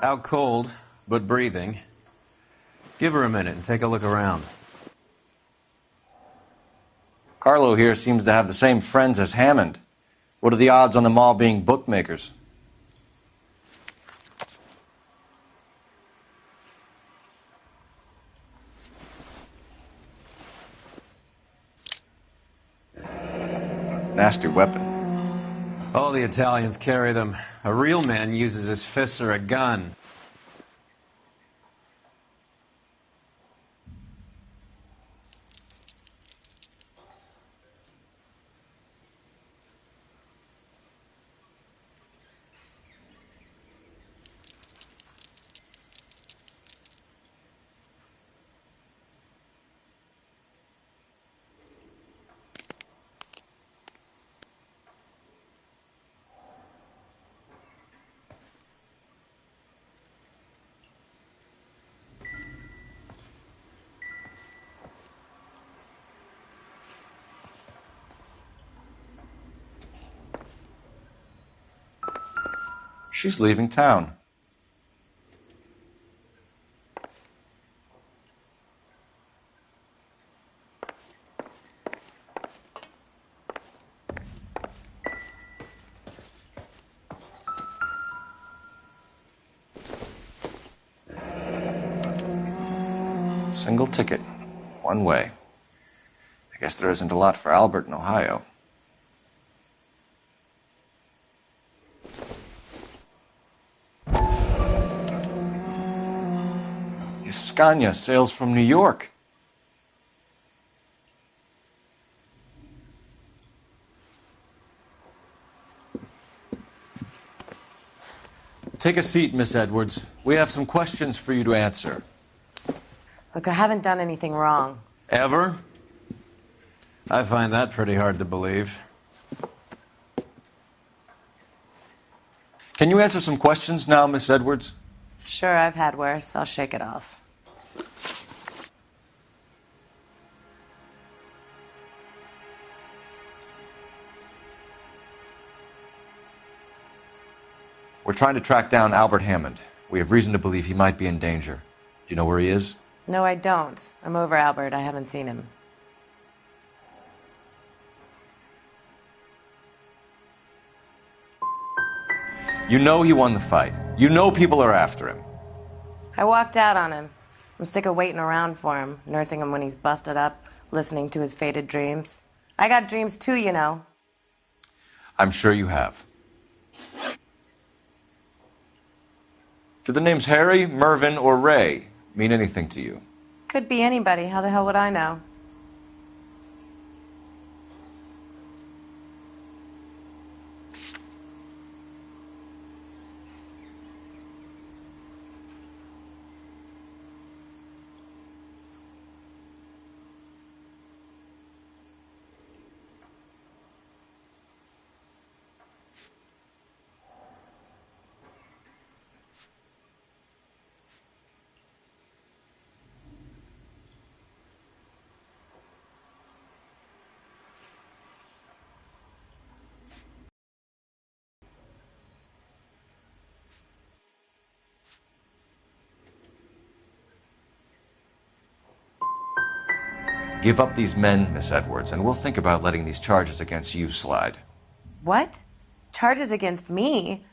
Out cold, but breathing. Give her a minute and take a look around. Carlo here seems to have the same friends as Hammond. What are the odds on them all being bookmakers? Nasty weapon. All the Italians carry them. A real man uses his fists or a gun. She's leaving town. Single ticket, one way. I guess there isn't a lot for Albert in Ohio. Scania sails from New York. Take a seat, Miss Edwards. We have some questions for you to answer. Look, I haven't done anything wrong. Ever? I find that pretty hard to believe. Can you answer some questions now, Miss Edwards? Sure, I've had worse. I'll shake it off. We're trying to track down Albert Hammond. We have reason to believe he might be in danger. Do you know where he is? No, I don't. I'm over Albert. I haven't seen him. You know he won the fight. You know people are after him. I walked out on him. I'm sick of waiting around for him, nursing him when he's busted up, listening to his faded dreams. I got dreams too, you know. I'm sure you have. Do the names Harry, Mervyn, or Ray mean anything to you? Could be anybody. How the hell would I know? Give up these men, Miss Edwards, and we'll think about letting these charges against you slide. What? Charges against me?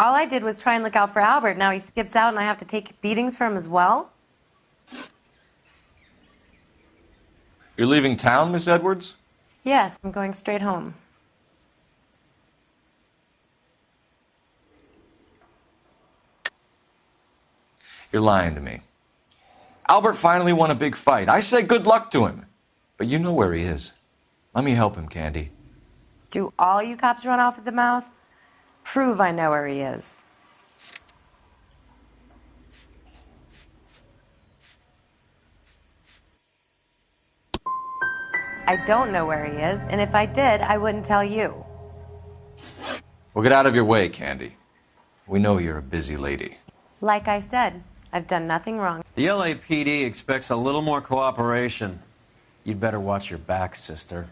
All I did was try and look out for Albert. Now he skips out and I have to take beatings for him as well? You're leaving town, Miss Edwards? Yes, I'm going straight home. You're lying to me. Albert finally won a big fight. I say good luck to him. But you know where he is. Let me help him, Candy. Do all you cops run off at the mouth? Prove I know where he is. I don't know where he is, and if I did, I wouldn't tell you. Well, get out of your way, Candy. We know you're a busy lady. Like I said, I've done nothing wrong. The LAPD expects a little more cooperation. You'd better watch your back, sister.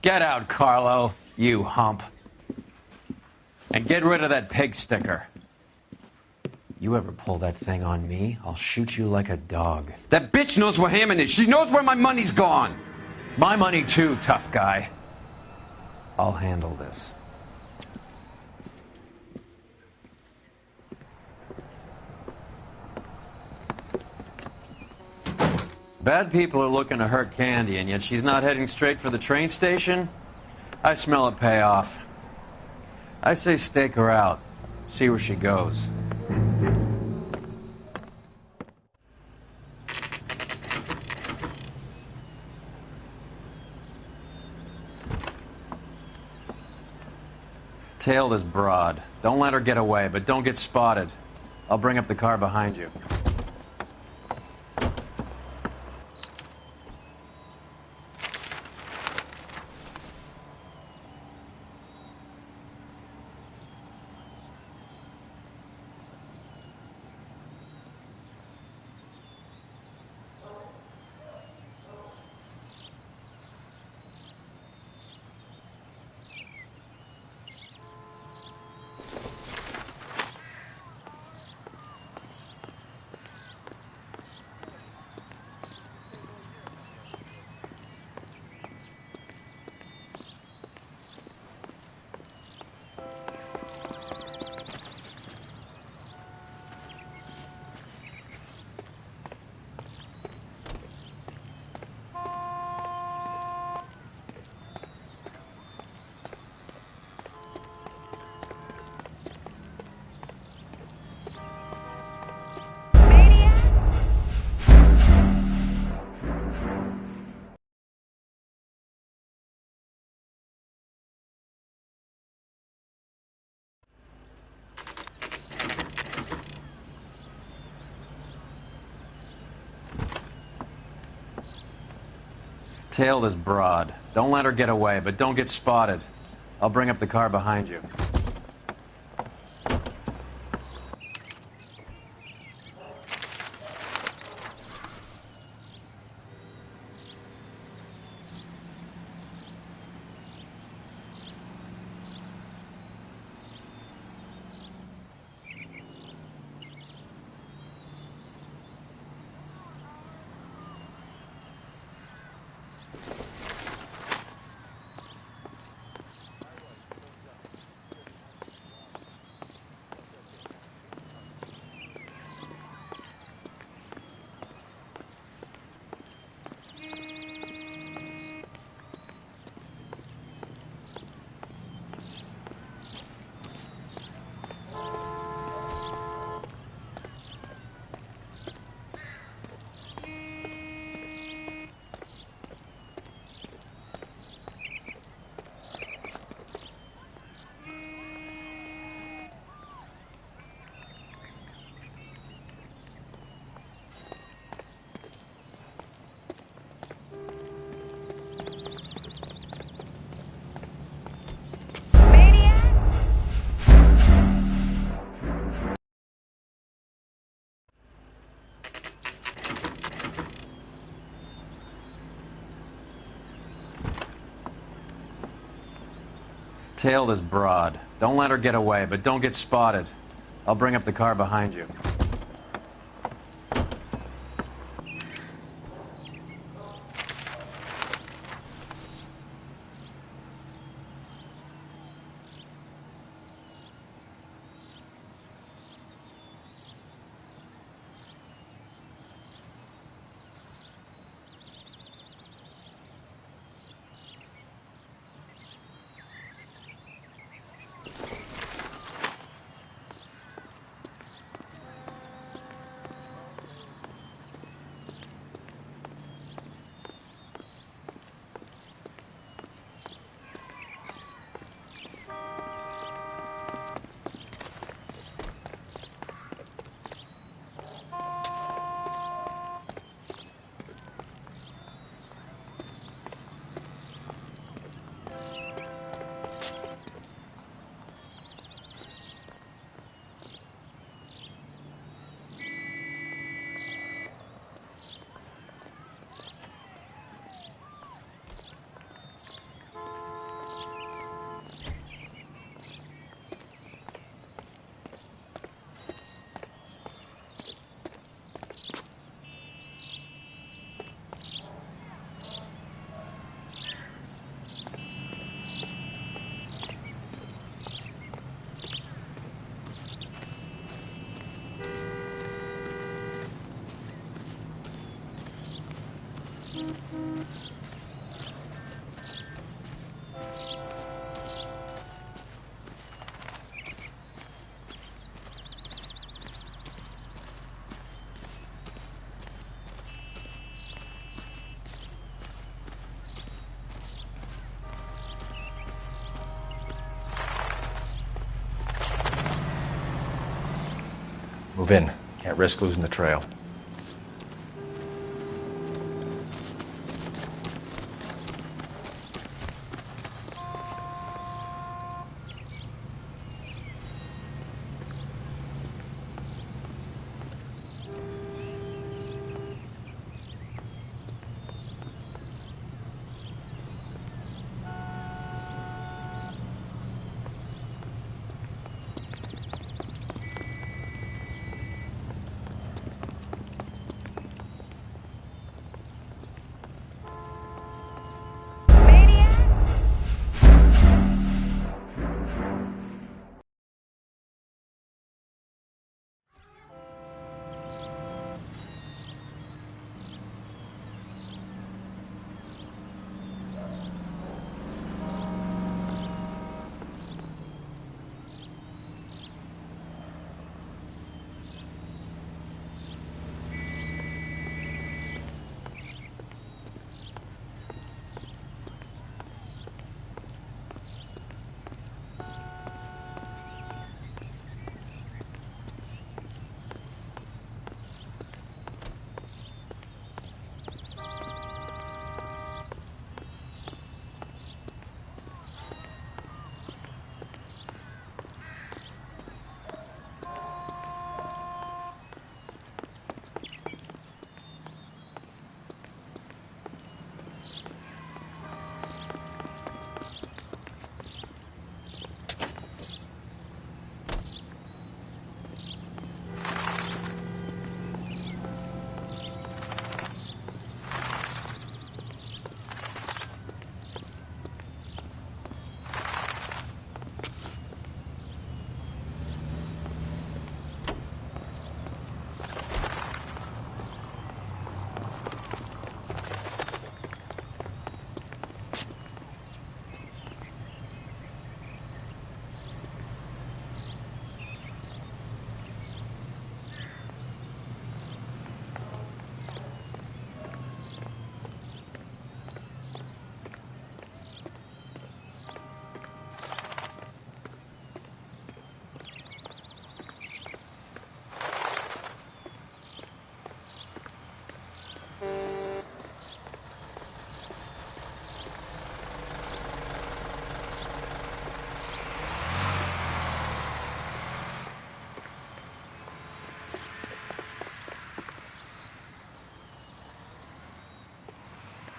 Get out, Carlo, you hump. And get rid of that pig sticker. You ever pull that thing on me, I'll shoot you like a dog. That bitch knows where Hammond is. She knows where my money's gone. My money too, tough guy. I'll handle this. Bad people are looking to hurt Candy, and yet she's not heading straight for the train station? I smell a payoff. I say stake her out. See where she goes. Tail this broad. Don't let her get away, but don't get spotted. I'll bring up the car behind you. Tail this broad. Don't let her get away, but don't get spotted. I'll bring up the car behind you. Tail this broad. Don't let her get away, but don't get spotted. I'll bring up the car behind you. Move in. Can't risk losing the trail.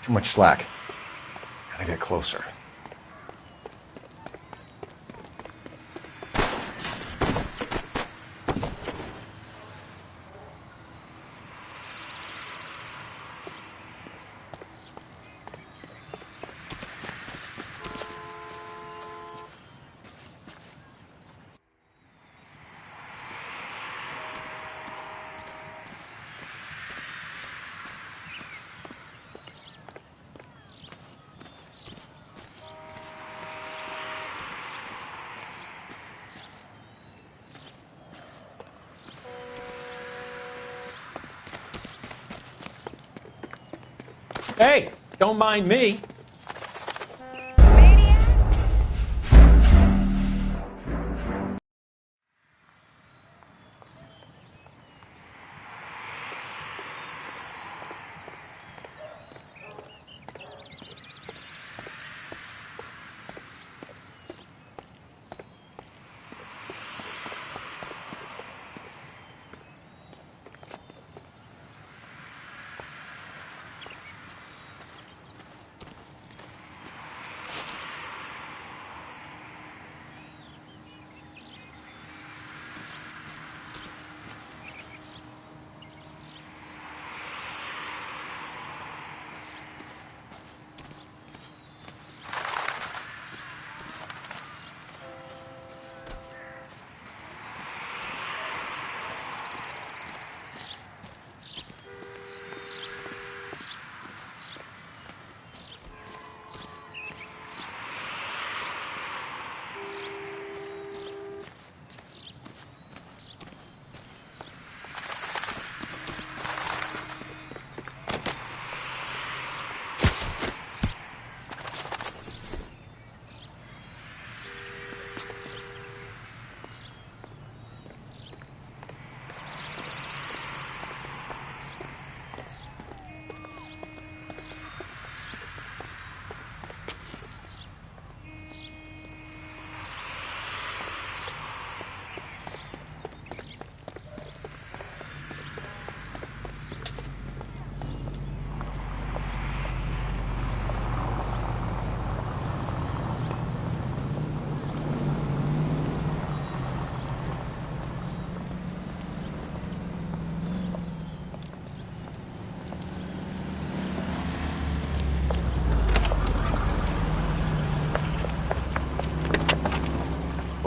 Too much slack. Gotta get closer. Hey, don't mind me.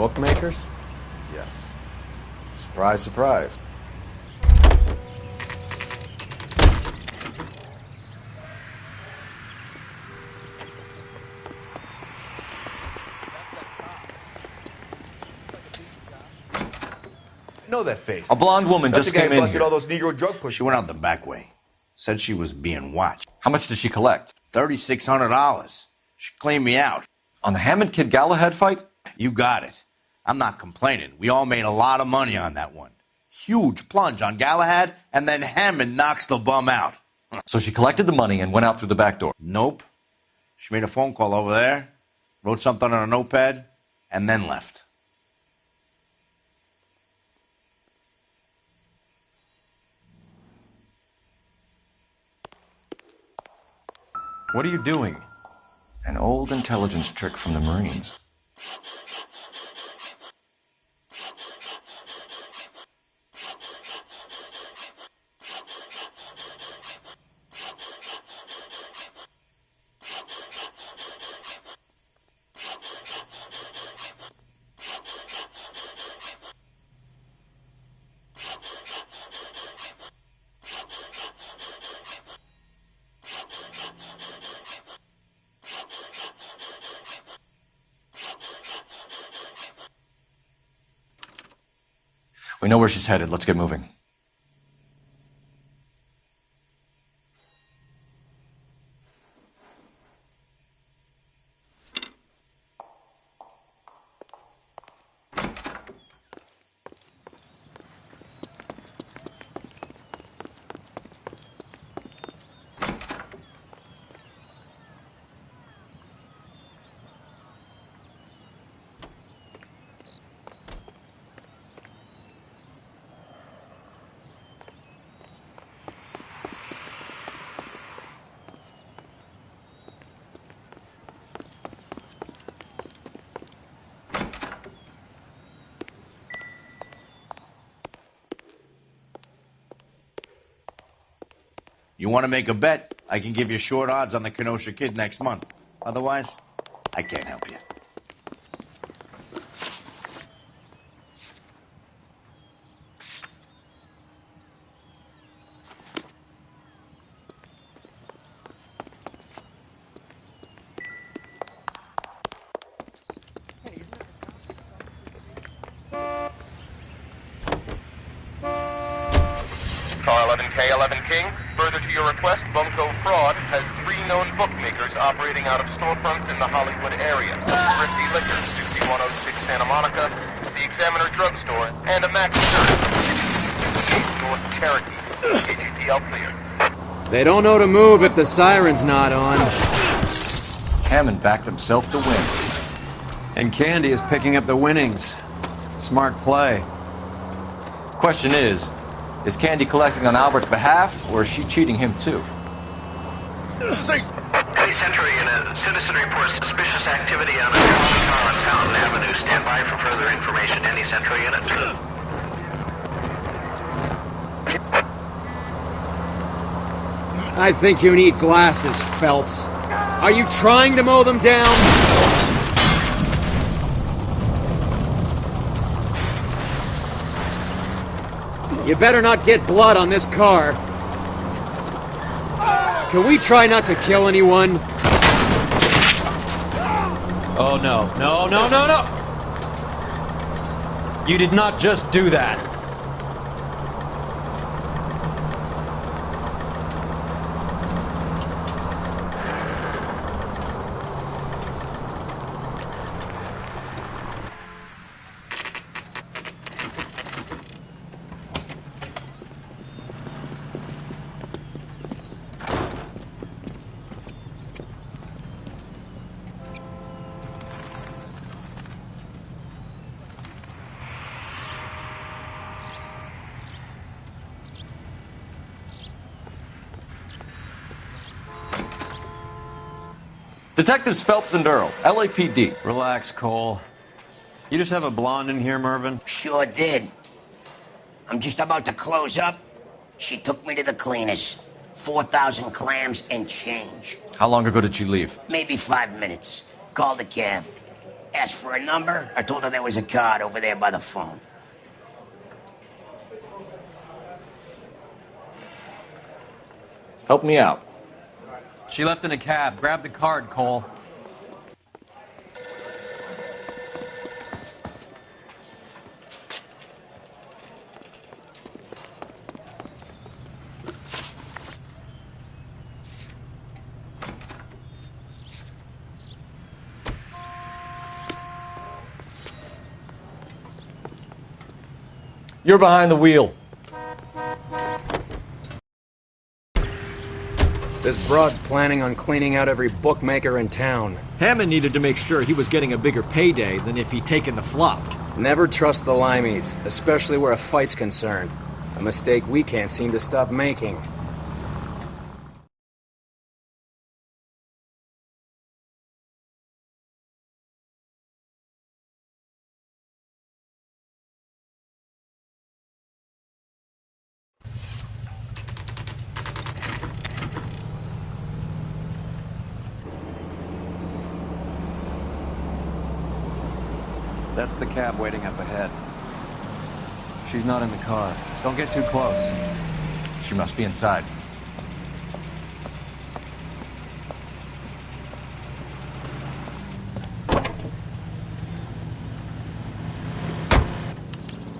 Bookmakers? Yes. Surprise, surprise. I know that face. A blonde woman That's just the guy came who in busted here. all those Negro drug pushers. She went out the back way. Said she was being watched. How much did she collect? $3,600. She cleaned me out. On the Hammond Kid Galahad fight? You got it. I'm not complaining. We all made a lot of money on that one. Huge plunge on Galahad, and then Hammond knocks the bum out. So she collected the money and went out through the back door? Nope. She made a phone call over there, wrote something on a notepad, and then left. What are you doing? An old intelligence trick from the Marines. We know where she's headed. Let's get moving. You want to make a bet? I can give you short odds on the Kenosha Kid next month. Otherwise, I can't help you. Car 11K, 11 King. Further to your request, Bunko Fraud has 3 known bookmakers operating out of storefronts in the Hollywood area. Thrifty Liquor, 6106 Santa Monica, the Examiner Drugstore, and a Mac Insurance, 16 North Cherokee. KGPL clear. They don't know to move if the siren's not on. Hammond backed himself to win. And Candy is picking up the winnings. Smart play. Question is Candy collecting on Albert's behalf, or is she cheating him too? Hey, Sentry, a citizen reports suspicious activity on a car on Fountain Avenue. Stand by for further information. Any Sentry unit? I think you need glasses, Phelps. Are you trying to mow them down? You better not get blood on this car. Can we try not to kill anyone? Oh, no. No, no, no, no! You did not just do that. Detectives Phelps and Earl, LAPD. Relax, Cole. You just have a blonde in here, Mervyn? Sure did. I'm just about to close up. She took me to the cleaners. 4,000 clams and change. How long ago did she leave? Maybe 5 minutes. Called a cab. Asked for a number. I told her there was a card over there by the phone. Help me out. She left in a cab. Grab the card, Cole. You're behind the wheel. This broad's planning on cleaning out every bookmaker in town. Hammond needed to make sure he was getting a bigger payday than if he'd taken the flop. Never trust the Limeys, especially where a fight's concerned. A mistake we can't seem to stop making. That's the cab waiting up ahead. She's not in the car. Don't get too close. She must be inside.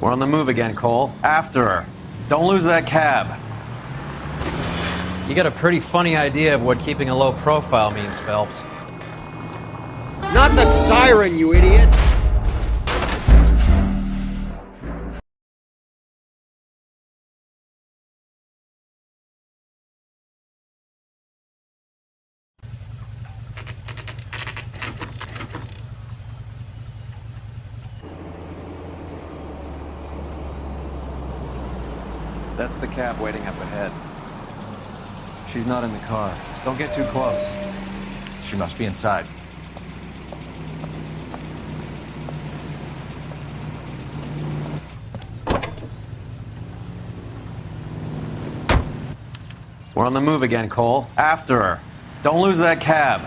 We're on the move again, Cole. After her. Don't lose that cab. You got a pretty funny idea of what keeping a low profile means, Phelps. Not the siren, you idiot! That's the cab waiting up ahead. She's not in the car. Don't get too close. She must be inside. We're on the move again, Cole. After her. Don't lose that cab.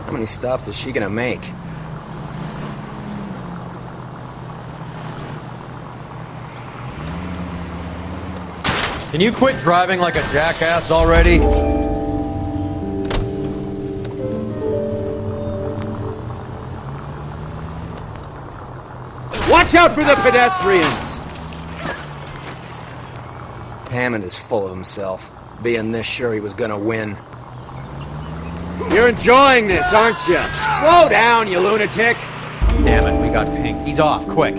How many stops is she gonna make? Can you quit driving like a jackass already? Watch out for the pedestrians! Hammond is full of himself, being this sure he was gonna win. You're enjoying this, aren't you? Slow down, you lunatic! Damn it, we got pink. He's off, quick.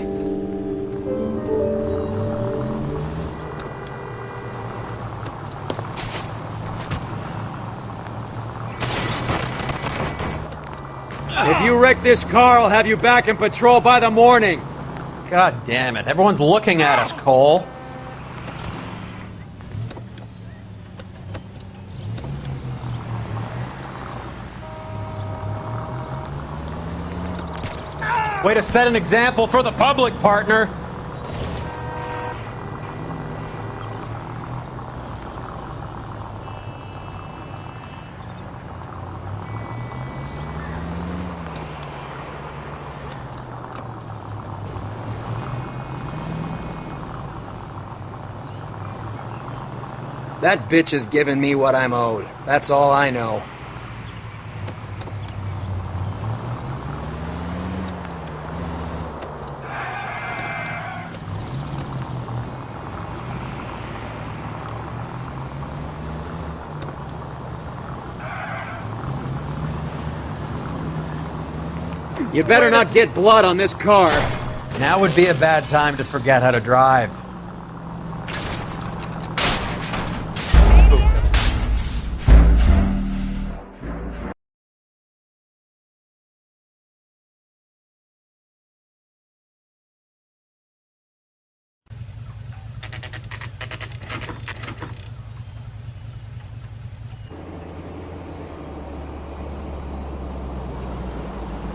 If you wreck this car, I'll have you back in patrol by the morning. God damn it. Everyone's looking at us, Cole. Way to set an example for the public, partner. That bitch has given me what I'm owed. That's all I know. You better not get blood on this car. Now would be a bad time to forget how to drive.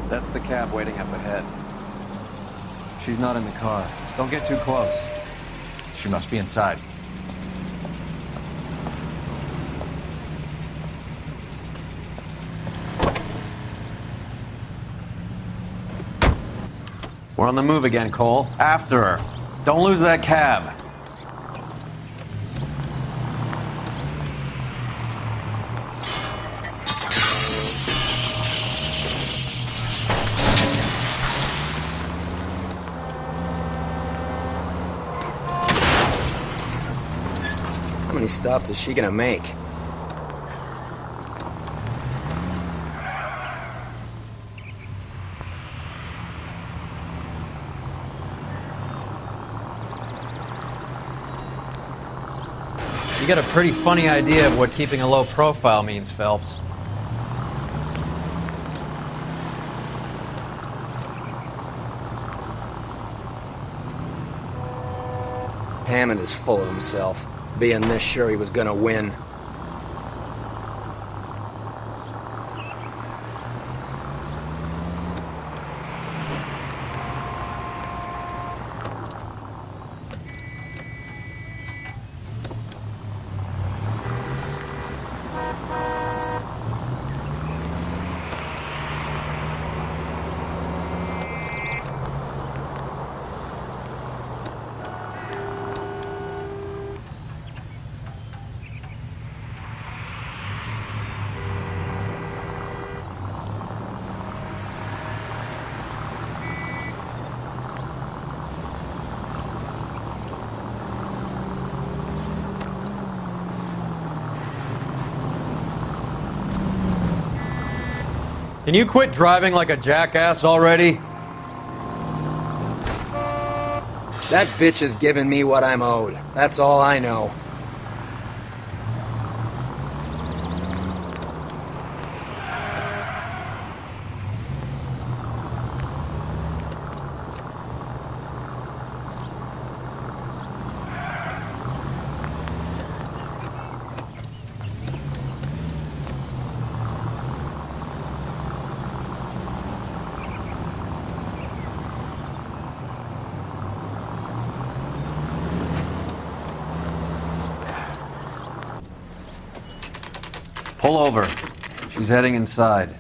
That's the cab waiting up ahead. She's not in the car. Don't get too close. She must be inside. We're on the move again, Cole. After her. Don't lose that cab. How many stops is she gonna make? You got a pretty funny idea of what keeping a low profile means, Phelps. Hammond is full of himself, being this sure he was gonna win. Can you quit driving like a jackass already? That bitch has given me what I'm owed. That's all I know. Pull over. She's heading inside.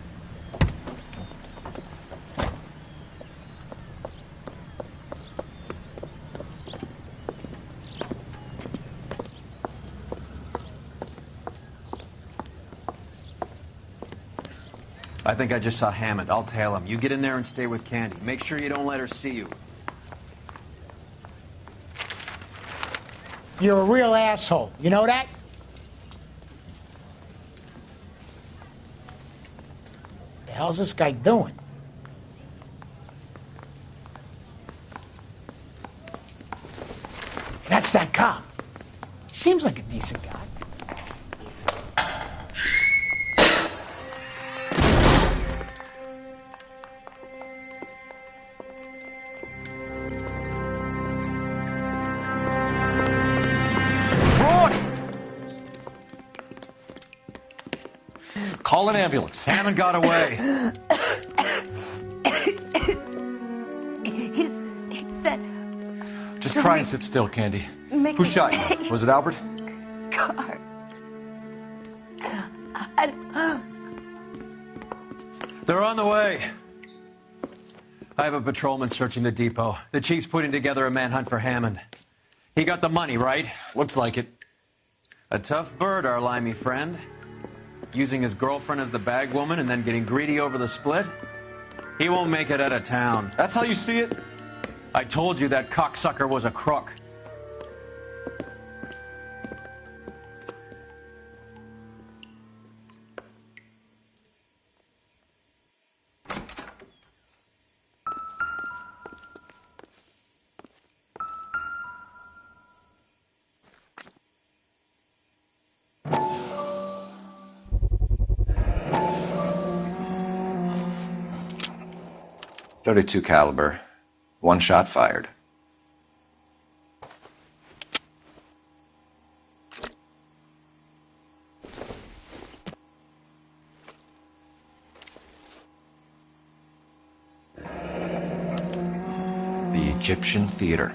I think I just saw Hammond. I'll tail him. You get in there and stay with Candy. Make sure you don't let her see you. You're a real asshole. You know that? The hell's this guy doing? That's that cop. Seems like a decent guy. Call an ambulance. Hammond got away. He said... Just try and sit still, Candy. Who shot you? Was it Albert? Car. They're on the way. I have a patrolman searching the depot. The chief's putting together a manhunt for Hammond. He got the money, right? Looks like it. A tough bird, our limey friend. Using his girlfriend as the bag woman and then getting greedy over the split? He won't make it out of town. That's how you see it? I told you that cocksucker was a crook. .32 caliber. One shot fired. The Egyptian Theater.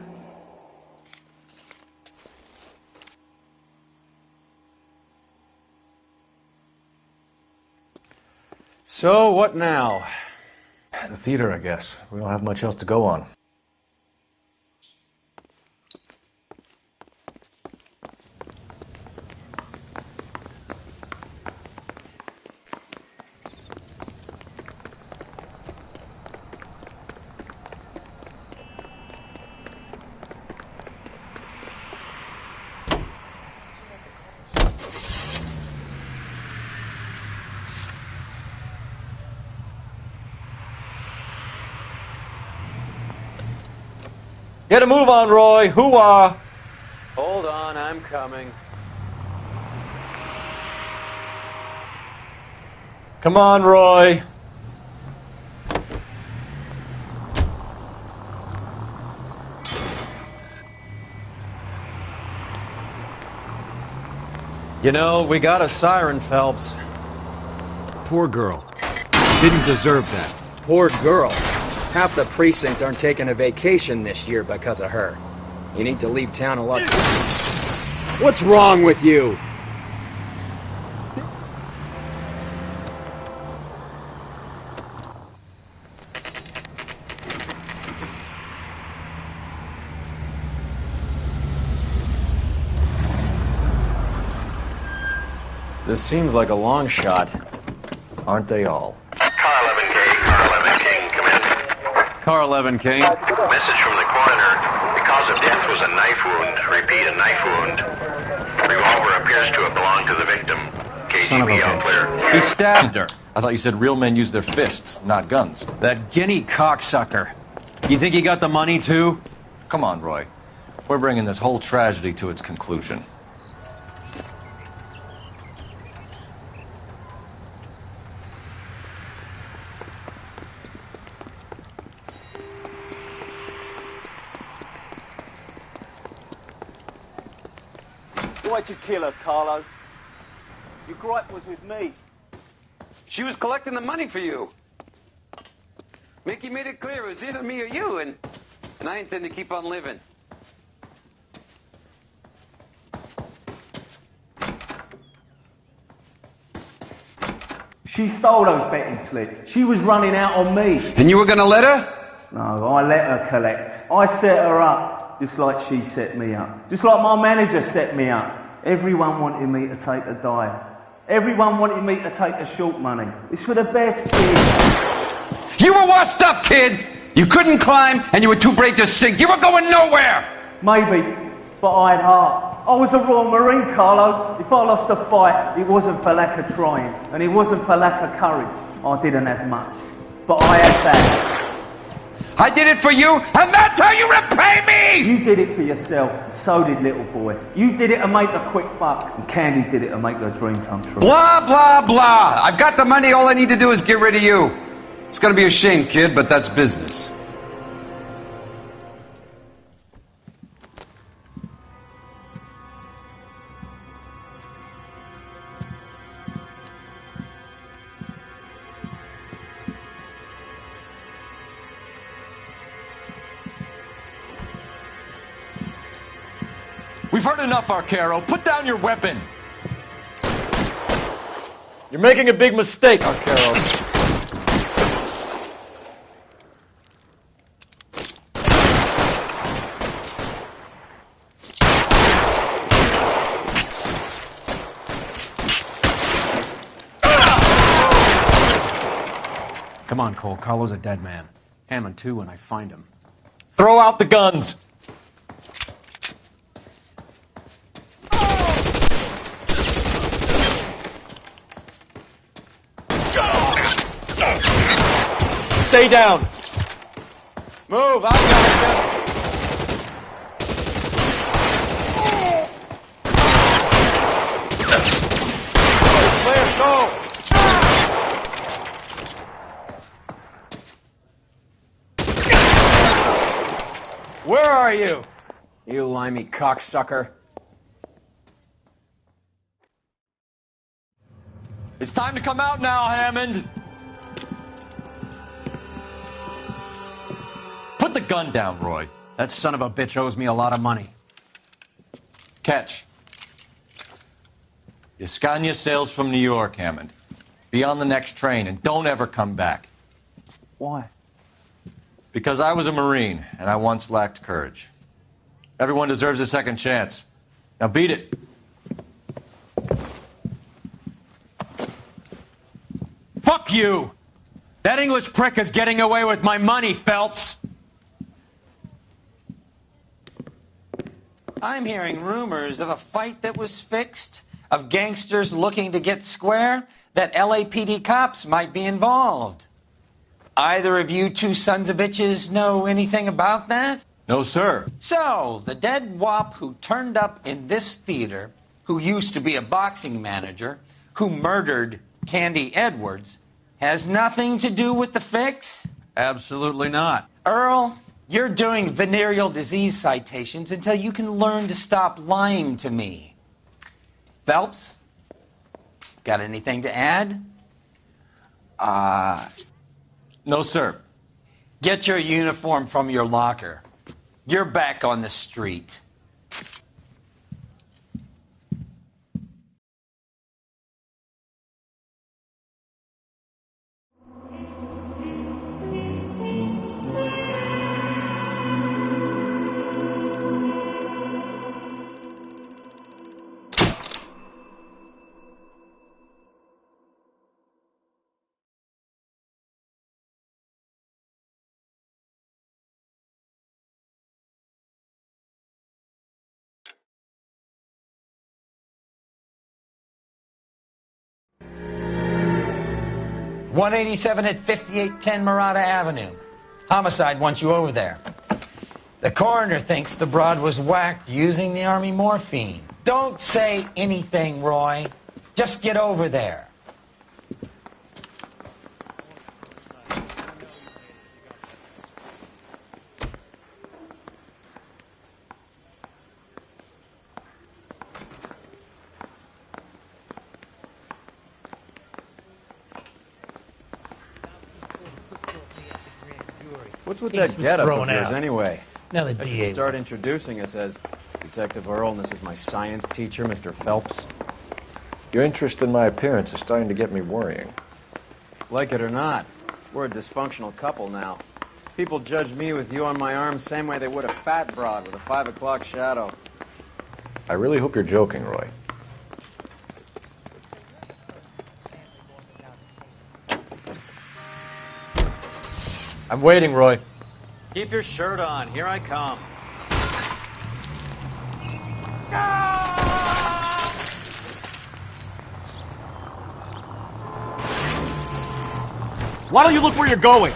So, what now? The theater, I guess. We don't have much else to go on. Get a move on, Roy. Hoo-ah. Hold on, I'm coming. Come on, Roy. You know, we got a siren, Phelps. Poor girl. Didn't deserve that. Poor girl. Half the precinct aren't taking a vacation this year because of her. You need to leave town a lot. What's wrong with you? This seems like a long shot. Aren't they all? Car 11 King. Message from the coroner. The cause of death was a knife wound. Repeat, a knife wound. Revolver appears to have belonged to the victim. Son of a KGB out clear. bitch. He stabbed her. I thought you said real men use their fists, not guns. That guinea cocksucker. You think he got the money, too? Come on, Roy. We're bringing this whole tragedy to its conclusion. Why'd you kill her, Carlo? Your gripe was with me. She was collecting the money for you. Mickey made it clear it was either me or you, and I intend to keep on living. She stole those betting slips. She was running out on me. And you were gonna let her? No, I let her collect. I set her up, just like she set me up. Just like my manager set me up. Everyone wanted me to take a dive. Everyone wanted me to take the short money. It's for the best, kid. You were washed up, kid! You couldn't climb, and you were too brave to sink. You were going nowhere! Maybe, but I had heart. I was a Royal Marine, Carlo. If I lost a fight, it wasn't for lack of trying, and it wasn't for lack of courage. I didn't have much, but I had that. I did it for you, and that's how you repay me! You did it for yourself, so did little boy. You did it to make a quick buck, and Candy did it to make her dream come true. Blah, blah, blah. I've got the money, all I need to do is get rid of you. It's gonna be a shame, kid, but that's business. We've heard enough, Arcaro. Put down your weapon. You're making a big mistake, Arcaro. Come on, Cole. Carlo's a dead man. Hammond, too, when I find him. Throw out the guns. Stay down. Move, I got you. Clear, go. Where are you? You limey cocksucker. It's time to come out now, Hammond. Put the gun down, Roy. That son of a bitch owes me a lot of money. Catch. Escania sails from New York, Hammond. Be on the next train and don't ever come back. Why? Because I was a Marine and I once lacked courage. Everyone deserves a second chance. Now beat it. Fuck you! That English prick is getting away with my money, Phelps! I'm hearing rumors of a fight that was fixed, of gangsters looking to get square, that LAPD cops might be involved. Either of you two sons of bitches know anything about that? No, sir. So, the dead wop who turned up in this theater, who used to be a boxing manager, who murdered Candy Edwards, has nothing to do with the fix? Absolutely not. Earl, you're doing venereal disease citations until you can learn to stop lying to me. Phelps, got anything to add? No, sir. Get your uniform from your locker. You're back on the street. .187 at 5810 Murata Avenue. Homicide wants you over there. The coroner thinks the broad was whacked using the Army morphine. Don't say anything, Roy. Just get over there. What's with Thinks that was getup thrown of yours, out. anyway? Now the I should DA start introducing us as Detective Earl, and this is my science teacher, Mr. Phelps. Your interest in my appearance is starting to get me worrying. Like it or not, we're a dysfunctional couple now. People judge me with you on my arm same way they would a fat broad with a 5 o'clock shadow. I really hope you're joking, Roy. I'm waiting, Roy. Keep your shirt on. Here I come. Why don't you look where you're going?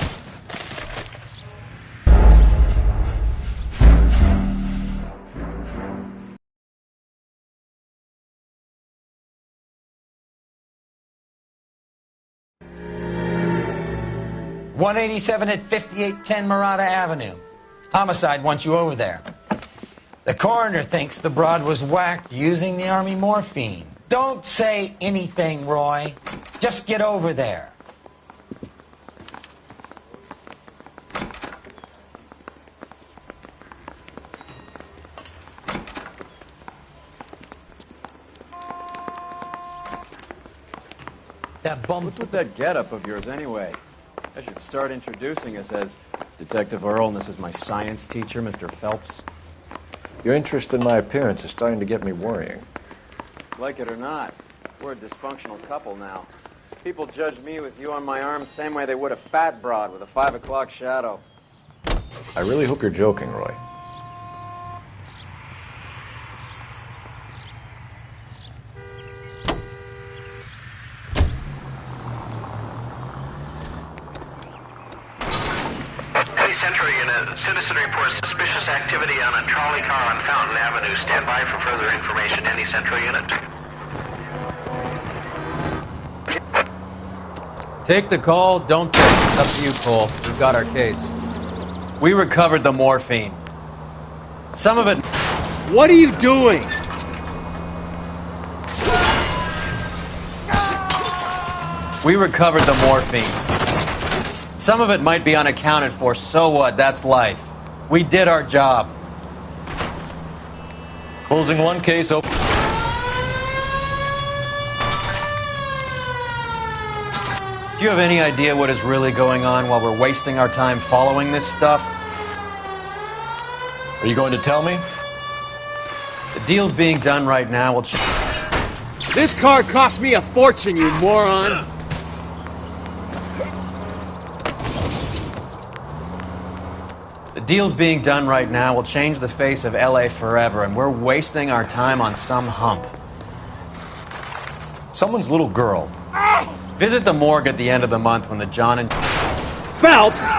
.187 at 5810 Murata Avenue. Homicide wants you over there. The coroner thinks the broad was whacked using the army morphine. Don't say anything, Roy. Just get over there. That bum. What's with that getup of yours anyway? I should start introducing us as Detective Earl, and this is my science teacher, Mr. Phelps. Your interest in my appearance is starting to get me worrying. Like it or not, we're a dysfunctional couple now. People judge me with you on my arm same way they would a fat broad with a 5 o'clock shadow. I really hope you're joking, Roy. Century unit. Citizen reports suspicious activity on a trolley car on Fountain Avenue. Stand by for further information. Any Central unit. Take the call, don't take it. It's up to you, Cole. We've got our case. We recovered the morphine. Some of it... What are you doing? We recovered the morphine. Some of it might be unaccounted for, so what? That's life. We did our job. Closing one case open. Do you have any idea what is really going on while we're wasting our time following this stuff? Are you going to tell me? The deal's being done right now. This car cost me a fortune, you moron! The deal's being done right now will change the face of LA forever, and we're wasting our time on some hump. Someone's little girl. Visit the morgue at the end of the month when the John and... Phelps!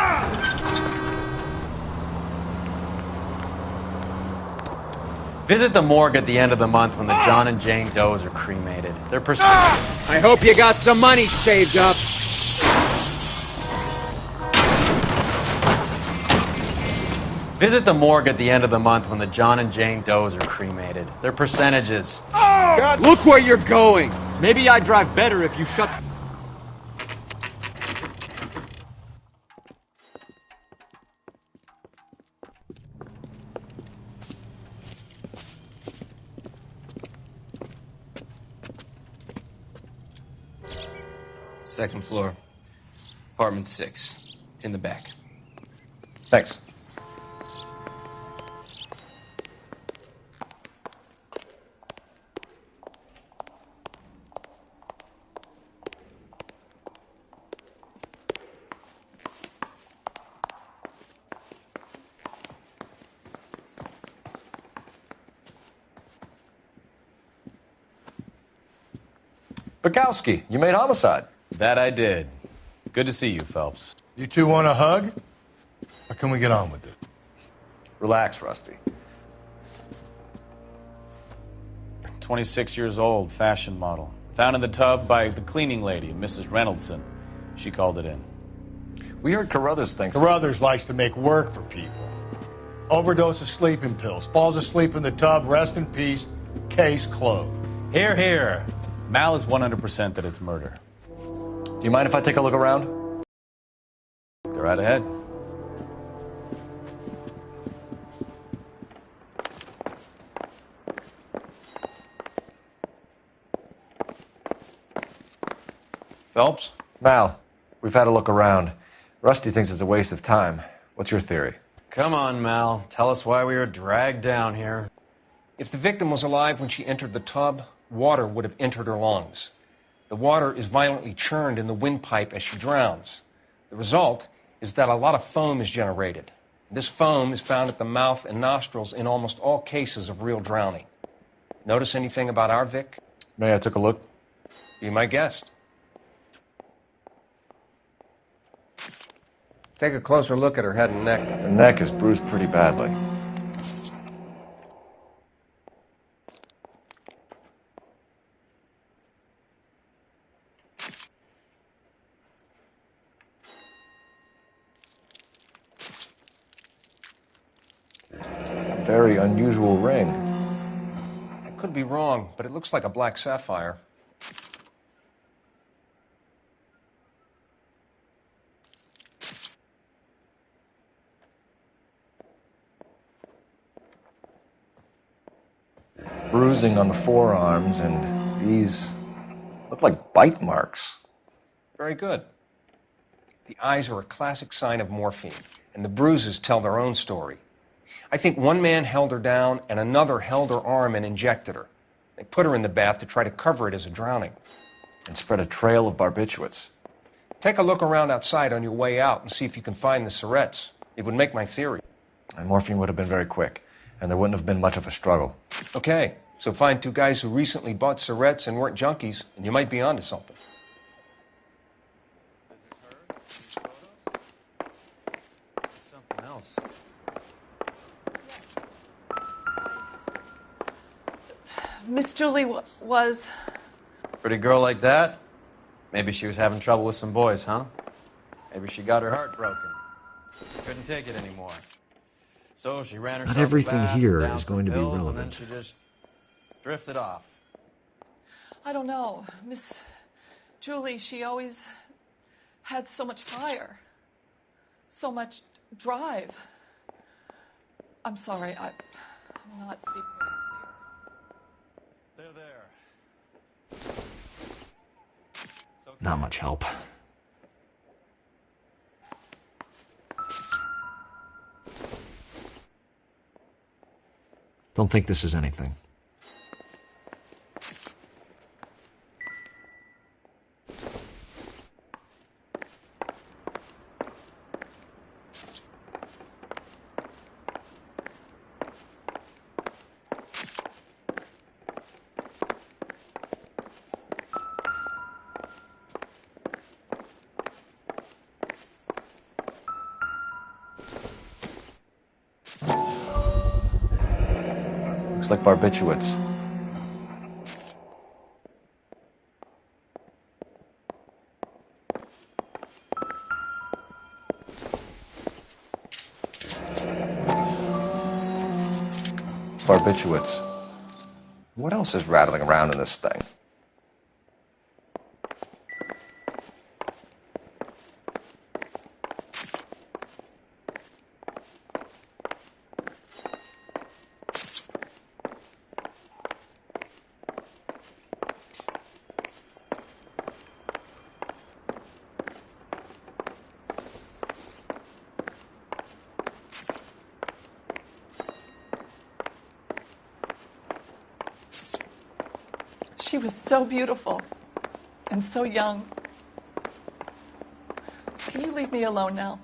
Visit the morgue at the end of the month when the John and Jane Does are cremated. They're I hope you got some money saved up. Visit the morgue at the end of the month when the John and Jane Does are cremated. Their percentages. God, look where you're going. Maybe I'd drive better if you shut... Second floor. Apartment 6. In the back. Thanks. Bukowski, you made homicide. That I did. Good to see you, Phelps. You two want a hug? Or can we get on with it? Relax, Rusty. 26 years old, fashion model. Found in the tub by the cleaning lady, Mrs. Reynoldson. She called it in. We heard Carruthers thinks... Carruthers likes to make work for people. Overdose of sleeping pills. Falls asleep in the tub. Rest in peace. Case closed. Here, here. Mal is 100% that it's murder. Do you mind if I take a look around? Go right ahead. Phelps? Mal, We've had a look around. Rusty thinks it's a waste of time. What's your theory? Come on, Mal. Tell us why we were dragged down here. If the victim was alive when she entered the tub, water would have entered her lungs. The water is violently churned in the windpipe as she drowns. The result is that a lot of foam is generated. This foam is found at the mouth and nostrils in almost all cases of real drowning. Notice anything about our Vic? May I took a look? Be my guest. Take a closer look at her head and neck. Her neck is bruised pretty badly. Very unusual ring. I could be wrong, but it looks like a black sapphire. Bruising on the forearms, and these look like bite marks. Very good. The eyes are a classic sign of morphine, and the bruises tell their own story. I think one man held her down and another held her arm and injected her. They put her in the bath to try to cover it as a drowning. And spread a trail of barbiturates. Take a look around outside on your way out and see if you can find the syrettes. It would make my theory. And morphine would have been very quick, and there wouldn't have been much of a struggle. Okay, so find two guys who recently bought syrettes and weren't junkies, and you might be onto something. Something else. Miss Julie was... Pretty girl like that? Maybe she was having trouble with some boys, huh? Maybe she got her heart broken. Couldn't take it anymore. So she ran herself Not everything a bath, here down is some going to be pills, relevant. And then she just drifted off. I don't know. Miss Julie, she always had so much fire. So much drive. I'm sorry, I'm not being very clear. There. Not much help. Don't think this is anything. Looks like barbiturates. Barbiturates. What else is rattling around in this thing? She was so beautiful and so young. Can you leave me alone now?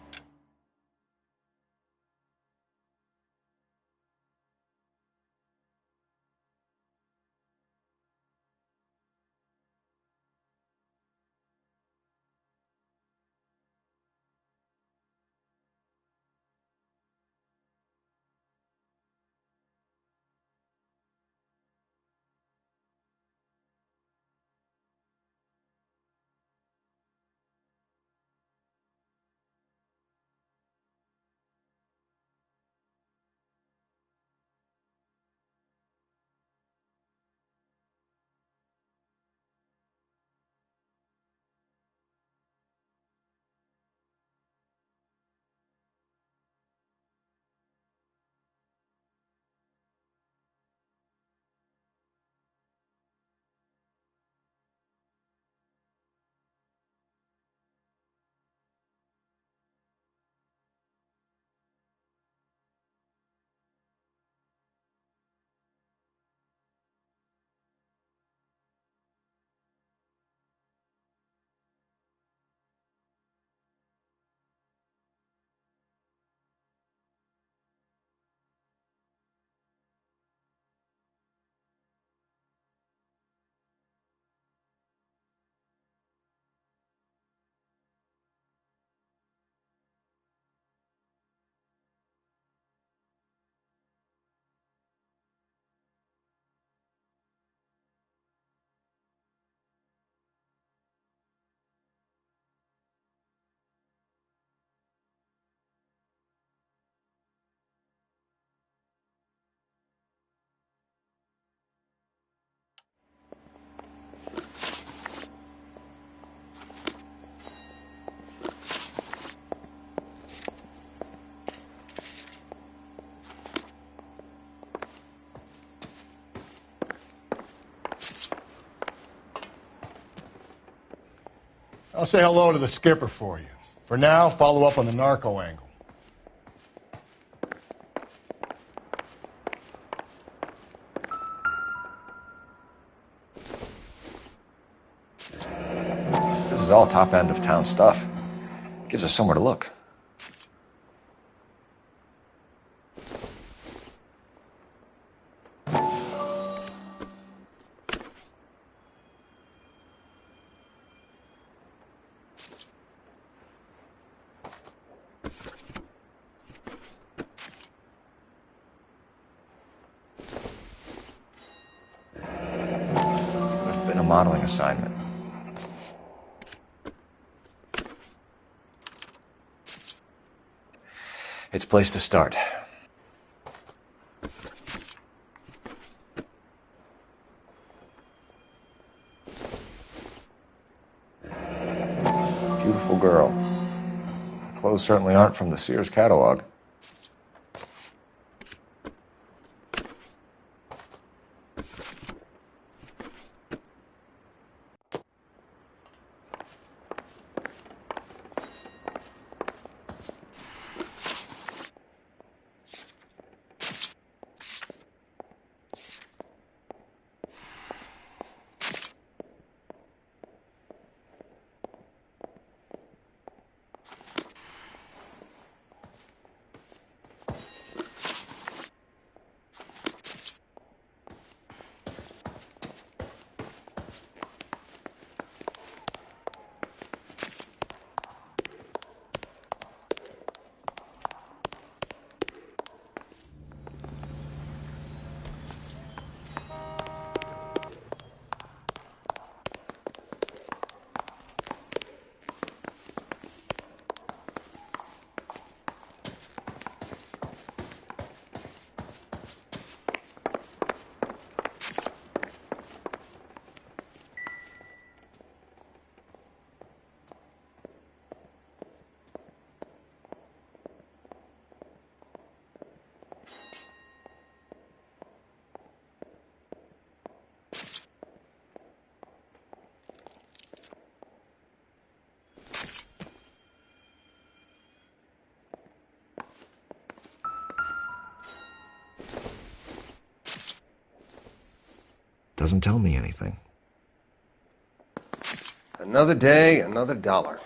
I'll say hello to the skipper for you. For now, follow up on the narco angle. This is all top end of town stuff. Gives us somewhere to look. There's been a modeling assignment. It's a place to start. Beautiful girl. Clothes certainly aren't from the Sears catalog. Doesn't tell me anything. Another day, another dollar.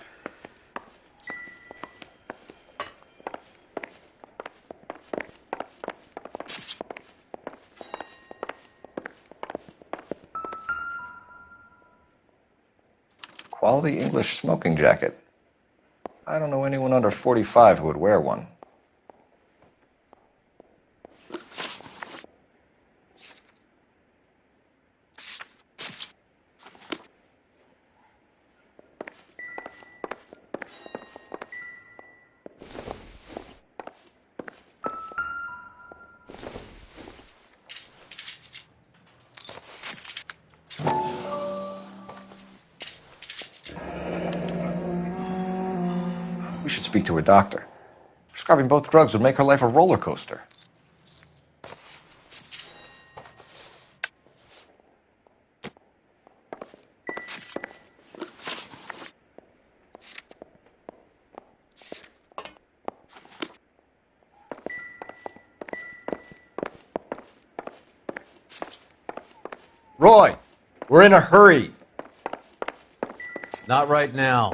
Quality English smoking jacket. I don't know anyone under 45 who would wear one. We should speak to her doctor. Prescribing both drugs would make her life a roller coaster. Roy, we're in a hurry. Not right now.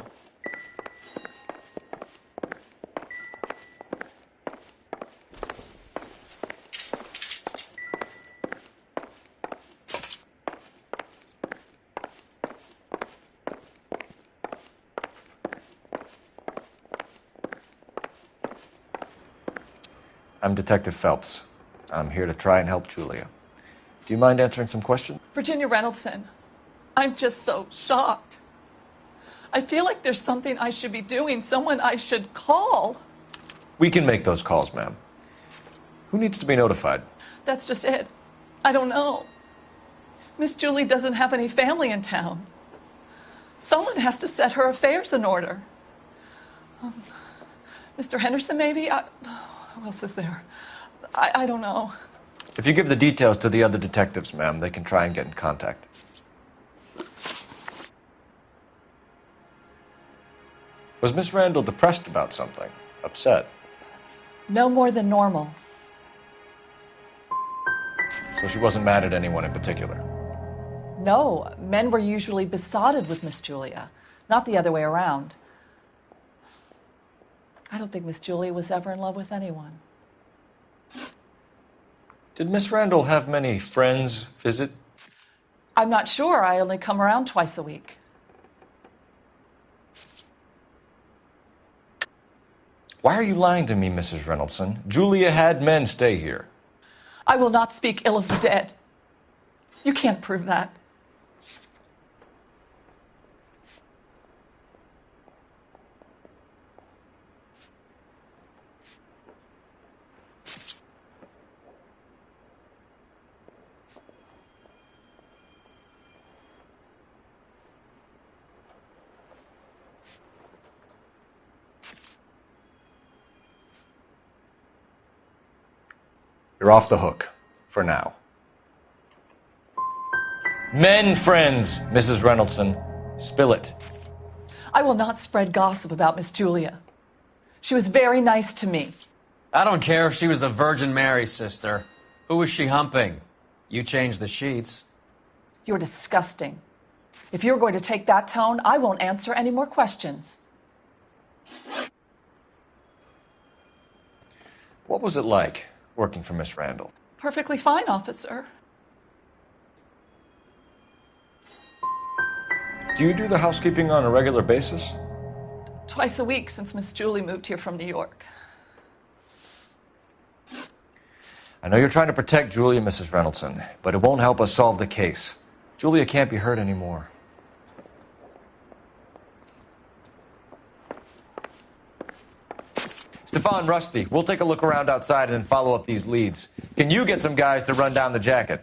I'm Detective Phelps. I'm here to try and help Julia. Do you mind answering some questions? Virginia Reynoldson, I'm just so shocked. I feel like there's something I should be doing, someone I should call. We can make those calls, ma'am. Who needs to be notified? That's just it. I don't know. Miss Julie doesn't have any family in town. Someone has to set her affairs in order. Mr. Henderson, maybe? Who else is there? I don't know. If you give the details to the other detectives, ma'am, they can try and get in contact. Was Miss Randall depressed about something? Upset? No more than normal. So she wasn't mad at anyone in particular? No, men were usually besotted with Miss Julia, not the other way around. I don't think Miss Julia was ever in love with anyone. Did Miss Randall have many friends visit? I'm not sure. I only come around twice a week. Why are you lying to me, Mrs. Reynoldson? Julia had men stay here. I will not speak ill of the dead. You can't prove that. You're off the hook. For now. Men friends, Mrs. Reynoldson. Spill it. I will not spread gossip about Miss Julia. She was very nice to me. I don't care if she was the Virgin Mary's sister. Who was she humping? You changed the sheets. You're disgusting. If you're going to take that tone, I won't answer any more questions. What was it like working for Miss Randall? Perfectly fine, officer. Do you do the housekeeping on a regular basis? Twice a week since Miss Julie moved here from New York. I know you're trying to protect Julia, Mrs. Reynoldson, but it won't help us solve the case. Julia can't be hurt anymore. Stefan, Rusty, we'll take a look around outside and then follow up these leads. Can you get some guys to run down the jacket?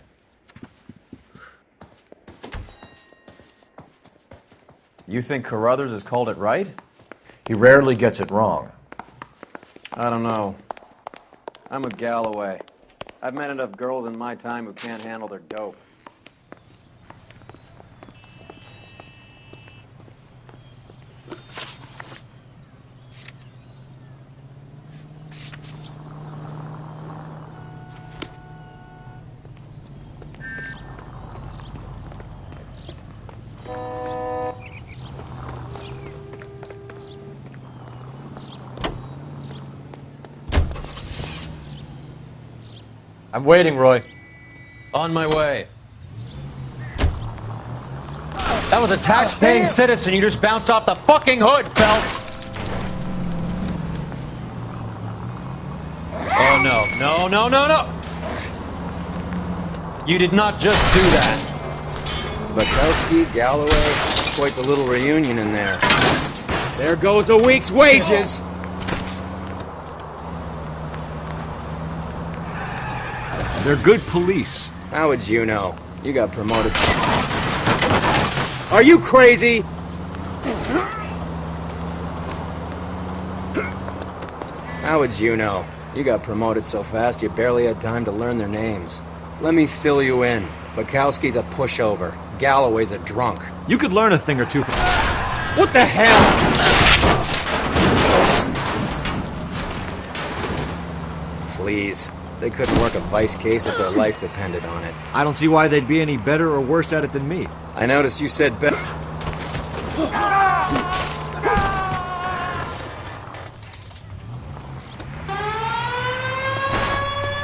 You think Carruthers has called it right? He rarely gets it wrong. I don't know. I'm with Galloway. I've met enough girls in my time who can't handle their dope. I'm waiting, Roy. On my way. That was a tax-paying citizen. You just bounced off the fucking hood, Phelps. Oh, no. No, no, no, no. You did not just do that. Bukowski, Galloway, quite the little reunion in there. There goes a week's wages! They're good police. How would you know? You got promoted. Are you crazy? How would you know? You got promoted so fast you barely had time to learn their names. Let me fill you in. Bukowski's a pushover. Galloway's a drunk. You could learn a thing or two from... What the hell? Please. They couldn't work a vice case if their life depended on it. I don't see why they'd be any better or worse at it than me. I noticed you said better.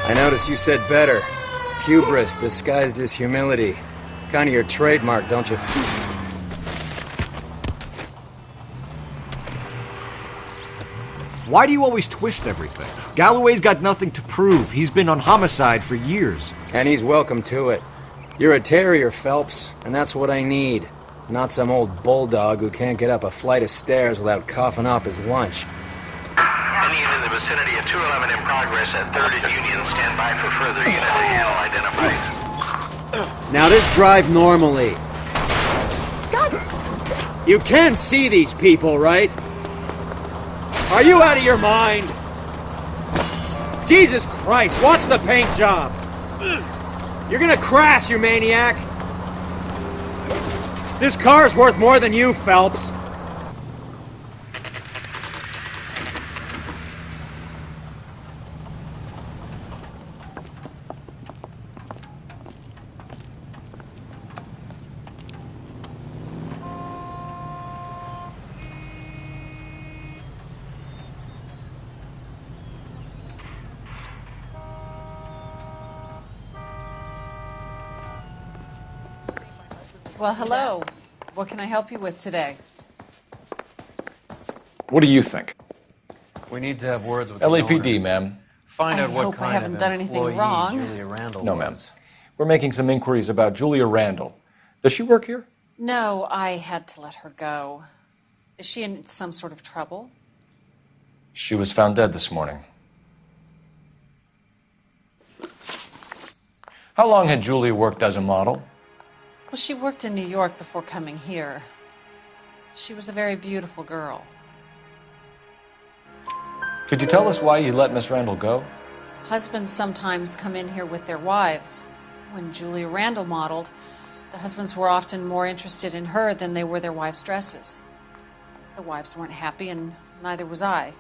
I noticed you said better. Hubris disguised as humility. Kind of your trademark, don't you think? Why do you always twist everything? Galloway's got nothing to prove. He's been on homicide for years. And he's welcome to it. You're a terrier, Phelps, and that's what I need. Not some old bulldog who can't get up a flight of stairs without coughing up his lunch. Any in the vicinity of 211 in progress at 3rd and Union. Stand by for further unit to handle identifies. Now just drive normally. You can see these people, right? Are you out of your mind? Jesus Christ, what's the paint job? You're gonna crash, you maniac! This car's worth more than you, Phelps. Well, hello. What can I help you with today? What do you think? We need to have words with LAPD, the owner. ma'am. Find out I what hope I kind haven't of done anything employee wrong. Julia Randall No, ma'am. was. We're making some inquiries about Julia Randall. Does she work here? No, I had to let her go. Is she in some sort of trouble? She was found dead this morning. How long had Julia worked as a model? Well, she worked in New York before coming here. She was a very beautiful girl. Could you tell us why you let Miss Randall go? Husbands sometimes come in here with their wives. When Julia Randall modeled, the husbands were often more interested in her than they were their wives' dresses. The wives weren't happy, and neither was I.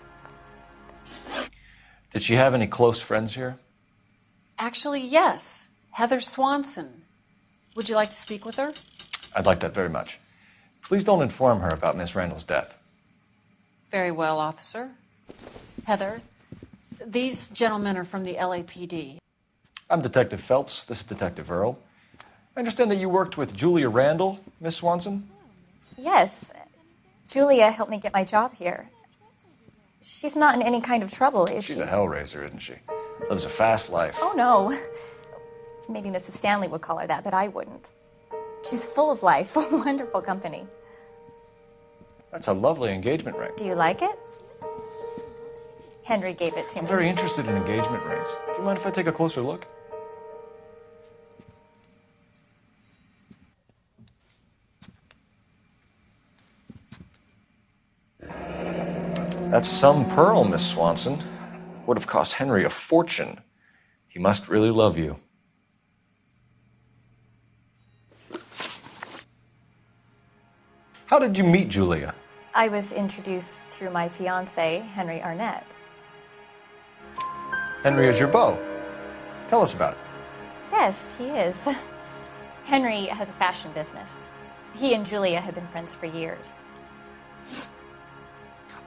Did she have any close friends here? Actually, yes. Heather Swanson. Would you like to speak with her? I'd like that very much. Please don't inform her about Miss Randall's death. Very well, officer. Heather, these gentlemen are from the LAPD. I'm Detective Phelps. This is Detective Earl. I understand that you worked with Julia Randall, Miss Swanson? Yes. Julia helped me get my job here. She's not in any kind of trouble, is she? She's a hellraiser, isn't she? Lives a fast life. Oh, no. Maybe Mrs. Stanley would call her that, but I wouldn't. She's full of life, wonderful company. That's a lovely engagement ring. Do you like it? Henry gave it to I'm me. very interested in engagement rings. Do you mind if I take a closer look? That's some pearl, Miss Swanson. Would have cost Henry a fortune. He must really love you. How did you meet Julia? I was introduced through my fiancé, Henry Arnett. Henry is your beau. Tell us about it. Yes, he is. Henry has a fashion business. He and Julia have been friends for years.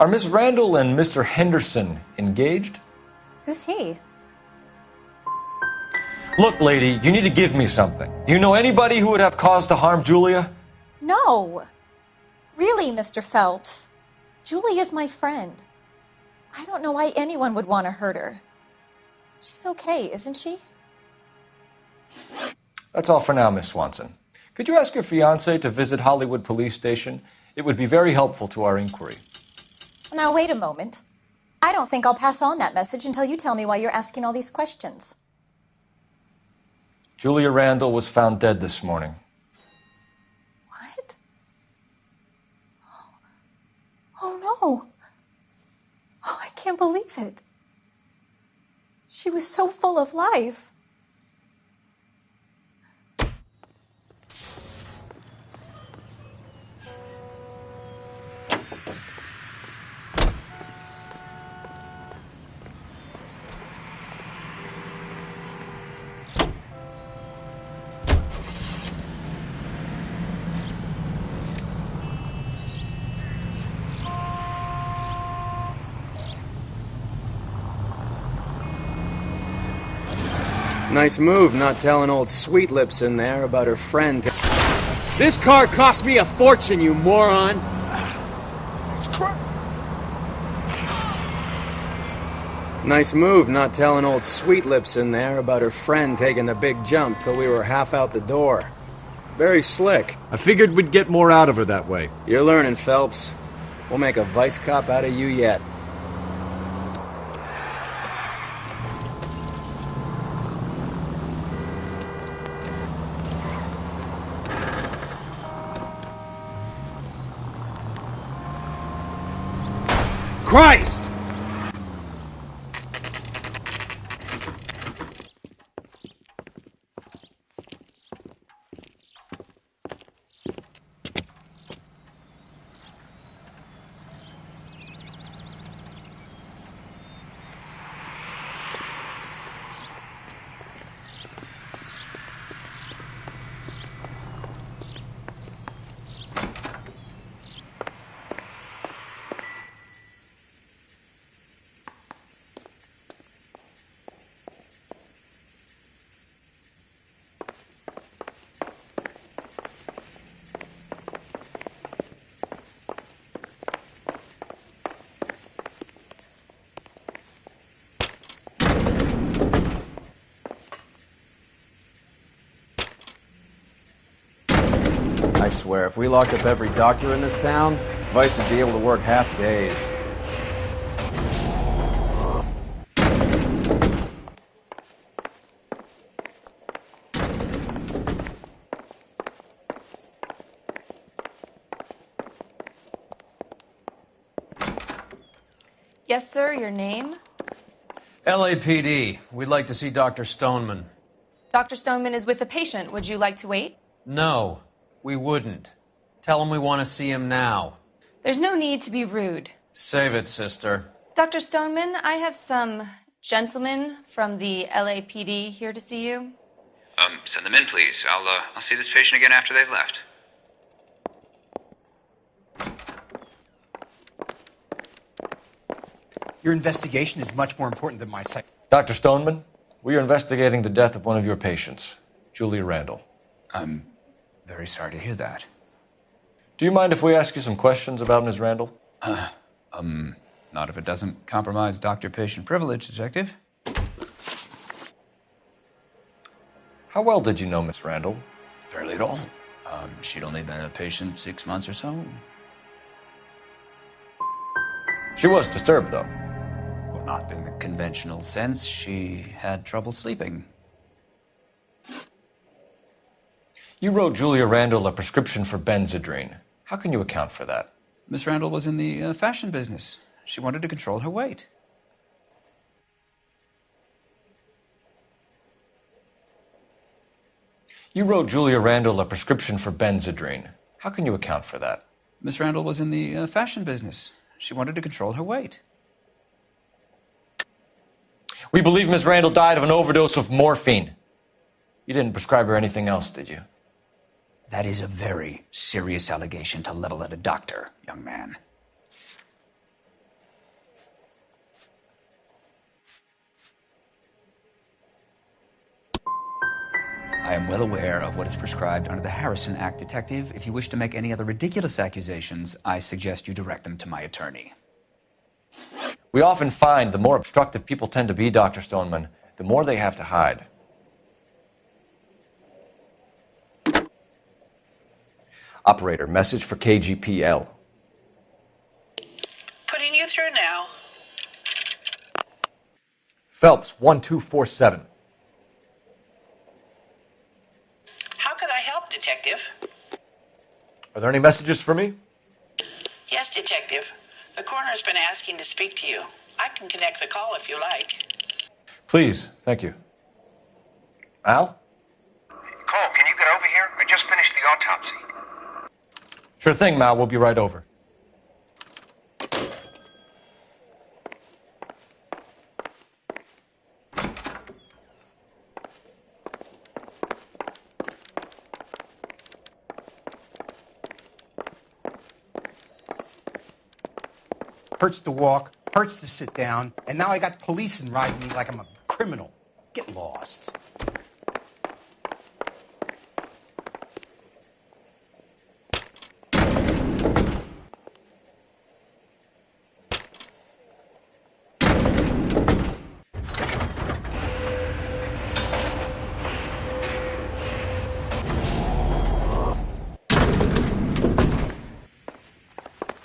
Are Miss Randall and Mr. Henderson engaged? Who's he? Look, lady, you need to give me something. Do you know anybody who would have cause to harm Julia? No. Really, Mr. Phelps. Julie is my friend. I don't know why anyone would want to hurt her. She's okay, isn't she? That's all for now, Miss Swanson. Could you ask your fiancé to visit Hollywood Police Station? It would be very helpful to our inquiry. Now, wait a moment. I don't think I'll pass on that message until you tell me why you're asking all these questions. Julia Randall was found dead this morning. What? Oh, no. Oh, I can't believe it. She was so full of life. Nice move not telling old Sweet Lips in there about her friend. This car cost me a fortune, you moron! Nice move not telling old Sweet Lips in there about her friend taking the big jump till we were half out the door. Very slick. I figured we'd get more out of her that way. You're learning, Phelps. We'll make a vice cop out of you yet. Christ! I swear. If we locked up every doctor in this town, Vice would be able to work half days. Yes, sir, your name? LAPD. We'd like to see Dr. Stoneman. Dr. Stoneman is with a patient. Would you like to wait? No, we wouldn't. Tell him we want to see him now. There's no need to be rude. Save it, sister. Dr. Stoneman, I have some gentlemen from the LAPD here to see you. Send them in, please. I'll see this patient again after they've left. Your investigation is much more important than my psych. Dr. Stoneman, we are investigating the death of one of your patients, Julia Randall. I'm very sorry to hear that. Do you mind if we ask you some questions about Ms. Randall? Not if it doesn't compromise doctor-patient privilege, Detective. How well did you know Miss Randall? Barely at all. She'd only been a patient 6 months or so. She was disturbed, though. Well, not in the conventional sense. She had trouble sleeping. You wrote Julia Randall a prescription for Benzedrine. How can you account for that? Miss Randall was in the fashion business. She wanted to control her weight. You wrote Julia Randall a prescription for Benzedrine. How can you account for that? Miss Randall was in the fashion business. She wanted to control her weight. We believe Miss Randall died of an overdose of morphine. You didn't prescribe her anything else, did you? That is a very serious allegation to level at a doctor, young man. I am well aware of what is prescribed under the Harrison Act, Detective. If you wish to make any other ridiculous accusations, I suggest you direct them to my attorney. We often find the more obstructive people tend to be, Dr. Stoneman, the more they have to hide. Operator, message for KGPL. Putting you through now. Phelps, 1247. How could I help, Detective? Are there any messages for me? Yes, Detective. The coroner's been asking to speak to you. I can connect the call if you like. Please, thank you. Al? Cole, can you get over here? I just finished the autopsy. Sure thing, Mal. We'll be right over. Hurts to walk, hurts to sit down, and now I got police riding me like I'm a criminal. Get lost.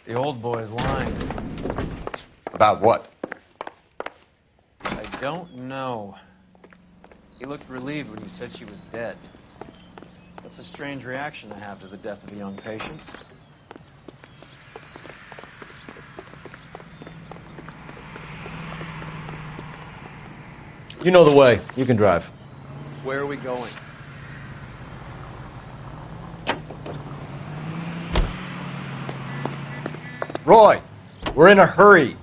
The old boy's lying. About what? I don't know. He looked relieved when you said she was dead. That's a strange reaction to have to the death of a young patient. You know the way. You can drive. Where are we going? Roy, we're in a hurry.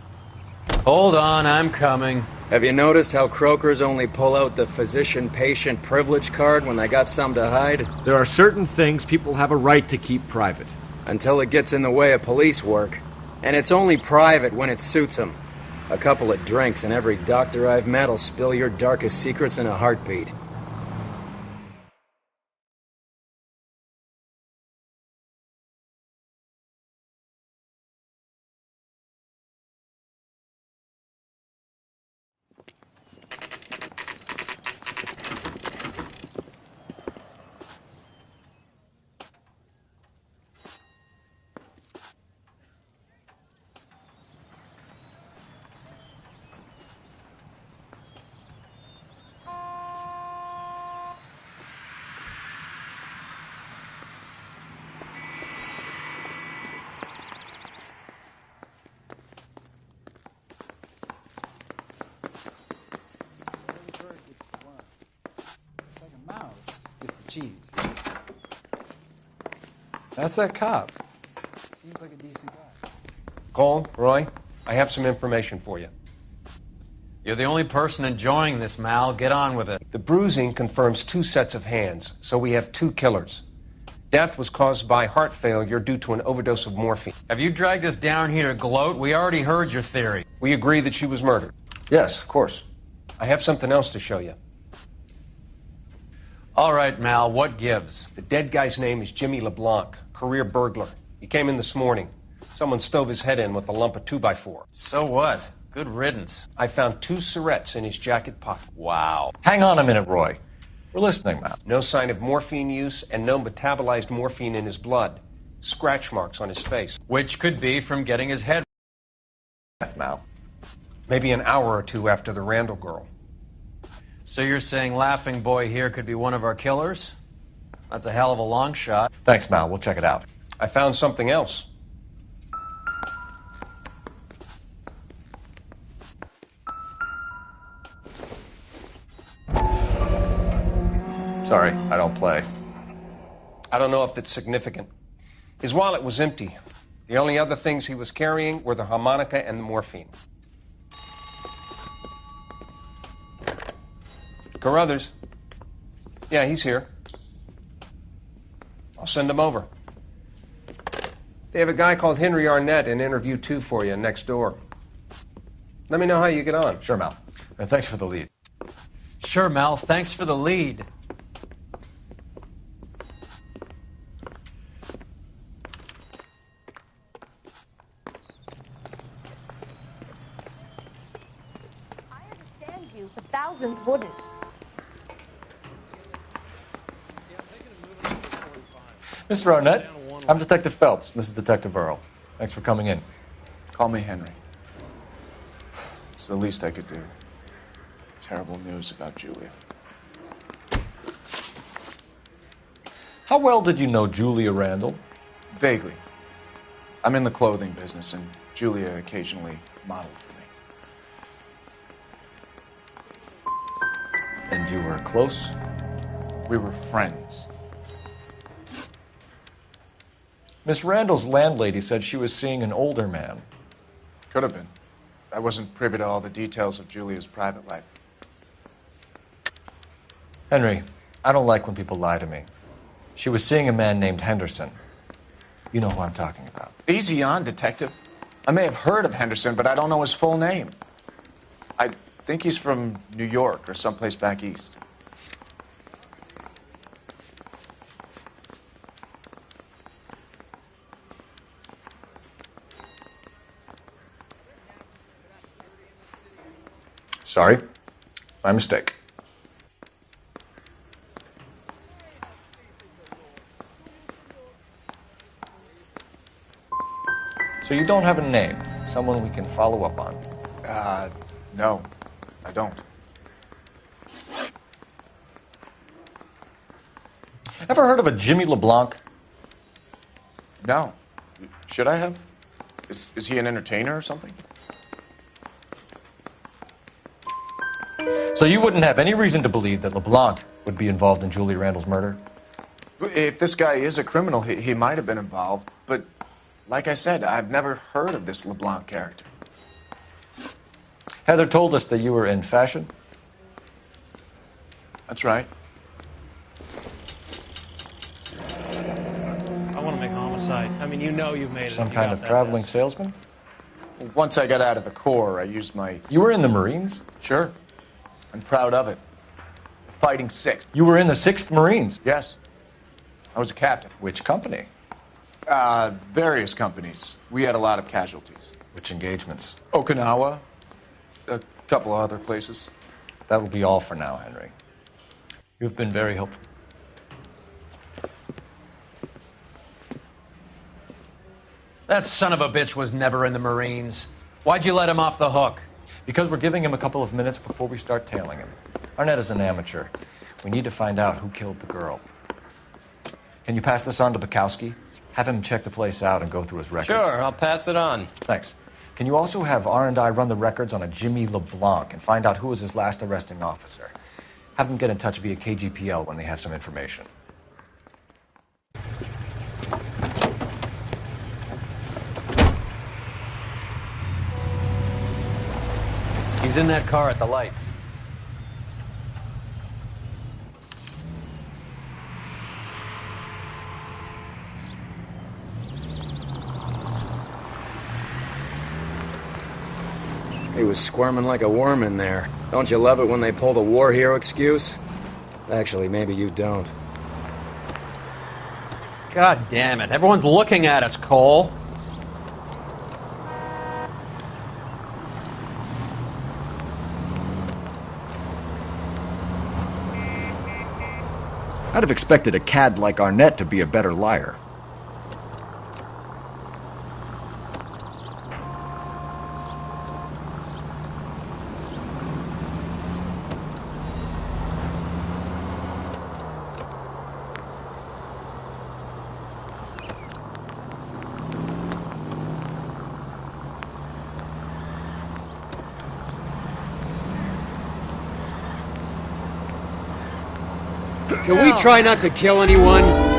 Hold on, I'm coming. Have you noticed how croakers only pull out the physician-patient privilege card when they got something to hide? There are certain things people have a right to keep private. Until it gets in the way of police work. And it's only private when it suits them. A couple of drinks and every doctor I've met will spill your darkest secrets in a heartbeat. Jeez. That's that cop. Seems like a decent guy. Cole, Roy, I have some information for you. You're the only person enjoying this, Mal. Get on with it. The bruising confirms 2 sets of hands, so we have 2 killers. Death was caused by heart failure due to an overdose of morphine. Have you dragged us down here to gloat? We already heard your theory. We agree that she was murdered. Yes, of course. I have something else to show you. All right, Mal, what gives? The dead guy's name is Jimmy LeBlanc, career burglar. He came in this morning. Someone stove his head in with a lump of 2x4. So what? Good riddance. I found 2 cigarettes in his jacket pocket. Wow. Hang on a minute, Roy. We're listening, Mal. No sign of morphine use and no metabolized morphine in his blood. Scratch marks on his face. Which could be from getting his head. Mal. Maybe an hour or 2 after the Randall girl. So you're saying Laughing Boy here could be one of our killers? That's a hell of a long shot. Thanks, Mal. We'll check it out. I found something else. Sorry, I don't play. I don't know if it's significant. His wallet was empty. The only other things he was carrying were the harmonica and the morphine. Carruthers. Yeah, he's here. I'll send him over. They have a guy called Henry Arnett in interview 2 for you next door. Let me know how you get on. Sure, Mal. And thanks for the lead. Sure, Mal. Thanks for the lead. I understand you, but thousands wouldn't. Mr. Arnett, I'm Detective Phelps. This is Detective Earl. Thanks for coming in. Call me Henry. It's the least I could do. Terrible news about Julia. How well did you know Julia Randall? Vaguely. I'm in the clothing business, and Julia occasionally modeled for me. And you were close? We were friends. Miss Randall's landlady said she was seeing an older man. Could have been. I wasn't privy to all the details of Julia's private life. Henry, I don't like when people lie to me. She was seeing a man named Henderson. You know who I'm talking about. Easy on, Detective. I may have heard of Henderson, but I don't know his full name. I think he's from New York or someplace back east. Sorry. My mistake. So you don't have a name? Someone we can follow up on? No, I don't. Ever heard of a Jimmy LeBlanc? No. Should I have? Is he an entertainer or something? So you wouldn't have any reason to believe that LeBlanc would be involved in Julia Randall's murder? If this guy is a criminal, he might have been involved. But like I said, I've never heard of this LeBlanc character. Heather told us that you were in fashion. That's right. I want to make homicide. I mean, you know you've made it. Some You kind got of that traveling best. salesman? Once I got out of the Corps, I used my... You were in the Marines? Sure. I'm proud of it. Fighting Sixth. You were in the 6th Marines? Yes. I was a captain. Which company? Various companies. We had a lot of casualties. Which engagements? Okinawa. A couple of other places. That will be all for now, Henry. You've been very helpful. That son of a bitch was never in the Marines. Why'd you let him off the hook? Because we're giving him a couple of minutes before we start tailing him. Arnett is an amateur. We need to find out who killed the girl. Can you pass this on to Bukowski? Have him check the place out and go through his records. Sure, I'll pass it on. Thanks. Can you also have R&I run the records on a Jimmy LeBlanc and find out who was his last arresting officer? Have them get in touch via KGPL when they have some information. He's in that car at the lights. He was squirming like a worm in there. Don't you love it when they pull the war hero excuse? Actually, maybe you don't. God damn it. Everyone's looking at us, Cole. I'd have expected a cad like Arnett to be a better liar. Can we try not to kill anyone?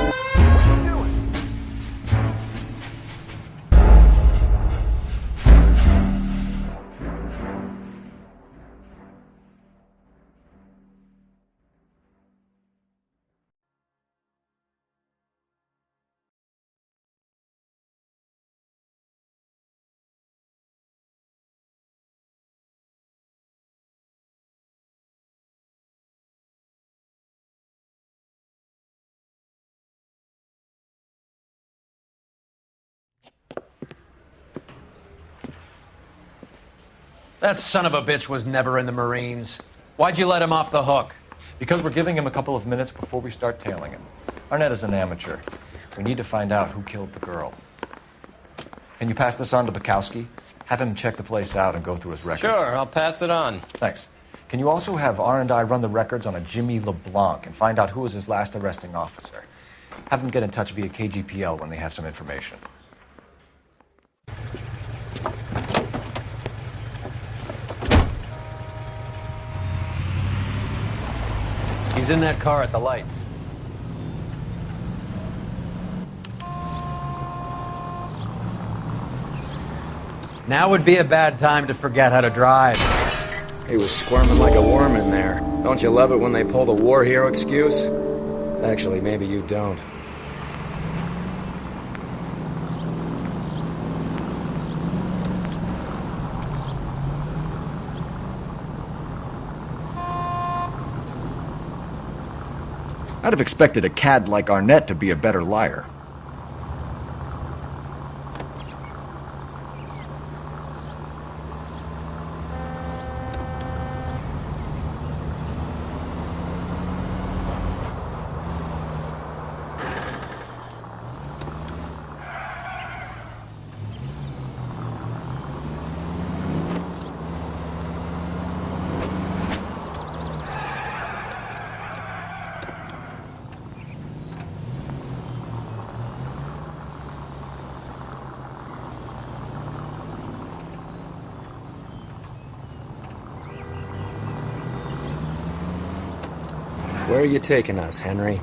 That son of a bitch was never in the Marines. Why'd you let him off the hook? Because we're giving him a couple of minutes before we start tailing him. Arnett is an amateur. We need to find out who killed the girl. Can you pass this on to Bukowski? Have him check the place out and go through his records. Sure, I'll pass it on. Thanks. Can you also have R&I run the records on a Jimmy LeBlanc and find out who was his last arresting officer? Have them get in touch via KGPL when they have some information. He's in that car at the lights. Now would be a bad time to forget how to drive. He was squirming like a worm in there. Don't you love it when they pull the war hero excuse? Actually, maybe you don't. I'd have expected a cad like Arnett to be a better liar. Where are you taking us, Henry?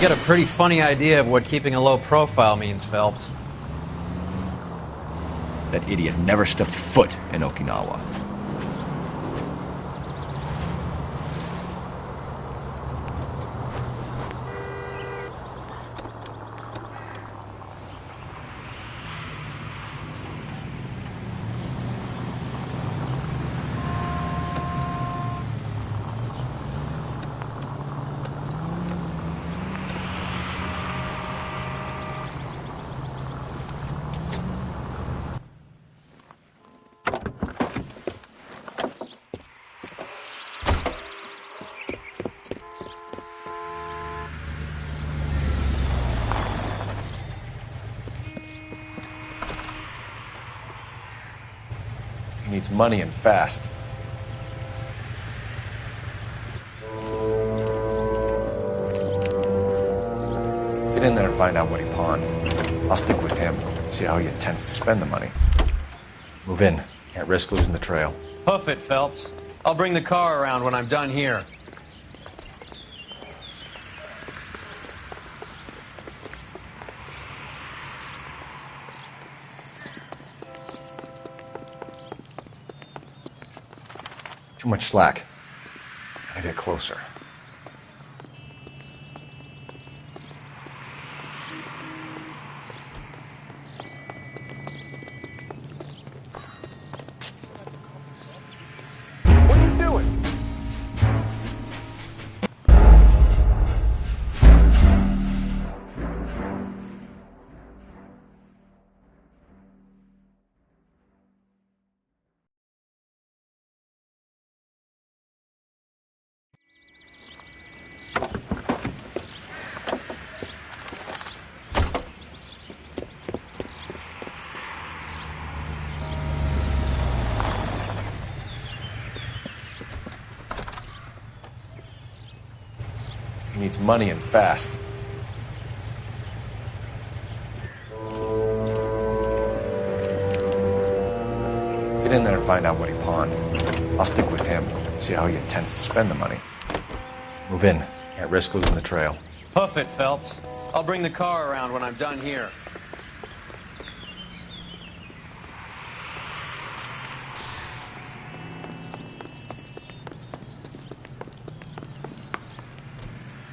You got a pretty funny idea of what keeping a low profile means, Phelps. That idiot never stepped foot in Okinawa. He needs money and fast. Get in there and find out what he pawned. I'll stick with him, see how he intends to spend the money. Move in. Can't risk losing the trail. Hoof it, Phelps. I'll bring the car around when I'm done here. Too much slack. Gotta get closer. What are you doing? He needs money and fast. Get in there and find out what he pawned. I'll stick with him, see how he intends to spend the money. Move in. Can't risk losing the trail. Hoof it, Phelps. I'll bring the car around when I'm done here.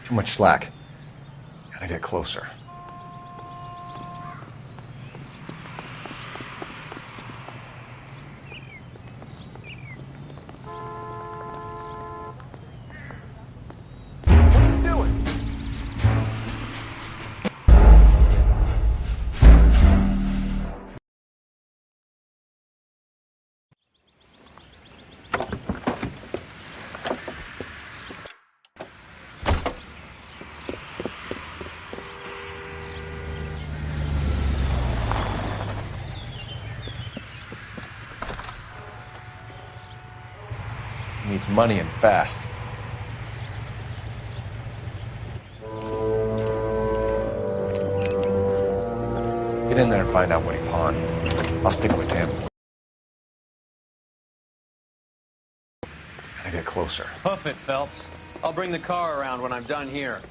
Too much slack. Gotta get closer. What are you doing? He needs money and fast. Get in there and find out what he pawned. I'll stick with him. Gotta get closer. Hoof it, Phelps. I'll bring the car around when I'm done here.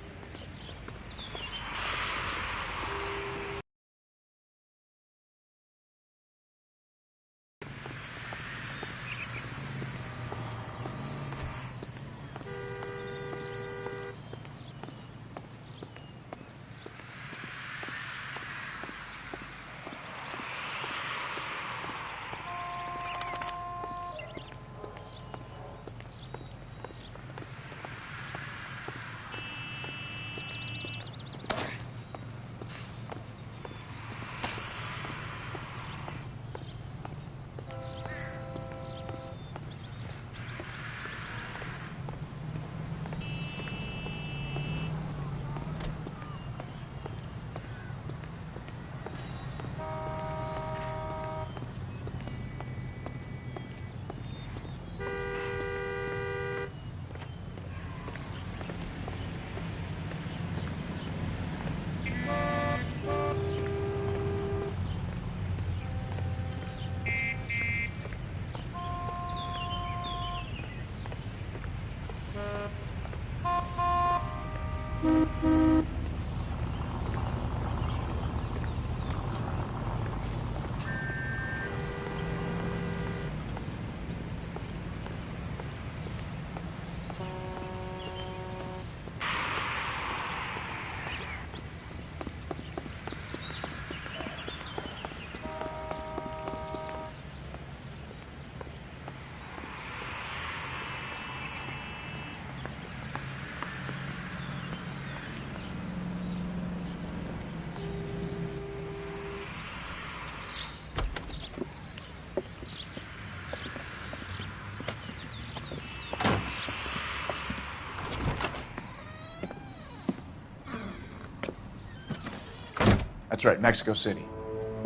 That's right, Mexico City.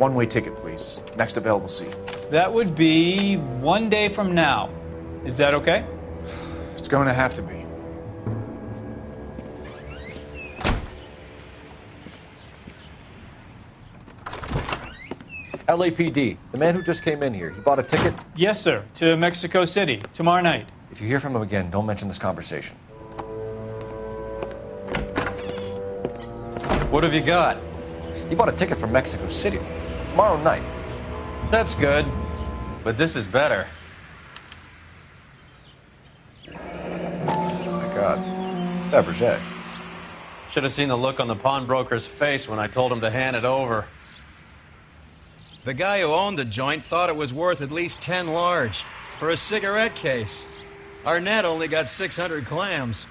One-way ticket, please. Next available seat. That would be 1 day from now. Is that okay? It's going to have to be. LAPD, the man who just came in here, he bought a ticket? Yes, sir. To Mexico City, tomorrow night. If you hear from him again, don't mention this conversation. What have you got? He bought a ticket from Mexico City. Tomorrow night. That's good. But this is better. Oh my God. It's Fabergé. Should have seen the look on the pawnbroker's face when I told him to hand it over. The guy who owned the joint thought it was worth at least 10 large for a cigarette case. Arnett only got 600 clams.